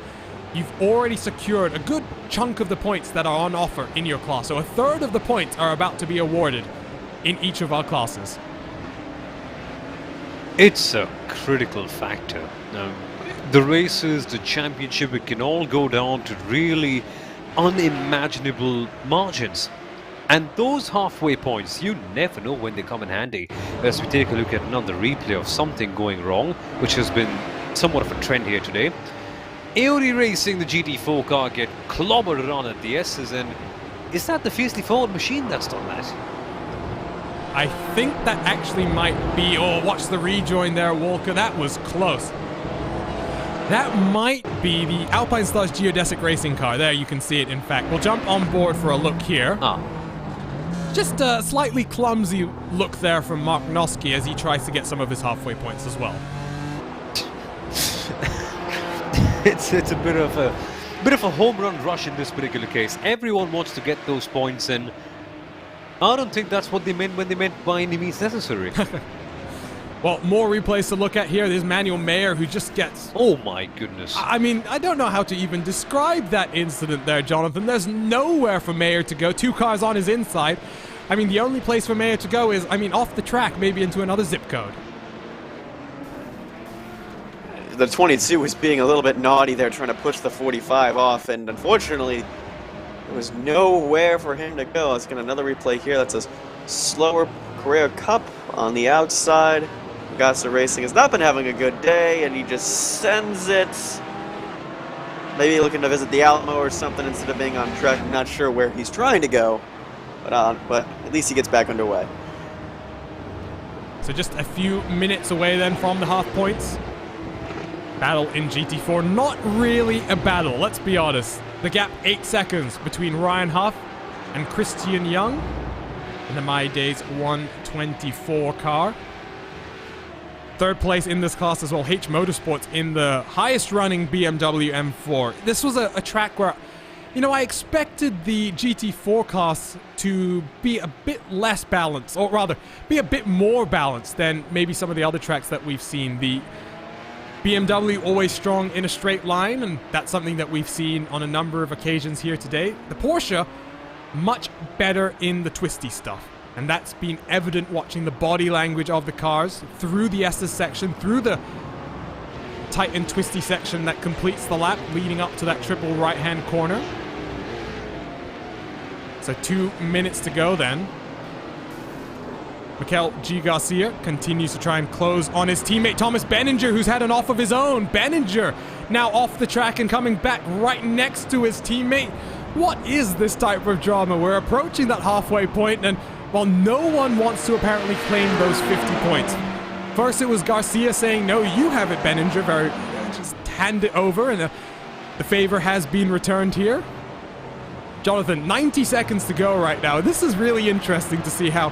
you've already secured a good chunk of the points that are on offer in your class. So a third of the points are about to be awarded in each of our classes. It's a critical factor. The races, the championship, it can all go down to really unimaginable margins. And those halfway points, you never know when they come in handy. As we take a look at another replay of something going wrong, which has been somewhat of a trend here today. AOD Racing, the GT4 car, get clobbered on at the S's, and is that the fiercely forward machine that's done that? I think that actually might be... Oh, watch the rejoin there, Walker. That was close. That might be the Alpine Stars Geodesic Racing car. There, you can see it, in fact. We'll jump on board for a look here. Just a slightly clumsy look there from Mark Noski as he tries to get some of his halfway points as well. It's a bit of a home run rush in this particular case. Everyone wants to get those points, and I don't think that's what they meant when they meant by any means necessary. Well, more replays to look at here. There's Manuel Mayer, who just gets... Oh my goodness. I mean, I don't know how to even describe that incident there, Jonathan. There's nowhere for Mayer to go. Two cars on his inside. I mean, the only place for Mayer to go is, off the track, maybe into another zip code. The 22 was being a little bit naughty there, trying to push the 45 off, and unfortunately, there was nowhere for him to go. Let's get another replay here. That's a slower Carrera Cup on the outside. Augusta Racing has not been having a good day, and he just sends it. Maybe looking to visit the Alamo or something instead of being on track. I'm not sure where he's trying to go, but at least he gets back underway. So just a few minutes away then from the half points. Battle in GT4, not really a battle, let's be honest. The gap 8 seconds between Ryan Huff and Christian Young in the My Days 124 car. Third place in this class as well, H Motorsports in the highest running BMW M4. This was a track where, I expected the GT4 class to be a bit less balanced, or rather, be a bit more balanced than maybe some of the other tracks that we've seen. The BMW always strong in a straight line, and that's something that we've seen on a number of occasions here today. The Porsche, much better in the twisty stuff. And that's been evident watching the body language of the cars through the S's section, through the tight and twisty section that completes the lap, leading up to that triple right-hand corner. So 2 minutes to go then. Mikel G. Garcia continues to try and close on his teammate Thomas Benninger, who's had an off of his own. Benninger now off the track and coming back right next to his teammate. What is this type of drama? We're approaching that halfway point, and well, no one wants to apparently claim those 50 points. First it was Garcia saying, no, you have it, Benninger. Just hand it over, and the favor has been returned here. Jonathan, 90 seconds to go right now. This is really interesting to see how...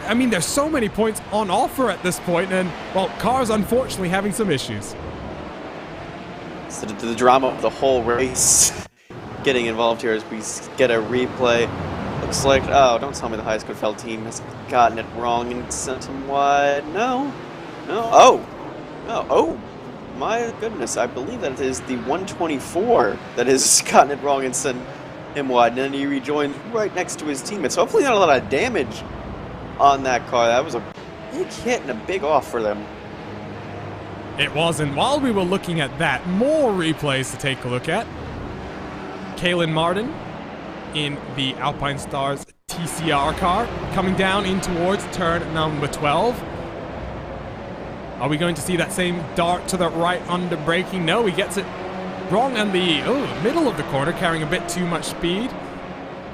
there's so many points on offer at this point, and, well, cars unfortunately having some issues. So the drama of the whole race getting involved here as we get a replay. Looks like, oh, don't tell me the Heiskefeld team has gotten it wrong and sent him wide. No. Oh, my goodness. I believe that it is the 124 that has gotten it wrong and sent him wide. And then he rejoined right next to his teammates. So hopefully not a lot of damage on that car. That was a big hit and a big off for them. It was, and while we were looking at that, more replays to take a look at. Kalen Martin in the Alpine Stars TCR car, coming down in towards turn number 12. Are we going to see that same dart to the right under braking? No, he gets it wrong in the middle of the corner, carrying a bit too much speed.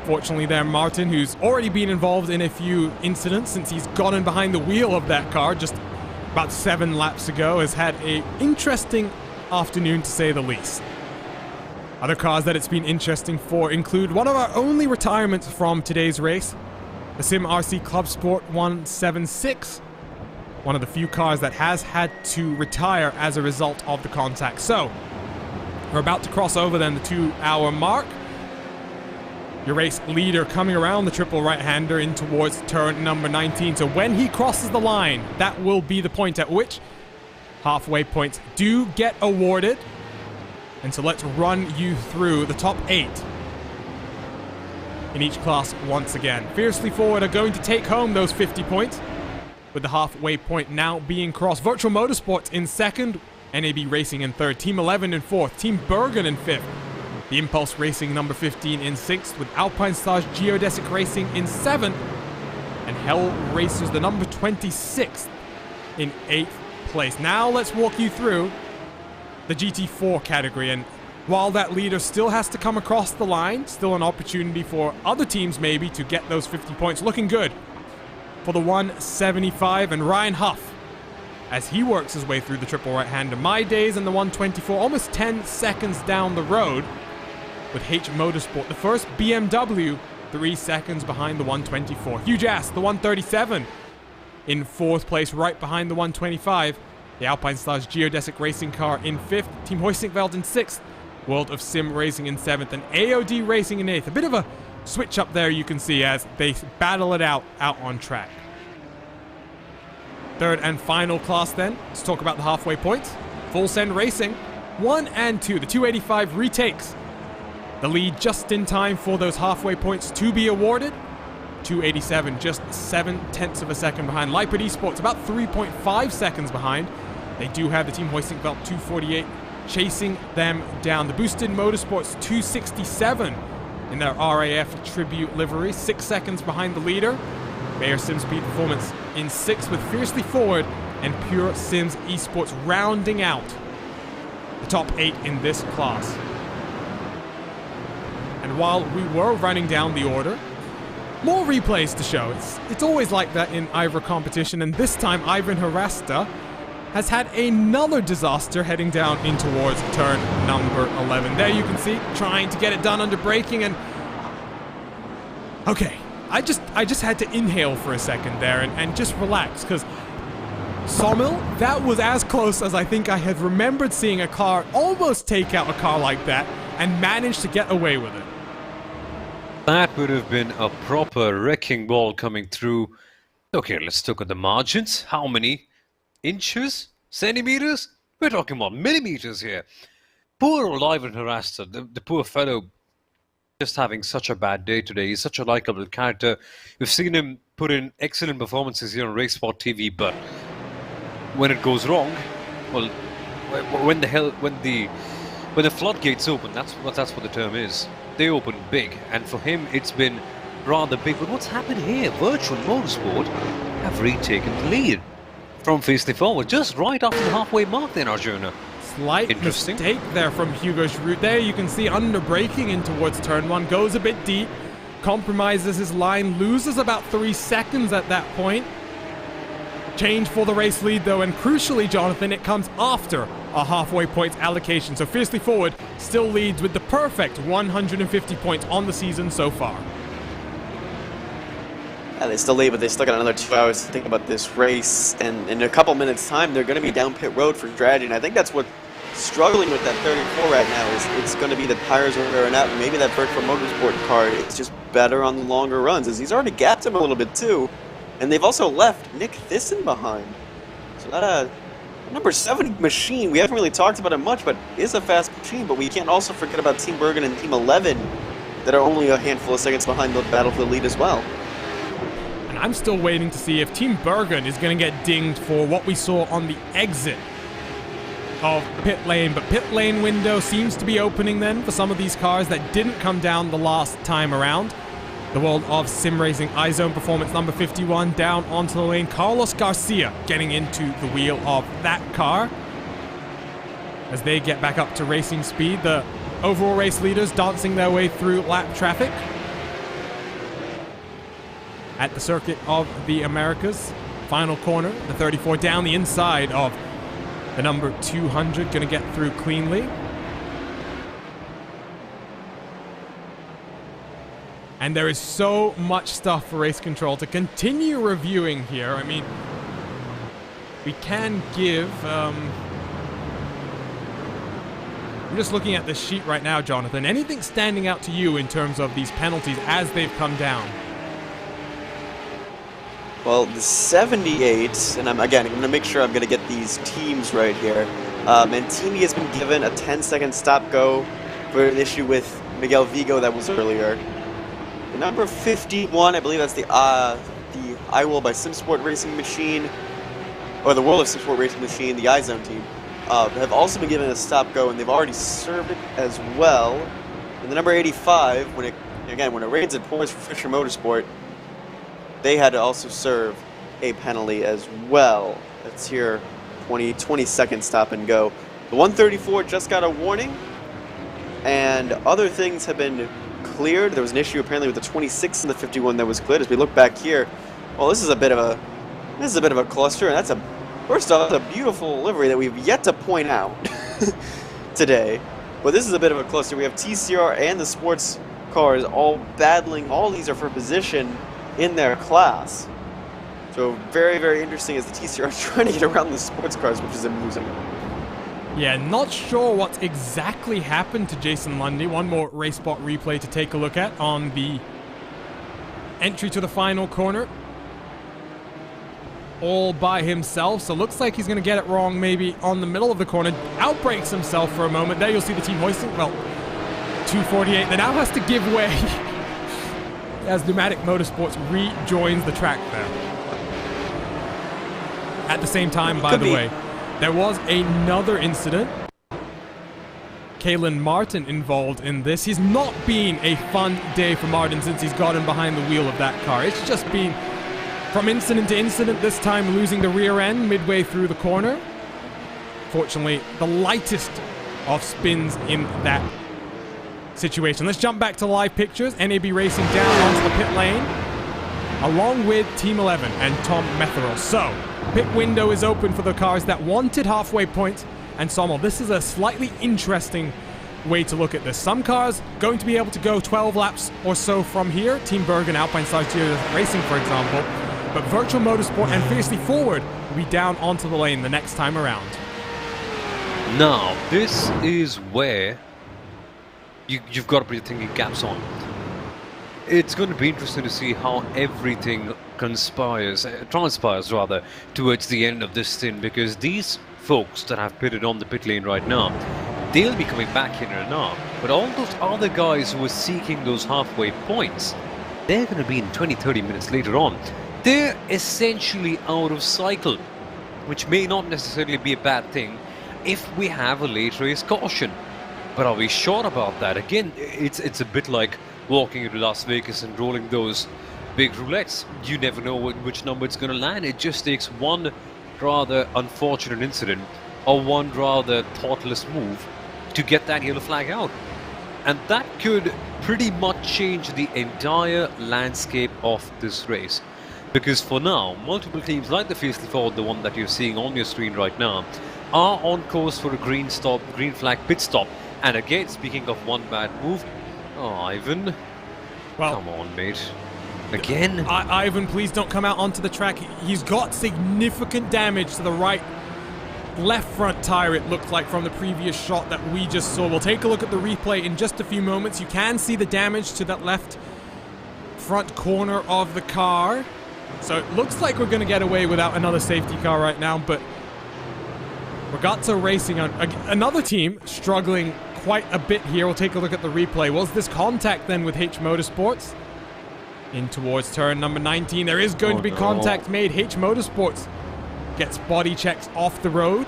Fortunately there, Martin, who's already been involved in a few incidents since he's gotten behind the wheel of that car just about 7 laps ago, has had an interesting afternoon to say the least. Other cars that it's been interesting for include one of our only retirements from today's race, the Sim RC ClubSport 176, One of the few cars that has had to retire as a result of the contact. So, we're about to cross over then the 2-hour mark. Your race leader coming around the triple right-hander in towards turn number 19. So when he crosses the line, that will be the point at which halfway points do get awarded. And so let's run you through the top 8 in each class once again. Fiercely Forward are going to take home those 50 points, with the halfway point now being crossed. Virtual Motorsports in second, NAB Racing in third, Team 11 in fourth, Team Bergen in fifth, the Impulse Racing number 15 in sixth, with Alpine Stars Geodesic Racing in seventh, and Hell Racers, the number 26th, in 8th place. Now let's walk you through the GT4 category, and while that leader still has to come across the line, still an opportunity for other teams maybe to get those 50 points. Looking good for the 175 and Ryan Huff as he works his way through the triple right-hander. My Days and the 124 almost 10 seconds down the road with H Motorsport. The first BMW 3 seconds behind the 124. Huge Ass, the 137 in 4th place, right behind the 125. The Alpine Stars Geodesic Racing car in 5th. Team Hoistingveld in 6th. World of Sim Racing in 7th. And AOD Racing in 8th. A bit of a switch up there, you can see, as they battle it out on track. Third and final class then. Let's talk about the halfway points. Full Send Racing 1 and 2. The 285 retakes the lead just in time for those halfway points to be awarded. 287, just 7/10 of a second behind. Lipid Esports about 3.5 seconds behind. They do have the Team Hoistingveld 248 chasing them down. The Boosted Motorsports 267 in their RAF tribute livery, 6 seconds behind the leader. Bayer Sim Speed Performance in 6th, with Fiercely Forward and Pure Sims Esports rounding out the top 8 in this class. And while we were running down the order, more replays to show. It's always like that in IVRA competition, and this time Ivan Harasta has had another disaster heading down in towards turn number 11. There you can see, trying to get it done under braking, and okay, I just had to inhale for a second there and just relax, because Sawmill, that was as close as I think I had remembered seeing a car almost take out a car like that and manage to get away with it. That would have been a proper wrecking ball coming through. Okay, let's look at the margins. How many inches? Centimeters? We're talking about millimeters here. Poor old Ivan Harasta, the poor fellow, just having such a bad day today. He's such a likable character. We've seen him put in excellent performances here on RaceSpotTV, but when it goes wrong, well, when the floodgates open, that's what the term is. They open big, and for him it's been rather big. But what's happened here? Virtual Motorsport have retaken the lead from Fiercely Forward just right after the halfway mark then, Arjuna. Slight mistake there from Hugo Schroot. There you can see under braking in towards turn 1, goes a bit deep, compromises his line, loses about 3 seconds at that point. Change for the race lead though, and crucially, Jonathan, it comes after a halfway points allocation. So Fiercely Forward still leads with the perfect 150 points on the season so far. Yeah, they still lead, but they still got another 2 hours to think about this race, and in a couple minutes time they're going to be down pit road for strategy, and I think that's what's struggling with that 34 right now, is it's going to be the tires are wearing out, and maybe that Virtual Motorsport car is just better on the longer runs, as he's already gapped him a little bit too. And they've also left Nick Thyssen behind. So that number 7 machine, we haven't really talked about it much, but is a fast machine. But we can't also forget about Team Bergen and Team 11 that are only a handful of seconds behind the battle for the lead as well. And I'm still waiting to see if Team Bergen is going to get dinged for what we saw on the exit of pit lane. But pit lane window seems to be opening then for some of these cars that didn't come down the last time around. The World of Sim Racing iZone Performance number 51 down onto the lane. Carlos Garcia getting into the wheel of that car as they get back up to racing speed. The overall race leaders dancing their way through lap traffic at the Circuit of the Americas. Final corner, the 34 down the inside of the number 200, going to get through cleanly. And there is so much stuff for race control to continue reviewing here. I mean, we can give... I'm just looking at this sheet right now, Jonathan. Anything standing out to you in terms of these penalties as they've come down? Well, the 78, and I'm going to make sure I'm going to get these teams right here. Mantini has been given a 10-second stop-go for an issue with Miguel Vigo that was earlier. The number 51, I believe that's the iWorld by SimSport Racing Machine, or the World of SimSport Racing Machine, the iZone team, have also been given a stop-go, and they've already served it as well. And the number 85, when it rains and pours for Fisher Motorsport, they had to also serve a penalty as well. That's here, 20-second stop and go. The 134 just got a warning, and other things have been cleared. There was an issue apparently with the 26 and the 51 that was cleared. As we look back here, well, this is a bit of a cluster, and first off, that's a beautiful livery that we've yet to point out today. But this is a bit of a cluster. We have TCR and the sports cars all battling. All these are for position in their class. So very, very interesting as the TCR is trying to get around the sports cars, which is amusing. Yeah, not sure what exactly happened to Jason Lundy. One more RaceSpot replay to take a look at on the entry to the final corner. All by himself, so looks like he's going to get it wrong maybe on the middle of the corner. Outbrakes himself for a moment. There you'll see the team hoisting. Well, 248 that now has to give way as Pneumatic Motorsports rejoins the track there. At the same time, by the way, there was another incident. Kalen Martin involved in this. He's not been a fun day for Martin since he's gotten behind the wheel of that car. It's just been from incident to incident, this time losing the rear end midway through the corner. Fortunately, the lightest of spins in that situation. Let's jump back to live pictures. NAB racing down onto the pit lane, along with Team 11 and Tom Metherell. So, pit window is open for the cars that wanted halfway point and Sommel. This is a slightly interesting way to look at this. Some cars going to be able to go 12 laps or so from here. Team Bergen, Alpine Stars Racing, for example. But Virtual Motorsport and Fiercely Forward will be down onto the lane the next time around. Now, this is where you've got to put your thinking caps on. It's going to be interesting to see how everything transpires towards the end of this stint, because these folks that have pitted on the pit lane right now, they'll be coming back in and out. But all those other guys who are seeking those halfway points, they're going to be in 20-30 minutes later on. They're essentially out of cycle, which may not necessarily be a bad thing if we have a late race caution. But are we sure about that? Again, it's a bit like walking into Las Vegas and rolling those big roulettes. You never know which number it's going to land. It just takes one rather unfortunate incident or one rather thoughtless move to get that yellow flag out. And that could pretty much change the entire landscape of this race. Because for now, multiple teams like the Fiercely Forward, the one that you're seeing on your screen right now, are on course for a green flag pit stop. And again, speaking of one bad move, oh, Ivan, well, come on, mate. Again? Ivan, please don't come out onto the track. He's got significant damage to the left front tire, it looked like, from the previous shot that we just saw. We'll take a look at the replay in just a few moments. You can see the damage to that left front corner of the car. So it looks like we're going to get away without another safety car right now, but Ragazzo Racing, another team struggling quite a bit here. We'll take a look at the replay. Was this contact then with H Motorsports? In towards turn number 19. There is going to be contact made. H Motorsports gets body checks off the road,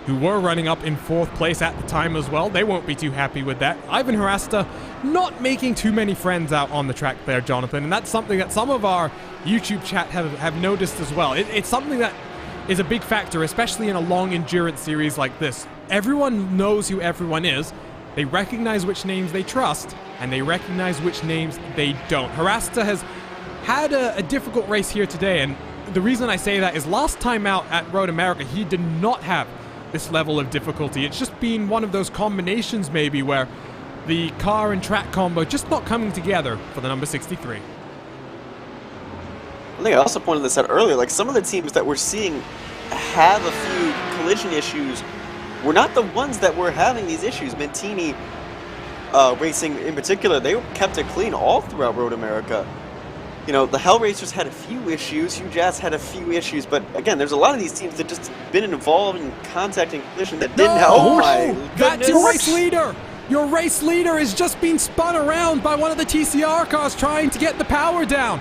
who were running up in 4th place at the time as well. They won't be too happy with that. Ivan Harasta not making too many friends out on the track there, Jonathan, and that's something that some of our YouTube chat have noticed as well. It's something that is a big factor, especially in a long endurance series like this. Everyone knows who everyone is. They recognize which names they trust, and they recognize which names they don't. Harasta has had a difficult race here today, and the reason I say that is last time out at Road America, he did not have this level of difficulty. It's just been one of those combinations maybe where the car and track combo just not coming together for the number 63. I think I also pointed this out earlier, like some of the teams that we're seeing have a few collision issues were not the ones that were having these issues. Mentini Racing in particular, they kept it clean all throughout Road America. You know, the Hell Racers had a few issues, Hugh Jazz had a few issues, but again, there's a lot of these teams that just been involved in contact and collision that didn't help. Oh My that's goodness. your race leader! Your race leader is just being spun around by one of the TCR cars trying to get the power down.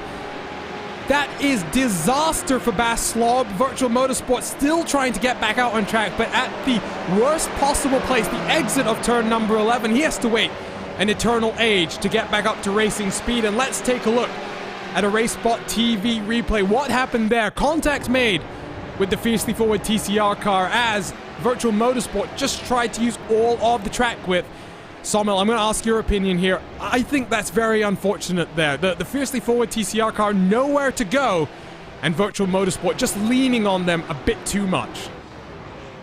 That is disaster for Bas Slob. Virtual Motorsport still trying to get back out on track, but at the worst possible place, the exit of turn number 11, he has to wait an eternal age to get back up to racing speed. And let's take a look at a RaceSpotTV replay. What happened there? Contact made with the fiercely forward TCR car as Virtual Motorsport just tried to use all of the track width. Sommel, I'm going to ask your opinion here. I think that's very unfortunate there. The fiercely forward TCR car, nowhere to go, and Virtual Motorsport just leaning on them a bit too much.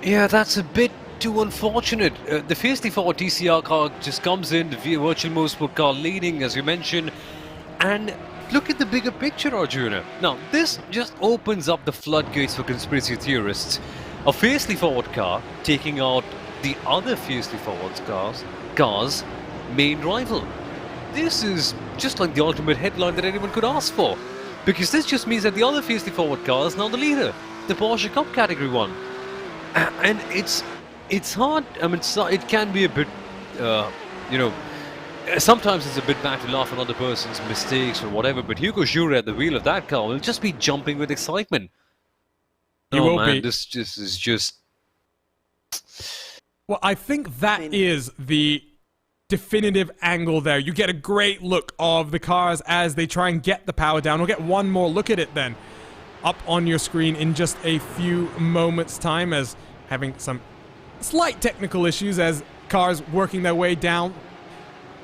Yeah, that's a bit too unfortunate. The fiercely forward TCR car just comes in, the Virtual Motorsport car leading, as you mentioned, and look at the bigger picture, Arjuna. Now, this just opens up the floodgates for conspiracy theorists. A fiercely forward car taking out the other fiercely forward car's main rival. This is just like the ultimate headline that anyone could ask for, because this just means that the other fiercely forward car is now the leader, the Porsche Cup Category 1. And it's hard. I mean, it can be a bit, you know, sometimes it's a bit bad to laugh at other person's mistakes or whatever, but Hugo Jure at the wheel of that car will just be jumping with excitement. He will be. This is just... Well, I think that is the definitive angle there. You get a great look of the cars as they try and get the power down. We'll get one more look at it then up on your screen in just a few moments' time, as having some slight technical issues as cars working their way down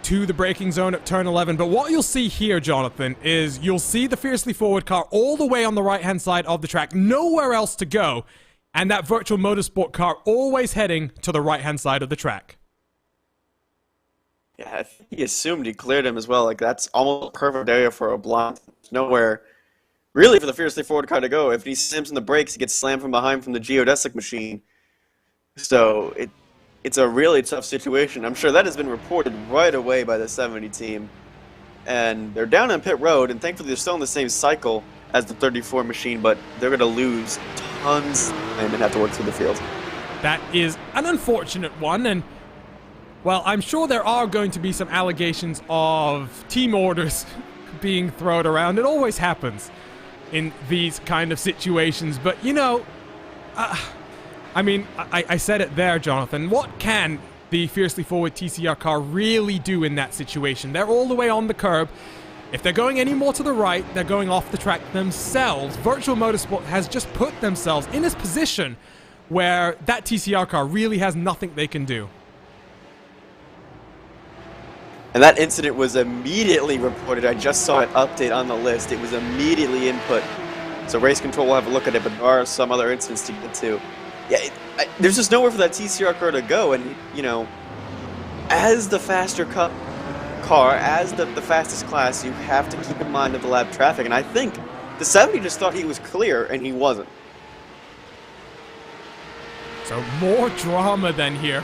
to the braking zone at turn 11. But what you'll see here, Jonathan, is you'll see the fiercely forward car all the way on the right-hand side of the track, nowhere else to go, and that Virtual Motorsport car always heading to the right-hand side of the track. Yeah, I think he assumed he cleared him as well. Like, that's almost a perfect area for a blind. There's nowhere really for the fiercely forward car to go. If he slams in the brakes, he gets slammed from behind from the geodesic machine. So it's a really tough situation. I'm sure that has been reported right away by the 70 team. And they're down on pit road, and thankfully they're still in the same cycle as the 34 machine, but they're going to lose tons and have to work through the field. That is an unfortunate one, and well, I'm sure there are going to be some allegations of team orders being thrown around. It always happens in these kind of situations, but you know, I mean, I said it there, Jonathan. What can the fiercely forward TCR car really do in that situation? They're all the way on the curb. If they're going any more to the right, they're going off the track themselves. Virtual Motorsport has just put themselves in this position where that TCR car really has nothing they can do. And that incident was immediately reported. I just saw an update on the list. It was immediately input. So Race Control will have a look at it, but there are some other incidents to get to. Yeah, there's just nowhere for that TCR car to go, and, you know, as the faster car, as the fastest class, you have to keep in mind of the lap traffic, and I think the 70 just thought he was clear, and he wasn't. So more drama then here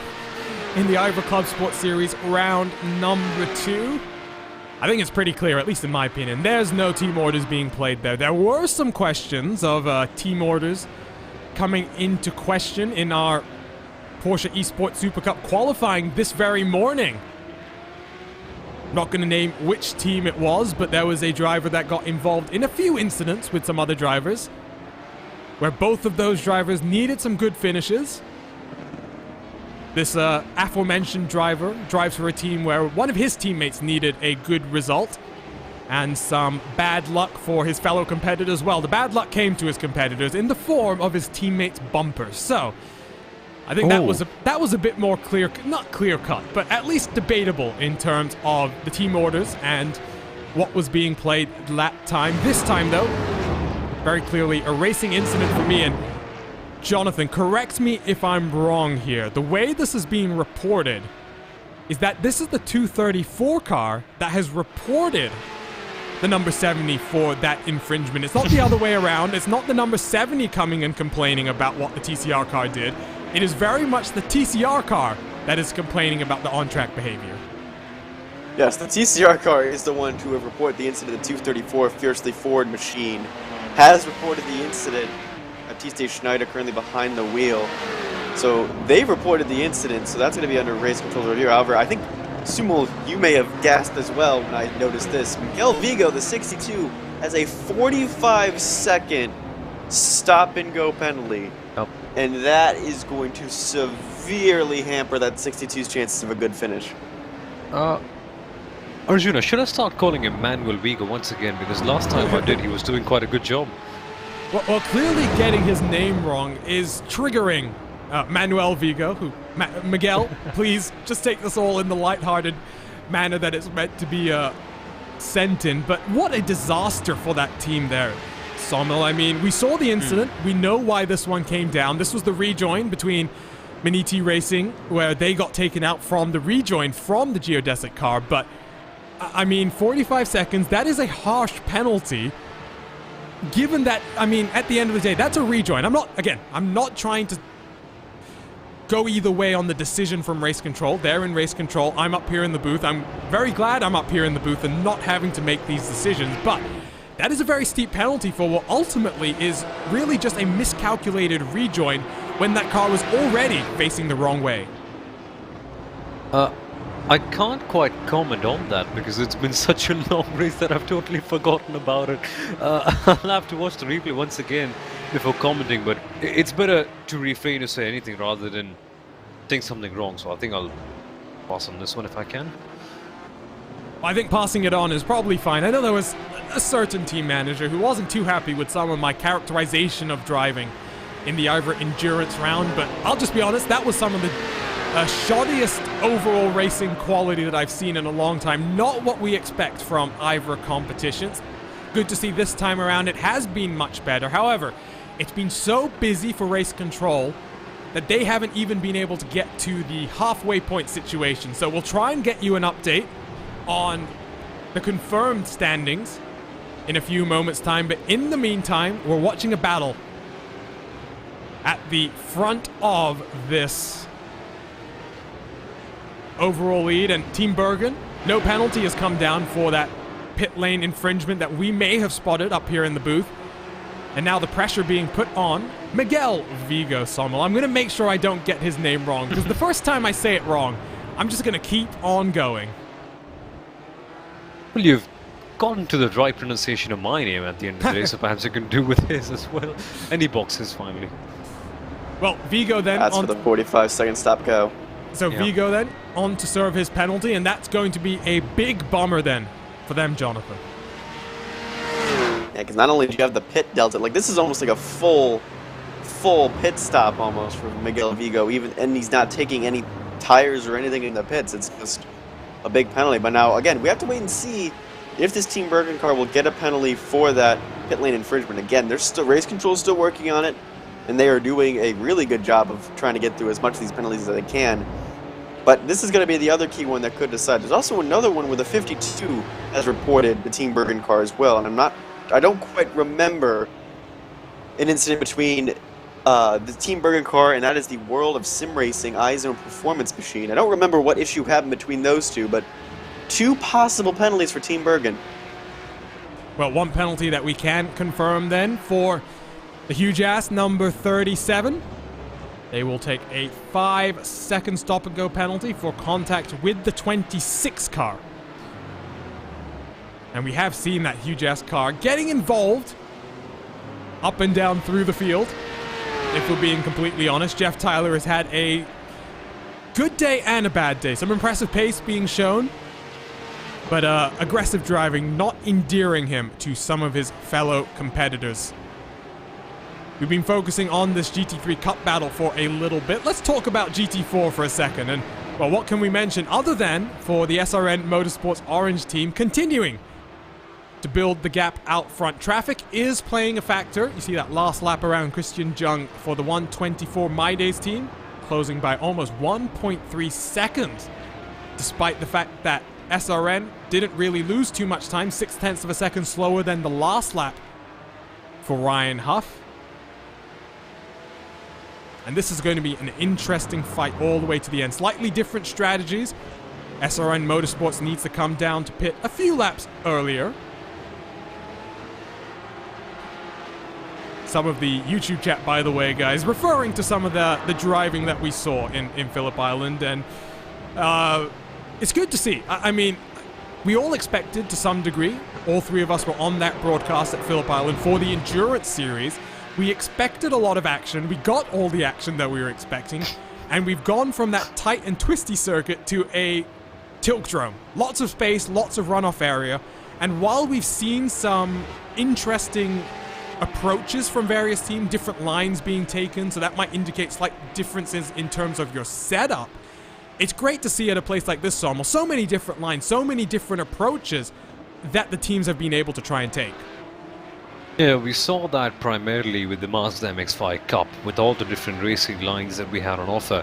in the IVRA ClubSport Series round number 2. I think it's pretty clear, at least in my opinion. There's no team orders being played there. There were some questions of team orders coming into question in our Porsche Esports Super Cup qualifying this very morning. Not going to name which team it was, but there was a driver that got involved in a few incidents with some other drivers, where both of those drivers needed some good finishes. This aforementioned driver drives for a team where one of his teammates needed a good result, and some bad luck for his fellow competitors. Well, the bad luck came to his competitors in the form of his teammates' bumpers. So, I think that was a bit more clear, not clear cut, but at least debatable in terms of the team orders and what was being played that time. This time, though, very clearly a racing incident for me. And Jonathan, correct me if I'm wrong here. The way this is being reported is that this is the 234 car that has reported the number 70 for that infringement. It's not the other way around. It's not the number 70 coming and complaining about what the TCR car did. It is very much the TCR car that is complaining about the on-track behavior. Yes, the TCR car is the one to have reported the incident. The 234 Fiercely Ford machine has reported the incident. T-State Schneider currently behind the wheel. So they've reported the incident, so that's going to be under race control review. However, I think, Sumul, you may have gasped as well when I noticed this. Miguel Vigo, the 62, has a 45-second stop-and-go penalty. Yep. And that is going to severely hamper that 62's chances of a good finish. Arjuna, should I start calling him Manuel Vigo once again? Because last time I did, he was doing quite a good job. Well, clearly getting his name wrong is triggering Manuel Vigo, who... Miguel, please, just take this all in the lighthearted manner that it's meant to be sent in. But what a disaster for that team there, Sommel. I mean, we saw the incident. We know why this one came down. This was the rejoin between Miniti Racing, where they got taken out from the rejoin from the geodesic car. But, I mean, 45 seconds, that is a harsh penalty. Given that, I mean, at the end of the day, that's a rejoin. I'm not trying to go either way on the decision from race control. They're in race control. I'm up here in the booth. I'm very glad I'm up here in the booth and not having to make these decisions. But that is a very steep penalty for what ultimately is really just a miscalculated rejoin when that car was already facing the wrong way. I can't quite comment on that because it's been such a long race that I've totally forgotten about it. I'll have to watch the replay once again before commenting, but it's better to refrain to say anything rather than think something wrong, so I think I'll pass on this one if I can. I think passing it on is probably fine. I know there was a certain team manager who wasn't too happy with some of my characterization of driving in the IVRA endurance round, but I'll just be honest, that was some of the shoddiest overall racing quality that I've seen in a long time. Not what we expect from IVRA competitions. Good to see this time around. It has been much better. However, it's been so busy for race control that they haven't even been able to get to the halfway point situation. So we'll try and get you an update on the confirmed standings in a few moments' time. But in the meantime, we're watching a battle at the front of this overall lead, and Team Bergen, no penalty has come down for that pit lane infringement that we may have spotted up here in the booth. And now the pressure being put on Miguel Vigo Sommel. I'm going to make sure I don't get his name wrong, because the first time I say it wrong, I'm just going to keep on going. Well, you've gotten to the right pronunciation of my name at the end of the day, so perhaps you can do with his as well. Any boxes, finally. Well, Vigo then... That's for the 45-second stop-go. So yeah. Vigo then on to serve his penalty, and that's going to be a big bummer then for them, Jonathan. Yeah, because not only do you have the pit delta, like this is almost like a full pit stop almost for Miguel Vigo, and he's not taking any tires or anything in the pits. It's just a big penalty. But now, again, we have to wait and see if this Team Bergen car will get a penalty for that pit lane infringement. Again, there's still race control still working on it, and they are doing a really good job of trying to get through as much of these penalties as they can. But this is going to be the other key one that could decide. There's also another one where the 52 has reported the Team Bergen car as well, and I don't quite remember an incident between the Team Bergen car, and that is the World of Sim Racing iZone Performance Machine. I don't remember what issue happened between those two, but two possible penalties for Team Bergen. Well, one penalty that we can confirm then for the huge ass number 37. They will take a 5-second stop-and-go penalty for contact with the 26 car. And we have seen that huge ass car getting involved up and down through the field. If we're being completely honest, Jeff Tyler has had a good day and a bad day. Some impressive pace being shown, but aggressive driving not endearing him to some of his fellow competitors. We've been focusing on this GT3 Cup battle for a little bit. Let's talk about GT4 for a second. And, well, what can we mention other than for the SRN Motorsports Orange team continuing to build the gap out front? Traffic is playing a factor. You see that last lap around Christian Jung for the 124 My Days team, closing by almost 1.3 seconds, despite the fact that SRN didn't really lose too much time, 0.6 of a second slower than the last lap for Ryan Huff. And this is going to be an interesting fight all the way to the end. Slightly different strategies. SRN Motorsports needs to come down to pit a few laps earlier. Some of the YouTube chat, by the way, guys, referring to some of the driving that we saw in Phillip Island, and it's good to see. I mean, we all expected to some degree, all three of us were on that broadcast at Phillip Island for the Endurance Series. We expected a lot of action, we got all the action that we were expecting, and we've gone from that tight and twisty circuit to a tiltdrome. Lots of space, lots of runoff area, and while we've seen some interesting approaches from various teams, different lines being taken, so that might indicate slight differences in terms of your setup. It's great to see at a place like this, Sommel, so many different lines, so many different approaches that the teams have been able to try and take. Yeah, we saw that primarily with the Mazda MX-5 Cup, with all the different racing lines that we had on offer.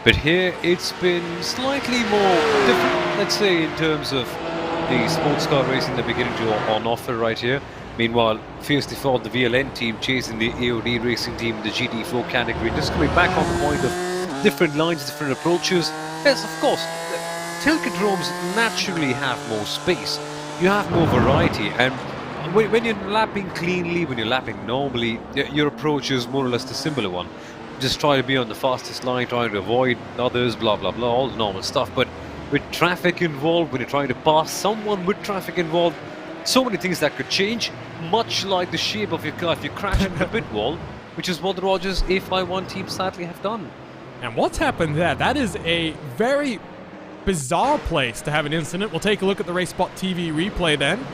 But here, it's been slightly more different, let's say, in terms of the sports car racing that we're getting to on offer right here. Meanwhile, fiercely fought the VLN team chasing the AOD racing team in the GT4 category. Just coming back on the point of different lines, different approaches. Yes, of course, tiltdromes naturally have more space. You have more variety, and when you're lapping cleanly, when you're lapping normally, your approach is more or less the similar one. Just try to be on the fastest line, trying to avoid others, blah blah blah, all the normal stuff. But with traffic involved, when you're trying to pass someone with traffic involved, so many things that could change, much like the shape of your car if you crash into the pit wall, which is what the Rogers A51 team sadly have done. And what's happened there? That is a very bizarre place to have an incident. We'll take a look at the RaceSpotTV replay then.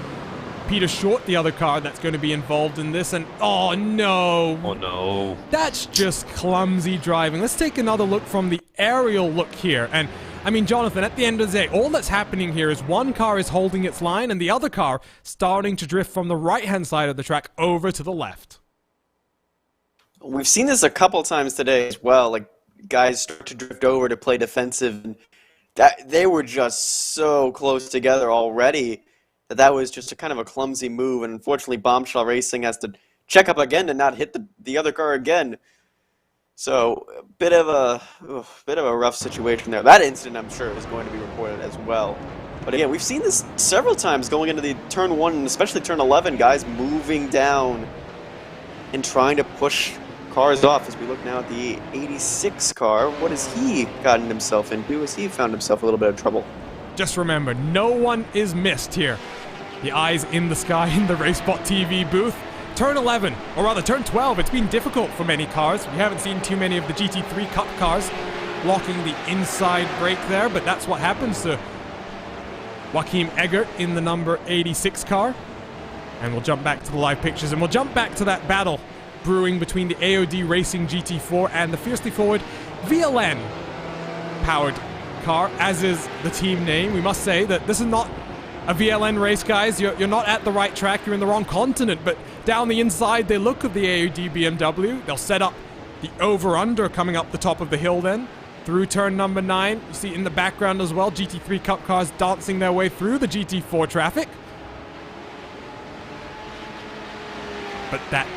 Peter Short, the other car that's going to be involved in this, and oh no! Oh no. That's just clumsy driving. Let's take another look from the aerial look here, and I mean, Jonathan, at the end of the day, all that's happening here is one car is holding its line and the other car starting to drift from the right-hand side of the track over to the left. We've seen this a couple times today as well, like guys start to drift over to play defensive, and that they were just so close together already that was just a kind of a clumsy move, and unfortunately Bombshell Racing has to check up again to not hit the other car again. So a bit of a rough situation there. That incident, I'm sure, is going to be reported as well. But again, we've seen this several times going into the turn 1 and especially turn 11, guys moving down and trying to push cars off. As we look now at the 86 car, what has he gotten himself into? Has he found himself a little bit of trouble? Just remember, no one is missed here. The eyes in the sky in the RaceSpotTV booth. Turn 11, or rather turn 12, it's been difficult for many cars. We haven't seen too many of the GT3 Cup cars blocking the inside brake there, but that's what happens to Joachim Eggert in the number 86 car. And we'll jump back to the live pictures, and we'll jump back to that battle brewing between the AOD Racing GT4 and the fiercely forward VLN powered car, as is the team name. We must say that this is not a VLN race, guys. You're not at the right track, you're in the wrong continent, but down the inside they look of the AOD BMW. They'll set up the over-under coming up the top of the hill then, through turn number 9. You see in the background as well, GT3 Cup cars dancing their way through the GT4 traffic. But that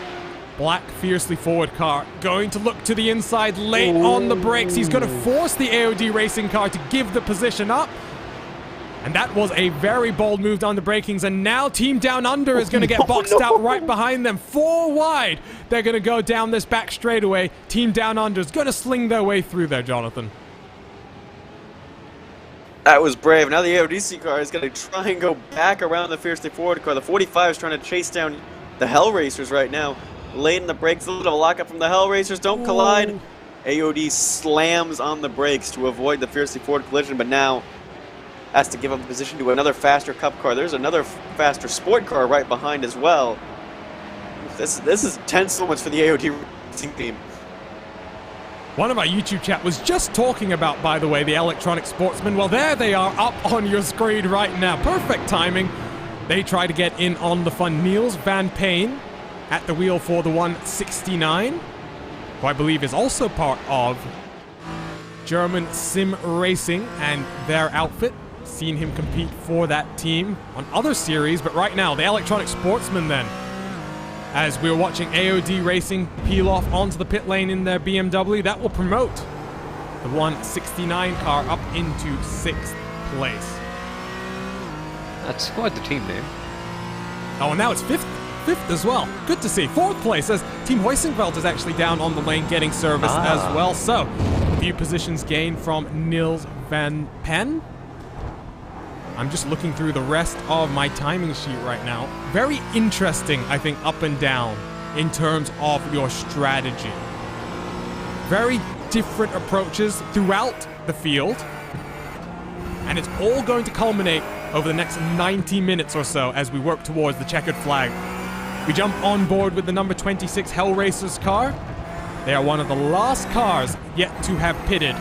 black, fiercely forward car going to look to the inside late on the brakes. He's going to force the AOD Racing car to give the position up. And that was a very bold move down the brakings, and now Team Down Under is going to get boxed out right behind them. 4 wide. They're going to go down this back straightaway. Team Down Under is going to sling their way through there, Jonathan. That was brave. Now the AODC car is going to try and go back around the fiercely forward car. The 45 is trying to chase down the Hell Racers right now. Late in the brakes, a little bit of a lockup from the Hell Racers. Don't collide. AOD slams on the brakes to avoid the fiercely forward collision, but now has to give up position to another faster Cup car. There's another faster Sport car right behind as well. This is tense moments for the AOD racing team. One of our YouTube chat was just talking about, by the way, the electronic sportsman. Well, there they are up on your screen right now. Perfect timing. They try to get in on the fun. Niels Van Payne at the wheel for the 169, who I believe is also part of German Sim Racing and their outfit. seen him compete for that team on other series, but right now, the electronic sportsman then, as we were watching AOD Racing peel off onto the pit lane in their BMW, that will promote the 169 car up into 6th place. That's quite the team name. Oh, and now it's 5th as well. Good to see. 4th place as Team Hoisingveld is actually down on the lane getting service as well. So, a few positions gained from Niels van Pen. I'm just looking through the rest of my timing sheet right now. Very interesting, I think, up and down in terms of your strategy. Very different approaches throughout the field. And it's all going to culminate over the next 90 minutes or so as we work towards the checkered flag. We jump on board with the number 26 Hellracers car. They are one of the last cars yet to have pitted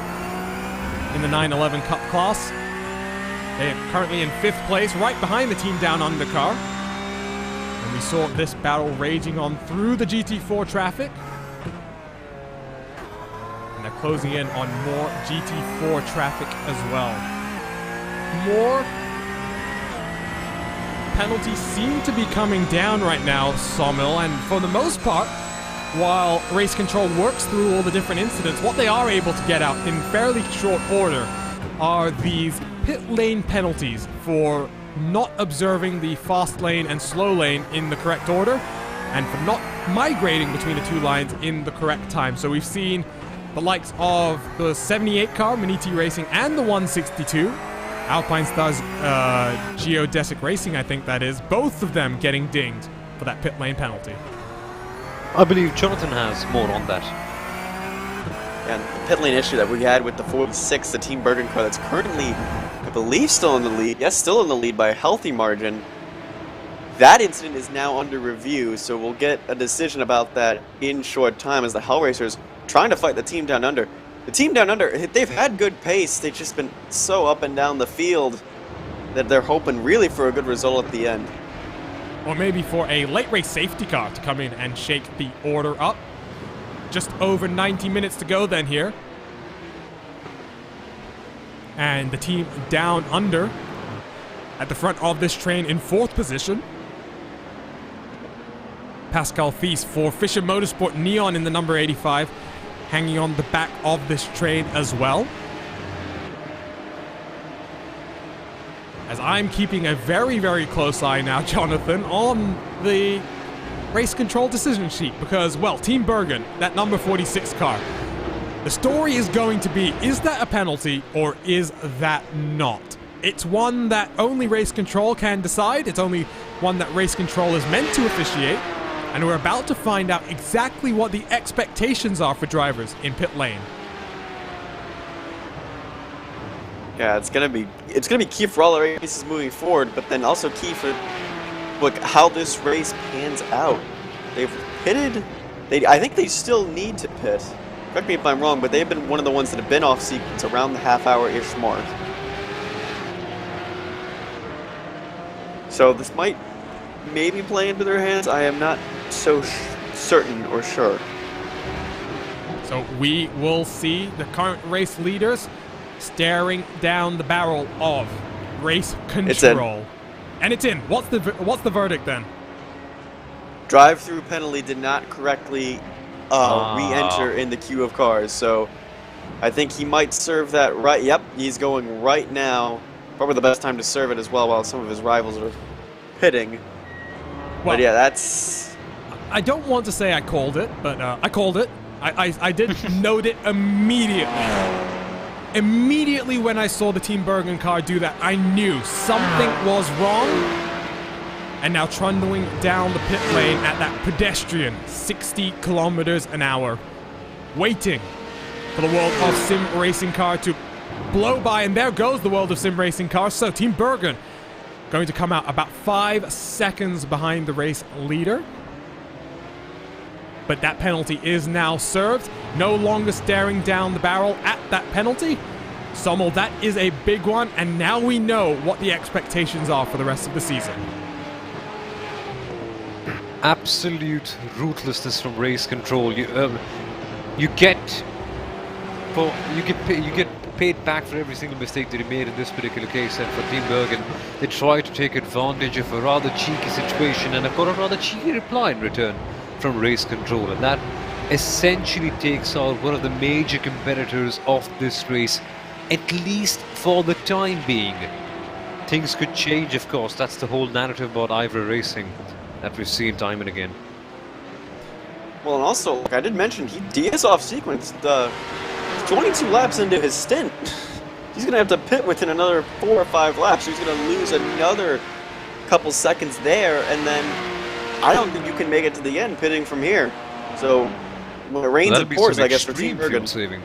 in the 911 Cup class. They are currently in 5th place, right behind the Team Down Under car. And we saw this battle raging on through the GT4 traffic. And they're closing in on more GT4 traffic as well. More penalties seem to be coming down right now, Sawmill, and for the most part, while Race Control works through all the different incidents, what they are able to get out in fairly short order are these pit lane penalties for not observing the fast lane and slow lane in the correct order, and for not migrating between the two lines in the correct time. So we've seen the likes of the 78 car, Maniti Racing, and the 162, Alpine Stars Geodesic Racing, I think that is, both of them getting dinged for that pit lane penalty. I believe Jonathan has more on that. And the pit lane issue that we had with the 46, the Team Bergen car that's currently, I believe, still in the lead. Yes, still in the lead by a healthy margin. That incident is now under review, so we'll get a decision about that in short time as the Hellracers trying to fight the Team Down Under. The Team Down Under, they've had good pace. They've just been so up and down the field that they're hoping really for a good result at the end. Or maybe for a late race safety car to come in and shake the order up. Just over 90 minutes to go then here. And the Team Down Under at the front of this train in 4th position. Pascal Thies for Fisher Motorsport Neon in the number 85. Hanging on the back of this train as well. As I'm keeping a very, very close eye now, Jonathan, on the race control decision sheet because, well, Team Bergen, that number 46 car, the story is going to be, is that a penalty or is that not? It's one that only race control can decide. It's only one that race control is meant to officiate. And we're about to find out exactly what the expectations are for drivers in pit lane. Yeah, it's gonna be key for all the races moving forward, but then also key for how this race pans out. They've pitted. I think they still need to pit. Correct me if I'm wrong, but they've been one of the ones that have been off sequence around the half-hour-ish mark. So this might maybe play into their hands. I am not so certain or sure. So we will see the current race leaders staring down the barrel of race control. It's in. And it's in. What's the verdict then? Drive-through penalty did not correctly re-enter in the queue of cars, so I think he might serve that right. Yep, he's going right now. Probably the best time to serve it as well while some of his rivals are pitting. Well, but yeah, that's... I don't want to say I called it, but I called it. I did note it immediately. Immediately when I saw the Team Bergen car do that, I knew something was wrong. And now trundling down the pit lane at that pedestrian 60 kilometers an hour, waiting for the world of sim racing car to blow by. And there goes the world of sim racing car. So Team Bergen going to come out about 5 seconds behind the race leader. But that penalty is now served. No longer staring down the barrel at that penalty. Sommel, that is a big one. And now we know what the expectations are for the rest of the season. Absolute ruthlessness from race control. You get paid back for every single mistake that he made in this particular case, and for Team Bergen, they tried to take advantage of a rather cheeky situation, and have got a rather cheeky reply in return from Race Control, and that essentially takes out one of the major competitors of this race, at least for the time being. Things could change, of course. That's the whole narrative about IVRA racing that we've seen time and again. Well, and also, like I did mention, he is off sequence. 22 laps into his stint. He's going to have to pit within another 4 or 5 laps. He's going to lose another couple seconds there, and then I don't think you can make it to the end pitting from here. So, when it rains and pours, I guess, for Team Bergen.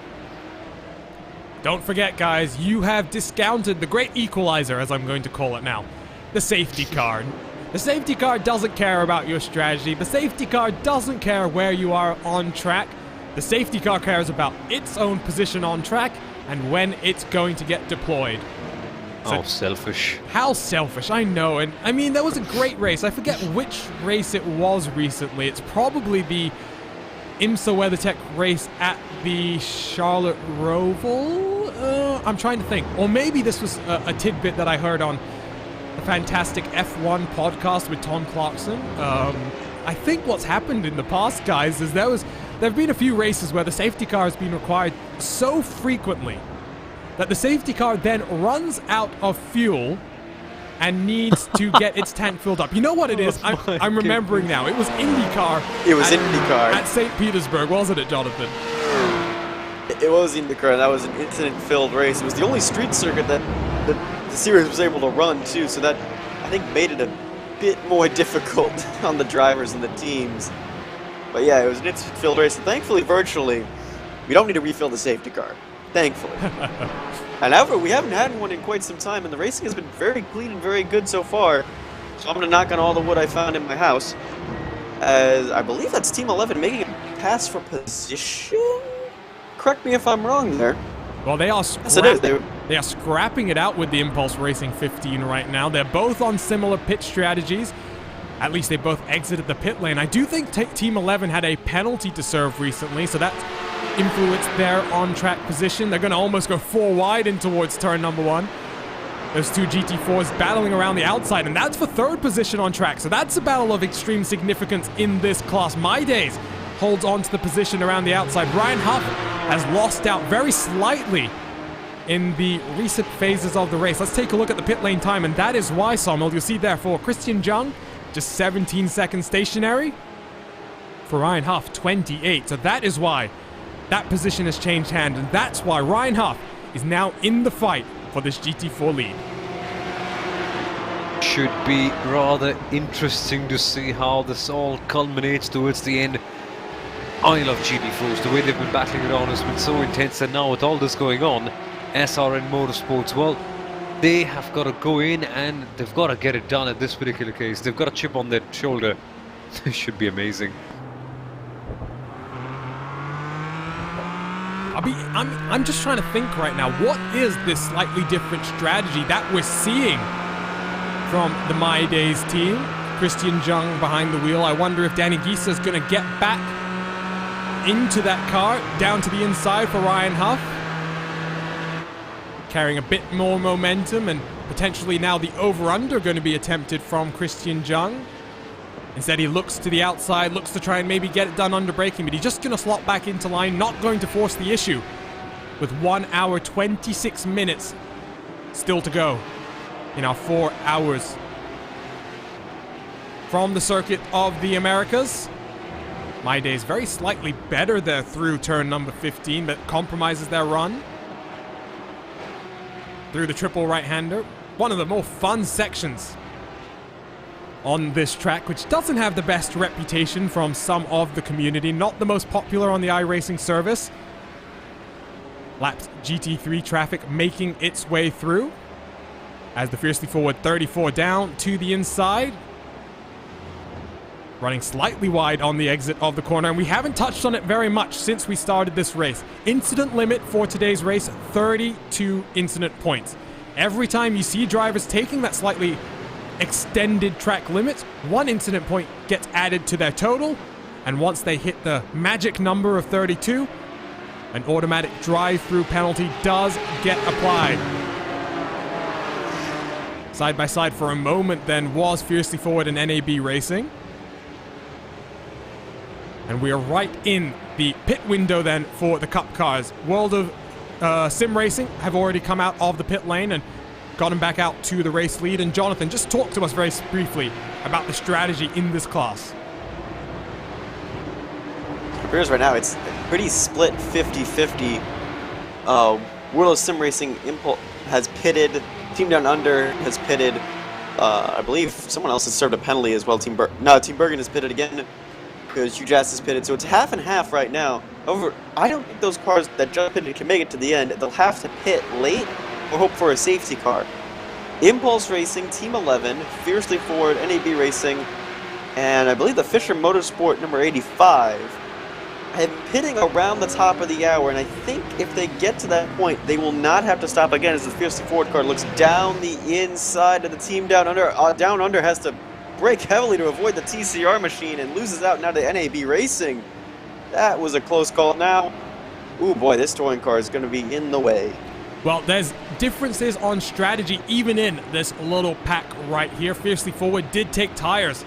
Don't forget, guys, you have discounted the great equalizer, as I'm going to call it now, the safety car. The safety car doesn't care about your strategy. The safety car doesn't care where you are on track. The safety car cares about its own position on track and when it's going to get deployed. So, selfish. How selfish, I know. And I mean, that was a great race. I forget which race it was recently. It's probably the IMSA WeatherTech race at the Charlotte Roval. I'm trying to think. Or maybe this was a tidbit that I heard on a fantastic F1 podcast with Tom Clarkson. I think what's happened in the past, guys, is there have been a few races where the safety car has been required so frequently that the safety car then runs out of fuel and needs to get its tank filled up. You know what it is? I'm remembering now. It was IndyCar. It was IndyCar. At St. Petersburg, wasn't it, Jonathan? It was IndyCar, and that was an incident-filled race. It was the only street circuit that the series was able to run, too, so that, I think, made it a bit more difficult on the drivers and the teams. But yeah, it was an incident-filled race, and thankfully, virtually, we don't need to refill the safety car. Thankfully. And however, we haven't had one in quite some time, and the racing has been very clean and very good so far. So I'm going to knock on all the wood I found in my house. As I believe that's Team 11 making a pass for position? Correct me if I'm wrong there. Well, they are Yes, it is. They are scrapping it out with the Impulse Racing 15 right now. They're both on similar pit strategies. At least they both exited the pit lane. I do think Team 11 had a penalty to serve recently, so that influenced their on-track position. They're going to almost go 4 wide in towards turn number 1. Those two GT4s battling around the outside, and that's for 3rd position on track. So that's a battle of extreme significance in this class. My Days holds on to the position around the outside. Ryan Huff has lost out very slightly in the recent phases of the race. Let's take a look at the pit lane time, and that is why, Samuel, you'll see there for Christian Jung, just 17 seconds stationary. For Ryan Huff, 28. So that is why that position has changed hand, and that's why Ryan Huff is now in the fight for this GT4 lead. Should be rather interesting to see how this all culminates towards the end. I love GT4s. The way they've been battling it on has been so intense, and now with all this going on, SRN Motorsports, well, they have got to go in and they've got to get it done in this particular case. They've got a chip on their shoulder. It should be amazing. I'm just trying to think right now, what is this slightly different strategy that we're seeing from the My Days team? Christian Jung behind the wheel. I wonder if Danny Gisa is going to get back into that car, down to the inside for Ryan Huff. Carrying a bit more momentum, and potentially now the over-under going to be attempted from Christian Jung. Instead, he looks to the outside, looks to try and maybe get it done under braking, but he's just going to slot back into line, not going to force the issue. With 1 hour, 26 minutes still to go in our 4 hours. From the circuit of the Americas, My Days very slightly better there through turn number 15, but compromises their run. Through the triple right-hander. One of the more fun sections on this track, which doesn't have the best reputation from some of the community. Not the most popular on the iRacing service. Lapped GT3 traffic making its way through. As the fiercely forward 34 down to the inside. Running slightly wide on the exit of the corner, and we haven't touched on it very much since we started this race. Incident limit for today's race, 32 incident points. Every time you see drivers taking that slightly extended track limit, 1 incident point gets added to their total, and once they hit the magic number of 32, An automatic drive-through penalty does get applied. Side by side for a moment then was Fiercely Forward and NAB Racing. And we are right in the pit window then for the Cup cars. World of Sim Racing have already come out of the pit lane and gotten back out to the race lead. And Jonathan, just talk to us very briefly about the strategy in this class. It appears right now it's pretty split 50-50. World of Sim Racing has pitted. Team Down Under has pitted. I believe someone else has served a penalty as well. Team Bergen has pitted again because UJAS is pitted. So it's half and half right now. However, I don't think those cars that just pitted can make it to the end. They'll have to pit late or hope for a safety car. Impulse Racing, Team 11, Fiercely Forward, NAB Racing, and I believe the Fisher Motorsport number 85 have been pitting around the top of the hour, and I think if they get to that point, they will not have to stop again as the Fiercely Forward car looks down the inside of the Team Down Under. Down Under has to brake heavily to avoid the TCR machine and loses out now to NAB Racing. That was a close call now. Ooh boy, this touring car is going to be in the way. Well, there's differences on strategy even in this little pack right here. Fiercely Forward did take tires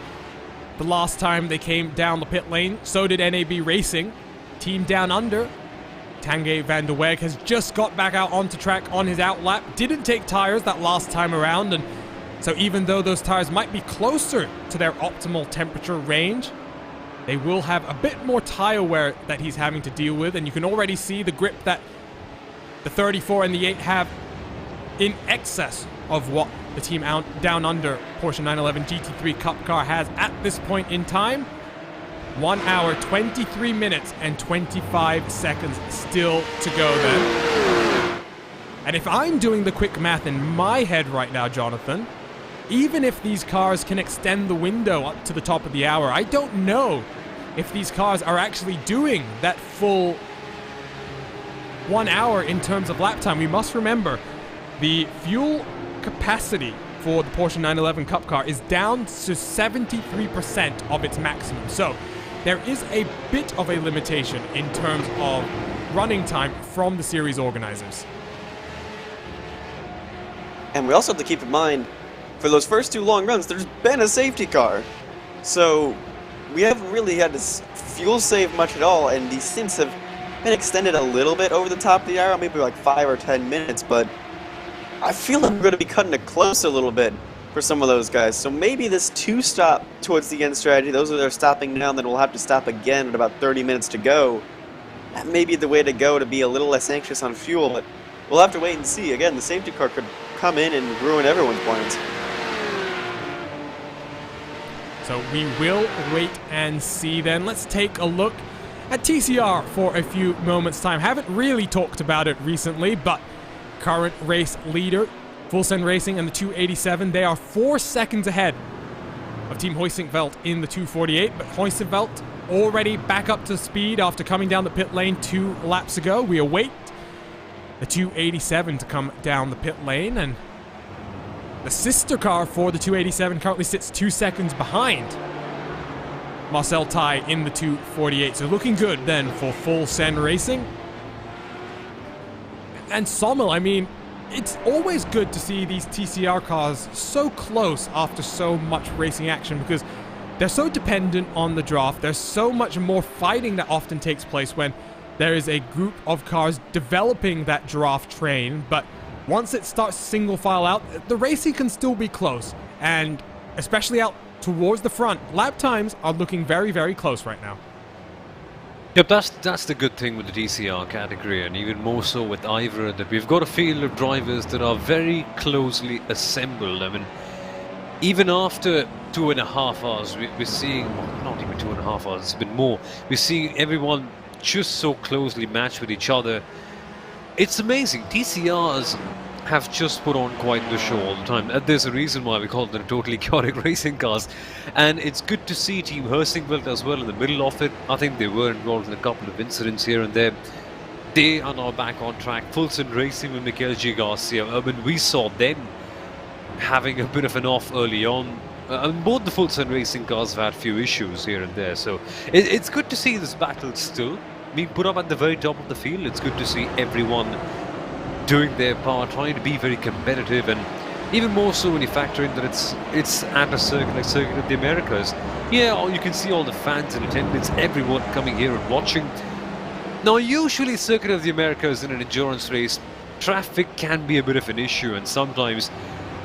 the last time they came down the pit lane. So did NAB Racing. Team Down Under, Tanguy van der Weg has just got back out onto track on his out lap. Didn't take tires that last time around, and so even though those tires might be closer to their optimal temperature range, they will have a bit more tire wear that he's having to deal with, and you can already see the grip that the 34 and the 8 have in excess of what the Team Down Under Porsche 911 GT3 Cup car has at this point in time. 1 hour, 23 minutes, and 25 seconds still to go then. And if I'm doing the quick math in my head right now, Jonathan, even if these cars can extend the window up to the top of the hour, I don't know if these cars are actually doing that full 1 hour in terms of lap time. We must remember the fuel capacity for the Porsche 911 Cup car is down to 73% of its maximum. So there is a bit of a limitation in terms of running time from the series organizers. And we also have to keep in mind, for those first two long runs, there's been a safety car. So we haven't really had to fuel save much at all, and these stints have been extended a little bit over the top of the hour, maybe like 5 or 10 minutes, but I feel I'm going to be cutting it close a little bit for some of those guys. So maybe this two-stop towards the end strategy, those that are stopping now, then we'll have to stop again at about 30 minutes to go. That may be the way to go to be a little less anxious on fuel, but we'll have to wait and see. Again, the safety car could come in and ruin everyone's plans. So we will wait and see then. Let's take a look at TCR for a few moments' time. Haven't really talked about it recently, but current race leader, Full Send Racing and the 287, they are 4 seconds ahead of Team Hoisingveld in the 248, but Hoisingveld already back up to speed after coming down the pit lane 2 laps ago. We await the 287 to come down the pit lane, and the sister car for the 287 currently sits 2 seconds behind Marcel Tai in the 248. So looking good then for Full Send Racing. And Sommel, I mean, it's always good to see these TCR cars so close after so much racing action, because they're so dependent on the draft. There's so much more fighting that often takes place when there is a group of cars developing that draft train, but once it starts single file out, the racing can still be close, and especially out towards the front, lap times are looking very, very close right now. Yep, that's the good thing with the DCR category, and even more so with IVRA, that we've got a field of drivers that are very closely assembled. I mean, even after 2.5 hours, we're seeing, not even 2.5 hours, it's been more, we're seeing everyone just so closely matched with each other. It's amazing. TCRs have just put on quite the show all the time. There's a reason why we call them totally chaotic racing cars, and it's good to see Team Hoisingveld as well in the middle of it. I think they were involved in a couple of incidents here and there. They are now back on track. Full Send Racing with Michael G. Garcia. I mean, we saw them having a bit of an off early on. Both the Full Send Racing cars have had few issues here and there, so it's good to see this battle still. being put up at the very top of the field. It's good to see everyone doing their part, trying to be very competitive, and even more so when you factor in that it's at a circuit like Circuit of the Americas. Yeah, you can see all the fans in attendance, everyone coming here and watching. Now, usually Circuit of the Americas in an endurance race, traffic can be a bit of an issue, and sometimes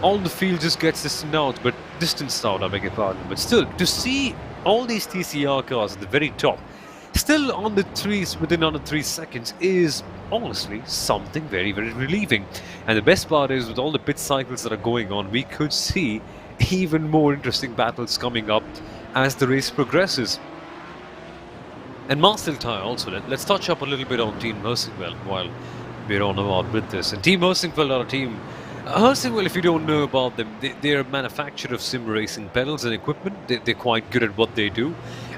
all the field just gets distanced out, I beg your pardon. But still, to see all these TCR cars at the very top, still on the trees within under 3 seconds, is honestly something very, very relieving. And the best part is, with all the pit cycles that are going on, we could see even more interesting battles coming up as the race progresses. And Marcel Tire also, let's touch up a little bit on Team Heusinkveld while we're on about with this. And Team Heusinkveld are a team. Heusinkveld, if you don't know about them, they're a manufacturer of sim racing pedals and equipment. They're quite good at what they do.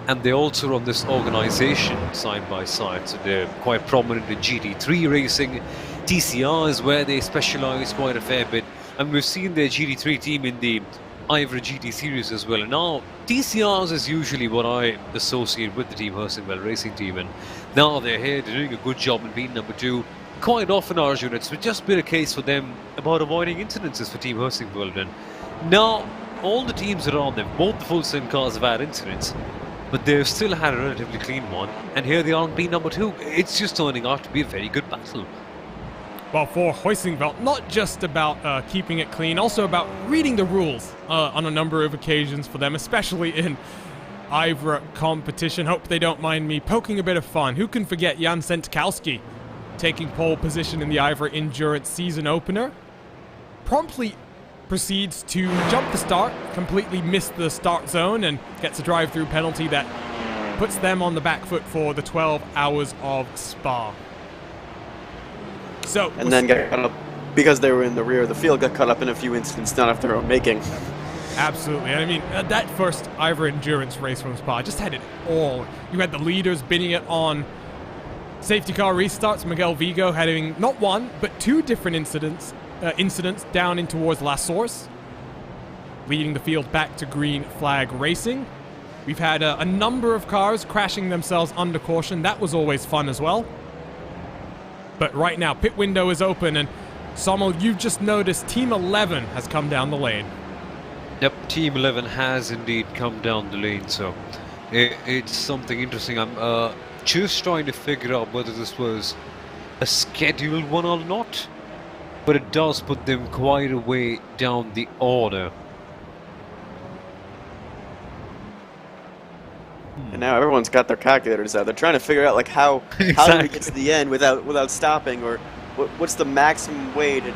And they also run this organization side by side. So they're quite prominent in GT3 racing. TCR is where they specialize quite a fair bit. And we've seen their GT3 team in the IVRA GT Series as well. And now, TCRs is usually what I associate with the Team Heusinkveld racing team. And now they're here, they're doing a good job in being number 2. Quite often our units would just be a case for them about avoiding incidences for Team Heusinkveld. And now, all the teams around them, both the full sim cars have had incidents, but they've still had a relatively clean one. And here they are being number 2. It's just turning out to be a very good battle. Well, for Heusinkveld, not just about keeping it clean, also about reading the rules on a number of occasions for them, especially in IVRA competition. Hope they don't mind me poking a bit of fun. Who can forget Jan Sentkowski taking pole position in the IVRA Endurance season opener? Promptly proceeds to jump the start, completely missed the start zone, and gets a drive-through penalty that puts them on the back foot for the 12 hours of Spa. So, and then got caught up, because they were in the rear of the field, got caught up in a few incidents not of their own making. Absolutely. I mean, that first IVRA Endurance race from Spa just had it all. You had the leaders bidding it on safety car restarts. Miguel Vigo having not one, but 2 different incidents down in towards La Source, leading the field back to green flag racing. We've had a number of cars crashing themselves under caution. That was always fun as well. But right now, pit window is open, and Sommel, you've just noticed Team 11 has come down the lane. Yep, Team 11 has indeed come down the lane, so it's something interesting. I'm just trying to figure out whether this was a scheduled one or not, but it does put them quite a way down the order. And now everyone's got their calculators out. They're trying to figure out like how do we get to the end without stopping, or what's the maximum way to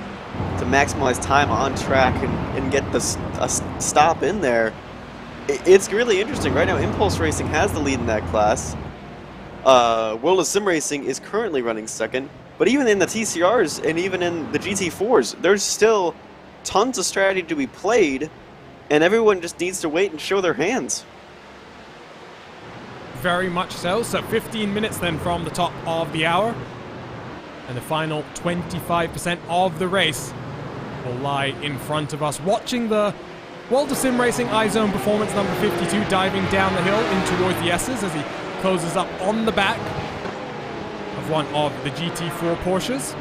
maximize time on track and get a stop in there. It's really interesting. Right now, Impulse Racing has the lead in that class. World of Sim Racing is currently running second. But even in the TCRs and even in the GT4s, there's still tons of strategy to be played, and everyone just needs to wait and show their hands. Very much so. So 15 minutes then from the top of the hour. And the final 25% of the race will lie in front of us. Watching the World of Sim Racing iZone Performance number 52 diving down the hill in towards the S's as he closes up on the back of one of the GT4 Porsches.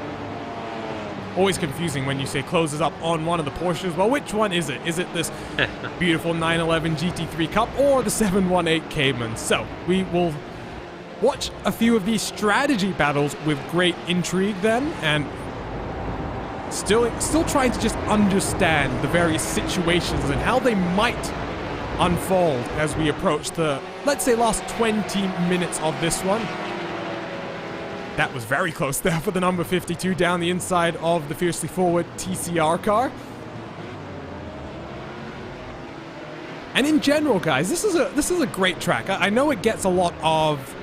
Always confusing when you say closes up on one of the Porsches. Well, which one is it? Is it this beautiful 911 GT3 Cup or the 718 Cayman? So we will watch a few of these strategy battles with great intrigue then, and still trying to just understand the various situations and how they might unfold as we approach the, let's say, last 20 minutes of this one. That was very close there for the number 52 down the inside of the fiercely forward TCR car. And in general, guys, this is a great track. I know it gets a lot of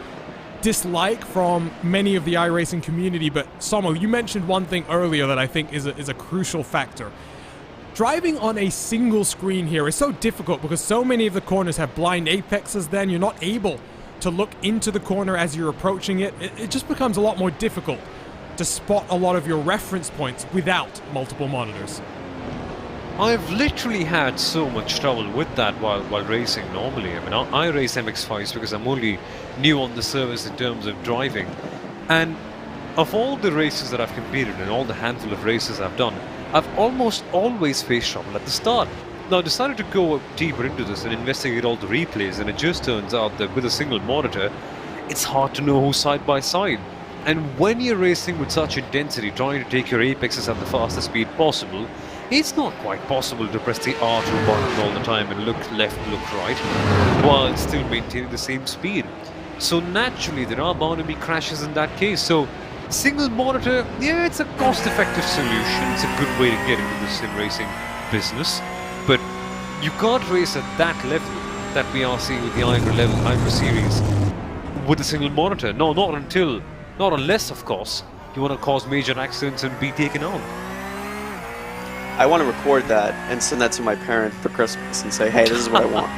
dislike from many of the iRacing community, but Sommel, you mentioned one thing earlier that I think is a crucial factor. Driving on a single screen here is so difficult because so many of the corners have blind apexes. Then you're not able to look into the corner as you're approaching it. It just becomes a lot more difficult to spot a lot of your reference points without multiple monitors. I've literally had so much trouble with that while racing normally. I mean, I race MX-5s because I'm only new on the service in terms of driving. And of all the races that I've competed in, all the handful of races I've done, I've almost always faced trouble at the start. Now, I decided to go deeper into this and investigate all the replays, and it just turns out that with a single monitor, it's hard to know who's side by side. And when you're racing with such intensity, trying to take your apexes at the fastest speed possible, it's not quite possible to press the R2 button all the time and look left, look right, while still maintaining the same speed. So naturally, there are bound to be crashes in that case. So single monitor, yeah, it's a cost-effective solution. It's a good way to get into the sim racing business. But you can't race at that level that we are seeing with the IVRA series with a single monitor. No, not unless, of course, you want to cause major accidents and be taken on. I want to record that and send that to my parent for Christmas and say, hey, this is what I want.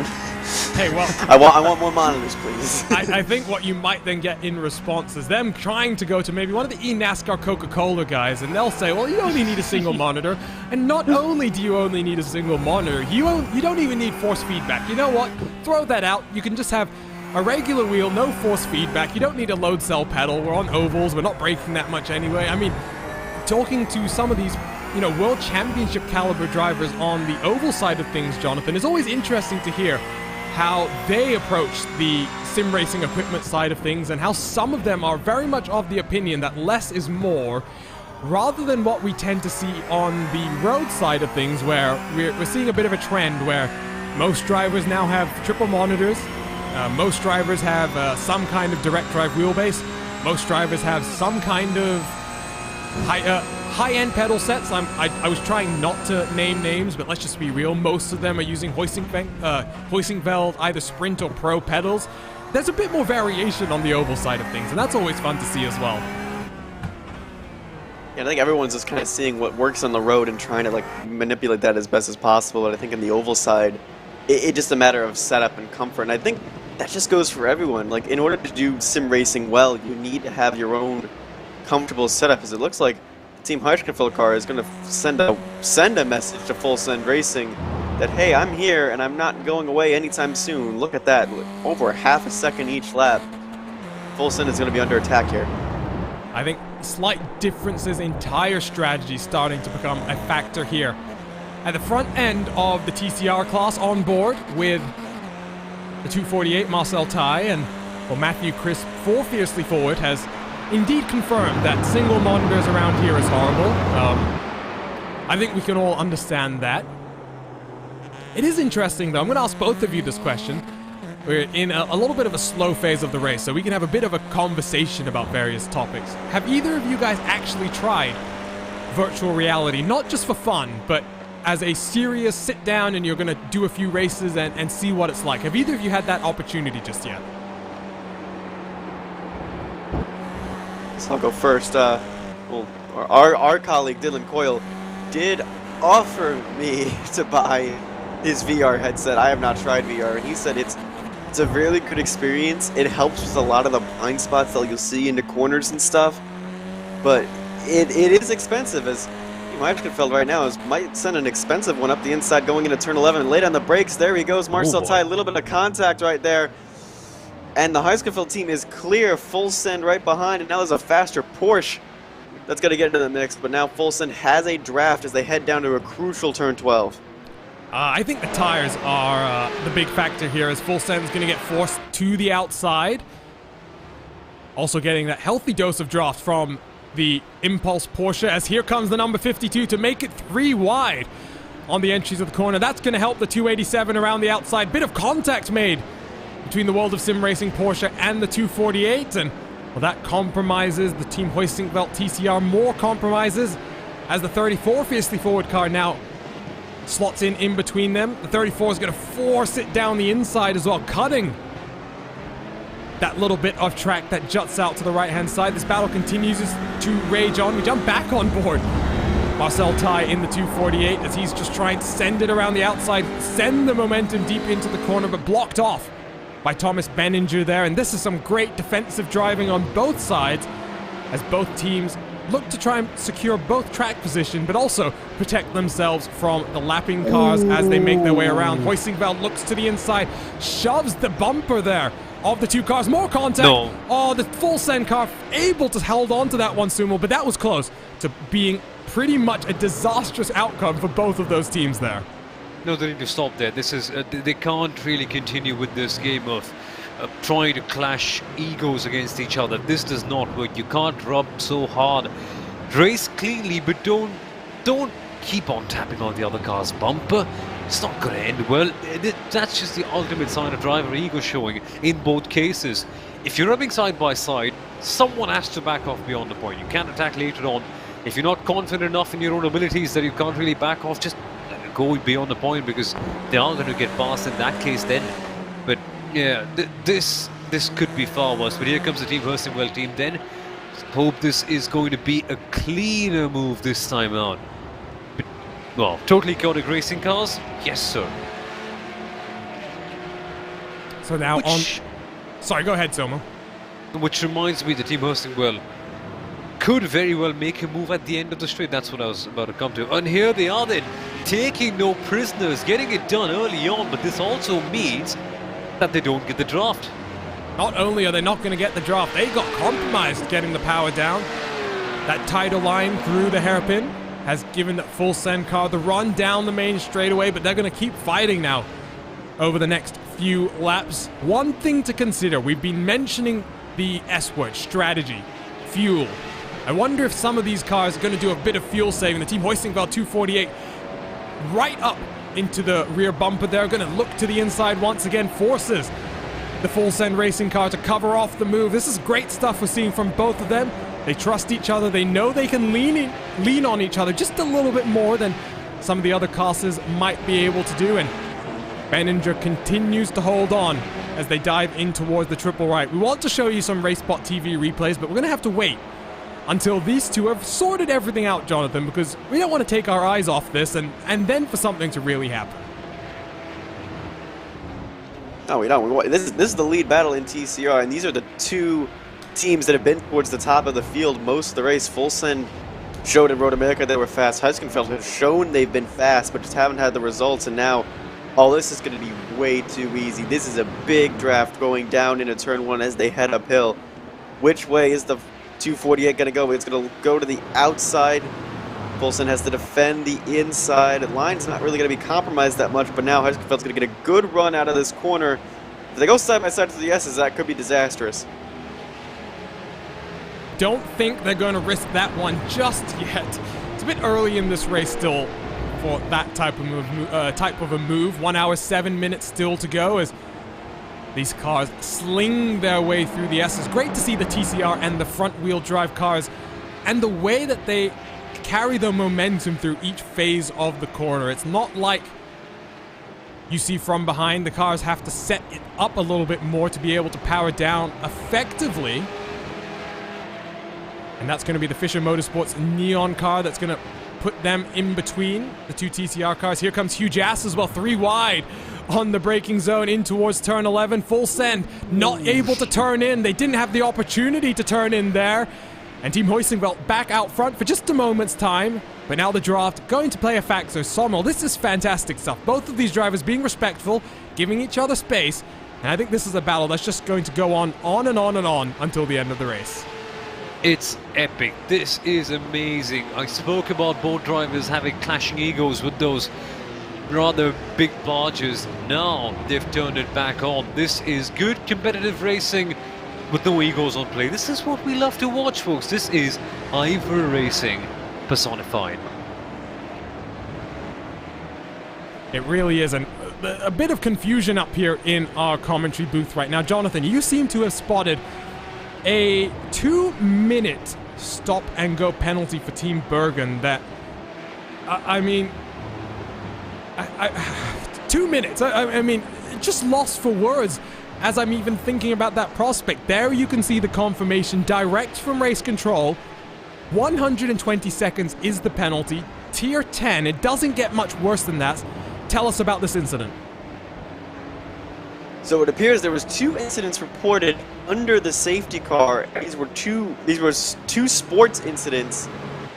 Hey, well, I want more monitors, please. I think what you might then get in response is them trying to go to maybe one of the eNASCAR Coca-Cola guys, and they'll say, well, you only need a single monitor, and not only do you only need a single monitor, you don't even need force feedback. You know what? Throw that out. You can just have a regular wheel, no force feedback. You don't need a load cell pedal. We're on ovals. We're not braking that much anyway. I mean, talking to some of these world championship caliber drivers on the oval side of things, Jonathan, it's always interesting to hear how they approach the sim racing equipment side of things, and how some of them are very much of the opinion that less is more, rather than what we tend to see on the road side of things, where we're seeing a bit of a trend where most drivers now have triple monitors, most drivers have some kind of direct drive wheelbase, most drivers have some kind of high-end pedal sets. I was trying not to name names, but let's just be real. Most of them are using Hoisingveld, either Sprint or Pro pedals. There's a bit more variation on the oval side of things, and that's always fun to see as well. Yeah, I think everyone's just kind of seeing what works on the road and trying to manipulate that as best as possible. But I think on the oval side, it's just a matter of setup and comfort. And I think that just goes for everyone. In order to do sim racing well, you need to have your own comfortable setup, as it looks like Team Huiskefeld car is going to send a message to Full Send Racing that, hey, I'm here and I'm not going away anytime soon. Look at that, over half a second each lap. Full Send is going to be under attack here. I think slight differences in tire strategy starting to become a factor here. At the front end of the TCR class on board with the 248 Marcel Tai, and Matthew Crisp, fiercely forward, has indeed confirmed that single monitors around here is horrible. I think we can all understand that. It is interesting, though. I'm going to ask both of you this question. We're in a little bit of a slow phase of the race, so we can have a bit of a conversation about various topics. Have either of you guys actually tried virtual reality, not just for fun, but as a serious sit down and you're going to do a few races and see what it's like? Have either of you had that opportunity just yet? So I'll go first. Well, our colleague Dylan Coyle did offer me to buy his VR headset. I have not tried VR, and he said it's a really good experience. It helps with a lot of the blind spots that you'll see in the corners and stuff, but it is expensive. As Huiskefeld right now might send an expensive one up the inside going into turn 11 and late on the brakes. There he goes, Marcel Tai, a little bit of contact right there. And the Huiskefeld team is clear, Full Send right behind, and now there's a faster Porsche that's going to get into the mix. But now Full Send has a draft as they head down to a crucial turn 12. I think the tires are the big factor here, as Full Send's going to get forced to the outside. Also getting that healthy dose of draft from the Impulse Porsche, as here comes the number 52 to make it 3 wide on the entries of the corner. That's going to help the 287 around the outside. Bit of contact made between the World of Sim Racing Porsche and the 248, and well, that compromises the Team Hoisingveld TCR. More compromises as the 34 fiercely forward car now slots in between them. The 34 is going to force it down the inside as well, cutting that little bit of track that juts out to the right-hand side. This battle continues to rage on. We jump back on board Marcel Tai in the 248 as he's just trying to send it around the outside, send the momentum deep into the corner, but blocked off by Thomas Benninger there. And this is some great defensive driving on both sides, as both teams look to try and secure both track position, but also protect themselves from the lapping cars as they make their way around. Hoisingveld looks to the inside, shoves the bumper there of the two cars. More contact. No. Oh, the full send car able to hold on to that one, Sumo, but that was close to being pretty much a disastrous outcome for both of those teams there. No, they need to stop there. This is they can't really continue with this game of trying to clash egos against each other. This does not work. You can't rub so hard. Race cleanly, but don't keep on tapping on the other car's bumper. It's not going to end well. That's just the ultimate sign of driver ego showing in both cases. If you're rubbing side by side, someone has to back off beyond the point. You can't attack later on. If you're not confident enough in your own abilities that you can't really back off, just go beyond the point, because they are going to get past in that case then. But yeah, this could be far worse. But here comes the Team Hurstwell team then. Hope this is going to be a cleaner move this time out. But, well, totally chaotic racing cars? Yes, sir. So now Sorry, go ahead, Somo. Which reminds me, the Team Hurstwell could very well make a move at the end of the straight. That's what I was about to come to. And here they are then, taking no prisoners, getting it done early on, but this also means that they don't get the draft. Not only are they not going to get the draft, they got compromised getting the power down. That tidal line through the hairpin has given that full send car the run down the main straightaway, but they're going to keep fighting now over the next few laps. One thing to consider, we've been mentioning the S word, strategy, fuel. I wonder if some of these cars are going to do a bit of fuel saving. The Team Hoisingveld 248 right up into the rear bumper. They're going to look to the inside once again, forces the full send racing car to cover off the move. This is great stuff we're seeing from both of them. They trust each other. They know they can lean on each other just a little bit more than some of the other classes might be able to do. And Benninger continues to hold on as they dive in towards the triple right. We want to show you some RaceSpotTV replays, but we're going to have to wait until these two have sorted everything out, Jonathan, because we don't want to take our eyes off this and then for something to really happen. No, we don't. This is the lead battle in TCR, and these are the two teams that have been towards the top of the field most of the race. Full Send showed in Road America they were fast. Heusinkveld have shown they've been fast, but just haven't had the results, and now all this is going to be way too easy. This is a big draft going down into turn one as they head uphill. Which way is the 248 going to go? It's going to go to the outside. Fulson has to defend the inside. The line's not really going to be compromised that much, but now Heusinkveld's going to get a good run out of this corner. If they go side by side to the S's, that could be disastrous. Don't think they're going to risk that one just yet. It's a bit early in this race still for that type of a move. 1 hour, 7 minutes still to go as these cars sling their way through the S's. Great to see the TCR and the front-wheel drive cars and the way that they carry the momentum through each phase of the corner. It's not like you see from behind. The cars have to set it up a little bit more to be able to power down effectively. And that's going to be the Fisher Motorsports Neon car that's going to put them in between the two TCR cars. Here comes Hugh Jass as well, 3 wide on the braking zone in towards turn 11. Full send, not able to turn in. They didn't have the opportunity to turn in there. And Team Hoisingveld back out front for just a moment's time. But now the draft going to play a factor. Sommel, this is fantastic stuff. Both of these drivers being respectful, giving each other space. And I think this is a battle that's just going to go on and on and on until the end of the race. It's epic. This is amazing. I spoke about both drivers having clashing egos with those rather big barges. Now they've turned it back on. This is good competitive racing with no egos on play. This is what we love to watch, folks. This is IVRA racing personified. It really is a bit of confusion up here in our commentary booth right now. Jonathan, you seem to have spotted a 2-minute stop and go penalty for Team Bergen that, I mean, 2 minutes. I mean, just lost for words as I'm even thinking about that prospect. There you can see the confirmation direct from race control. 120 seconds is the penalty. Tier 10. It doesn't get much worse than that. Tell us about this incident. So it appears there was 2 incidents reported under the safety car. These were two sports incidents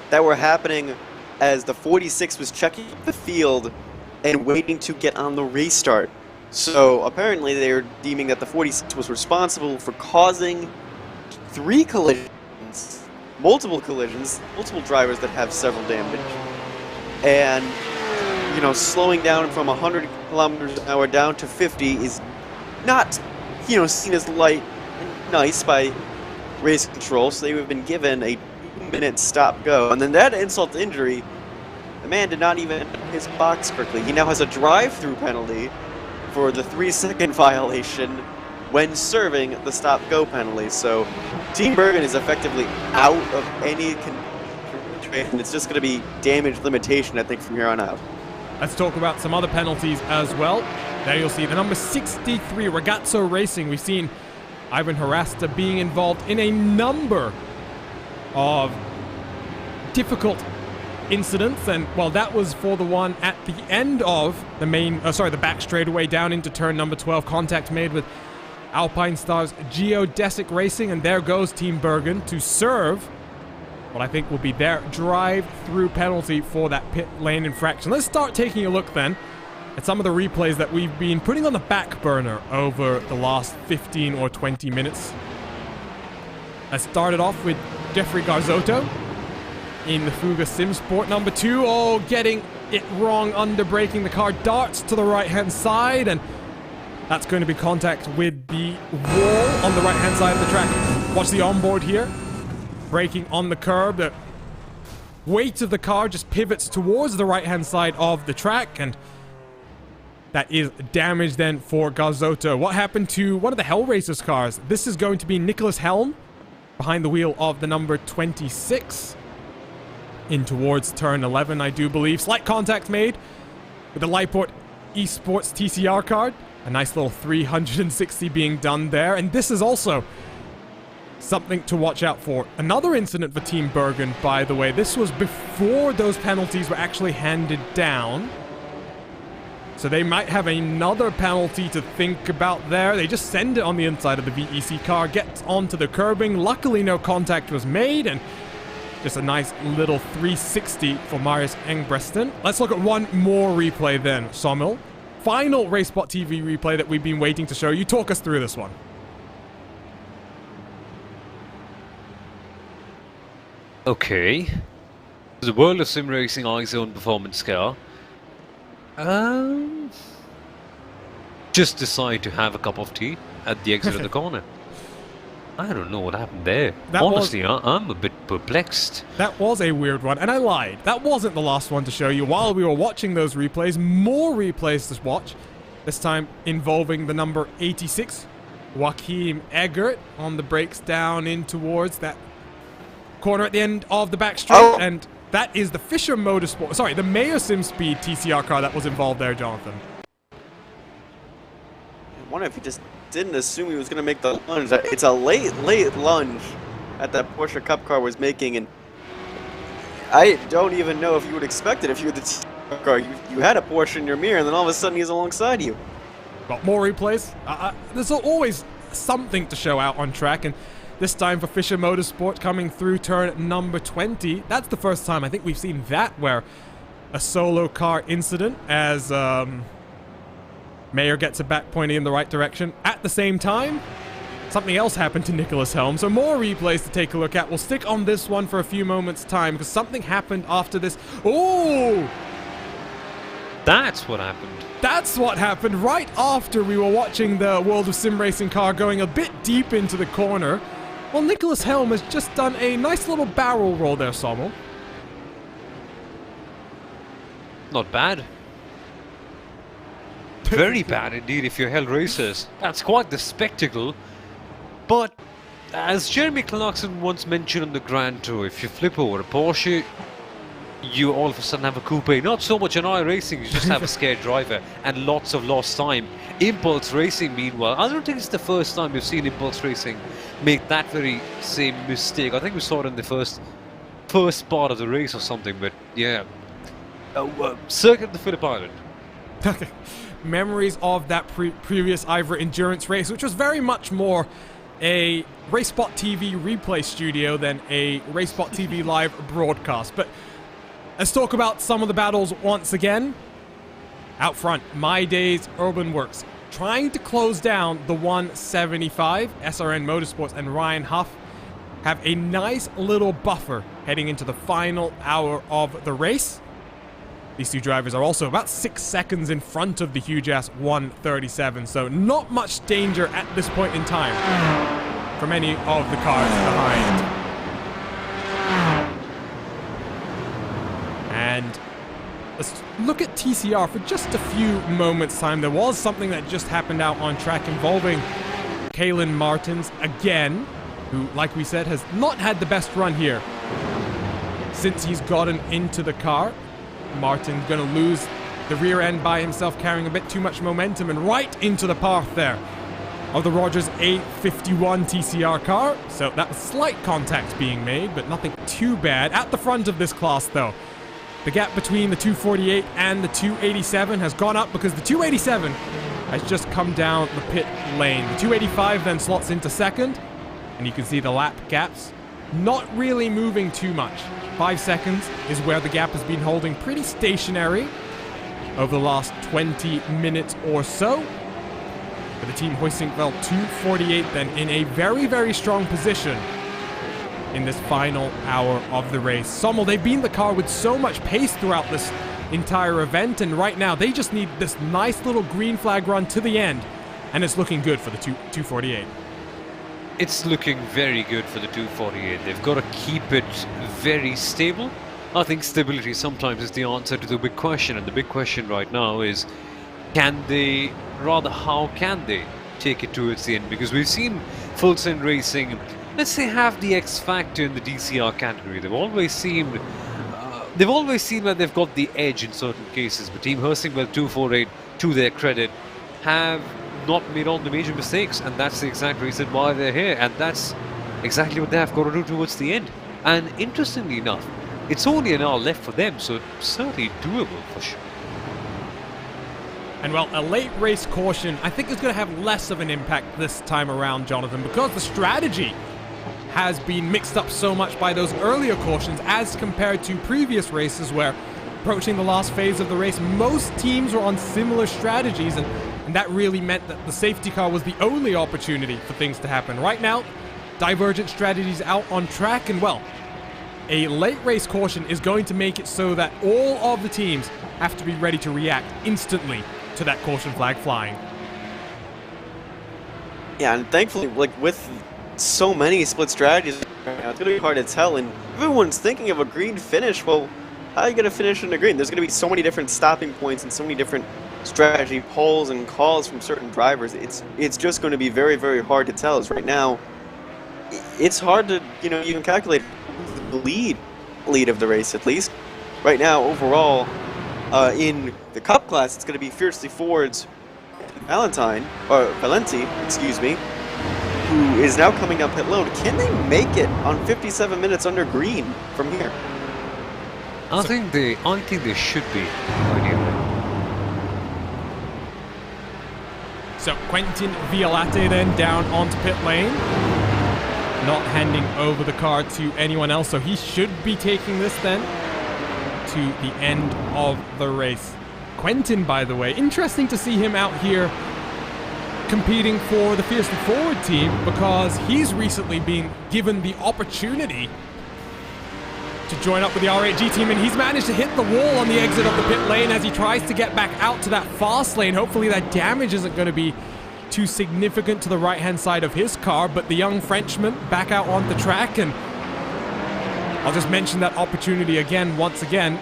that were happening as the 46 was checking the field and waiting to get on the restart. So apparently they are deeming that the 46 was responsible for causing 3 collisions, multiple drivers that have several damage, and slowing down from 100 kilometers an hour down to 50 is not seen as light and nice by race control. So they have been given a 2-minute stop go, and then that insult to injury, the man did not even hit his box quickly. He now has a drive-through penalty for the 3-second violation when serving the stop-go penalty. So Team Bergen is effectively out of any and it's just going to be damage limitation, I think, from here on out. Let's talk about some other penalties as well. There you'll see the number 63, Ragazzo Racing. We've seen Ivan Harasta being involved in a number of difficult incidents, and well, that was for the one at the end of the the back straightaway down into turn number 12. Contact made with Alpine Star's Geodesic Racing, and there goes Team Bergen to serve what I think will be their drive-through penalty for that pit lane infraction. Let's start taking a look then at some of the replays that we've been putting on the back burner over the last 15 or 20 minutes. Let's start it off with Jeffrey Garzotto in the Fuga Sim Sport number 2. Oh, getting it wrong, under braking the car, darts to the right-hand side, and that's going to be contact with the wall on the right-hand side of the track. Watch the onboard here. Braking on the curb. The weight of the car just pivots towards the right-hand side of the track, and that is damage then for Garzotto. What happened to one of the Hell Racers cars? This is going to be Nicholas Helm behind the wheel of the number 26 in towards turn 11, I do believe. Slight contact made with the Lightport Esports TCR card. A nice little 360 being done there, and this is also something to watch out for. Another incident for Team Bergen, by the way. This was before those penalties were actually handed down, so they might have another penalty to think about there. They just send it on the inside of the VEC car, gets onto the curbing. Luckily no contact was made, and just a nice little 360 for Marius Engbresten. Let's look at one more replay then, Somil. Final RaceSpotTV replay that we've been waiting to show you. Talk us through this one. Okay. The World of Sim Racing iZone performance car. Just decide to have a cup of tea at the exit of the corner. I don't know what happened there. Honestly, I'm a bit perplexed. That was a weird one, and I lied. That wasn't the last one to show you. While we were watching those replays, more replays to watch. This time involving the number 86, Joachim Eggert, on the brakes down in towards that corner at the end of the back straight, and that is the Fisher Motorsport, sorry, the Mayo Sim Speed TCR car that was involved there, Jonathan. I wonder if he just didn't assume he was going to make the lunge. It's a late lunge that Porsche Cup car was making, and I don't even know if you would expect it if you were the TCR car. You had a Porsche in your mirror, and then all of a sudden he's alongside you. Got more replays. There's always something to show out on track, and this time for Fisher Motorsport coming through turn number 20. That's the first time I think we've seen that, where a solo car incident as Mayer gets it back pointing in the right direction. At the same time, something else happened to Nicholas Helm. So more replays to take a look at. We'll stick on this one for a few moments' time because something happened after this. Oh! That's what happened. That's what happened right after we were watching the World of Sim Racing car going a bit deep into the corner. Well, Nicholas Helm has just done a nice little barrel roll there, Sommel. Not bad. Very bad indeed if you're Hell Racers. That's quite the spectacle. But, as Jeremy Clarkson once mentioned on the Grand Tour, if you flip over a Porsche, you all of a sudden have a coupe. Not so much an iRacing, you just have a scared driver and lots of lost time. Impulse Racing, meanwhile, I don't think it's the first time we've seen Impulse Racing make that very same mistake. I think we saw it in the first part of the race or something, but yeah. Circuit of the Phillip Island. Memories of that previous IVRA endurance race, which was very much more a RaceSpotTV replay studio than a RaceSpotTV live broadcast. But let's talk about some of the battles once again. Out front, My Days Urban Works trying to close down the 175. SRN Motorsports and Ryan Huff have a nice little buffer heading into the final hour of the race. These two drivers are also about 6 seconds in front of the huge-ass 137, so not much danger at this point in time from any of the cars behind. And let's look at TCR for just a few moments' time. There was something that just happened out on track involving Kalen Martins again, who, like we said, has not had the best run here since he's gotten into the car. Martin going to lose the rear end by himself, carrying a bit too much momentum, and right into the path there of the Rogers 851 TCR car. So that was slight contact being made, but nothing too bad. At the front of this class, though, the gap between the 248 and the 287 has gone up because the 287 has just come down the pit lane. The 285 then slots into second, and you can see the lap gaps not really moving too much. 5 seconds is where the gap has been holding pretty stationary over the last 20 minutes or so. But the team hoisting well 248 then in a very, very strong position in this final hour of the race. Sommel, they've been the car with so much pace throughout this entire event, and right now they just need this nice little green flag run to the end, and it's looking good for the 248. It's looking very good for the 248. They've got to keep it very stable. I think stability sometimes is the answer to the big question, and the big question right now is, can they, rather how can they take it towards the end? Because we've seen Full Send Racing, let's say, have the X factor in the DCR category. They've always seemed that they've got the edge in certain cases, but Team Hurstwell 248, to their credit, have not made all the major mistakes, and that's the exact reason why they're here, and that's exactly what they have got to do towards the end. And interestingly enough, it's only an hour left for them, so it's certainly doable for sure. And well, a late race caution I think is going to have less of an impact this time around, Jonathan, because the strategy has been mixed up so much by those earlier cautions as compared to previous races where, approaching the last phase of the race, most teams were on similar strategies, and that really meant that the safety car was the only opportunity for things to happen. Right now, divergent strategies out on track, and well, a late race caution is going to make it so that all of the teams have to be ready to react instantly to that caution flag flying. Yeah, and thankfully, like with so many split strategies right now, it's going to be hard to tell, and everyone's thinking of a green finish. Well, how are you going to finish in the green? There's going to be so many different stopping points and so many different strategy polls and calls from certain drivers. It's just going to be very, very hard to tell. As right now, it's hard to, you can calculate the lead of the race, at least. Right now, overall, in the Cup class, it's going to be Fiercely Ford's Valenti, excuse me, who is now coming up pit lane. Can they make it on 57 minutes under green from here? I think they should be. So Quentin Violate then down onto pit lane, not handing over the car to anyone else, so he should be taking this then to the end of the race. Quentin, by the way, interesting to see him out here competing for the Fiercely Forward team, because he's recently been given the opportunity to join up with the R8G team, and he's managed to hit the wall on the exit of the pit lane as he tries to get back out to that fast lane. Hopefully that damage isn't going to be too significant to the right-hand side of his car, but the young Frenchman back out on the track, and I'll just mention that opportunity again, once again.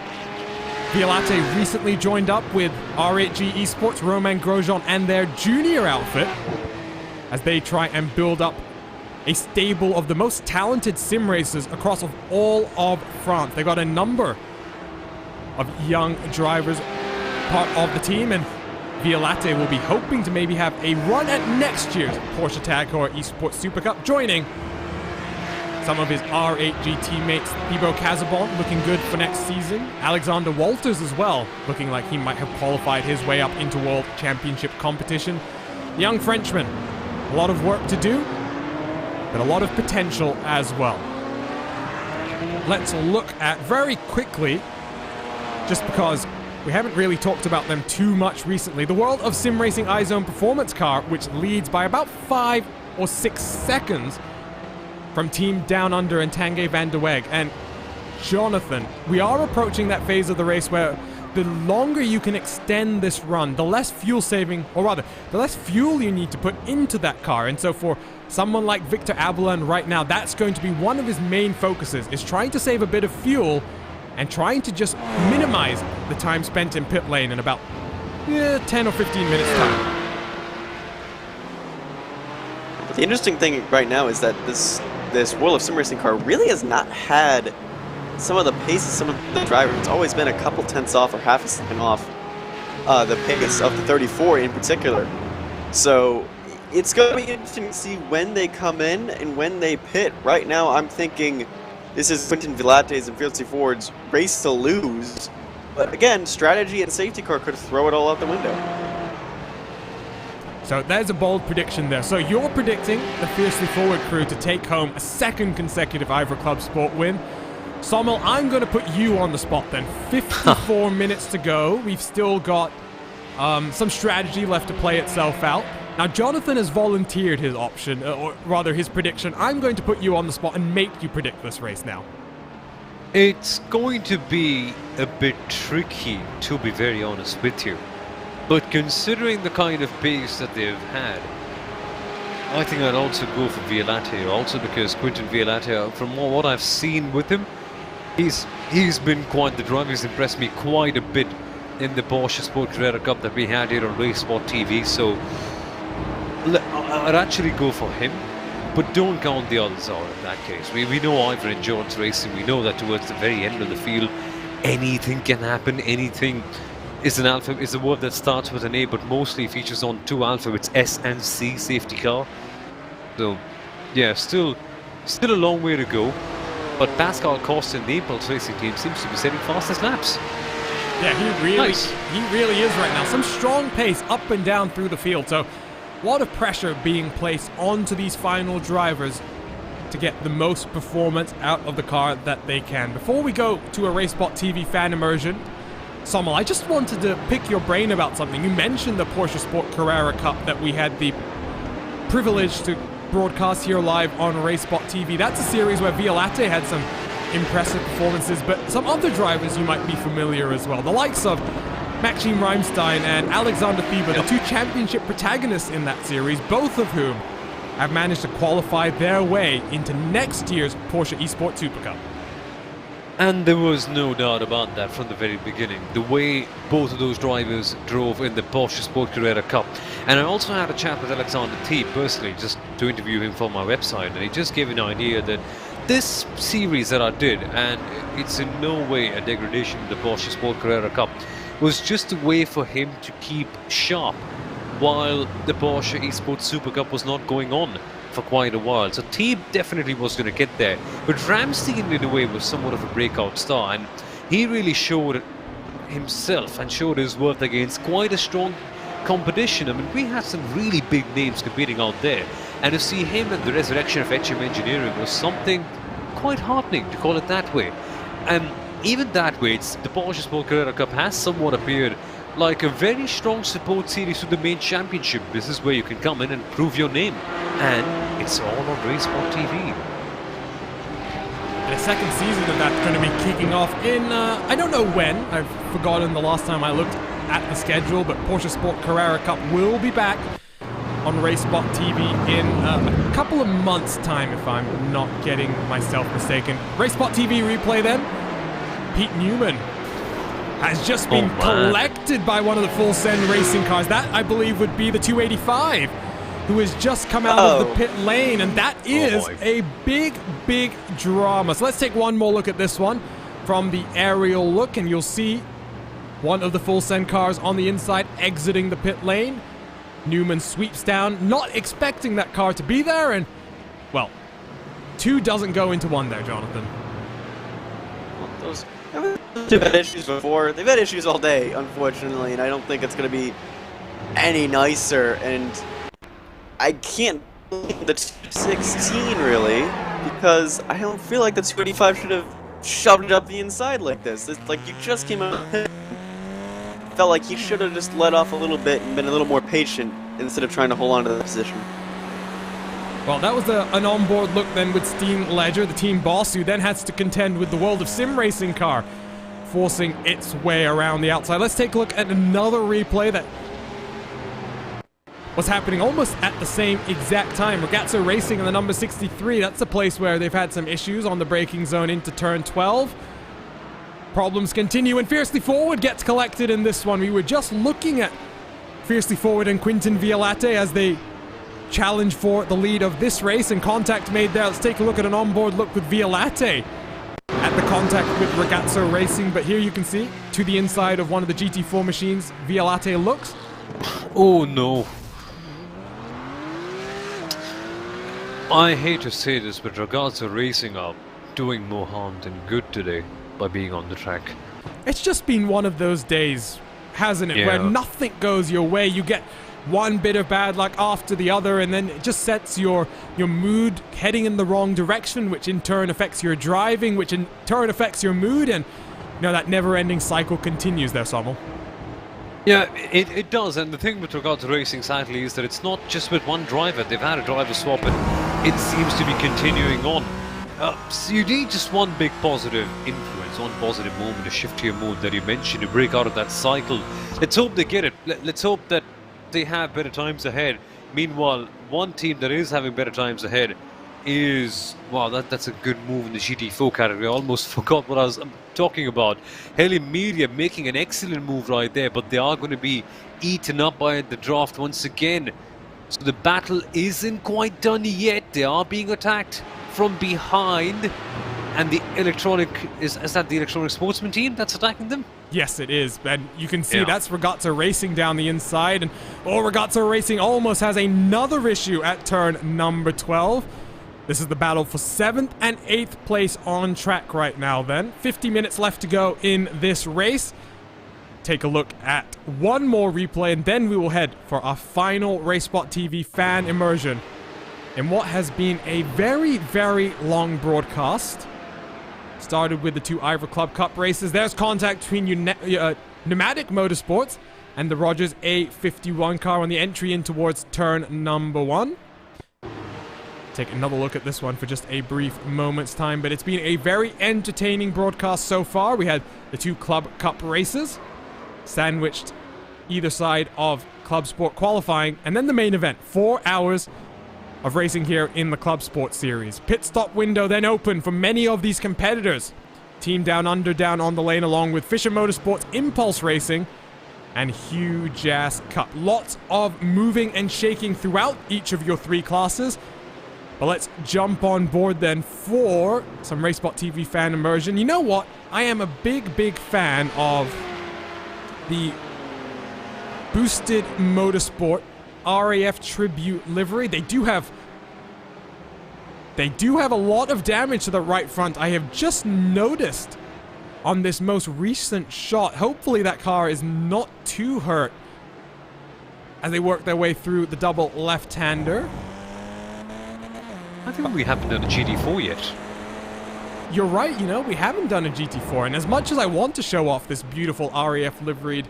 Violate recently joined up with R8G Esports, Romain Grosjean, and their junior outfit as they try and build up a stable of the most talented sim racers across all of France. They got a number of young drivers part of the team, and Violate will be hoping to maybe have a run at next year's Porsche Tag Heuer Esports Super Cup, joining Some of his R8G teammates, Thibaut Casabon, looking good for next season. Alexander Walters as well, looking like he might have qualified his way up into World Championship competition. The young Frenchman, a lot of work to do, but a lot of potential as well. Let's look at very quickly, just because we haven't really talked about them too much recently, the World of Sim Racing iZone Performance Car, which leads by about 5 or 6 seconds from Team Down Under and Tanguy van der Weg. And Jonathan, we are approaching that phase of the race where the longer you can extend this run, the less fuel saving, or rather, the less fuel you need to put into that car. And so for someone like Victor Abelin right now, that's going to be one of his main focuses, is trying to save a bit of fuel and trying to just minimize the time spent in pit lane in about 10 or 15 minutes time. But the interesting thing right now is that this World of Sim Racing car really has not had some of the pace of some of the drivers. It's always been a couple tenths off or half a second off the pace of the 34 in particular. So it's going to be interesting to see when they come in and when they pit. Right now, I'm thinking this is Quentin Villate's and Fieldsy Ford's race to lose. But again, strategy and safety car could throw it all out the window. So there's a bold prediction there. So you're predicting the Fiercely Forward crew to take home a second consecutive IVRA Club Sport win. Sommel, I'm going to put you on the spot then. 54 minutes to go. We've still got some strategy left to play itself out. Now, Jonathan has volunteered his option, or rather his prediction. I'm going to put you on the spot and make you predict this race now. It's going to be a bit tricky, to be very honest with you. But considering the kind of pace that they've had, I think I'd also go for Villatte, also because Quentin Villatte, from what I've seen with him, he's been quite the driver. He's impressed me quite a bit in the Porsche Sport Carrera Cup that we had here on RaceSpotTV, so I'd actually go for him, but don't count the others out in that case. We know IVRA Endurance Racing, we know that towards the very end of the field, anything can happen, anything. Is a word that starts with an A but mostly features on 2 alphabets, S and C, safety car. So yeah, still a long way to go, but Pascal Costa in the Impulse Racing team seems to be setting fastest laps. Yeah, he really is right now. Some strong pace up and down through the field, so a lot of pressure being placed onto these final drivers to get the most performance out of the car that they can. Before we go to a RaceSpotTV fan immersion, Sommel, I just wanted to pick your brain about something. You mentioned the Porsche Sport Carrera Cup that we had the privilege to broadcast here live on RaceSpotTV. That's a series where Villatte had some impressive performances, but some other drivers you might be familiar as well. The likes of Maxime Reimstein and Alexander Thibaut, the 2 championship protagonists in that series, both of whom have managed to qualify their way into next year's Porsche eSport Super Cup. And there was no doubt about that from the very beginning, the way both of those drivers drove in the Porsche Sport Carrera Cup. And I also had a chat with Alexander T personally, just to interview him for my website, and he just gave an idea that this series that I did, and it's in no way a degradation of the Porsche Sport Carrera Cup, was just a way for him to keep sharp while the Porsche eSport Super Cup was not going on for quite a while. So Team definitely was going to get there, but Ramstein in a way was somewhat of a breakout star, and he really showed himself and showed his worth against quite a strong competition. I mean, we had some really big names competing out there, and to see him and the resurrection of HM Engineering was something quite heartening, to call it that way. And even that way, the Porsche Sport Carrera Cup has somewhat appeared like a very strong support series to the main championship. This is where you can come in and prove your name, and it's all on RaceSpotTV. The second season of that's going to be kicking off in, I don't know when, I've forgotten the last time I looked at the schedule, but Porsche Sport Carrera Cup will be back on RaceSpotTV in a couple of months' time, if I'm not getting myself mistaken. RaceSpotTV replay then. Pete Newman has just been collected by one of the full send racing cars. That, I believe, would be the 285, who has just come out of the pit lane, and that is a big, big drama. So let's take one more look at this one from the aerial look, and you'll see one of the full send cars on the inside exiting the pit lane. Newman sweeps down, not expecting that car to be there, and, well, two doesn't go into one there, Jonathan. Well, they've had issues before. They've had issues all day, unfortunately, and I don't think it's going to be any nicer. And I can't believe the 216 really, because I don't feel like the 285 should have shoved it up the inside like this. It's like you just came out. Felt like he should have just let off a little bit and been a little more patient instead of trying to hold on to the position. Well, that was an onboard look then with Steam Ledger, the team boss, who then has to contend with the World of Sim racing car, forcing its way around the outside. Let's take a look at another replay that was happening almost at the same exact time. Ragazzo Racing in the number 63, that's a place where they've had some issues on the braking zone into turn 12. Problems continue, and Fiercely Forward gets collected in this one. We were just looking at Fiercely Forward and Quinton Violate as they challenge for the lead of this race, and contact made there. Let's take a look at an onboard look with Violate at the contact with Ragazzo Racing, but here you can see to the inside of one of the GT4 machines, Violate looks. Oh no. I hate to say this, but Ragazzo Racing are doing more harm than good today by being on the track. It's just been one of those days, hasn't it, Yeah. where nothing goes your way. You get one bit of bad luck after the other, and then it just sets your mood heading in the wrong direction, which in turn affects your driving, which in turn affects your mood, and you know that never-ending cycle continues there, Sommel. Yeah, it does, and the thing with regard to racing, sadly, is that it's not just with one driver. They've had a driver swap, and it seems to be continuing on. So you need just one big positive influence, one positive moment to shift your mood that you mentioned, to break out of that cycle. Let's hope they get it. Let's hope that they have better times ahead. Meanwhile, one team that is having better times ahead is... Wow, that's a good move in the GT4 category. I almost forgot what I was talking about. Heli Media making an excellent move right there, but they are going to be eaten up by the draft once again. So the battle isn't quite done yet. They are being attacked from behind. And the electronic... Is that the electronic sportsman team that's attacking them? Yes, it is, and you can see that's Ragazzo Racing down the inside, and Ragazzo Racing almost has another issue at turn number 12. This is the battle for 7th and 8th place on track right now then. 50 minutes left to go in this race. Take a look at one more replay, and then we will head for our final RaceSpotTV fan immersion in what has been a very, very long broadcast. Started with the two IVRA Club Cup races. There's contact between Pneumatic Motorsports and the Rogers A51 car on the entry in towards turn number 1. Take another look at this one for just a brief moment's time, but it's been a very entertaining broadcast so far. We had the two Club Cup races sandwiched either side of Club Sport qualifying, and then the main event, 4 hours of racing here in the ClubSport Series. Pit stop window then open for many of these competitors. Team Down Under down on the lane, along with Fisher Motorsports, Impulse Racing, and Huge Ass Cup. Lots of moving and shaking throughout each of your three classes. But let's jump on board then for some RaceSpotTV fan immersion. You know what? I am a big, big fan of the Boosted Motorsport RAF Tribute livery. They do have a lot of damage to the right front. I have just noticed on this most recent shot. Hopefully that car is not too hurt as they work their way through the double left-hander. I think we haven't done a GT4 yet. You're right, you know, we haven't done a GT4, and as much as I want to show off this beautiful RAF liveried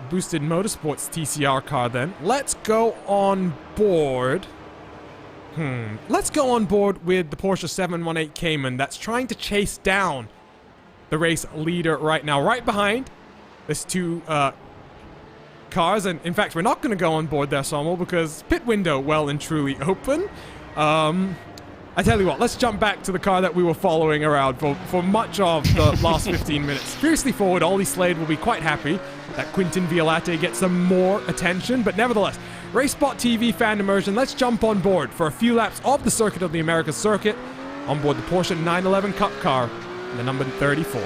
Boosted Motorsports TCR car then, let's go on board. Let's go on board with the Porsche 718 Cayman that's trying to chase down the race leader right now, right behind this two cars. And in fact, we're not going to go on board there, Sommel, because pit window well and truly open. I tell you what, let's jump back to the car that we were following around for much of the last 15 minutes. Fiercely Forward, Ollie Slade will be quite happy that Quinton Violate gets some more attention, but nevertheless, RaceSpotTV fan immersion, let's jump on board for a few laps of the Circuit of the Americas circuit on board the Porsche 911 Cup car, the number 34.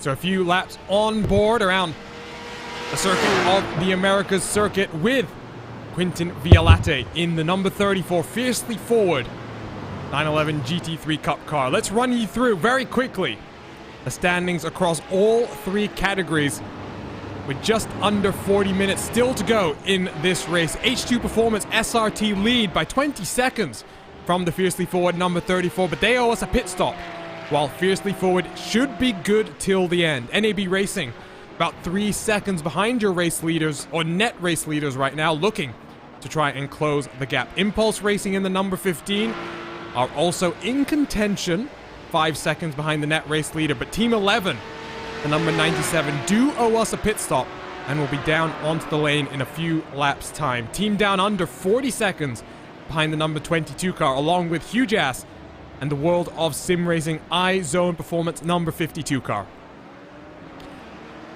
So a few laps on board around the circuit of the Americas circuit with Quintin Vialate in the number 34 Fiercely Forward 911 GT3 Cup car. Let's run you through very quickly the standings across all three categories with just under 40 minutes still to go in this race. H2 Performance SRT lead by 20 seconds from the Fiercely Forward number 34, but they owe us a pit stop, while Fiercely Forward should be good till the end. NAB Racing about 3 seconds behind your race leaders, or net race leaders right now, looking to try and close the gap. Impulse Racing in the number 15 are also in contention, 5 seconds behind the net race leader, but Team 11, the number 97, do owe us a pit stop and will be down onto the lane in a few laps time. Team down under 40 seconds behind the number 22 car, along with Huge Ass and the World of Sim Racing iZone Performance number 52 car.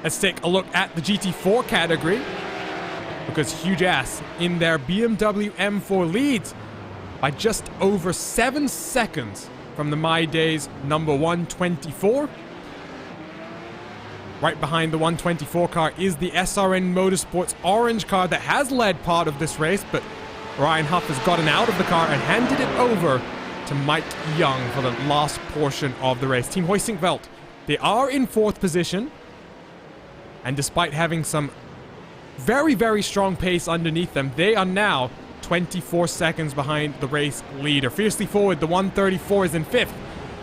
Let's take a look at the GT4 category, because Huge Ass in their BMW M4 leads by just over 7 seconds from the My Days number 124. Right behind the 124 car is the SRN Motorsports orange car that has led part of this race, but Ryan Huff has gotten out of the car and handed it over to Mike Young for the last portion of the race. Team Hoisingveld, they are in 4th position, and despite having some very, very strong pace underneath them, they are now 24 seconds behind the race leader. Fiercely Forward, the 134, is in 5th,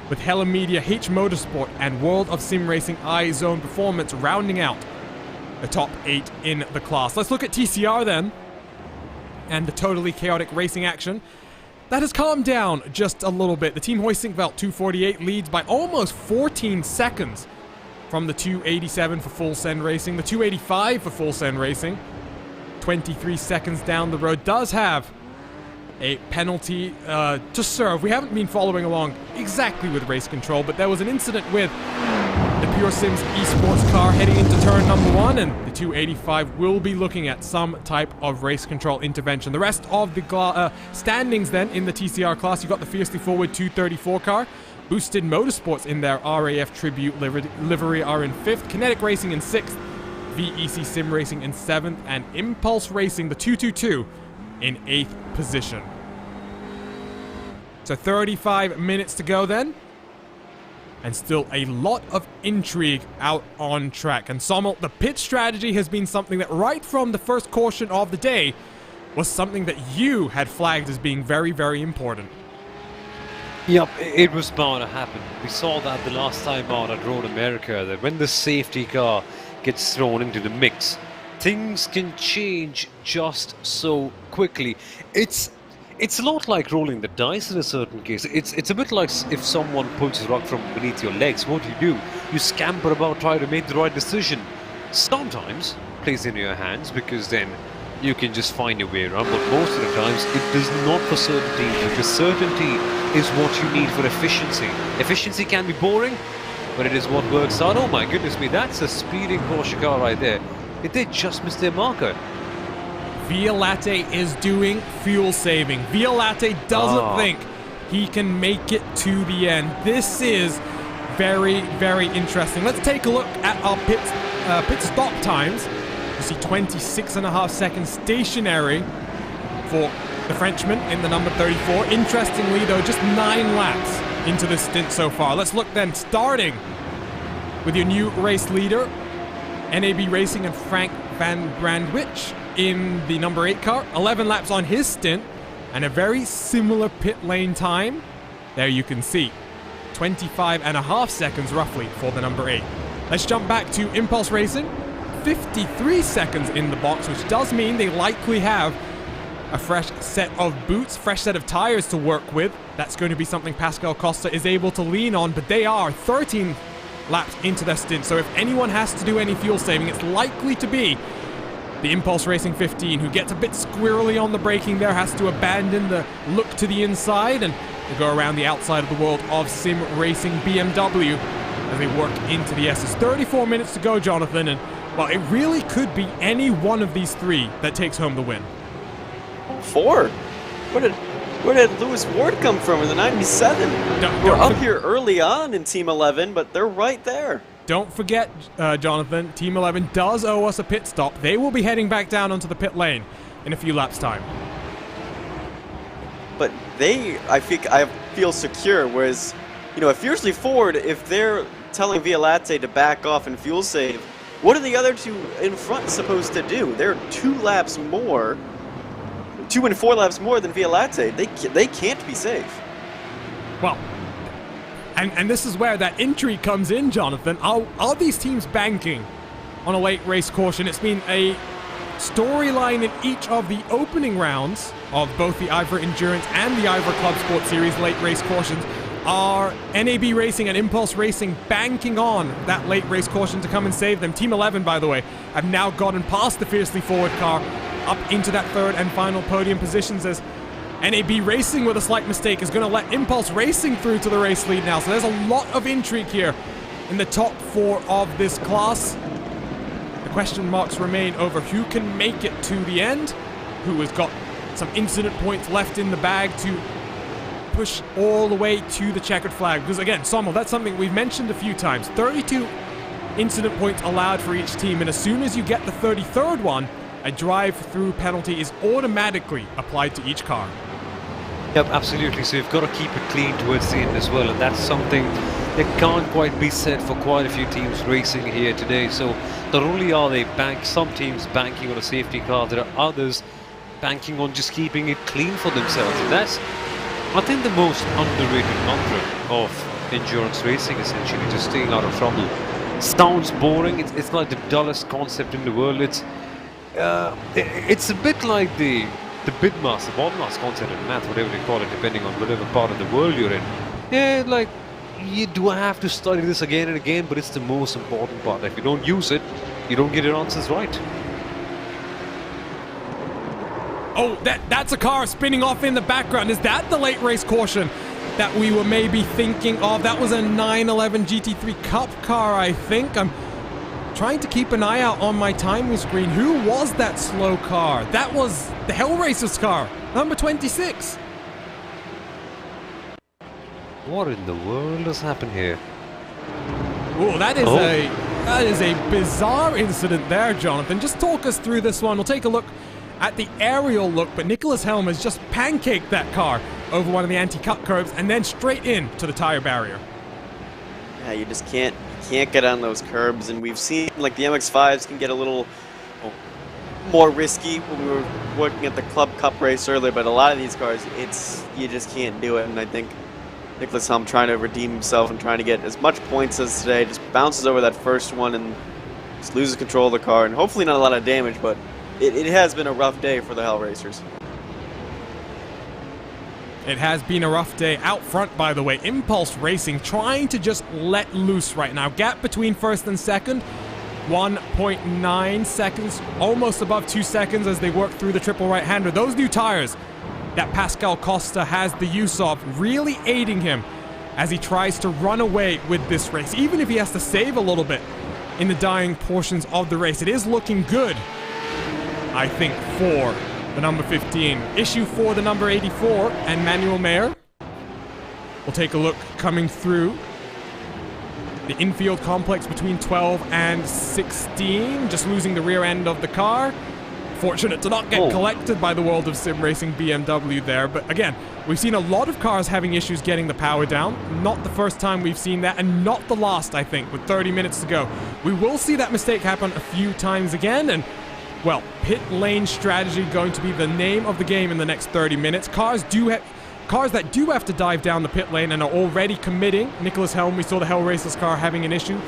with Hella Media, H Motorsport, and World of Sim Racing iZone Performance rounding out the top 8 in the class. Let's look at TCR then, and the totally chaotic racing action. That has calmed down just a little bit. The Team Hoisingveld 248 leads by almost 14 seconds from the 287 for Full Send Racing. The 285 for Full Send Racing, 23 seconds down the road, does have a penalty to serve. We haven't been following along exactly with race control, but there was an incident with the Pure Sims esports car heading into turn number 1, and the 285 will be looking at some type of race control intervention. The rest of the standings then in the TCR class, you've got the Fiercely Forward 234 car, Boosted Motorsports in their RAF Tribute livery are in 5th, Kinetic Racing in 6th, VEC Sim Racing in 7th, and Impulse Racing, the 222, in 8th position. So 35 minutes to go then, and still a lot of intrigue out on track. And Sommel, the pit strategy has been something that right from the first caution of the day was something that you had flagged as being very, very important. Yep, it was bound to happen. We saw that the last time out at Road America, that when the safety car gets thrown into the mix, things can change just so quickly. It's a lot like rolling the dice in a certain case. It's a bit like if someone pulls a rock from beneath your legs. What do? You scamper about trying to make the right decision. Sometimes plays in your hands, because then you can just find your way around, but most of the times it does not for certainty, because certainty is what you need for efficiency. Efficiency can be boring, but it is what works out. Oh my goodness me, that's a speeding Porsche car right there. Did they just miss their marker? Vialate is doing fuel saving. Vialate doesn't think he can make it to the end. This is very, very interesting. Let's take a look at our pit stop times. You see 26.5 seconds stationary for the Frenchman in the number 34. Interestingly though, just 9 laps into this stint so far. Let's look then, starting with your new race leader, NAB Racing and Frank van Brandwich in the number 8 car. 11 laps on his stint, and a very similar pit lane time. There you can see 25.5 seconds roughly for the number 8. Let's jump back to Impulse Racing. 53 seconds in the box, which does mean they likely have a fresh set of boots, fresh set of tires to work with. That's going to be something Pascal Costa is able to lean on, but they are 13 laps into their stint, so if anyone has to do any fuel saving, it's likely to be the Impulse Racing 15, who gets a bit squirrely on the braking there, has to abandon the look to the inside and go around the outside of the World of Sim Racing BMW as they work into the S's. 34 minutes to go, Jonathan, and well, it really could be any one of these 3 that takes home the win. 4? Where did Lewis Ward come from in the 97? We're up here early on in Team 11, but they're right there. don't forget, Jonathan, Team 11 does owe us a pit stop. They will be heading back down onto the pit lane in a few laps' time. But I feel secure, whereas, you know, if Fiercely Ford, if they're telling Via Latte to back off and fuel save, what are the other two in front supposed to do? They're 2 laps more, 2 and 4 laps more than Via Latte. They can't be safe. Well, and this is where that intrigue comes in, Jonathan. Are these teams banking on a late race caution? It's been a storyline in each of the opening rounds of both the IVRA Endurance and the IVRA ClubSport Series late race cautions. Are NAB Racing and Impulse Racing banking on that late race caution to come and save them? Team 11, by the way, have now gotten past the Fiercely Forward car up into that third and final podium positions, as NAB Racing, with a slight mistake, is going to let Impulse Racing through to the race lead now. So there's a lot of intrigue here in the top 4 of this class. The question marks remain over who can make it to the end, who has got some incident points left in the bag to push all the way to the checkered flag. Because again, Sommel, that's something we've mentioned a few times. 32 incident points allowed for each team, and as soon as you get the 33rd one, a drive-through penalty is automatically applied to each car. Yep, absolutely. So you've got to keep it clean towards the end as well, and that's something that can't quite be said for quite a few teams racing here today. So not only are they some teams banking on a safety car, there are others banking on just keeping it clean for themselves, and that's, I think, the most underrated mantra of endurance racing, essentially, just staying out of trouble. Sounds boring, it's like the dullest concept in the world. It's a bit like the bidmaster, bottomless concept in math, whatever they call it, depending on whatever part of the world you're in. Yeah, like, you do have to study this again and again, but it's the most important part. If you don't use it, you don't get your answers right. Oh, that's a car spinning off in the background. Is that the late race caution that we were maybe thinking of? That was a 911 GT3 Cup car, I think. I'm trying to keep an eye out on my timing screen. Who was that slow car? That was the Hellraiser's car, number 26. What in the world has happened here? Oh, that is a bizarre incident there, Jonathan. Just talk us through this one. We'll take a look at the aerial look, but Nicholas Helm has just pancaked that car over one of the anti-cut curbs and then straight in to the tire barrier. Yeah, you just can't get on those curbs, and we've seen like the MX-5s can get a little more risky when we were working at the Club Cup race earlier, but a lot of these cars, you just can't do it, and I think Nicholas Helm trying to redeem himself and trying to get as much points as today, just bounces over that first one and just loses control of the car, and hopefully not a lot of damage, but it has been a rough day for the Hell Racers. It has been a rough day out front, by the way. Impulse Racing trying to just let loose right now. Gap between first and second, 1.9 seconds, almost above 2 seconds as they work through the triple right-hander. Those new tires that Pascal Costa has the use of really aiding him as he tries to run away with this race, even if he has to save a little bit in the dying portions of the race. It is looking good, I think, for the number 15. Issue for the number 84 and Manuel Mayer. We'll take a look coming through the infield complex between 12 and 16, just losing the rear end of the car. Fortunate to not get collected by the World of Sim Racing BMW there, but again, we've seen a lot of cars having issues getting the power down. Not the first time we've seen that, and not the last, I think, with 30 minutes to go. We will see that mistake happen a few times again, and well, pit lane strategy going to be the name of the game in the next 30 minutes. Cars that do have to dive down the pit lane and are already committing. Nicholas Helm, we saw the Hell Racers car having an issue.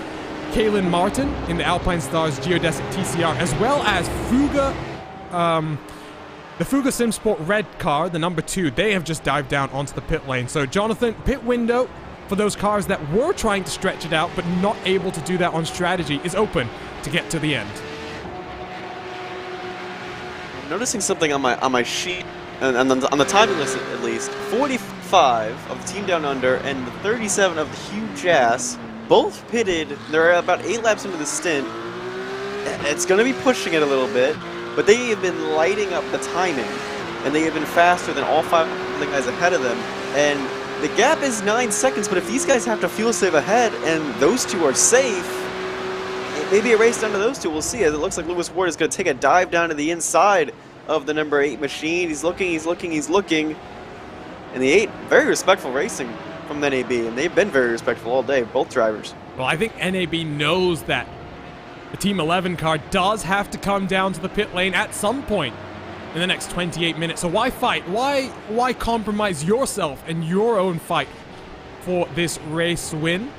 Kaylin Martin in the Alpine Stars Geodesic TCR, as well as Fuga, the Fuga SimSport Red car, the number 2. They have just dived down onto the pit lane. So, Jonathan, pit window for those cars that were trying to stretch it out but not able to do that on strategy is open to get to the end. Noticing something on my sheet, and on the timing list at least, 45 of the Team Down Under and the 37 of the Huge Ass both pitted. They're about 8 laps into the stint. It's going to be pushing it a little bit, but they have been lighting up the timing, and they have been faster than all 5 of the guys ahead of them. And the gap is 9 seconds, but if these guys have to fuel save ahead and those two are safe, maybe a race down to those two. We'll see, as it looks like Lewis Ward is going to take a dive down to the inside of the number 8 machine. He's looking. And the 8, very respectful racing from NAB, and they've been very respectful all day, both drivers. Well, I think NAB knows that the Team 11 car does have to come down to the pit lane at some point in the next 28 minutes. So why fight? Why compromise yourself and your own fight for this race win?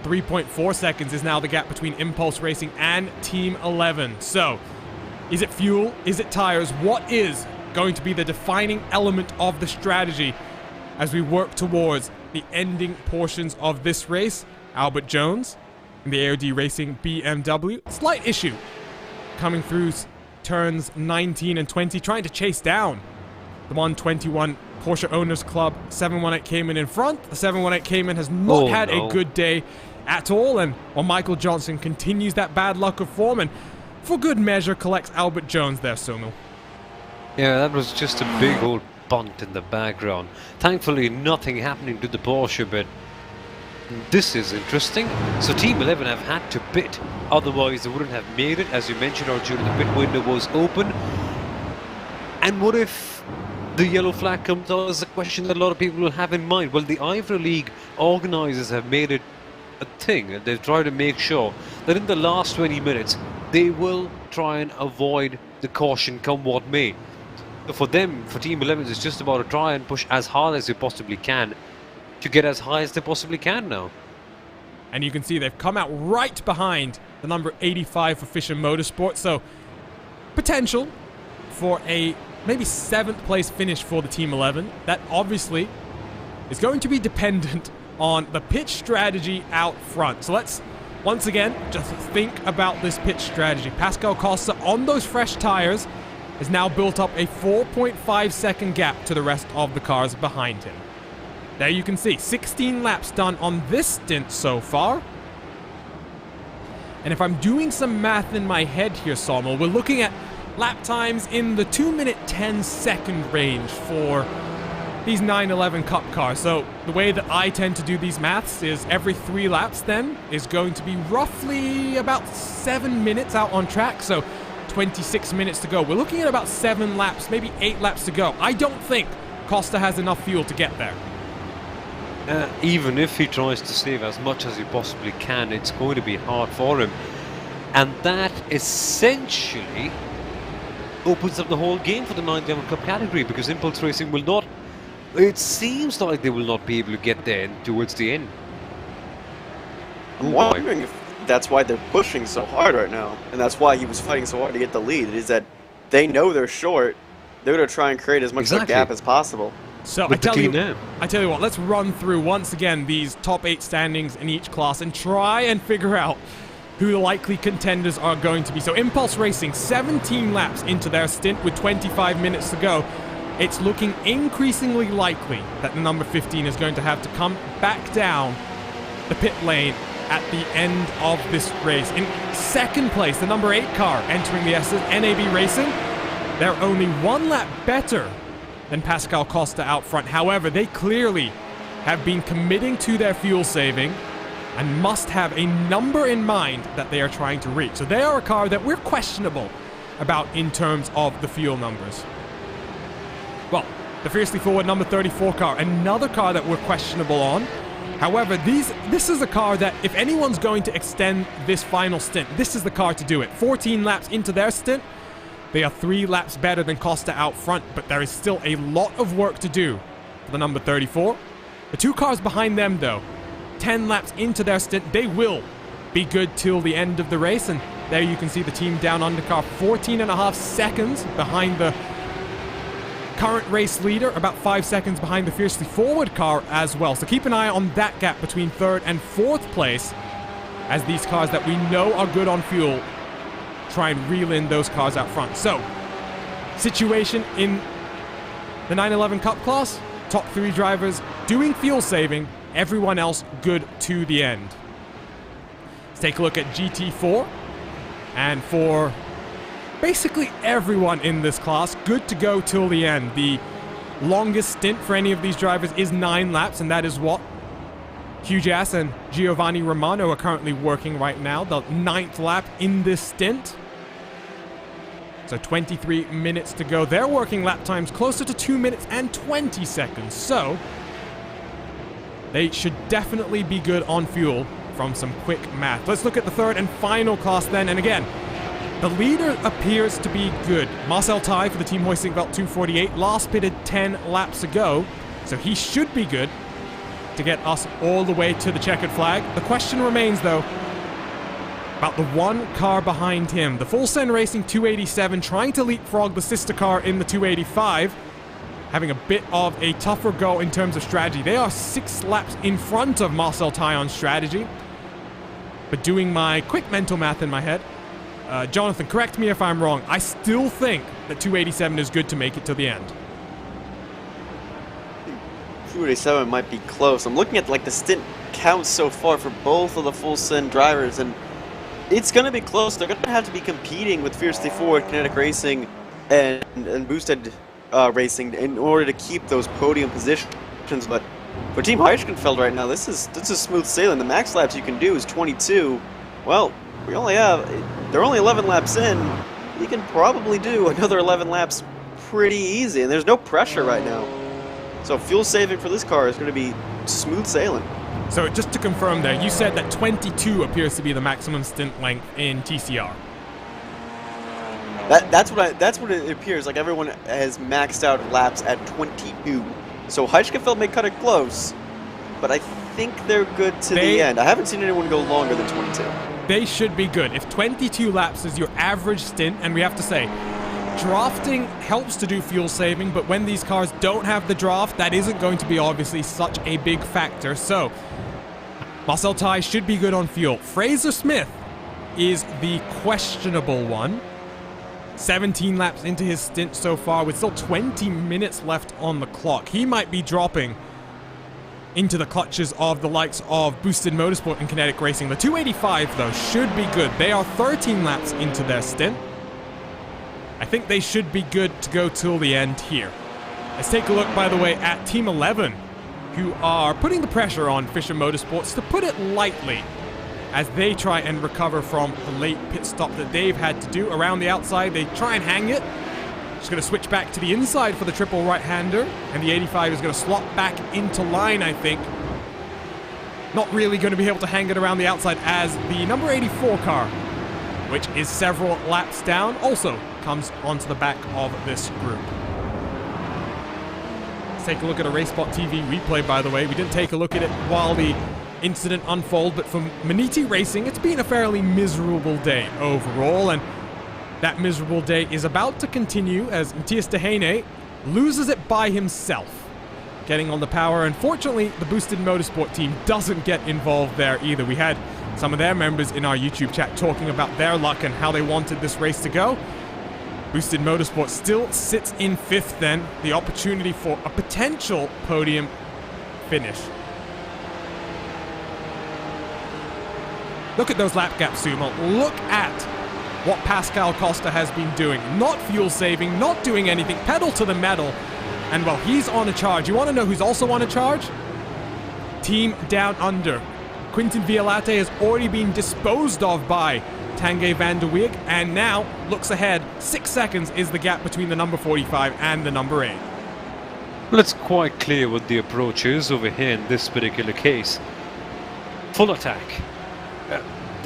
3.4 seconds is now the gap between Impulse Racing and Team 11. So, is it fuel? Is it tires? What is going to be the defining element of the strategy as we work towards the ending portions of this race? Albert Jones in the AOD Racing BMW. Slight issue coming through turns 19 and 20, trying to chase down the 121 Porsche Owners Club 718 Cayman in front. The 718 Cayman has not had a good day at all, and while Michael Johnson continues that bad luck of form, and for good measure collects Albert Jones there, Somil. Yeah, that was just a big old bunt in the background. Thankfully, nothing happening to the Porsche, but this is interesting. So Team 11 have had to pit, otherwise they wouldn't have made it. As you mentioned, Arjun, the pit window was open. And what if the yellow flag comes out? Is a question that a lot of people will have in mind. Well, the IVRA League organizers have made it a thing, and they've tried to make sure that in the last 20 minutes they will try and avoid the caution come what may. So for them, for Team 11, it's just about to try and push as hard as they possibly can to get as high as they possibly can now. And you can see they've come out right behind the number 85 for Fisher Motorsport, so potential for a maybe 7th place finish for the Team 11. That obviously is going to be dependent on the pitch strategy out front. So let's once again just think about this pitch strategy. Pascal Costa on those fresh tires has now built up a 4.5 second gap to the rest of the cars behind him. There you can see 16 laps done on this stint so far. And if I'm doing some math in my head here, Sommel, we're looking at lap times in the 2-minute 10-second range for these 911 Cup cars. So the way that I tend to do these maths is every 3 laps then is going to be roughly about 7 minutes out on track. So 26 minutes to go. We're looking at about 7 laps, maybe 8 laps to go. I don't think Costa has enough fuel to get there. Even if he tries to save as much as he possibly can, it's going to be hard for him. And that essentially opens up the whole game for the 911 Cup category, because Impulse Racing will not, it seems like they will not be able to get there towards the end. I'm wondering if that's why they're pushing so hard right now, and that's why he was fighting so hard to get the lead, is that they know they're short. They're going to try and create as much of a gap as possible. So I tell you what, let's run through once again these top 8 standings in each class and try and figure out who the likely contenders are going to be. So Impulse Racing, 17 laps into their stint with 25 minutes to go. It's looking increasingly likely that the number 15 is going to have to come back down the pit lane at the end of this race. In second place, the number 8 car entering the S's, NAB Racing. They're only 1 lap better than Pascal Costa out front. However, they clearly have been committing to their fuel saving and must have a number in mind that they are trying to reach. So they are a car that we're questionable about in terms of the fuel numbers. Well, the Fiercely Forward number 34 car, another car that we're questionable on. However, this is a car that if anyone's going to extend this final stint, this is the car to do it. 14 laps into their stint, they are 3 laps better than Costa out front, but there is still a lot of work to do for the number 34. The 2 cars behind them, though, 10 laps into their stint, they will be good till the end of the race. And there you can see the Team Down Under car 14.5 seconds behind the current race leader, about 5 seconds behind the Fiercely Forward car as well. So keep an eye on that gap between 3rd and 4th place as these cars that we know are good on fuel try and reel in those cars out front. So, situation in the 911 Cup class, top 3 drivers doing fuel saving, everyone else good to the end. Let's take a look at GT4, and for basically everyone in this class, good to go till the end. The longest stint for any of these drivers is 9 laps, and that is what Hugh Jass and Giovanni Romano are currently working right now, the 9th lap in this stint. So 23 minutes to go. Their working lap time's closer to 2 minutes and 20 seconds. So they should definitely be good on fuel from some quick math. Let's look at the third and final class then. And again, the leader appears to be good. Marcel Ty for the Team Hoisting Belt 248 last pitted 10 laps ago. So he should be good to get us all the way to the checkered flag. The question remains, though, about the one car behind him. The Full Send Racing 287 trying to leapfrog the sister car in the 285, having a bit of a tougher go in terms of strategy. They are 6 laps in front of Marcel Ty on strategy. But doing my quick mental math in my head, Jonathan, correct me if I'm wrong, I still think that 287 is good to make it to the end. 287 might be close. I'm looking at like the stint counts so far for both of the Full Send drivers, and it's going to be close. They're going to have to be competing with Fiercely Forward, Kinetic Racing, and Boosted Racing in order to keep those podium positions. But for Team Heischenfeld right now, this is smooth sailing. The max laps you can do is 22. Well, they're only 11 laps in. You can probably do another 11 laps pretty easy, and there's no pressure right now. So fuel saving for this car is going to be smooth sailing. So just to confirm there, you said that 22 appears to be the maximum stint length in TCR. That's what it appears. Like everyone has maxed out laps at 22. So Heischenfeld may cut it close, but I think they're good to the end. I haven't seen anyone go longer than 22. They should be good. If 22 laps is your average stint, and we have to say, drafting helps to do fuel saving, but when these cars don't have the draft, that isn't going to be obviously such a big factor. So Marcel Ty should be good on fuel. Fraser Smith is the questionable one. 17 laps into his stint so far with still 20 minutes left on the clock. He might be dropping into the clutches of the likes of Boosted Motorsport and Kinetic Racing. The 285, though, should be good. They are 13 laps into their stint. I think they should be good to go till the end here. Let's take a look, by the way, at Team 11, who are putting the pressure on Fisher Motorsports, to put it lightly, as they try and recover from the late pit stop that they've had to do. Around the outside, they try and hang it. Just going to switch back to the inside for the triple right-hander, and the 85 is going to slot back into line, I think. Not really going to be able to hang it around the outside, as the number 84 car, which is several laps down, also comes onto the back of this group. Let's take a look at a RaceSpotTV replay, by the way. We didn't take a look at it while the incident unfolded, but for Maniti Racing, it's been a fairly miserable day overall, and that miserable day is about to continue as Matthias Dehaene loses it by himself, getting on the power. Unfortunately, the Boosted Motorsport team doesn't get involved there either. We had some of their members in our YouTube chat talking about their luck and how they wanted this race to go. Boosted Motorsport still sits in 5th then, the opportunity for a potential podium finish. Look at those lap gaps, Sumo. Look at what Pascal Costa has been doing. Not fuel saving, not doing anything, pedal to the metal. And well, he's on a charge. You want to know who's also on a charge? Team Down Under. Quintin Vialate has already been disposed of by Tanguy van der Weeg, and now looks ahead. 6 seconds is the gap between the number 45 and the number 8. Well, it's quite clear what the approach is over here in this particular case. Full attack.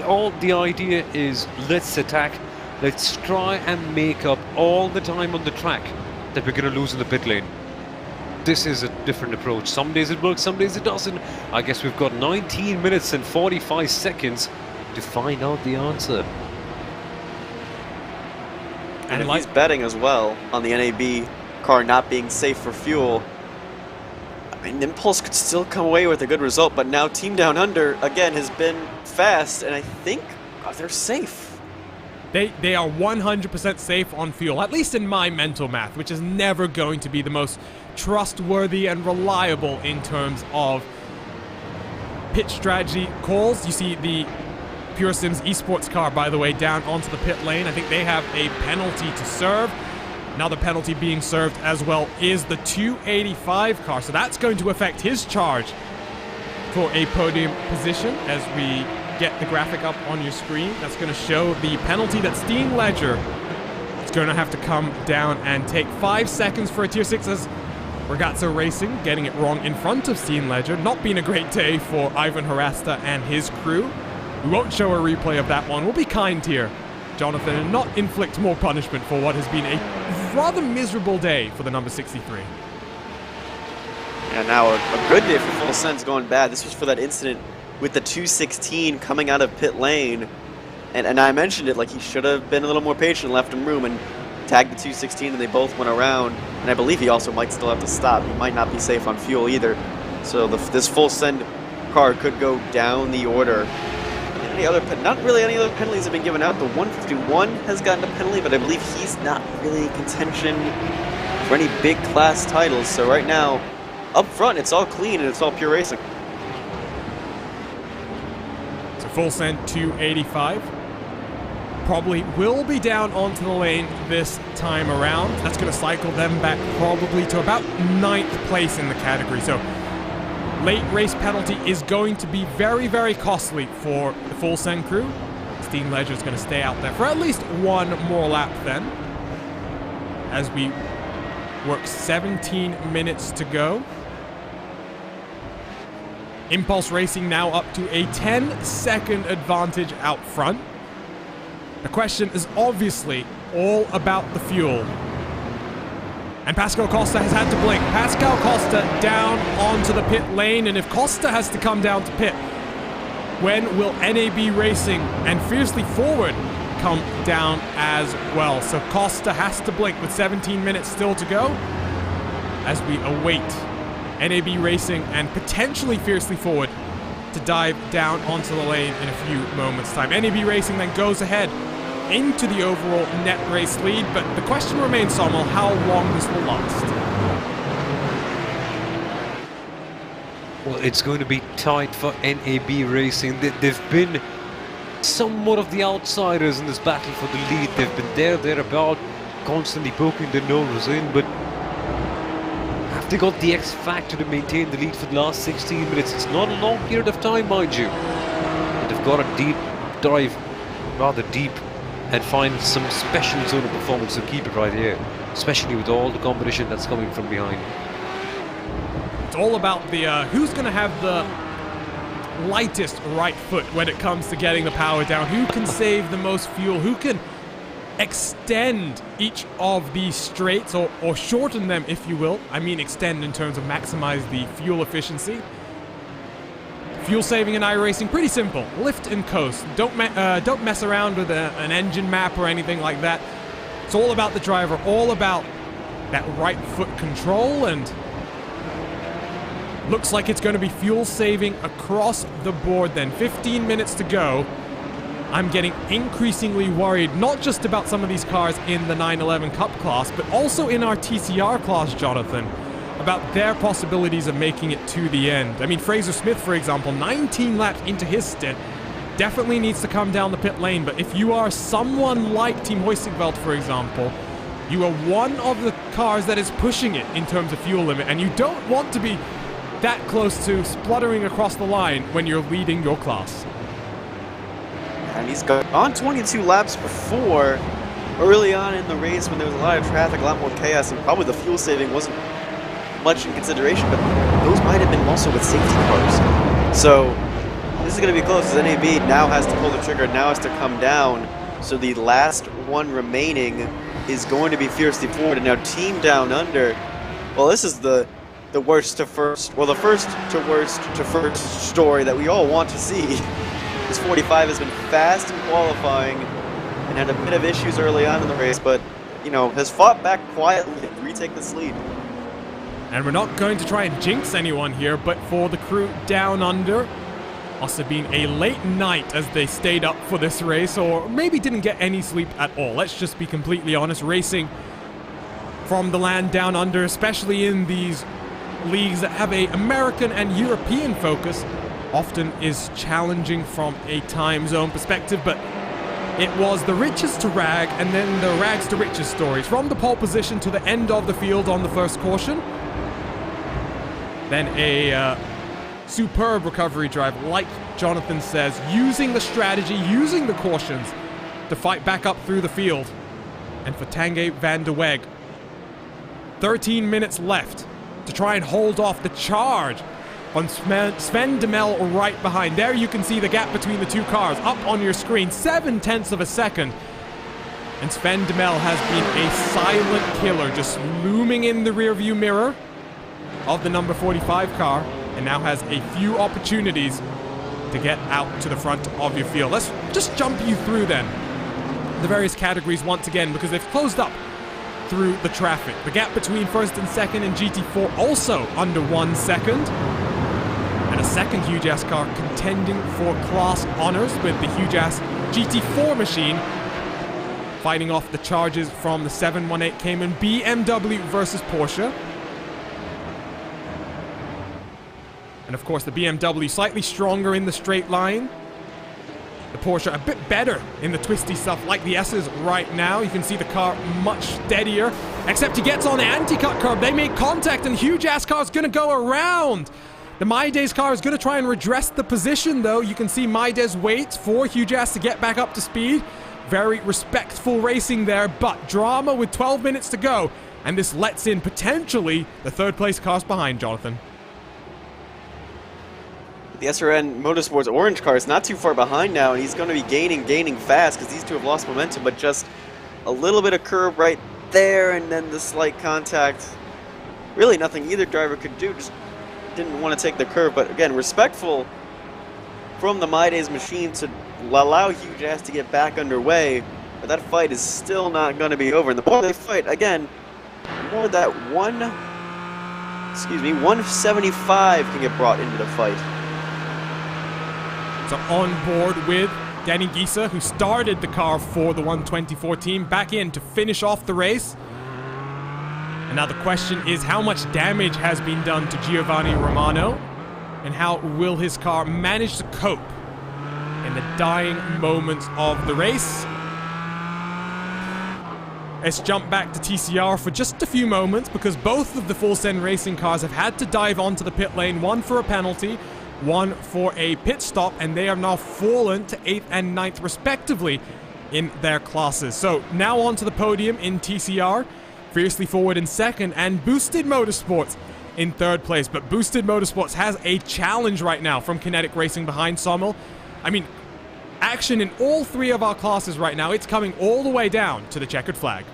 All the idea is, let's attack, let's try and make up all the time on the track that we're going to lose in the pit lane. This is a different approach. Some days it works, some days it doesn't. I guess we've got 19 minutes and 45 seconds to find out the answer. And if he's betting as well on the NAB car not being safe for fuel, I mean, Impulse could still come away with a good result, but now Team Down Under, again, has been fast, and I think they're safe. They are 100% safe on fuel, at least in my mental math, which is never going to be the most trustworthy and reliable in terms of pit strategy calls. You see the Pure Sims esports car, by the way, down onto the pit lane. I think they have a penalty to serve. Another penalty being served as well is the 285 car, so that's going to affect his charge for a podium position as we get the graphic up on your screen. That's going to show the penalty that Steam Ledger is going to have to come down and take. 5 seconds for a Tier 6 as Ragazzo Racing getting it wrong in front of Steam Ledger. Not been a great day for Ivan Harasta and his crew. We won't show a replay of that one. We'll be kind here, Jonathan, and not inflict more punishment for what has been a rather miserable day for the number 63. And now a good day for Full Send's going bad. This was for that incident with the 216 coming out of pit lane. And I mentioned it, like he should have been a little more patient, left him room, and tagged the 216, and they both went around. And I believe he also might still have to stop. He might not be safe on fuel either. So this Full Send car could go down the order. Not really any other penalties have been given out. The 151 has gotten a penalty, but I believe he's not really in contention for any big class titles. So right now, up front, it's all clean and it's all pure racing. So Full Send 285. Probably will be down onto the lane this time around. That's going to cycle them back probably to about 9th place in the category. So late race penalty is going to be very, very costly for the Full Send crew. Steam Ledger is going to stay out there for at least one more lap then, as we work 17 minutes to go. Impulse Racing now up to a 10-second advantage out front. The question is obviously all about the fuel. And Pascal Costa has had to blink. Pascal Costa down onto the pit lane, and if Costa has to come down to pit, when will NAB Racing and Fiercely Forward come down as well? So Costa has to blink with 17 minutes still to go as we await NAB Racing and potentially Fiercely Forward to dive down onto the lane in a few moments' time. NAB Racing then goes ahead into the overall net race lead, but the question remains, Sommel, how long this will last. Well, it's going to be tight for NAB Racing. They've been somewhat of the outsiders in this battle for the lead. They've been thereabout, constantly poking their nose in, but have they got the X factor to maintain the lead for the last 16 minutes? It's not a long period of time, mind you. But they've got a deep dive, rather deep, and find some special zone of performance to keep it right here, especially with all the competition that's coming from behind. It's all about the who's going to have the lightest right foot when it comes to getting the power down, who can save the most fuel, who can extend each of these straights, or shorten them, if you will. I mean extend in terms of maximize the fuel efficiency. Fuel saving in iRacing, pretty simple. Lift and coast. Don't mess around with an engine map or anything like that. It's all about the driver, all about that right foot control, and looks like it's going to be fuel saving across the board then. 15 minutes to go. I'm getting increasingly worried, not just about some of these cars in the 911 Cup class, but also in our TCR class, Jonathan, about their possibilities of making it to the end. I mean, Fraser Smith, for example, 19 laps into his stint, definitely needs to come down the pit lane, but if you are someone like Team Hoistingveld, for example, you are one of the cars that is pushing it in terms of fuel limit, and you don't want to be that close to spluttering across the line when you're leading your class. And he's gone 22 laps before, early on in the race when there was a lot of traffic, a lot more chaos, and probably the fuel saving wasn't much in consideration, but those might have been also with safety cars. So this is going to be close, as NAB now has to pull the trigger, now has to come down. So the last one remaining is going to be Fiercely Forward. And now Team Down Under, well, this is the worst to first, well, the first to worst to first story that we all want to see. This 45 has been fast in qualifying and had a bit of issues early on in the race, but, you know, has fought back quietly to retake this lead. And we're not going to try and jinx anyone here, but for the crew Down Under, must have been a late night as they stayed up for this race, or maybe didn't get any sleep at all. Let's just be completely honest. Racing from the land Down Under, especially in these leagues that have a American and European focus, often is challenging from a time zone perspective, but it was the riches to rag and then the rags to riches stories. From the pole position to the end of the field on the first caution, then a superb recovery drive, like Jonathan says, using the strategy, using the cautions to fight back up through the field. And for Tanguy van der Weg, 13 minutes left to try and hold off the charge on Sven Demel right behind. There you can see the gap between the two cars up on your screen, 0.7 of a second. And Sven Demel has been a silent killer, just looming in the rearview mirror of the number 45 car, and now has a few opportunities to get out to the front of your field. Let's just jump you through then the various categories once again, because they've closed up through the traffic. The gap between first and second in GT4 also under 1 second. And a second Huge Ass car contending for class honors with the Huge Ass GT4 machine, fighting off the charges from the 718 Cayman BMW versus Porsche. And of course the BMW slightly stronger in the straight line. The Porsche a bit better in the twisty stuff, like the S's right now. You can see the car much steadier, except he gets on the anti-cut curb. They make contact, and Huge Ass car is going to go around. The Maides car is going to try and redress the position, though. You can see Maides waits for Huge Ass to get back up to speed. Very respectful racing there, but drama with 12 minutes to go. And this lets in, potentially, the third place cars behind, Jonathan. The SRN Motorsports orange car is not too far behind now, and he's going to be gaining fast because these two have lost momentum, but just a little bit of curb right there, and then the slight contact. Really nothing either driver could do, just didn't want to take the curve, but again, respectful from the Maides machine to allow Huge Ass to get back underway, but that fight is still not going to be over. And the more they fight, again, the more that 175 can get brought into the fight. So on board with Danny Gisa, who started the car for the 124 team, back in to finish off the race. And now the question is, how much damage has been done to Giovanni Romano, and how will his car manage to cope in the dying moments of the race? Let's jump back to TCR for just a few moments, because both of the Full Send Racing cars have had to dive onto the pit lane, one for a penalty, one for a pit stop, and they have now fallen to 8th and 9th respectively in their classes. So now onto the podium in TCR, Fiercely Forward in second, and Boosted Motorsports in third place. But Boosted Motorsports has a challenge right now from Kinetic Racing behind Sommel. I mean, action in all three of our classes right now. It's coming all the way down to the checkered flag.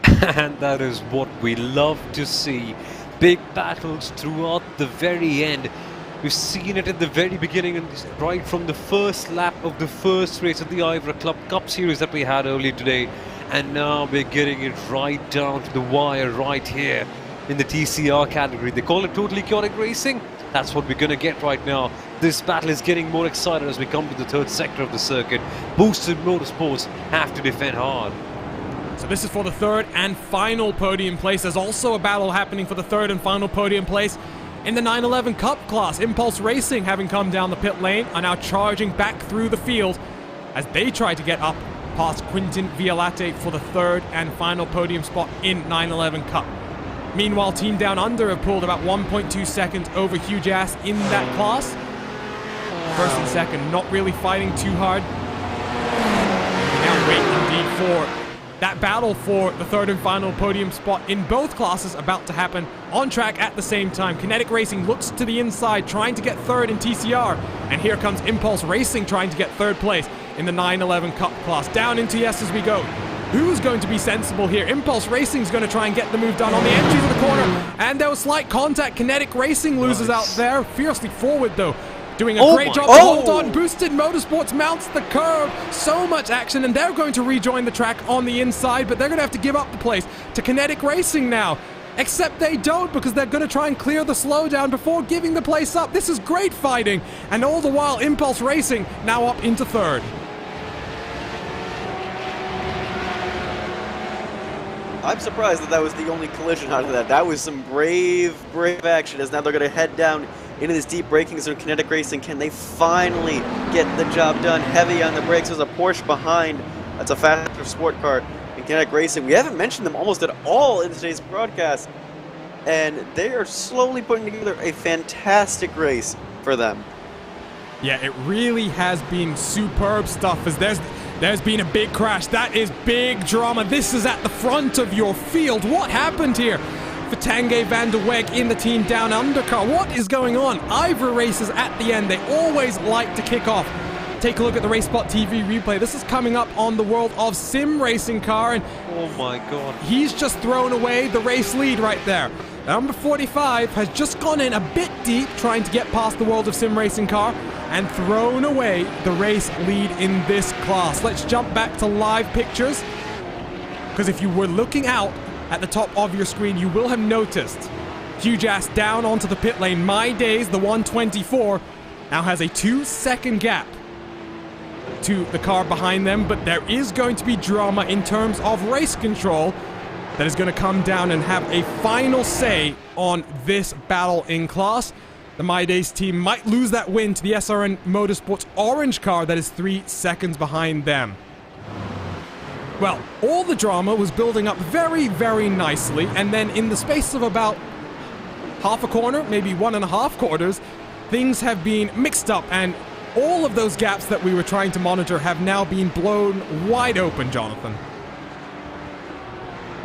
And that is what we love to see. Big battles throughout the very end. We've seen it at the very beginning, and right from the first lap of the first race of the IVRA Club Cup Series that we had earlier today. And now we're getting it right down to the wire right here in the TCR category. They call it totally chaotic racing. That's what we're going to get right now. This battle is getting more excited as we come to the third sector of the circuit. Boosted Motorsports have to defend hard. So this is for the third and final podium place. There's also a battle happening for the third and final podium place in the 911 Cup class. Impulse Racing, having come down the pit lane, are now charging back through the field as they try to get up past Quintin Violate for the third and final podium spot in 911 Cup. Meanwhile, Team Down Under have pulled about 1.2 seconds over Huge Ass in that class. First and second, not really fighting too hard. Now wait indeed for that battle for the third and final podium spot in both classes about to happen on track at the same time. Kinetic Racing looks to the inside, trying to get third in TCR. And here comes Impulse Racing trying to get third place in the 911 Cup class. Down into yes as we go. Who's going to be sensible here? Impulse Racing's going to try and get the move done on the entry to the corner. And there was slight contact. Kinetic Racing loses out there. Fiercely Forward, though, doing a great job to hold on. Boosted Motorsports mounts the curve. So much action, and they're going to rejoin the track on the inside, but they're going to have to give up the place to Kinetic Racing now. Except they don't, because they're going to try and clear the slowdown before giving the place up. This is great fighting, and all the while Impulse Racing now up into third. I'm surprised that was the only collision out of that. That was some brave action, as now they're going to head down into this deep braking zone. Kinetic Racing, can they finally get the job done? Heavy on the brakes. There's a Porsche behind. That's a faster sport car. And Kinetic Racing, we haven't mentioned them almost at all in today's broadcast. and they are slowly putting together a fantastic race for them. Yeah, it really has been superb stuff, as there's been a big crash. That is big drama. This is at the front of your field. What happened here? For Tanguy van der Weg in the team down under car. What is going on? IVRA races at the end. They always like to kick off. Take a look at the RaceSpotTV replay. This is coming up on the World of Sim Racing car, and Oh my god. he's just thrown away the race lead right there. Number 45 has just gone in a bit deep trying to get past the World of Sim Racing car and thrown away the race lead in this class. Let's jump back to live pictures, because if you were looking out at the top of your screen, you will have noticed Q-Jas down onto the pit lane. My Days, the 124, now has a 2-second gap to the car behind them, but there is going to be drama in terms of race control that is going to come down and have a final say on this battle in class. The My Days team might lose that win to the SRN Motorsports orange car that is 3 seconds behind them. Well, all the drama was building up very, very nicely, and then in the space of about half a corner, maybe 1.5 quarters, things have been mixed up, and all of those gaps that we were trying to monitor have now been blown wide open, Jonathan.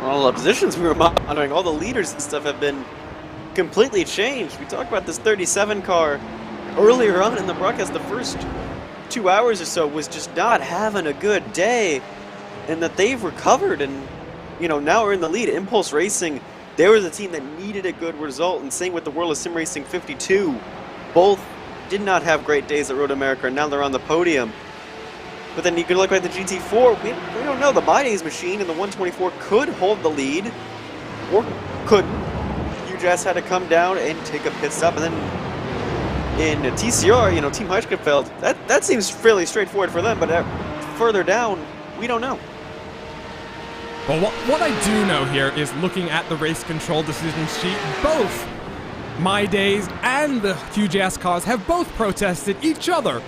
All the positions we were monitoring, all the leaders and stuff have been completely changed. We talked about this 37 car earlier on in the broadcast. The first 2 hours or so was just not having a good day, and that they've recovered, and now we're in the lead. Impulse Racing, they were the team that needed a good result, and same with the World of Sim Racing 52. Both did not have great days at Road America, and now they're on the podium. But then you can look at the GT4. We don't know. The My Days machine in the 124 could hold the lead, or couldn't. You just had to come down and take a pit stop. And then in TCR, Team Heichkefeld, that seems fairly straightforward for them. But further down, we don't know. Well, what I do know here is, looking at the race control decision sheet, both My Days and the QJS cars have both protested each other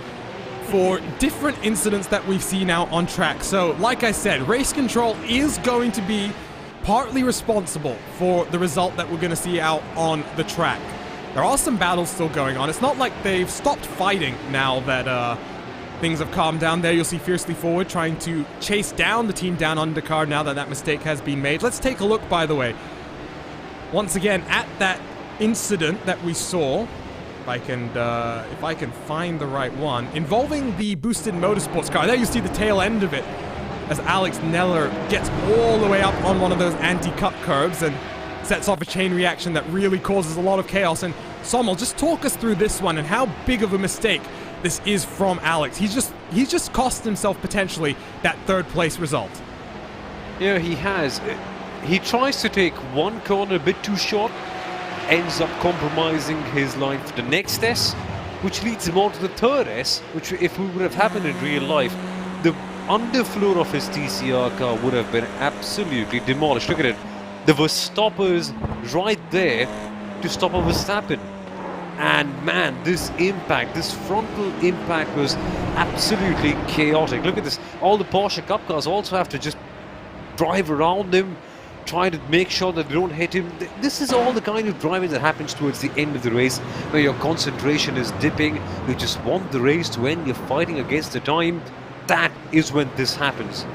for different incidents that we've seen now on track. So, like I said, race control is going to be partly responsible for the result that we're going to see out on the track. There are some battles still going on. It's not like they've stopped fighting now that things have calmed down. There you'll see Fiercely Forward trying to chase down the team down undercar now that that mistake has been made. Let's take a look, by the way, once again at that incident that we saw. If I can find the right one, involving the boosted motorsports car. There you see the tail end of it as Alex Neller gets all the way up on one of those anti-cut curbs and sets off a chain reaction that really causes a lot of chaos. And Sommel, just talk us through this one and how big of a mistake this is from Alex. He's just cost himself potentially that third place result. Yeah, he has. He tries to take one corner a bit too short, ends up compromising his line for the next S, which leads him on to the third S, which, if it would have happened in real life, the underfloor of his TCR car would have been absolutely demolished. Look at it. There were stoppers right there to stop a Verstappen. And man, this impact, this frontal impact was absolutely chaotic. Look at this. All the Porsche Cup cars also have to just drive around him, try to make sure that they don't hit him. This is all the kind of driving that happens towards the end of the race, where your concentration is dipping, you just want the race to end, you're fighting against the time. That is when this happens.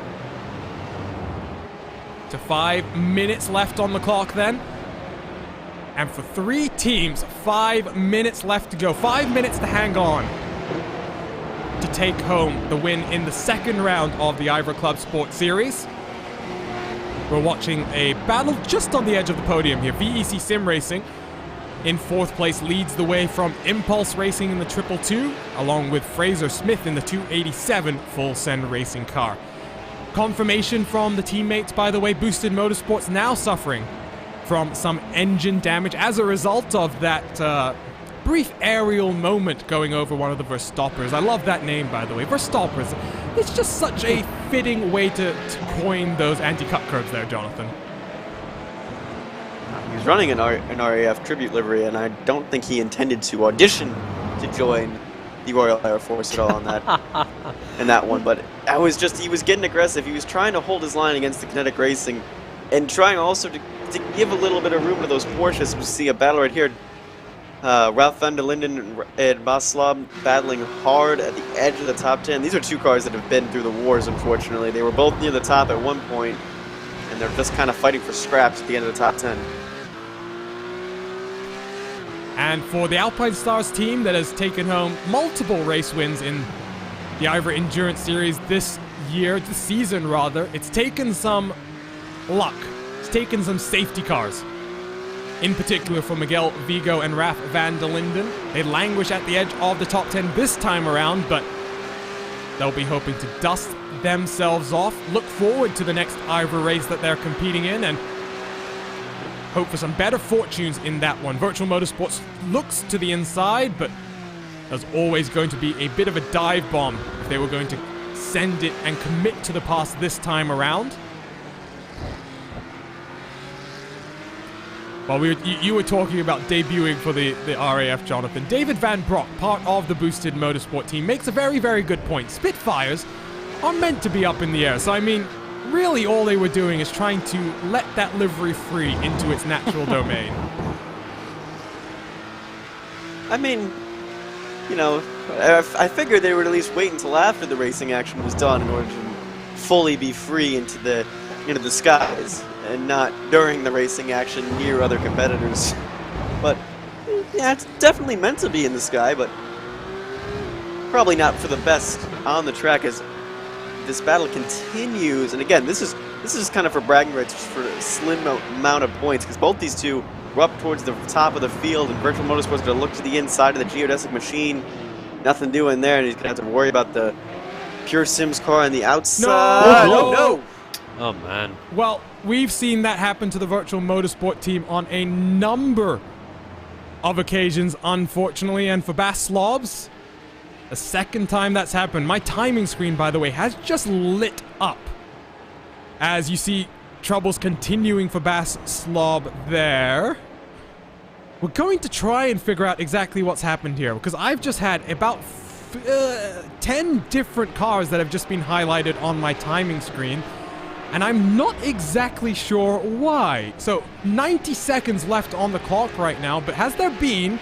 To 5 minutes left on the clock then. And for 3 teams, 5 minutes left to go. 5 minutes to hang on to take home the win in the second round of the IVRA ClubSport Series. We're watching a battle just on the edge of the podium here. VEC Sim Racing in 4th place leads the way from Impulse Racing in the 222, along with Fraser Smith in the 287 full send racing car. Confirmation from the teammates, by the way, Boosted Motorsports now suffering from some engine damage as a result of that brief aerial moment going over one of the Verstoppers. I love that name, by the way, Verstoppers. It's just such a fitting way to coin those anti-cut curbs there, Jonathan. He's running an RAF tribute livery, and I don't think he intended to audition to join the Royal Air Force at all on that in that one. But he was getting aggressive. He was trying to hold his line against the Kinetic Racing, and trying also to to give a little bit of room to those Porsches. We see a battle right here. Ralph van der Linden and Maslov battling hard at the edge of the top 10. These are two cars that have been through the wars, unfortunately. They were both near the top at one point, and they're just kind of fighting for scraps at the end of the top 10. And for the Alpine Stars team that has taken home multiple race wins in the IVRA Endurance Series this season rather, it's taken some luck. It's taken some safety cars. In particular for Miguel Vigo and Raf van der Linden. They languish at the edge of the top 10 this time around, but they'll be hoping to dust themselves off. Look forward to the next IVRA race that they're competing in and hope for some better fortunes in that one. Virtual Motorsports looks to the inside, but there's always going to be a bit of a dive bomb if they were going to send it and commit to the pass this time around. Well, you were talking about debuting for the RAF, Jonathan. David Van Broek, part of the Boosted Motorsport team, makes a very, very good point. Spitfires are meant to be up in the air. So, I mean, really all they were doing is trying to let that livery free into its natural domain. I mean, you know, I figured they would at least wait until after the racing action was done in order to fully be free into the skies, and not during the racing action near other competitors. But yeah, it's definitely meant to be in the sky, but probably not for the best on the track as this battle continues. And again, this is kind of for bragging rights, just for a slim amount of points, because both these two were up towards the top of the field, and Virtual Motorsports going to look to the inside of the geodesic machine. Nothing doing there, and he's going to have to worry about the Pure Sims car on the outside. No! Oh, man. Well, we've seen that happen to the Virtual Motorsport team on a number of occasions, unfortunately. And for Bas Slobs, the second time that's happened. My timing screen, by the way, has just lit up as you see troubles continuing for Bas Slob there. We're going to try and figure out exactly what's happened here, because I've just had about 10 different cars that have just been highlighted on my timing screen. And I'm not exactly sure why. So, 90 seconds left on the clock right now, but has there been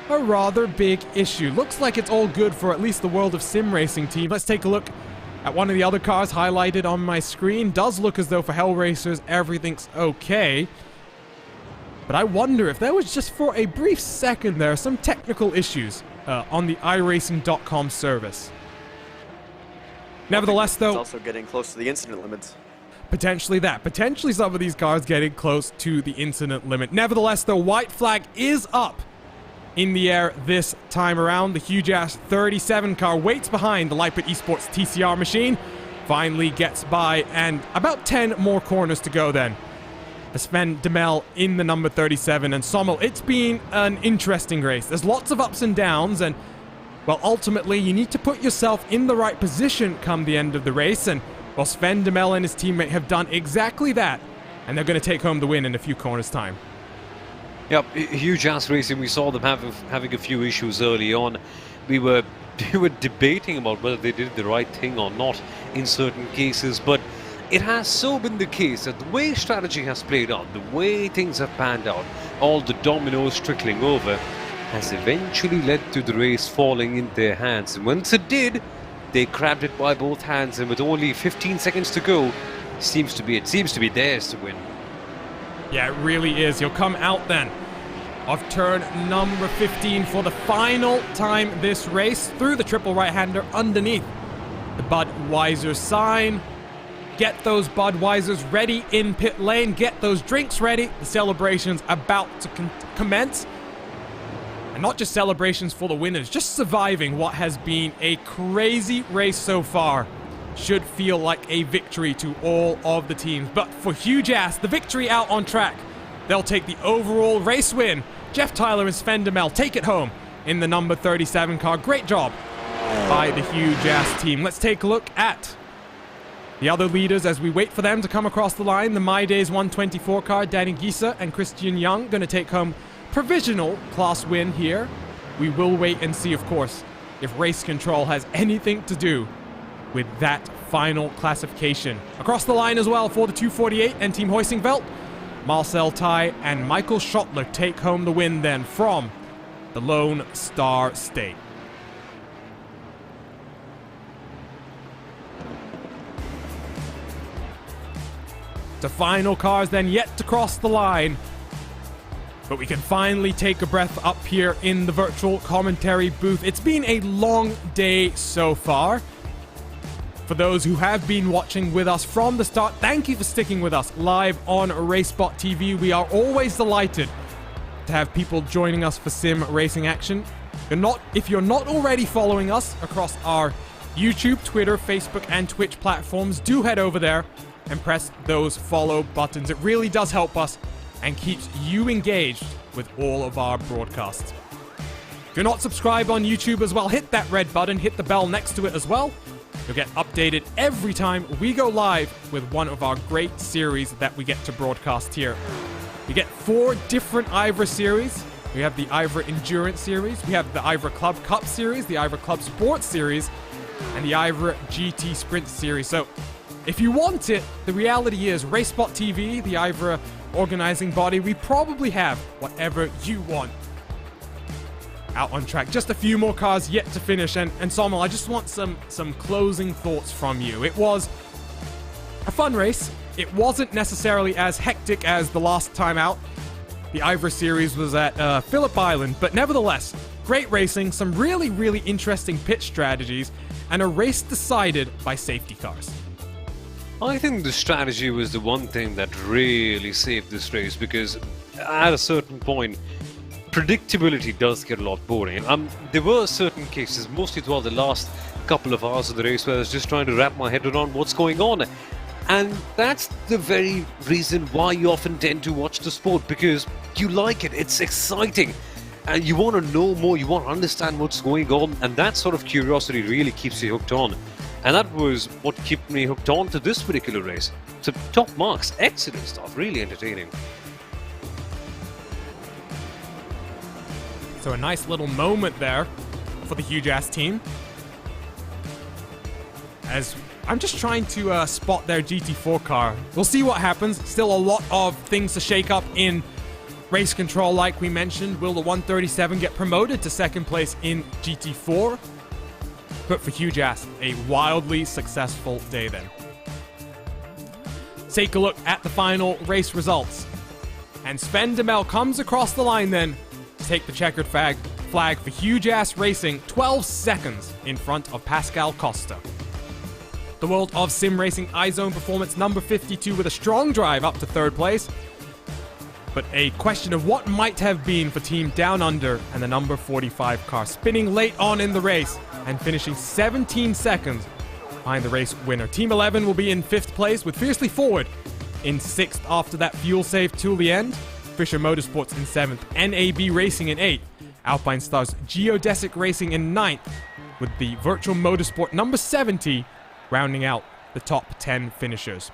a rather big issue? Looks like it's all good for at least the World of Sim Racing team. Let's take a look at one of the other cars highlighted on my screen. Does look as though for Hell Racers everything's okay. But I wonder if there was just for a brief second there some technical issues on the iRacing.com service. Nevertheless, though, it's also getting close to the incident limits. Potentially some of these cars getting close to the incident limit. Nevertheless, the white flag is up in the air this time around. The huge-ass 37 car waits behind the Leipert Esports TCR machine. Finally gets by, and about 10 more corners to go then. Sven Demel in the number 37, and Sommel, it's been an interesting race. There's lots of ups and downs, and, well, ultimately, you need to put yourself in the right position come the end of the race, and well, Sven Demel and his teammate have done exactly that, and they're going to take home the win in a few corners' time. Yep, huge ass racing. We saw them having a few issues early on. We were debating about whether they did the right thing or not in certain cases, but it has so been the case that the way strategy has played out, the way things have panned out, all the dominoes trickling over, has eventually led to the race falling in their hands. And once it did, they grabbed it by both hands, and with only 15 seconds to go, it seems to be theirs to win. Yeah, it really is. He'll come out then of turn number 15 for the final time this race through the triple right-hander underneath the Budweiser sign. Get those Budweisers ready in pit lane. Get those drinks ready. The celebration's about to commence. And not just celebrations for the winners, just surviving what has been a crazy race so far should feel like a victory to all of the teams. But for Huge Ass, the victory out on track. They'll take the overall race win. Jeff Tyler and Sven Demel take it home in the number 37 car. Great job by the Huge Ass team. Let's take a look at the other leaders as we wait for them to come across the line. The My Days 124 car, Danny Gieser and Christian Young, going to take home provisional class win here. We will wait and see, of course, if race control has anything to do with that final classification. Across the line as well for the 248 and Team Hoisingveld. Marcel Tai and Michael Schottler take home the win then from the Lone Star State. The final cars then yet to cross the line. But we can finally take a breath up here in the virtual commentary booth. It's been a long day so far. For those who have been watching with us from the start, thank you for sticking with us live on RaceSpotTV. We are always delighted to have people joining us for sim racing action. If you're not already following us across our YouTube, Twitter, Facebook, and Twitch platforms, do head over there and press those follow buttons. It really does help us and keeps you engaged with all of our broadcasts. If you're not subscribed on YouTube as well, hit that red button, hit the bell next to it as well. You'll get updated every time we go live with one of our great series that we get to broadcast here. We get 4 different IVRA series. We have the IVRA Endurance Series, we have the IVRA Club Cup Series, the IVRA ClubSport Series, and the IVRA GT Sprint Series. So, if you want it, the reality is RaceSpotTV, the IVRA organizing body, we probably have whatever you want out on track. Just a few more cars yet to finish, and Sommel, I just want some closing thoughts from you. It was a fun race. It wasn't necessarily as hectic as the last time out. The IVRA series was at Phillip Island, but nevertheless, great racing, some really, really interesting pit strategies, and a race decided by safety cars. I think the strategy was the one thing that really saved this race, because at a certain point, predictability does get a lot boring. There were certain cases, mostly throughout the last couple of hours of the race, where I was just trying to wrap my head around what's going on. And that's the very reason why you often tend to watch the sport, because you like it, it's exciting, and you want to know more, you want to understand what's going on, and that sort of curiosity really keeps you hooked on. And that was what kept me hooked on to this particular race. So top marks, excellent stuff, really entertaining. So a nice little moment there for the Huge Ass team. As I'm just trying to spot their GT4 car. We'll see what happens. Still a lot of things to shake up in race control, like we mentioned. Will the 137 get promoted to second place in GT4? But for Huge Ass, a wildly successful day then. Take a look at the final race results. And Sven Demel comes across the line then to take the checkered flag for Huge Ass Racing, 12 seconds in front of Pascal Costa. The World of Sim Racing iZone Performance number 52 with a strong drive up to third place. But a question of what might have been for Team Down Under and the number 45 car, spinning late on in the race and finishing 17 seconds behind the race winner. Team 11 will be in 5th place with Fiercely Forward in 6th after that fuel save till the end. Fisher Motorsports in 7th, NAB Racing in 8th, Alpine Stars Geodesic Racing in 9th, with the Virtual Motorsport number 70 rounding out the top 10 finishers.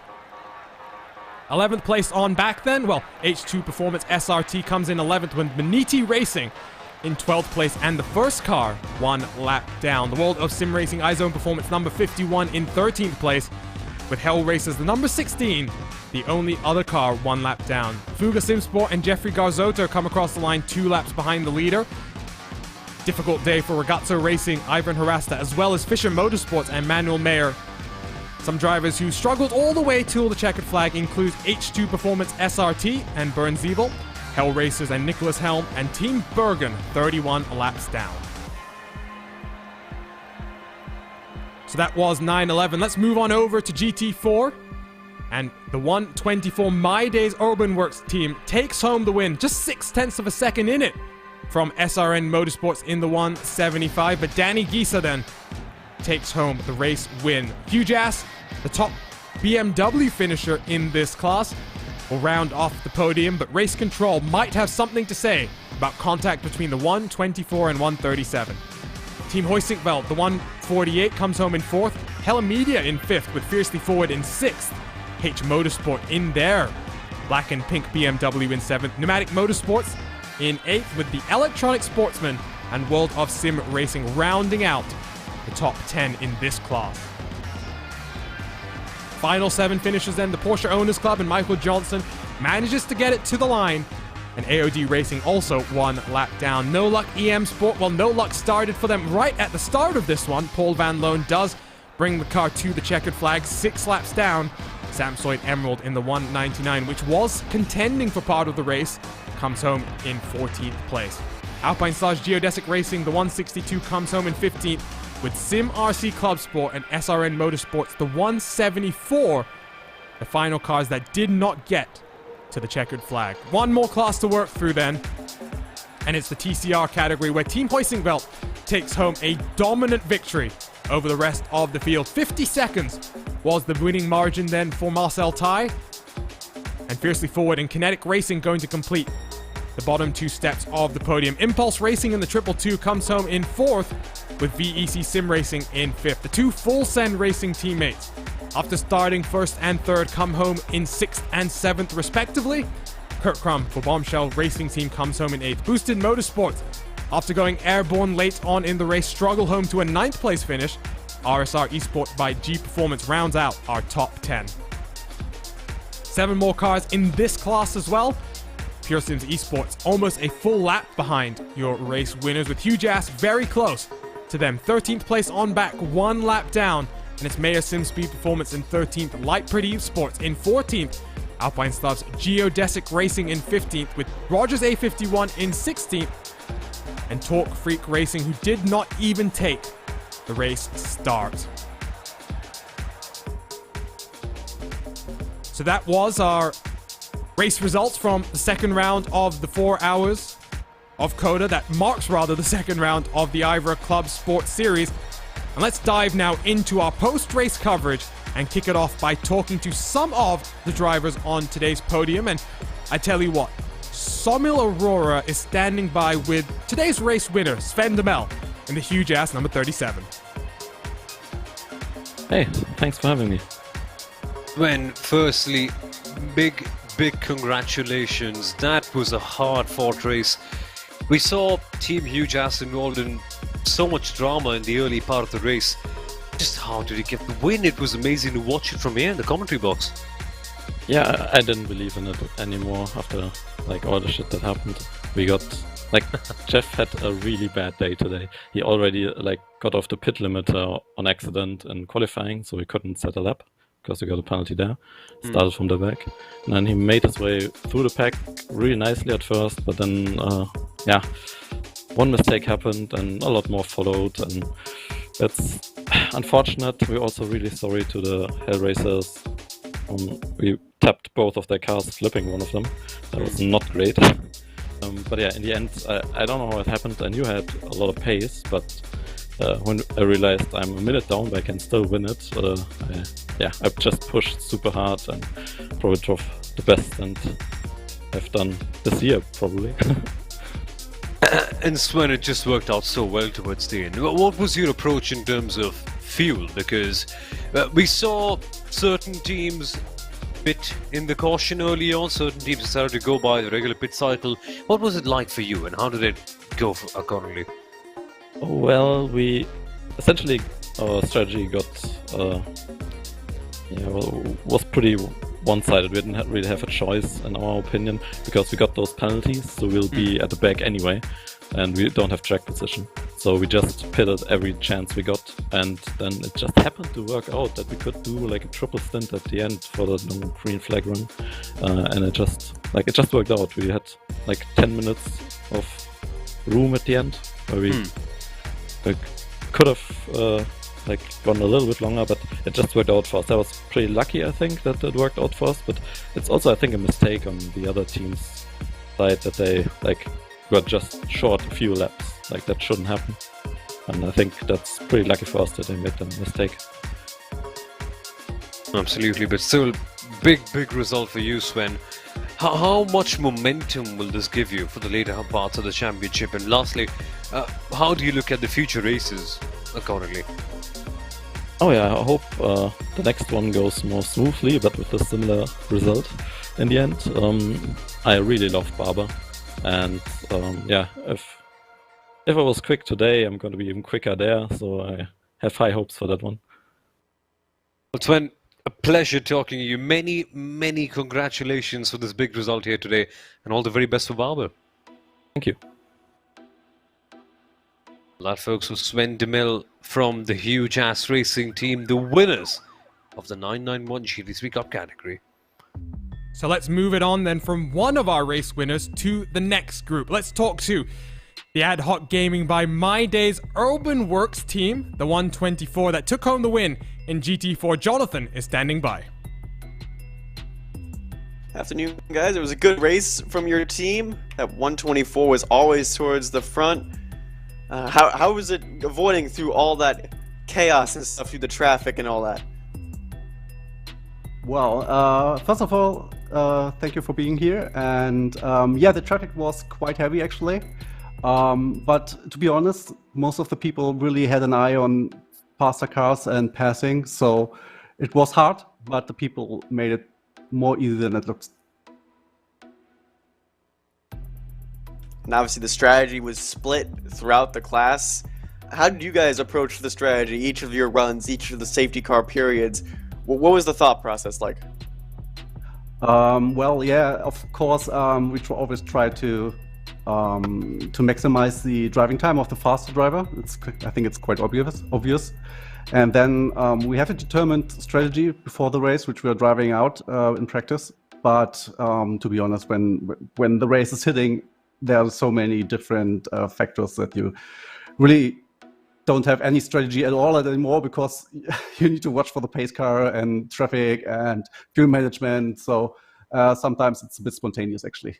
11th place on back then, well, H2 Performance SRT comes in 11th with Maniti Racing in 12th place, and the first car 1 lap down. The World of Sim Racing iZone Performance number 51 in 13th place, with Hell Racers the number 16, the only other car 1 lap down. Fuga Simsport and Jeffrey Garzotto come across the line 2 laps behind the leader. Difficult day for Ragazzo Racing, Ivan Harasta, as well as Fisher Motorsports and Manuel Mayer. Some drivers who struggled all the way till the checkered flag include H2 Performance SRT and Bernd Siebel, Hell Racers and Nicholas Helm, and Team Bergen 31 laps down. So that was 9-11. Let's move on over to GT4. And the 124 My Days Urban Works team takes home the win. Just 0.6 of a second in it from SRN Motorsports in the 175. But Danny Gisa then takes home the race win. Huge Ass, the top BMW finisher in this class, will round off the podium, but race control might have something to say about contact between the 124 and 137. Team Hoysinkveld, the 148, comes home in 4th. Hella Media in 5th, with Fiercely Forward in 6th. H Motorsport in their black and pink BMW in 7th. Pneumatic Motorsports in 8th, with the Electronic Sportsman and World of Sim Racing rounding out the top 10 in this class. Final 7 finishers then, the Porsche Owners Club and Michael Johnson manages to get it to the line, and AOD Racing also 1 lap down. No luck EM Sport, well, no luck started for them right at the start of this one. Paul Van Loon does bring the car to the checkered flag, 6 laps down. Samsoid Emerald in the 199, which was contending for part of the race, comes home in 14th place. Alpine Stars Geodesic Racing, the 162, comes home in 15th, with Sim RC Club Sport and SRN Motorsports, the 174, the final cars that did not get to the checkered flag. One more class to work through then, and it's the TCR category, where Team Hoisingveld takes home a dominant victory over the rest of the field. 50 seconds was the winning margin then for Marcel Tai. And Fiercely Forward and Kinetic Racing going to complete the bottom 2 steps of the podium. Impulse Racing in the 222 comes home in 4th, with VEC Sim Racing in 5th. The 2 Full Send Racing teammates, after starting 1st and 3rd, come home in 6th and 7th respectively. Kurt Crum for Bombshell Racing Team comes home in 8th. Boosted Motorsports, after going airborne late on in the race, struggle home to a 9th place finish. RSR Esport by G Performance rounds out our top 10. 7 more cars in this class as well. Pure Sims Esports almost a full lap behind your race winners, with Huge Ass very close to them. 13th place on back, 1 lap down, and it's Mayor Sim Speed Performance in 13th. Light Pretty Sports in 14th. Alpine Stars Geodesic Racing in 15th, with Rogers A51 in 16th. And Torque Freak Racing, who did not even take the race start. So that was our race results from the second round of the 4 hours of COTA. That marks rather the second round of the IVRA ClubSport Series. And let's dive now into our post-race coverage and kick it off by talking to some of the drivers on today's podium. And I tell you what, Somil Aurora is standing by with today's race winner, Sven Demel, in the Huge Ass number 37. Hey, thanks for having me. When firstly, big congratulations. That was a hard-fought race. We saw Team Huge Ass involved in so much drama in the early part of the race. Just how did he get the win? It was amazing to watch it from here in the commentary box. Yeah, I didn't believe in it anymore after like all the shit that happened. We got like Jeff had a really bad day today. He already like got off the pit limiter on accident in qualifying, so he couldn't set a lap because we got a penalty there. Started from the back, and then he made his way through the pack really nicely at first, but then yeah, one mistake happened and a lot more followed, and that's unfortunate. We're also really sorry to the Hell Racers. We tapped both of their cars, flipping one of them. That was not great. But yeah, in the end, I don't know how it happened. I knew I had a lot of pace, but when I realized I'm a minute down, but I can still win it, I just pushed super hard and probably drove the best and I've done this year, probably. And Sven, it just worked out so well towards the end. What was your approach in terms of fuel? Because we saw certain teams bit in the caution early on, certain teams decided to go by the regular pit cycle. What was it like for you, and how did it go accordingly? Well, we essentially, our strategy got was pretty one-sided. We didn't really have a choice, in our opinion, because we got those penalties, so we'll be at the back anyway, and we don't have track position. So we just pitted every chance we got, and then it just happened to work out that we could do like a triple stint at the end for the no green flag run, and it just worked out. We had like 10 minutes of room at the end where we could have gone a little bit longer, but it just worked out for us. I was pretty lucky, I think, that it worked out for us, but it's also, I think, a mistake on the other team's side that they got just short a few laps. Like, that shouldn't happen, and I think that's pretty lucky for us that they made the mistake. Absolutely, but still, big result for you, Sven. How much momentum will this give you for the later parts of the championship? And lastly, how do you look at the future races accordingly? Oh yeah, I hope the next one goes more smoothly, but with a similar result in the end. I really love Barber, and yeah, if I was quick today, I'm going to be even quicker there, so I have high hopes for that one. Well, Sven, A pleasure talking to you. Many, many congratulations for this big result here today, and all the very best for Barber. Thank you. That, folks, was Sven DeMille from the Huge Ass Racing team, the winners of the 991 GT3 Cup category. So let's move it on then from one of our race winners to the next group. Let's talk to the Ad Hoc Gaming by My Day's Urban Works team, the 124 that took home the win in GT4. Jonathan is standing by. Afternoon, guys. It was a good race from your team. That 124 was always towards the front. How was it avoiding through all that chaos and stuff, through the traffic and all that? Well, first of all, thank you for being here. And yeah, the traffic was quite heavy actually. But to be honest, most of the people really had an eye on faster cars and passing. So it was hard, but the people made it more easy than it looks. And obviously the strategy was split throughout the class. How did you guys approach the strategy, each of your runs, each of the safety car periods? What was the thought process like? Well, yeah, of course, we always try to maximize the driving time of the faster driver. I think it's quite obvious. And then we have a determined strategy before the race, which we are driving out in practice. But to be honest, when the race is hitting, there are so many different factors that you really don't have any strategy at all anymore, because you need to watch for the pace car and traffic and fuel management. So sometimes it's a bit spontaneous, actually.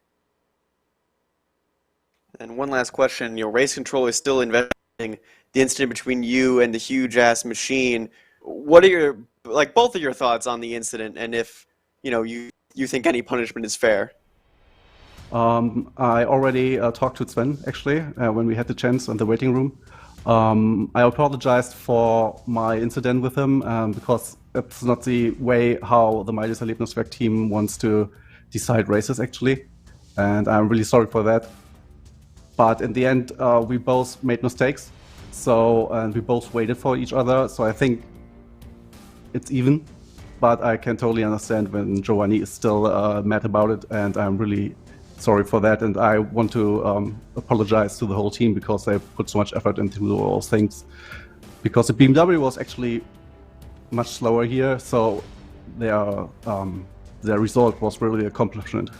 And one last question. Your race controller is still investigating the incident between you and the huge ass machine. What are your, both of your thoughts on the incident, and if you think any punishment is fair? I already talked to Sven, actually, when we had the chance in the waiting room. I apologized for my incident with him, because it's not the way how the Meides Erlebniswerk team wants to decide races, actually. And I'm really sorry for that. But in the end, we both made mistakes. And we both waited for each other. So I think it's even. But I can totally understand when Giovanni is still mad about it. And I'm really sorry for that. And I want to apologize to the whole team, because they put so much effort into those things. Because the BMW was actually much slower here. So their result was really an accomplishment.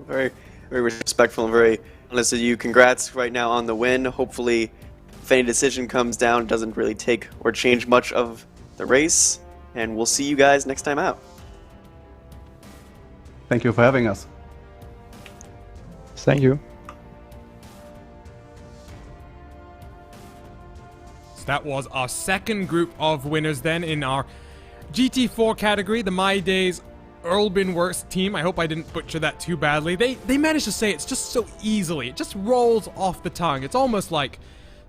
Very, very respectful and very honest with you. Congrats right now on the win. Hopefully, if any decision comes down, it doesn't really take or change much of the race. And we'll see you guys next time out. Thank you for having us. Thank you. So that was our second group of winners then in our GT4 category, the My Days Urban Works team. I hope I didn't butcher that too badly. They managed to say it's just so easily. It just rolls off the tongue. It's almost like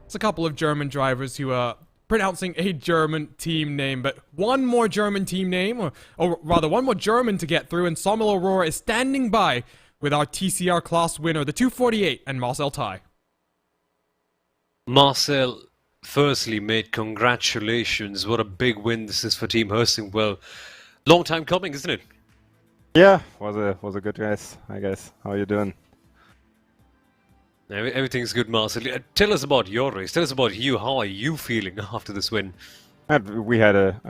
it's a couple of German drivers who are pronouncing a German team name. But one more German team name, or rather one more German to get through, and Samuel Aurora is standing by with our TCR class winner, the 248, and Marcel Tai. Marcel, firstly, mate, congratulations. What a big win this is for Team Hursting. Well, long time coming, isn't it? Yeah, was a good race, I guess. How are you doing? Everything's good, Marcel. Tell us about your race. Tell us about you. How are you feeling after this win? We had a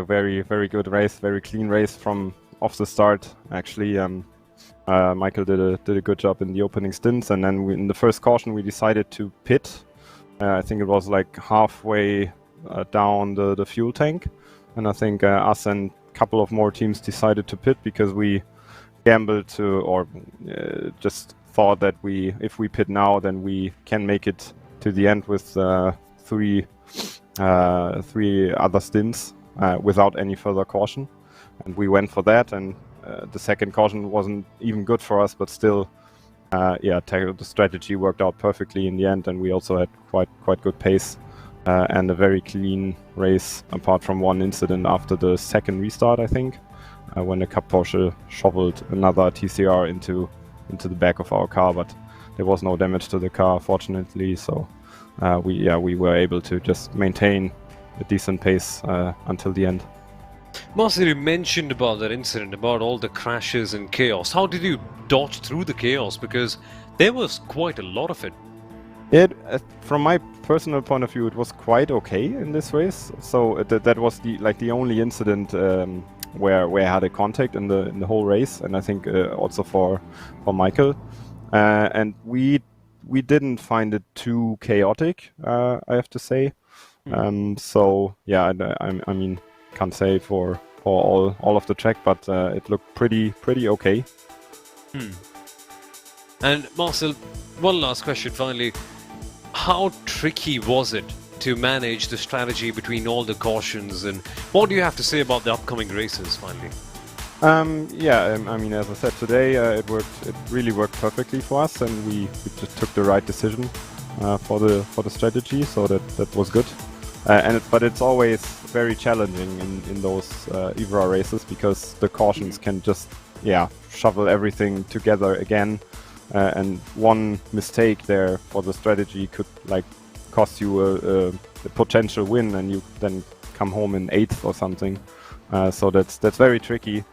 very, very good race, very clean race from off the start. Actually, Michael did a good job in the opening stints, and then in the first caution we decided to pit. I think it was like halfway down the fuel tank, and I think us and a couple of more teams decided to pit because we gambled or just thought that if we pit now, then we can make it to the end with three other stints without any further caution, and we went for that. And the second caution wasn't even good for us, but still, the strategy worked out perfectly in the end, and we also had quite good pace and a very clean race, apart from one incident after the second restart, I think, when the Cup Porsche shoveled another TCR into the back of our car, but there was no damage to the car, fortunately. So we were able to just maintain decent pace until the end. Marcel, you mentioned about that incident, about all the crashes and chaos. How did you dodge through the chaos? Because there was quite a lot of it. From my personal point of view, it was quite okay in this race. So that was the only incident where I had a contact in the whole race, and I think also for Michael. And we didn't find it too chaotic, I have to say. So yeah, I mean, can't say for all of the track, but it looked pretty okay. And Marcel, one last question finally. How tricky was it to manage the strategy between all the cautions, and what do you have to say about the upcoming races finally? I mean, as I said today, it really worked perfectly for us, and we just took the right decision for the strategy, so that was good. But it's always very challenging in those IVRA races, because the cautions can just shovel everything together again, and one mistake there for the strategy could cost you a potential win, and you then come home in 8th or something. So that's very tricky,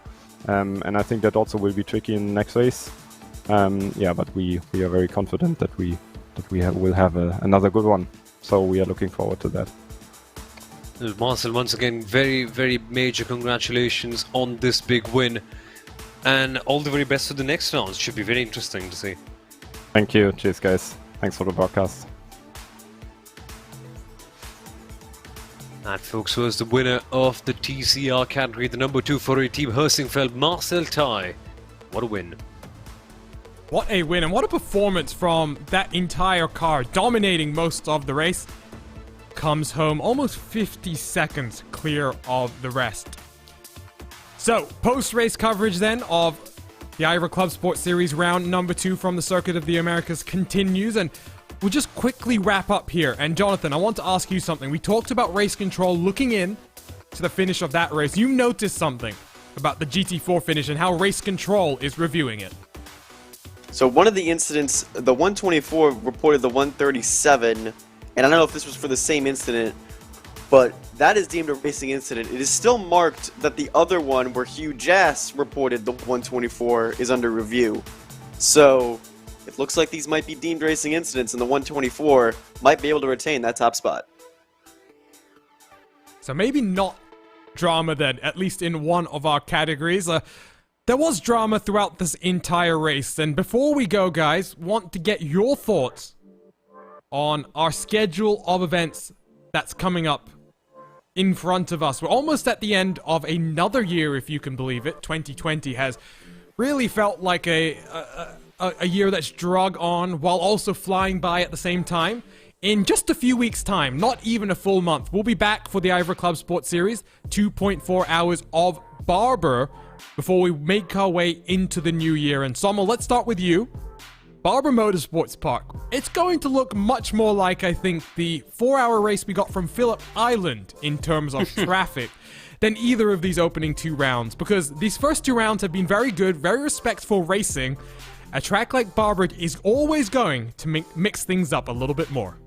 and I think that also will be tricky in the next race. But we are very confident that we will have another good one. So we are looking forward to that. Marcel, once again, very, very major congratulations on this big win, and all the very best for the next rounds. Should be very interesting to see. Thank you. Cheers, guys. Thanks for the broadcast. That, folks, was the winner of the TCR category, the number 2 for Team Hersingfeld, Marcel Tai. What a win. What a win, and what a performance from that entire car, dominating most of the race. Comes home almost 50 seconds clear of the rest. So, post-race coverage then of the IVRA ClubSport Series round number 2 from the Circuit of the Americas continues, and we'll just quickly wrap up here. And Jonathan, I want to ask you something. We talked about race control looking in to the finish of that race. You noticed something about the GT4 finish and how race control is reviewing it. So one of the incidents, the 124 reported the 137, and I don't know if this was for the same incident, but that is deemed a racing incident. It is still marked that the other one, where Hugh Jass reported the 124, is under review. So it looks like these might be deemed racing incidents, and the 124 might be able to retain that top spot. So maybe not drama then, at least in one of our categories. There was drama throughout this entire race, and before we go, guys, want to get your thoughts on our schedule of events that's coming up in front of us. We're almost at the end of another year, if you can believe it. 2020 has really felt like a year that's drug on while also flying by at the same time. In just a few weeks' time, not even a full month, we'll be back for the IVRA ClubSport Series, 2.4 hours of Barber before we make our way into the new year. And Sommel, let's start with you. Barber Motorsports Park. It's going to look much more like, I think, the 4-hour race we got from Phillip Island in terms of traffic than either of these opening 2 rounds, because these first 2 rounds have been very good, very respectful racing. A track like Barber is always going to mix things up a little bit more.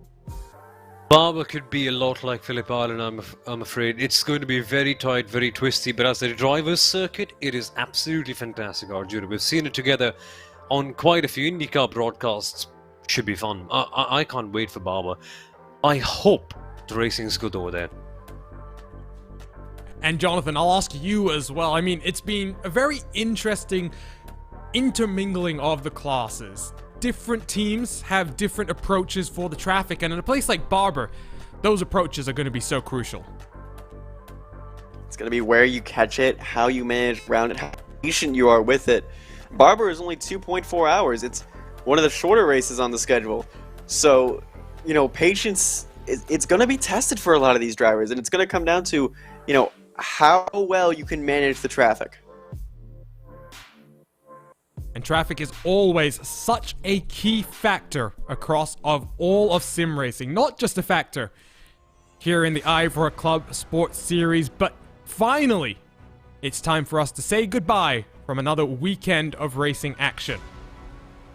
Barber could be a lot like Phillip Island, I'm afraid. It's going to be very tight, very twisty, but as a driver's circuit, it is absolutely fantastic, Arjuna. We've seen it together on quite a few IndyCar broadcasts. Should be fun. I can't wait for Barber. I hope the racing's good over there. And Jonathan, I'll ask you as well. I mean, it's been a very interesting intermingling of the classes. Different teams have different approaches for the traffic, and in a place like Barber, those approaches are going to be so crucial. It's going to be where you catch it, how you manage around it, how patient you are with it. Barber is only 2.4 hours. It's one of the shorter races on the schedule. So, you know, patience, it's going to be tested for a lot of these drivers, and it's going to come down to, you know, how well you can manage the traffic. And traffic is always such a key factor across all of sim racing. Not just a factor here in the IVRA ClubSport Series, but finally, it's time for us to say goodbye from another weekend of racing action.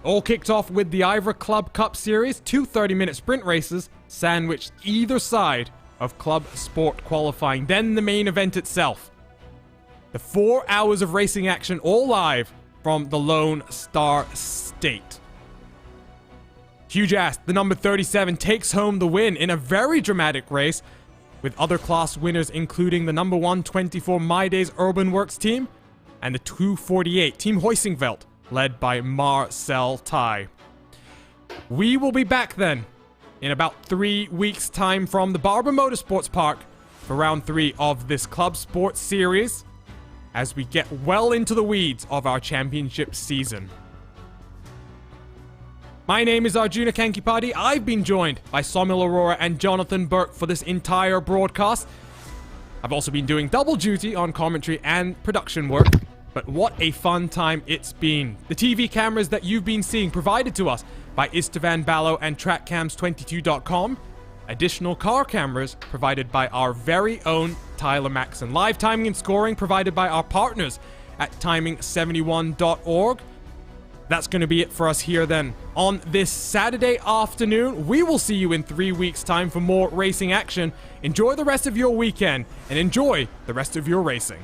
All kicked off with the IVRA Club Cup Series, 2 30-minute sprint races sandwiched either side of Club Sport qualifying, then the main event itself. The 4 hours of racing action all live from the Lone Star State. Huge Ass, the number 37, takes home the win in a very dramatic race, with other class winners including the number 124 My Days Urban Works team and the 248 Team Hoisingveld, led by Marcel Tai. We will be back then in about 3 weeks' time from the Barber Motorsports Park for round 3 of this ClubSport Series as we get well into the weeds of our championship season. My name is Arjuna Kankipati. I've been joined by Somil Aurora and Jonathan Burke for this entire broadcast. I've also been doing double duty on commentary and production work, but what a fun time it's been. The TV cameras that you've been seeing provided to us by Istvan Ballo and TrackCams22.com. Additional car cameras provided by our very own Tyler Maxon. Live timing and scoring provided by our partners at timing71.org. That's going to be it for us here then. On this Saturday afternoon, we will see you in 3 weeks' time for more racing action. Enjoy the rest of your weekend and enjoy the rest of your racing.